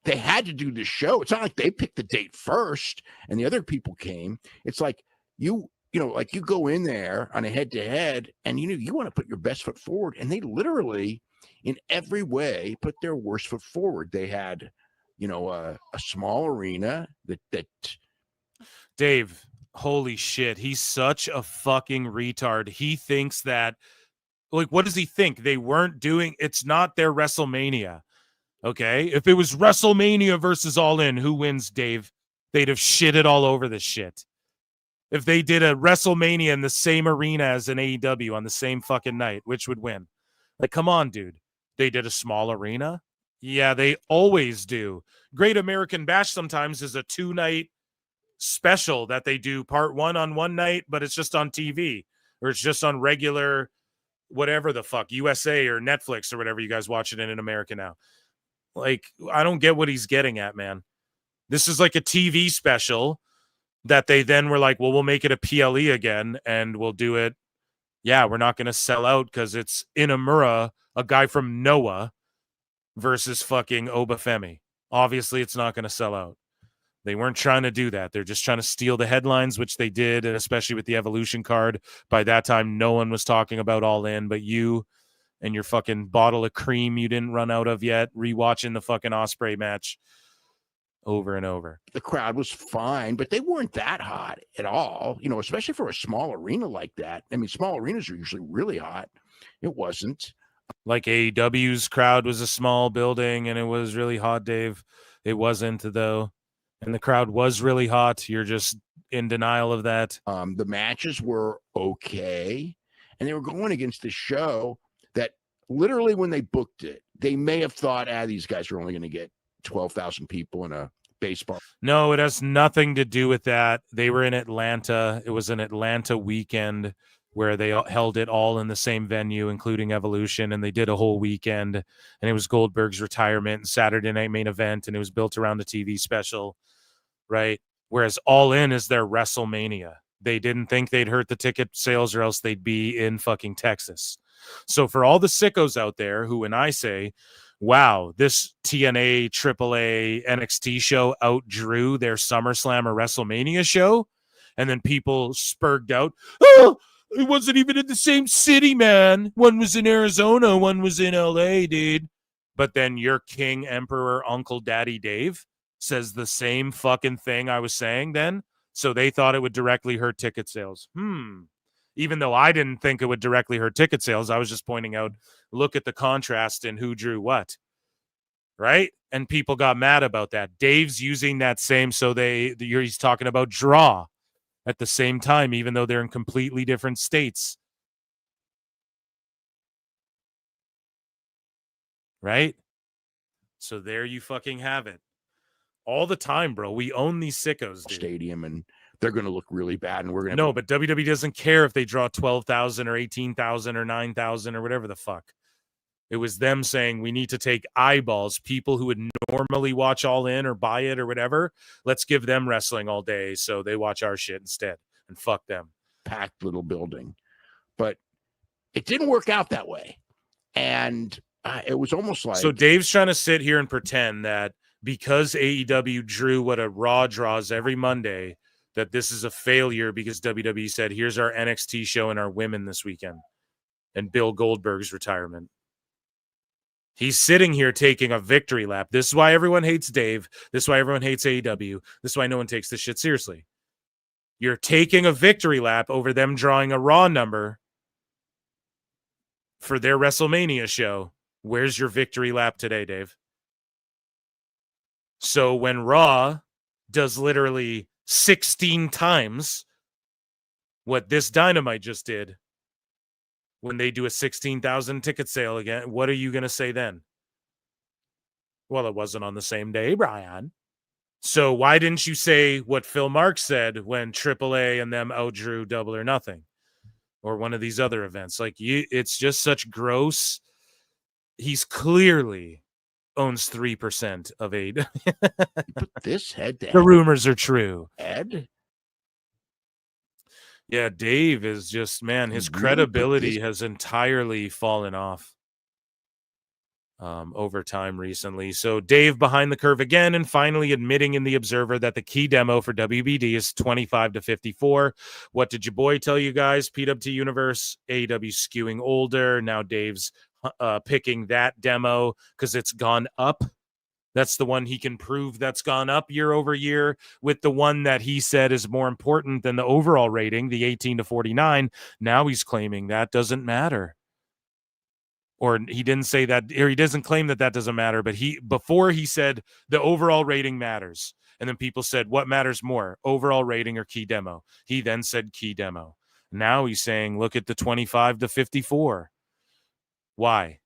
they had to do the show. It's not like they picked the date first and the other people came. It's like you know, like you go in there on a head-to-head and you want to put your best foot forward, and they literally in every way put their worst foot forward. They had, you know, a small arena that
Dave, holy shit, he's such a fucking retard. He thinks that, like, what does he think? They weren't doing, it's not their WrestleMania. Okay? If it was WrestleMania versus All In, who wins, Dave? They'd have shitted all over this shit. If they did a WrestleMania in the same arena as an AEW on the same fucking night, which would win? Like, come on, dude. They did a small arena? Yeah, they always do. Great American Bash sometimes is a 2-night special that they do part one on one night, but it's just on TV, or it's just on regular, whatever the fuck, USA or Netflix or whatever you guys watch it in America now. Like, I don't get what he's getting at, man. This is like a TV special that they then were like, well, we'll make it a PLE again and we'll do it. Yeah, we're not going to sell out because it's Inamura, a guy from Noah, versus fucking Obafemi. Obviously, it's not going to sell out. They weren't trying to do that. They're just trying to steal the headlines, which they did, and especially with the Evolution card. By that time, no one was talking about All In, but you and your fucking bottle of cream you didn't run out of yet, rewatching the fucking Ospreay match over and over.
The crowd was fine, but they weren't that hot at all, you know, especially for a small arena like that. I mean, small arenas are usually really hot. It wasn't.
Like AEW's crowd was a small building and it was really hot, Dave. It wasn't, though. And the crowd was really hot. You're just in denial of that.
The matches were okay. And they were going against the show that literally when they booked it, they may have thought, these guys are only going to get 12,000 people in a baseball.
No, it has nothing to do with that. They were in Atlanta. It was an Atlanta weekend where they held it all in the same venue, including Evolution, and they did a whole weekend. And it was Goldberg's retirement and Saturday Night Main Event, and it was built around the TV special, right? Whereas All In is their WrestleMania. They didn't think they'd hurt the ticket sales or else they'd be in fucking Texas. So for all the sickos out there who, when I say, wow, this TNA, AAA, NXT show outdrew their SummerSlam or WrestleMania show, and then people spurged out, oh, it wasn't even in the same city, man. One was in Arizona, one was in LA, dude. But then your King, Emperor, Uncle, Daddy Dave says the same fucking thing I was saying then. So they thought it would directly hurt ticket sales. Even though I didn't think it would directly hurt ticket sales, I was just pointing out, look at the contrast in who drew what, right? And people got mad about that. Dave's using that same, so he's talking about draw at the same time, even though they're in completely different states. Right? So there you fucking have it. All the time, bro. We own these sickos, dude.
Stadium, and they're going to look really bad, and we're going to...
No, but WWE doesn't care if they draw 12,000 or 18,000 or 9,000 or whatever the fuck. It was them saying we need to take eyeballs, people who would normally watch All In or buy it or whatever. Let's give them wrestling all day so they watch our shit instead, and fuck them.
Packed little building. But it didn't work out that way. And it was almost like...
So Dave's trying to sit here and pretend that because AEW drew what a Raw draws every Monday, that this is a failure because WWE said, here's our NXT show and our women this weekend. And Bill Goldberg's retirement. He's sitting here taking a victory lap. This is why everyone hates Dave. This is why everyone hates AEW. This is why no one takes this shit seriously. You're taking a victory lap over them drawing a Raw number for their WrestleMania show. Where's your victory lap today, Dave? So when Raw does literally 16 times what this Dynamite just did, when they do a 16,000 ticket sale again, what are you going to say then? Well, it wasn't on the same day, Brian. So why didn't you say what Phil Marks said when AAA and them outdrew Double or Nothing or one of these other events? Like, it's just such gross. He's clearly owns 3% of AEW.
Put this head down.
The rumors are true.
Ed?
Yeah, Dave is just, man, his credibility has entirely fallen off over time recently. So Dave behind the curve again and finally admitting in the Observer that the key demo for WBD is 25 to 54. What did your boy tell you guys? PWT Universe, AEW skewing older. Now Dave's picking that demo because it's gone up. That's the one he can prove that's gone up year over year with the one that he said is more important than the overall rating, the 18 to 49. Now he's claiming that doesn't matter. Or he didn't say that, or he doesn't claim that doesn't matter, but before he said the overall rating matters. And then people said, what matters more, overall rating or key demo? He then said key demo. Now he's saying, look at the 25 to 54. Why?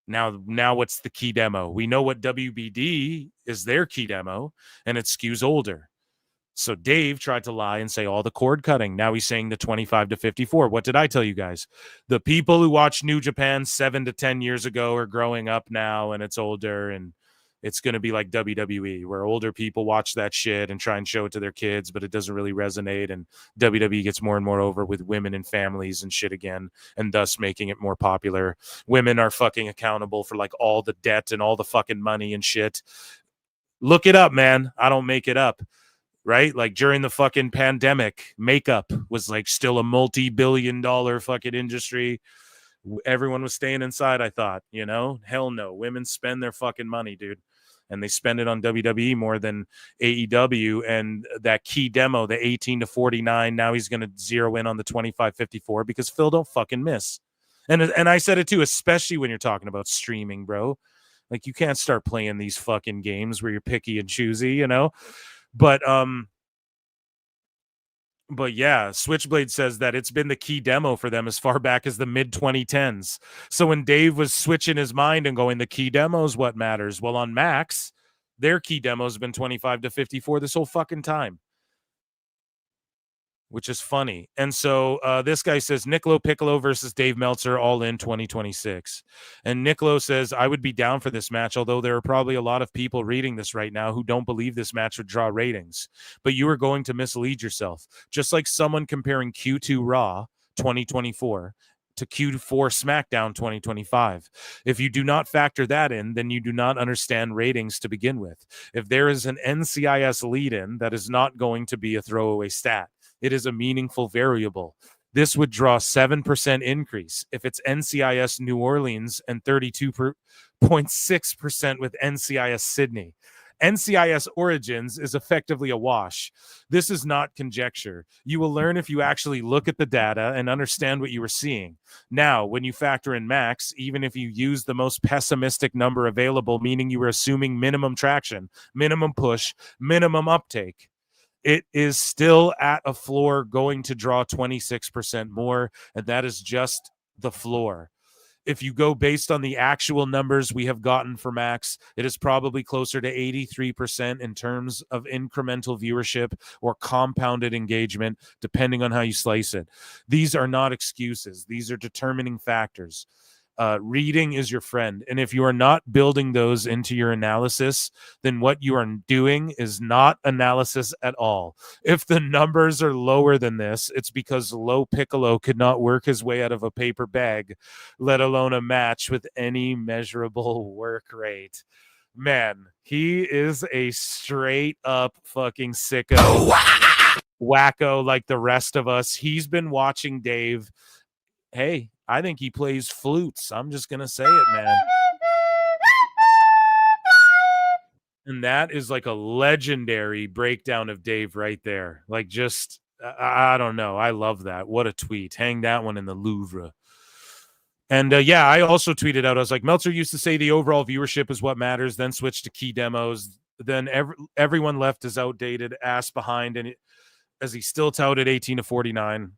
Now what's the key demo? We know what WBD is their key demo, and it skews older. So Dave tried to lie and say all the cord cutting. Now he's saying the 25 to 54. What did I tell you guys? The people who watched New Japan 7 to 10 years ago are growing up now, and it's older, and it's going to be like WWE, where older people watch that shit and try and show it to their kids, but it doesn't really resonate. And WWE gets more and more over with women and families and shit again, and thus making it more popular. Women are fucking accountable for like all the debt and all the fucking money and shit. Look it up, man. I don't make it up. Right? Like during the fucking pandemic, makeup was like still a multi-billion-dollar fucking industry. Everyone was staying inside, I thought, hell no. Women spend their fucking money, dude. And they spend it on WWE more than AEW. And that key demo, the 18 to 49, now he's going to zero in on the 25-54 because Phil don't fucking miss. And I said it too, especially when you're talking about streaming, bro. Like you can't start playing these fucking games where you're picky and choosy, But But yeah, Switchblade says that it's been the key demo for them as far back as the mid 2010s. So when Dave was switching his mind and going, the key demo is what matters. Well, on Max, their key demo has been 25 to 54 this whole fucking time, which is funny. And so this guy says LoPiccolo versus Dave Meltzer all in 2026. And Nicolo says, I would be down for this match, although there are probably a lot of people reading this right now who don't believe this match would draw ratings. But you are going to mislead yourself. Just like someone comparing Q2 Raw 2024 to Q4 SmackDown 2025. If you do not factor that in, then you do not understand ratings to begin with. If there is an NCIS lead-in, that is not going to be a throwaway stat. It is a meaningful variable. This would draw 7% increase if it's NCIS New Orleans and 32.6% with NCIS Sydney. NCIS Origins is effectively a wash. This is not conjecture. You will learn if you actually look at the data and understand what you are seeing. Now, when you factor in Max, even if you use the most pessimistic number available, meaning you are assuming minimum traction, minimum push, minimum uptake, it is still at a floor going to draw 26% more, and that is just the floor. If you go based on the actual numbers we have gotten for Max, it is probably closer to 83% in terms of incremental viewership or compounded engagement, depending on how you slice it. These are not excuses. These are determining factors. Reading is your friend. And if you are not building those into your analysis, then what you are doing is not analysis at all. If the numbers are lower than this, it's because LoPiccolo could not work his way out of a paper bag, let alone a match with any measurable work rate. Man, he is a straight up fucking sicko. Wacko like the rest of us. He's been watching Dave. Hey, I think he plays flutes. I'm just going to say it, man. And that is like a legendary breakdown of Dave right there. Like just, I don't know. I love that. What a tweet. Hang that one in the Louvre. And yeah, I also tweeted out, I was like, Meltzer used to say the overall viewership is what matters, then switched to key demos. Then everyone left is outdated, ass behind, and as he still touted 18 to 49.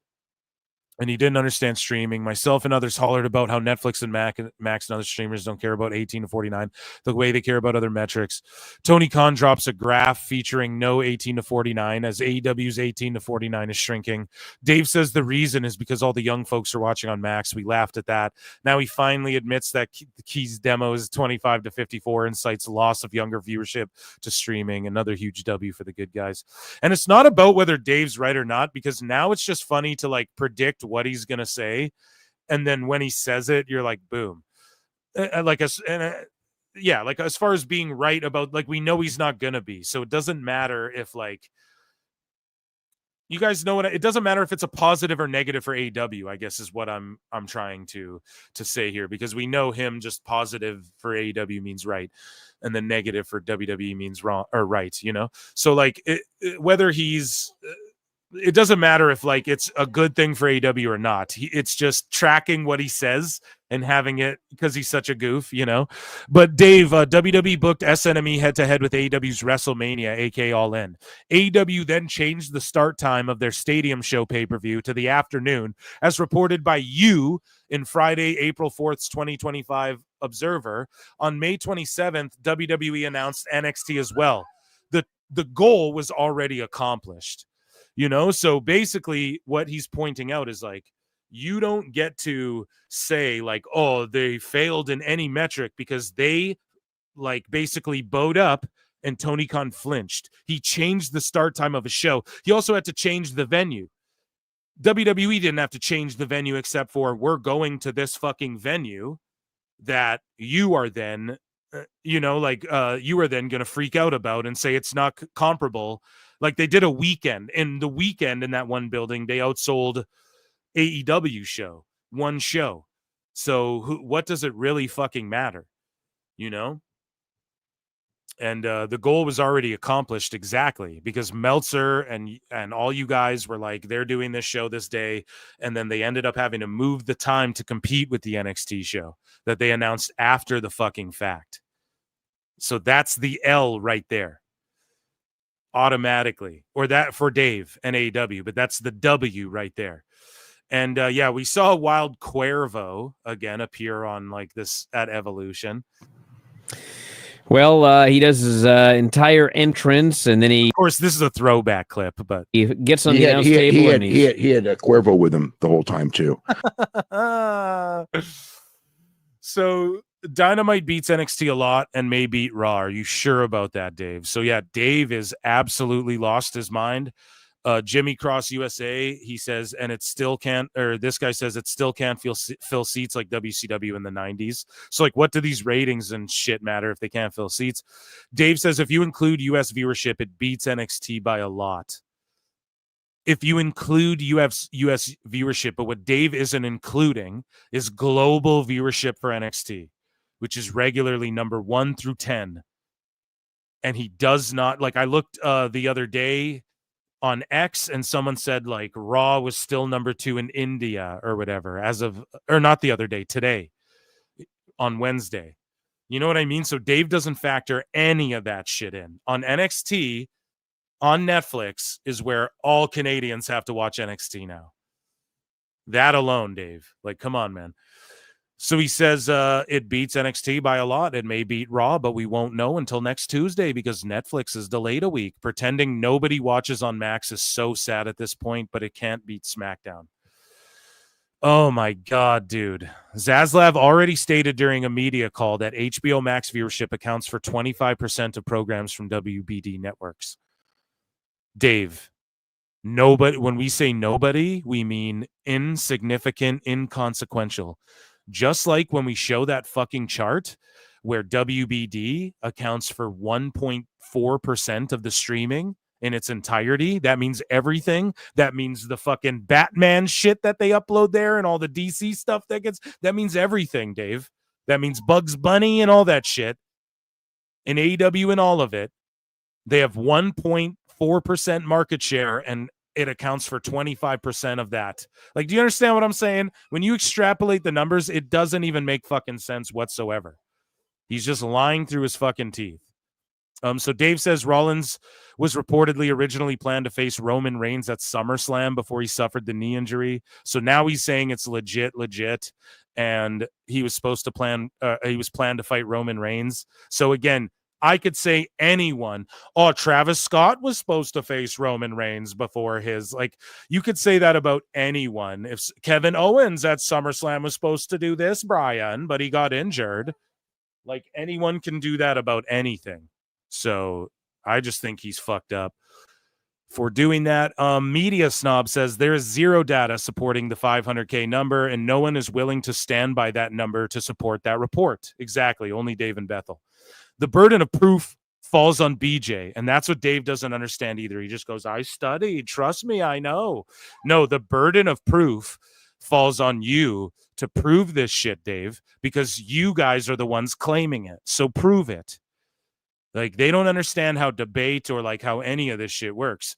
And he didn't understand streaming. Myself and others hollered about how Netflix and Max and other streamers don't care about 18 to 49 the way they care about other metrics. Tony Khan drops a graph featuring no 18 to 49 as AEW's 18 to 49 is shrinking. Dave says the reason is because all the young folks are watching on Max. We laughed at that. Now he finally admits that the Keys demo is 25 to 54 and cites loss of younger viewership to streaming. Another huge W for the good guys. And it's not about whether Dave's right or not, because now it's just funny to like predict what he's gonna say, and then when he says it, you're like, boom. Like as far as being right about, like, we know he's not gonna be, so it doesn't matter if, like, you guys know what it doesn't matter if it's a positive or negative for AEW, I guess is what I'm trying to say here, because we know him just positive for AEW means right, and then negative for WWE means wrong or right, you know. So like whether he's it doesn't matter if like it's a good thing for AEW or not. It's just tracking what he says and having it because he's such a goof, you know. But Dave, WWE booked SNME head-to-head with AEW's WrestleMania, aka All In. AEW then changed the start time of their stadium show pay-per-view to the afternoon, as reported by you in Friday, April 4th, 2025 Observer. On May 27th, WWE announced NXT as well. The goal was already accomplished. You know, so basically what he's pointing out is like, you don't get to say like, oh, they failed in any metric because they like basically bowed up and Tony Khan flinched. He changed the start time of a show. He also had to change the venue. WWE didn't have to change the venue except for we're going to this fucking venue that you are then, you are then going to freak out about and say it's not comparable. Like they did a weekend. In the weekend in that one building, they outsold AEW show, one show. So what does it really fucking matter? You know? And the goal was already accomplished exactly because Meltzer and all you guys were like, they're doing this show this day. And then they ended up having to move the time to compete with the NXT show that they announced after the fucking fact. So that's the L right there. automatically, or that for Dave and AEW, but that's the W right there. And yeah, we saw Wild Cuervo again appear on like this at Evolution.
Well, he does his entire entrance, and then
of course, this is a throwback clip, but
he gets on the announce table.
He had a Cuervo with him the whole time too.
So Dynamite beats NXT a lot and may beat Raw. Are you sure about that, Dave? So yeah, Dave is absolutely lost his mind. Jimmy Cross USA, he says, and it still can't, or this guy says it still can't fill seats like WCW in the 90s. So like, what do these ratings and shit matter if they can't fill seats? Dave says if you include US viewership, it beats NXT by a lot. If you include US viewership, but what Dave isn't including is global viewership for NXT, which is regularly number 1 through 10. And he does not, like, I looked the other day on X, and someone said like Raw was still number 2 in India or whatever or not the other day, today on Wednesday. You know what I mean? So Dave doesn't factor any of that shit in. On NXT on Netflix is where all Canadians have to watch NXT now. That alone, Dave. Like, come on, man. So he says it beats NXT by a lot. It may beat Raw, but we won't know until next Tuesday because Netflix is delayed a week. Pretending nobody watches on Max is so sad at this point, but it can't beat SmackDown. Oh, my God, dude. Zaslav already stated during a media call that HBO Max viewership accounts for 25% of programs from WBD networks. Dave, nobody. When we say nobody, we mean insignificant, inconsequential. Just like when we show that fucking chart where WBD accounts for 1.4% of the streaming in its entirety, that means everything. That means the fucking Batman shit that they upload there and all the DC stuff that means everything, Dave. That means Bugs Bunny and all that shit. And AEW and all of it. They have 1.4% market share, and it accounts for 25% of that. Like, do you understand what I'm saying? When you extrapolate the numbers, it doesn't even make fucking sense whatsoever. He's just lying through his fucking teeth. So Dave says Rollins was reportedly originally planned to face Roman Reigns at SummerSlam before he suffered the knee injury. So now he's saying it's legit. And he was supposed to planned to fight Roman Reigns. So again, I could say anyone. Oh, Travis Scott was supposed to face Roman Reigns before his. Like, you could say that about anyone. If Kevin Owens at SummerSlam was supposed to do this, Brian, but he got injured. Like, anyone can do that about anything. So I just think he's fucked up for doing that. Media Snob says there is zero data supporting the 500K number, and no one is willing to stand by that number to support that report. Exactly. Only Dave and Bethel. The burden of proof falls on BJ, and that's what Dave doesn't understand either. He just goes, I studied. Trust me, I know. No, the burden of proof falls on you to prove this shit, Dave, because you guys are the ones claiming it. So prove it. Like, they don't understand how debate or like how any of this shit works.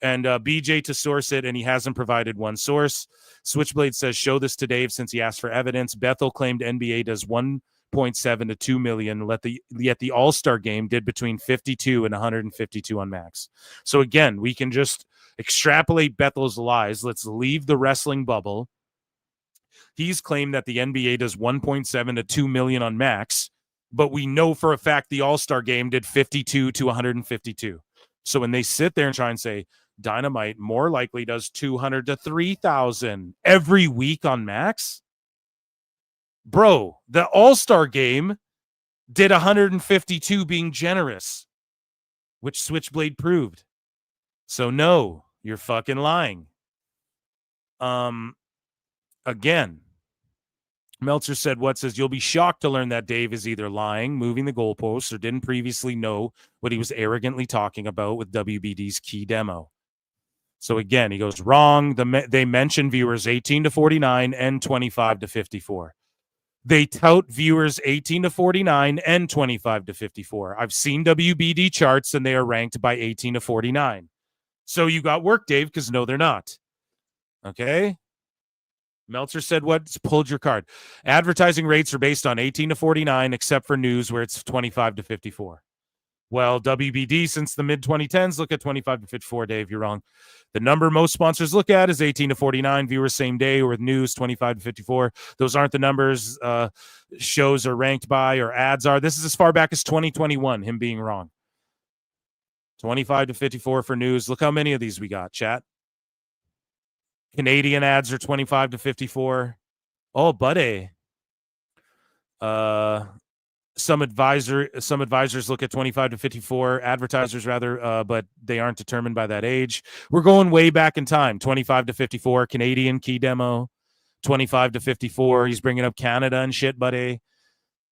And BJ to source it, and he hasn't provided one source. Switchblade says, show this to Dave since he asked for evidence. Bethel claimed NBA does 1.7 to 2 million, yet the All-Star game did between 52 and 152 on Max. So again, we can just extrapolate Bethel's lies. Let's leave the wrestling bubble. He's claimed that the NBA does 1.7 to 2 million on Max, but we know for a fact the All-Star game did 52 to 152. So when they sit there and try and say Dynamite more likely does 200 to 3,000 every week on Max, bro, the All-Star game did 152 being generous, which Switchblade proved. So no, you're fucking lying. Again, Meltzer said, what says, you'll be shocked to learn that Dave is either lying, moving the goalposts, or didn't previously know what he was arrogantly talking about with WBD's key demo. So again, he goes wrong. They mention viewers 18 to 49 and 25 to 54. They tout viewers 18 to 49 and 25 to 54. I've seen WBD charts, and they are ranked by 18 to 49. So you got work, Dave, because no, they're not. Okay? Meltzer said, what? Pulled your card. Advertising rates are based on 18 to 49, except for news where it's 25 to 54. Well, WBD since the mid-2010s, look at 25 to 54, Dave. You're wrong. The number most sponsors look at is 18 to 49. Viewers same day, or with news, 25 to 54. Those aren't the numbers shows are ranked by or ads are. This is as far back as 2021, him being wrong. 25 to 54 for news. Look how many of these we got, chat. Canadian ads are 25 to 54. Oh, buddy. Some advisors look at 25 to 54, advertisers rather, but they aren't determined by that age. We're going way back in time. 25 to 54, Canadian key demo. 25 to 54, he's bringing up Canada and shit, buddy.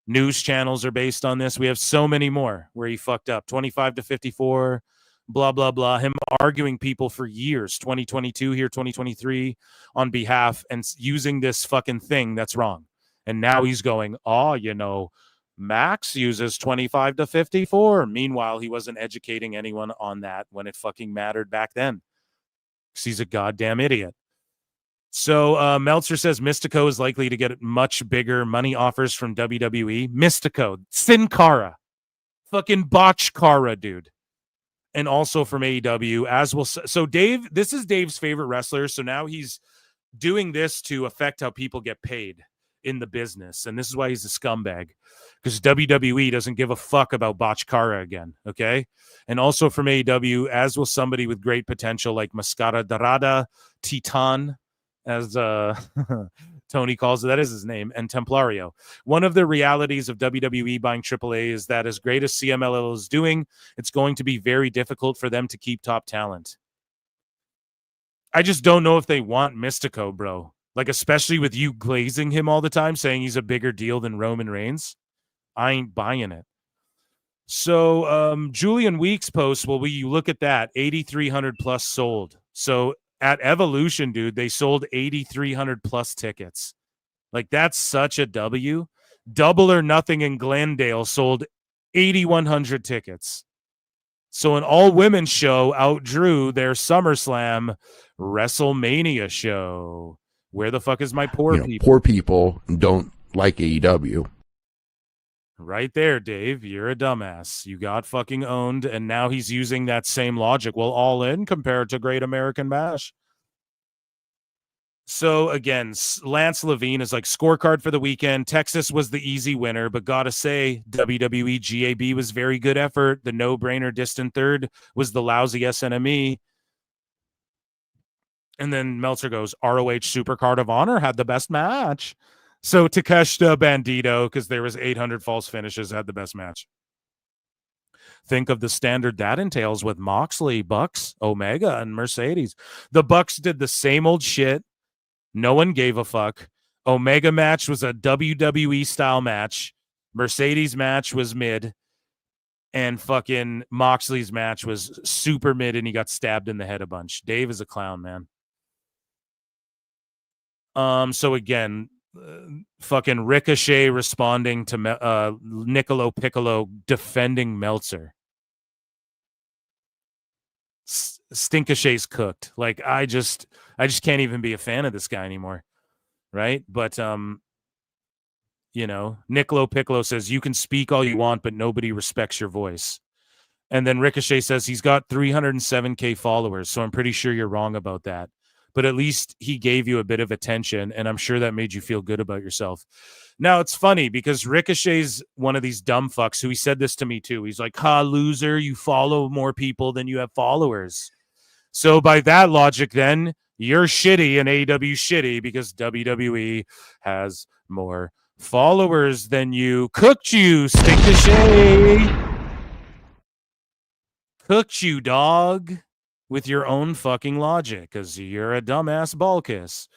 News channels are based on this. We have so many more where he fucked up. 25 to 54, blah, blah, blah. Him arguing people for years, 2022 here, 2023, on behalf and using this fucking thing that's wrong. And now he's going, Max uses 25 to 54. Meanwhile, he wasn't educating anyone on that when it fucking mattered back then. Because he's a goddamn idiot. So Meltzer says Mystico is likely to get much bigger money offers from WWE. Mystico, Sin Cara, fucking Botch Cara, dude. And also from AEW, as will. So Dave, this is Dave's favorite wrestler. So now he's doing this to affect how people get paid in the business. And this is why he's a scumbag, because WWE doesn't give a fuck about Botch Cara again. Okay. And also from AEW, as will somebody with great potential like Mascara Dorada, Titan, as Tony calls it, that is his name, and Templario. One of the realities of WWE buying AAA is that as great as CMLL is doing, it's going to be very difficult for them to keep top talent. I just don't know if they want Mystico, bro. Like, especially with you glazing him all the time, saying he's a bigger deal than Roman Reigns. I ain't buying it. So Julian Weeks posts, well, you look at that, 8,300 plus sold. So at Evolution, dude, they sold 8,300 plus tickets. Like, that's such a W. Double or Nothing in Glendale sold 8,100 tickets. So an all-women show outdrew their SummerSlam WrestleMania show. Where the fuck is my poor people?
Poor people don't like AEW.
Right there, Dave. You're a dumbass. You got fucking owned, and now he's using that same logic. Well, All In compared to Great American Bash. So, again, Lance Levine is like, scorecard for the weekend. Texas was the easy winner, but gotta say, WWE GAB was very good effort. The no-brainer distant third was the lousy SNME. And then Meltzer goes, ROH Supercard of Honor had the best match. So Takeshita Bandito, because there was 800 false finishes, had the best match. Think of the standard that entails with Moxley, Bucks, Omega, and Mercedes. The Bucks did the same old shit. No one gave a fuck. Omega match was a WWE style match. Mercedes match was mid. And fucking Moxley's match was super mid, and he got stabbed in the head a bunch. Dave is a clown, man. So again, fucking Ricochet responding to LoPiccolo defending Meltzer. Stinkashay's cooked. Like, I just can't even be a fan of this guy anymore, right? But Nick LoPiccolo says you can speak all you want, but nobody respects your voice. And then Ricochet says he's got 307K followers, so I'm pretty sure you're wrong about that. But at least he gave you a bit of attention, and I'm sure that made you feel good about yourself. Now, it's funny because Ricochet's one of these dumb fucks who he said this to me too. He's like, loser, you follow more people than you have followers. So by that logic, then, you're shitty and AEW shitty because WWE has more followers than you. Cooked you, Stinkashay. Cooked you, dog. With your own fucking logic, because you're a dumbass ball kiss.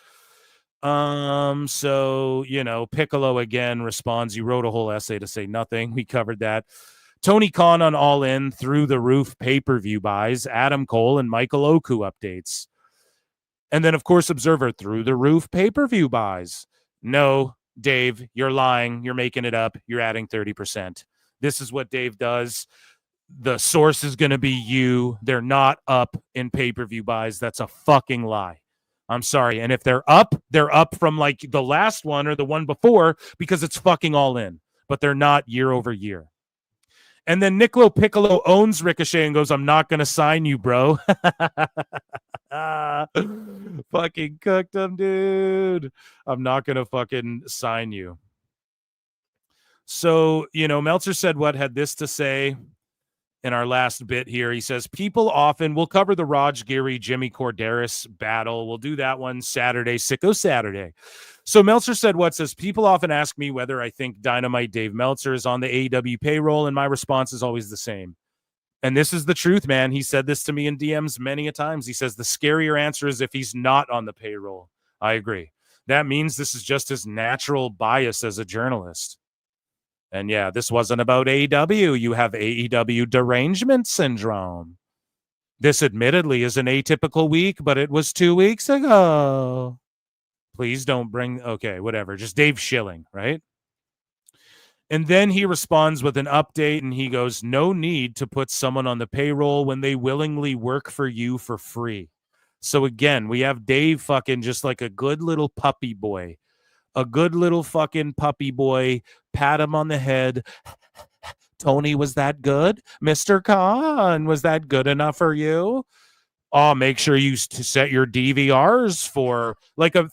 So, Piccolo again responds. You wrote a whole essay to say nothing. We covered that. Tony Khan on All In, through the roof pay-per-view buys, Adam Cole and Michael Oku updates. And then, of course, Observer, through the roof pay-per-view buys. No, Dave, you're lying. You're making it up. You're adding 30%. This is what Dave does. The source is going to be you. They're not up in pay-per-view buys. That's a fucking lie. I'm sorry. And if they're up from like the last one or the one before because it's fucking All In. But they're not year over year. And then LoPiccolo owns Ricochet and goes, I'm not going to sign you, bro. Fucking cooked him, dude. I'm not going to fucking sign you. So, Meltzer said had this to say in our last bit here. He says, people often, we'll cover the Raj Giri, Jimmy Corderas battle. We'll do that one Saturday, Sicko Saturday. So Meltzer said says, people often ask me whether I think Dynamite Dave Meltzer is on the AEW payroll, and my response is always the same. And this is the truth, man. He said this to me in DMs many a times. He says the scarier answer is if he's not on the payroll. I agree. That means this is just his natural bias as a journalist. And yeah, this wasn't about AEW. You have AEW derangement syndrome. This admittedly is an atypical week, but it was 2 weeks ago. Please don't bring, okay, whatever. Just Dave shilling, right? And then he responds with an update and he goes, no need to put someone on the payroll when they willingly work for you for free. So again, we have Dave fucking just like a good little puppy boy. A good little fucking puppy boy. Pat him on the head. Tony, was that good? Mr. Khan, was that good enough for you? Oh, make sure you set your DVRs for,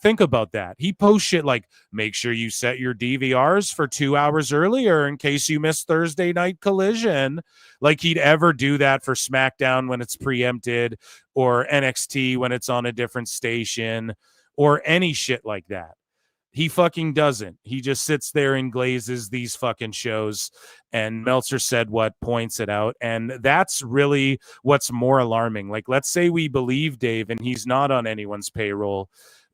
think about that. He posts shit like, make sure you set your DVRs for 2 hours earlier in case you miss Thursday Night Collision. Like he'd ever do that for SmackDown when it's preempted, or NXT when it's on a different station, or any shit like that. He fucking doesn't. He just sits there and glazes these fucking shows. And Meltzer said points it out. And that's really what's more alarming. Like, let's say we believe Dave and he's not on anyone's payroll.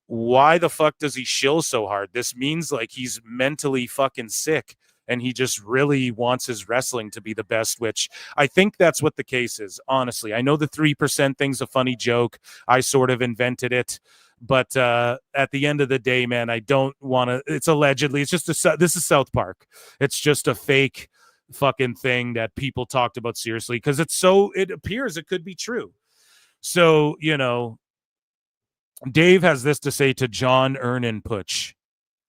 Why the fuck does he shill so hard? This means like he's mentally fucking sick and he just really wants his wrestling to be the best, which I think that's what the case is, honestly. I know the 3% thing's a funny joke. I sort of invented it. But at the end of the day, man, I don't want to. It's allegedly. It's just this is South Park. It's just a fake fucking thing that people talked about seriously because it appears it could be true. So Dave has this to say to John Ernenpuch,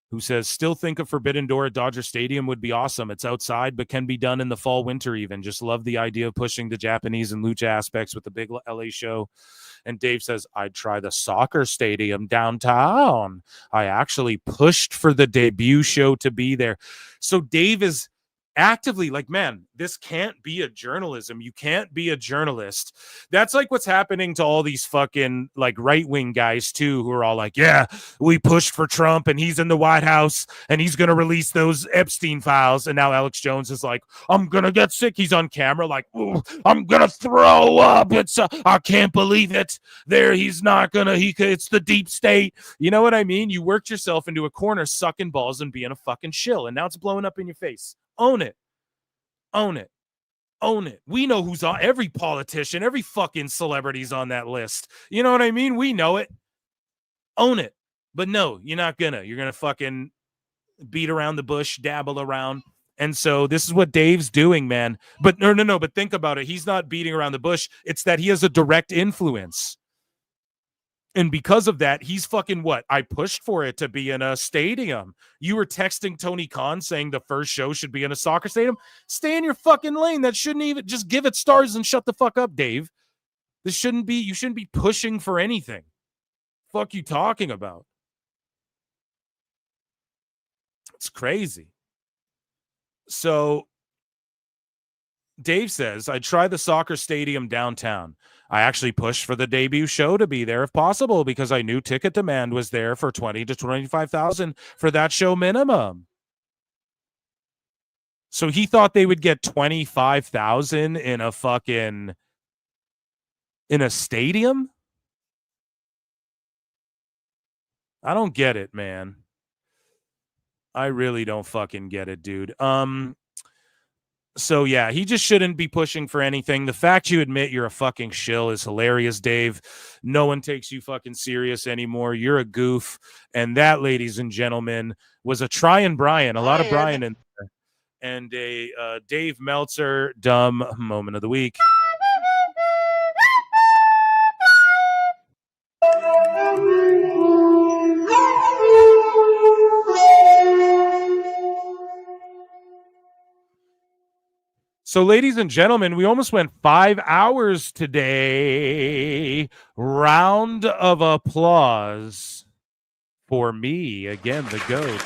who says, still think a Forbidden Door at Dodger Stadium would be awesome. It's outside, but can be done in the fall, winter even. Just love the idea of pushing the Japanese and lucha aspects with the big LA show. And Dave says, I'd try the soccer stadium downtown. I actually pushed for the debut show to be there. So Dave is actively like, man, this can't be a journalism. You can't be a journalist. That's like what's happening to all these fucking like right-wing guys too, who are all like, yeah, we pushed for Trump and he's in the White House and he's going to release those Epstein files. And now Alex Jones is like, I'm going to get sick. He's on camera like, I'm going to throw up. I can't believe it. He's not going to, it's the deep state. You know what I mean? You worked yourself into a corner sucking balls and being a fucking shill. And now it's blowing up in your face. Own it. Own it. Own it. We know who's on every politician, every fucking celebrity's on that list. You know what I mean? We know it. Own it. But no, you're not gonna. You're gonna fucking beat around the bush, dabble around. And so this is what Dave's doing, man. But no. But think about it. He's not beating around the bush. It's that he has a direct influence. And because of that, he's fucking what? I pushed for it to be in a stadium. You were texting Tony Khan saying the first show should be in a soccer stadium. Stay in your fucking lane. That shouldn't even, just give it stars and shut the fuck up, Dave. You shouldn't be pushing for anything. Fuck you talking about? It's crazy. So Dave says, I'd try the soccer stadium downtown. I actually pushed for the debut show to be there if possible because I knew ticket demand was there for 20 to 25,000 for that show minimum. So he thought they would get 25,000 in a stadium? I don't get it, man. I really don't fucking get it, dude. So, yeah, he just shouldn't be pushing for anything. The fact you admit you're a fucking shill is hilarious, Dave. No one takes you fucking serious anymore. You're a goof. And that, ladies and gentlemen, was a trying Brian. A lot of Brian in there. And a Dave Meltzer dumb moment of the week. So, ladies and gentlemen, we almost went 5 hours today. Round of applause for me, again, the GOAT.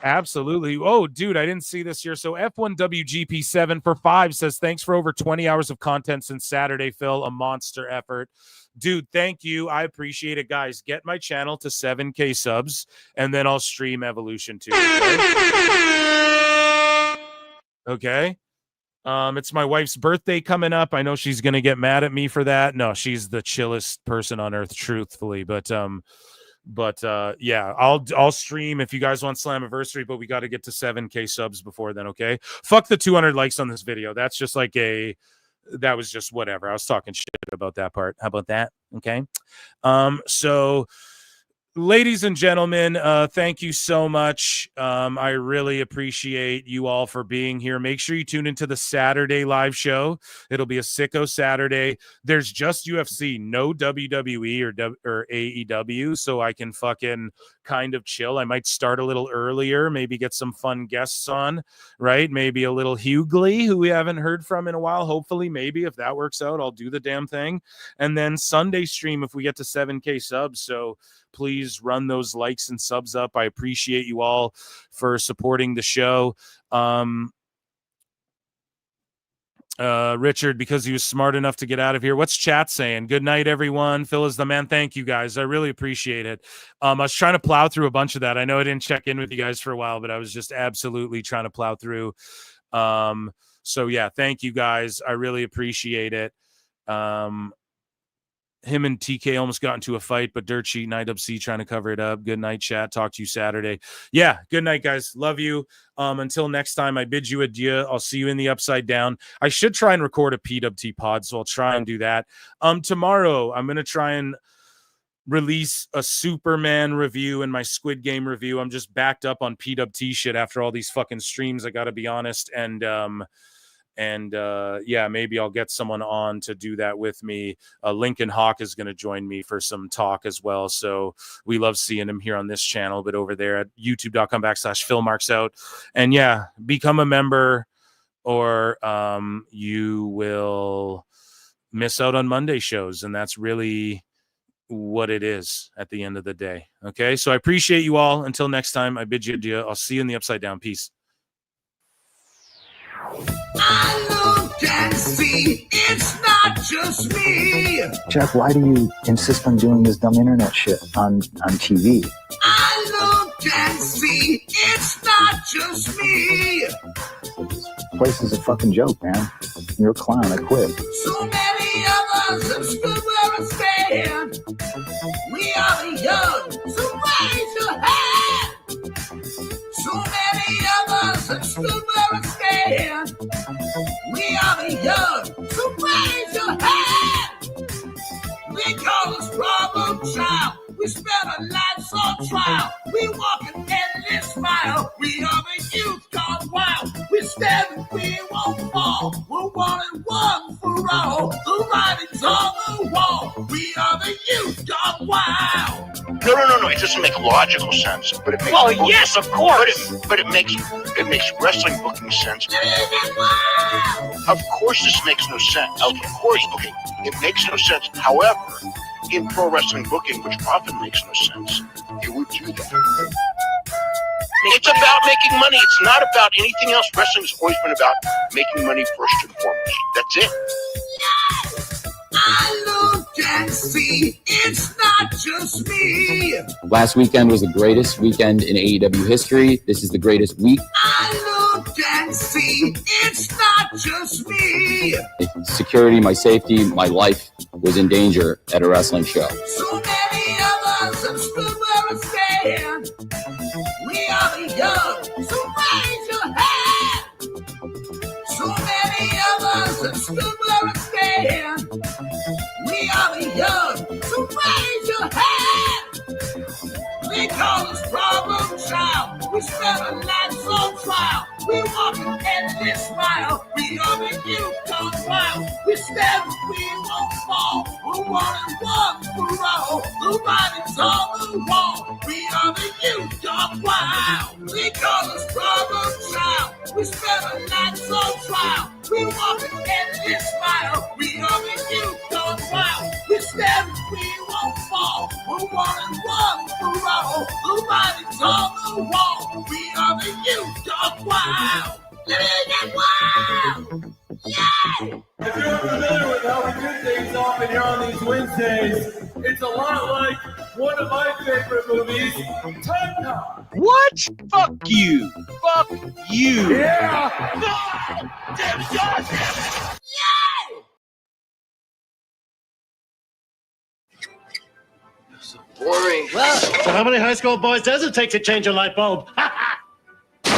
Absolutely. Oh, dude, I didn't see this here. So F1WGP7 for 5 says, thanks for over 20 hours of content since Saturday, Phil. A monster effort. Dude, thank you. I appreciate it, guys. Get my channel to 7K subs, and then I'll stream Evolution 2. Okay? It's my wife's birthday coming up. I know she's gonna get mad at me for that. No, she's the chillest person on earth, truthfully. But yeah, I'll stream if you guys want Slamversary, but we got to get to 7K subs before then. Okay, fuck the 200 likes on this video. That's just like that was just whatever. I was talking shit about that part. How about that? Okay. So ladies and gentlemen, thank you so much. I really appreciate you all for being here. Make sure you tune into the Saturday live show. It'll be a sicko Saturday. There's just UFC, no WWE or AEW, so I can fucking kind of chill. I might start a little earlier, maybe get some fun guests on, right? Maybe a little Hughley, who we haven't heard from in a while. Hopefully, maybe if that works out, I'll do the damn thing. And then Sunday stream if we get to 7K subs. So please run those likes and subs up. I appreciate you all for supporting the show. Richard, because he was smart enough to get out of here. What's chat saying? Good night, everyone. Phil is the man. Thank you, guys. I really appreciate it. I was trying to plow through a bunch of that. I know I didn't check in with you guys for a while, but I was just absolutely trying to plow through. So yeah, thank you guys. I really appreciate it. Him and TK almost got into a fight, but Dirt Sheet and IWC trying to cover it up. Good night, chat. Talk to you Saturday. Yeah, good night, guys. Love you. Until next time, I bid you adieu. I'll see you in the Upside Down. I should try and record a PWT pod, so I'll try and do that. Tomorrow, I'm going to try and release a Superman review and my Squid Game review. I'm just backed up on PWT shit after all these fucking streams, I got to be honest. And yeah, maybe I'll get someone on to do that with me. Lincoln Hawk is going to join me for some talk as well. So we love seeing him here on this channel, but over there at youtube.com/PhilMarksOut. And yeah, become a member or you will miss out on Monday shows. And that's really what it is at the end of the day. Okay. So I appreciate you all. Until next time, I bid you adieu. I'll see you in the Upside Down. Peace.
I look and see it's not just me.
Jeff, why do you insist on doing this dumb internet shit on TV?
I look and see it's not just me.
This place is a fucking joke, man. You're a clown. I quit.
So many of us have stood where I stand. We are the young, so raise your hand. So many of us have stood where I stand. We are the young, so raise your hand. They call us problem child. We spend our lives on trial. We walk an endless mile. We are the youth gone wild. We stand and we won't fall. We're one and one for all. The writing's on the wall. We are the youth gone wild.
No. It doesn't make logical sense, but it makes.
Well, yes, of course.
But it makes wrestling booking sense. Of course, this makes no sense. Of course, okay, it makes no sense. However, in pro wrestling booking, which often makes no sense, it would do that. It's about making money. It's not about anything else. Wrestling's always been about making money first and foremost. That's it.
I look and see it's not just me.
Last weekend was the greatest weekend in AEW history. This is the greatest week.
I look and see it's not just me.
Security, my safety, my life was in danger at a wrestling show.
So many of us have stood where I stand. We are the young, so raise your hand. So many of us have stood where I stand. We are the young, so raise your hand. They call us problem child. We spend our lives on trial. We walk an endless mile. We are the youth gone wild. We stand, we won't fall. We're one and one for all. Nobody's on the wall. We are the youth gone wild. They call us problem child. We spend a night so trial. We walk an endless mile. We are the youth gone wild. We stand, we won't fall. We're 1-1 for all. Nobody's on the wall. We are the youth gone wild. Let me get wild. Yay!
If you're familiar with how we do things often here on these Wednesdays, it's a lot like one of my favorite movies, Time Cop.
What? Fuck you. Fuck you.
Yeah!
Damn it, God, damn it! Yay!
So boring.
Well, so how many high school boys does it take to change a light bulb?
Put a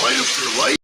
light up to your light.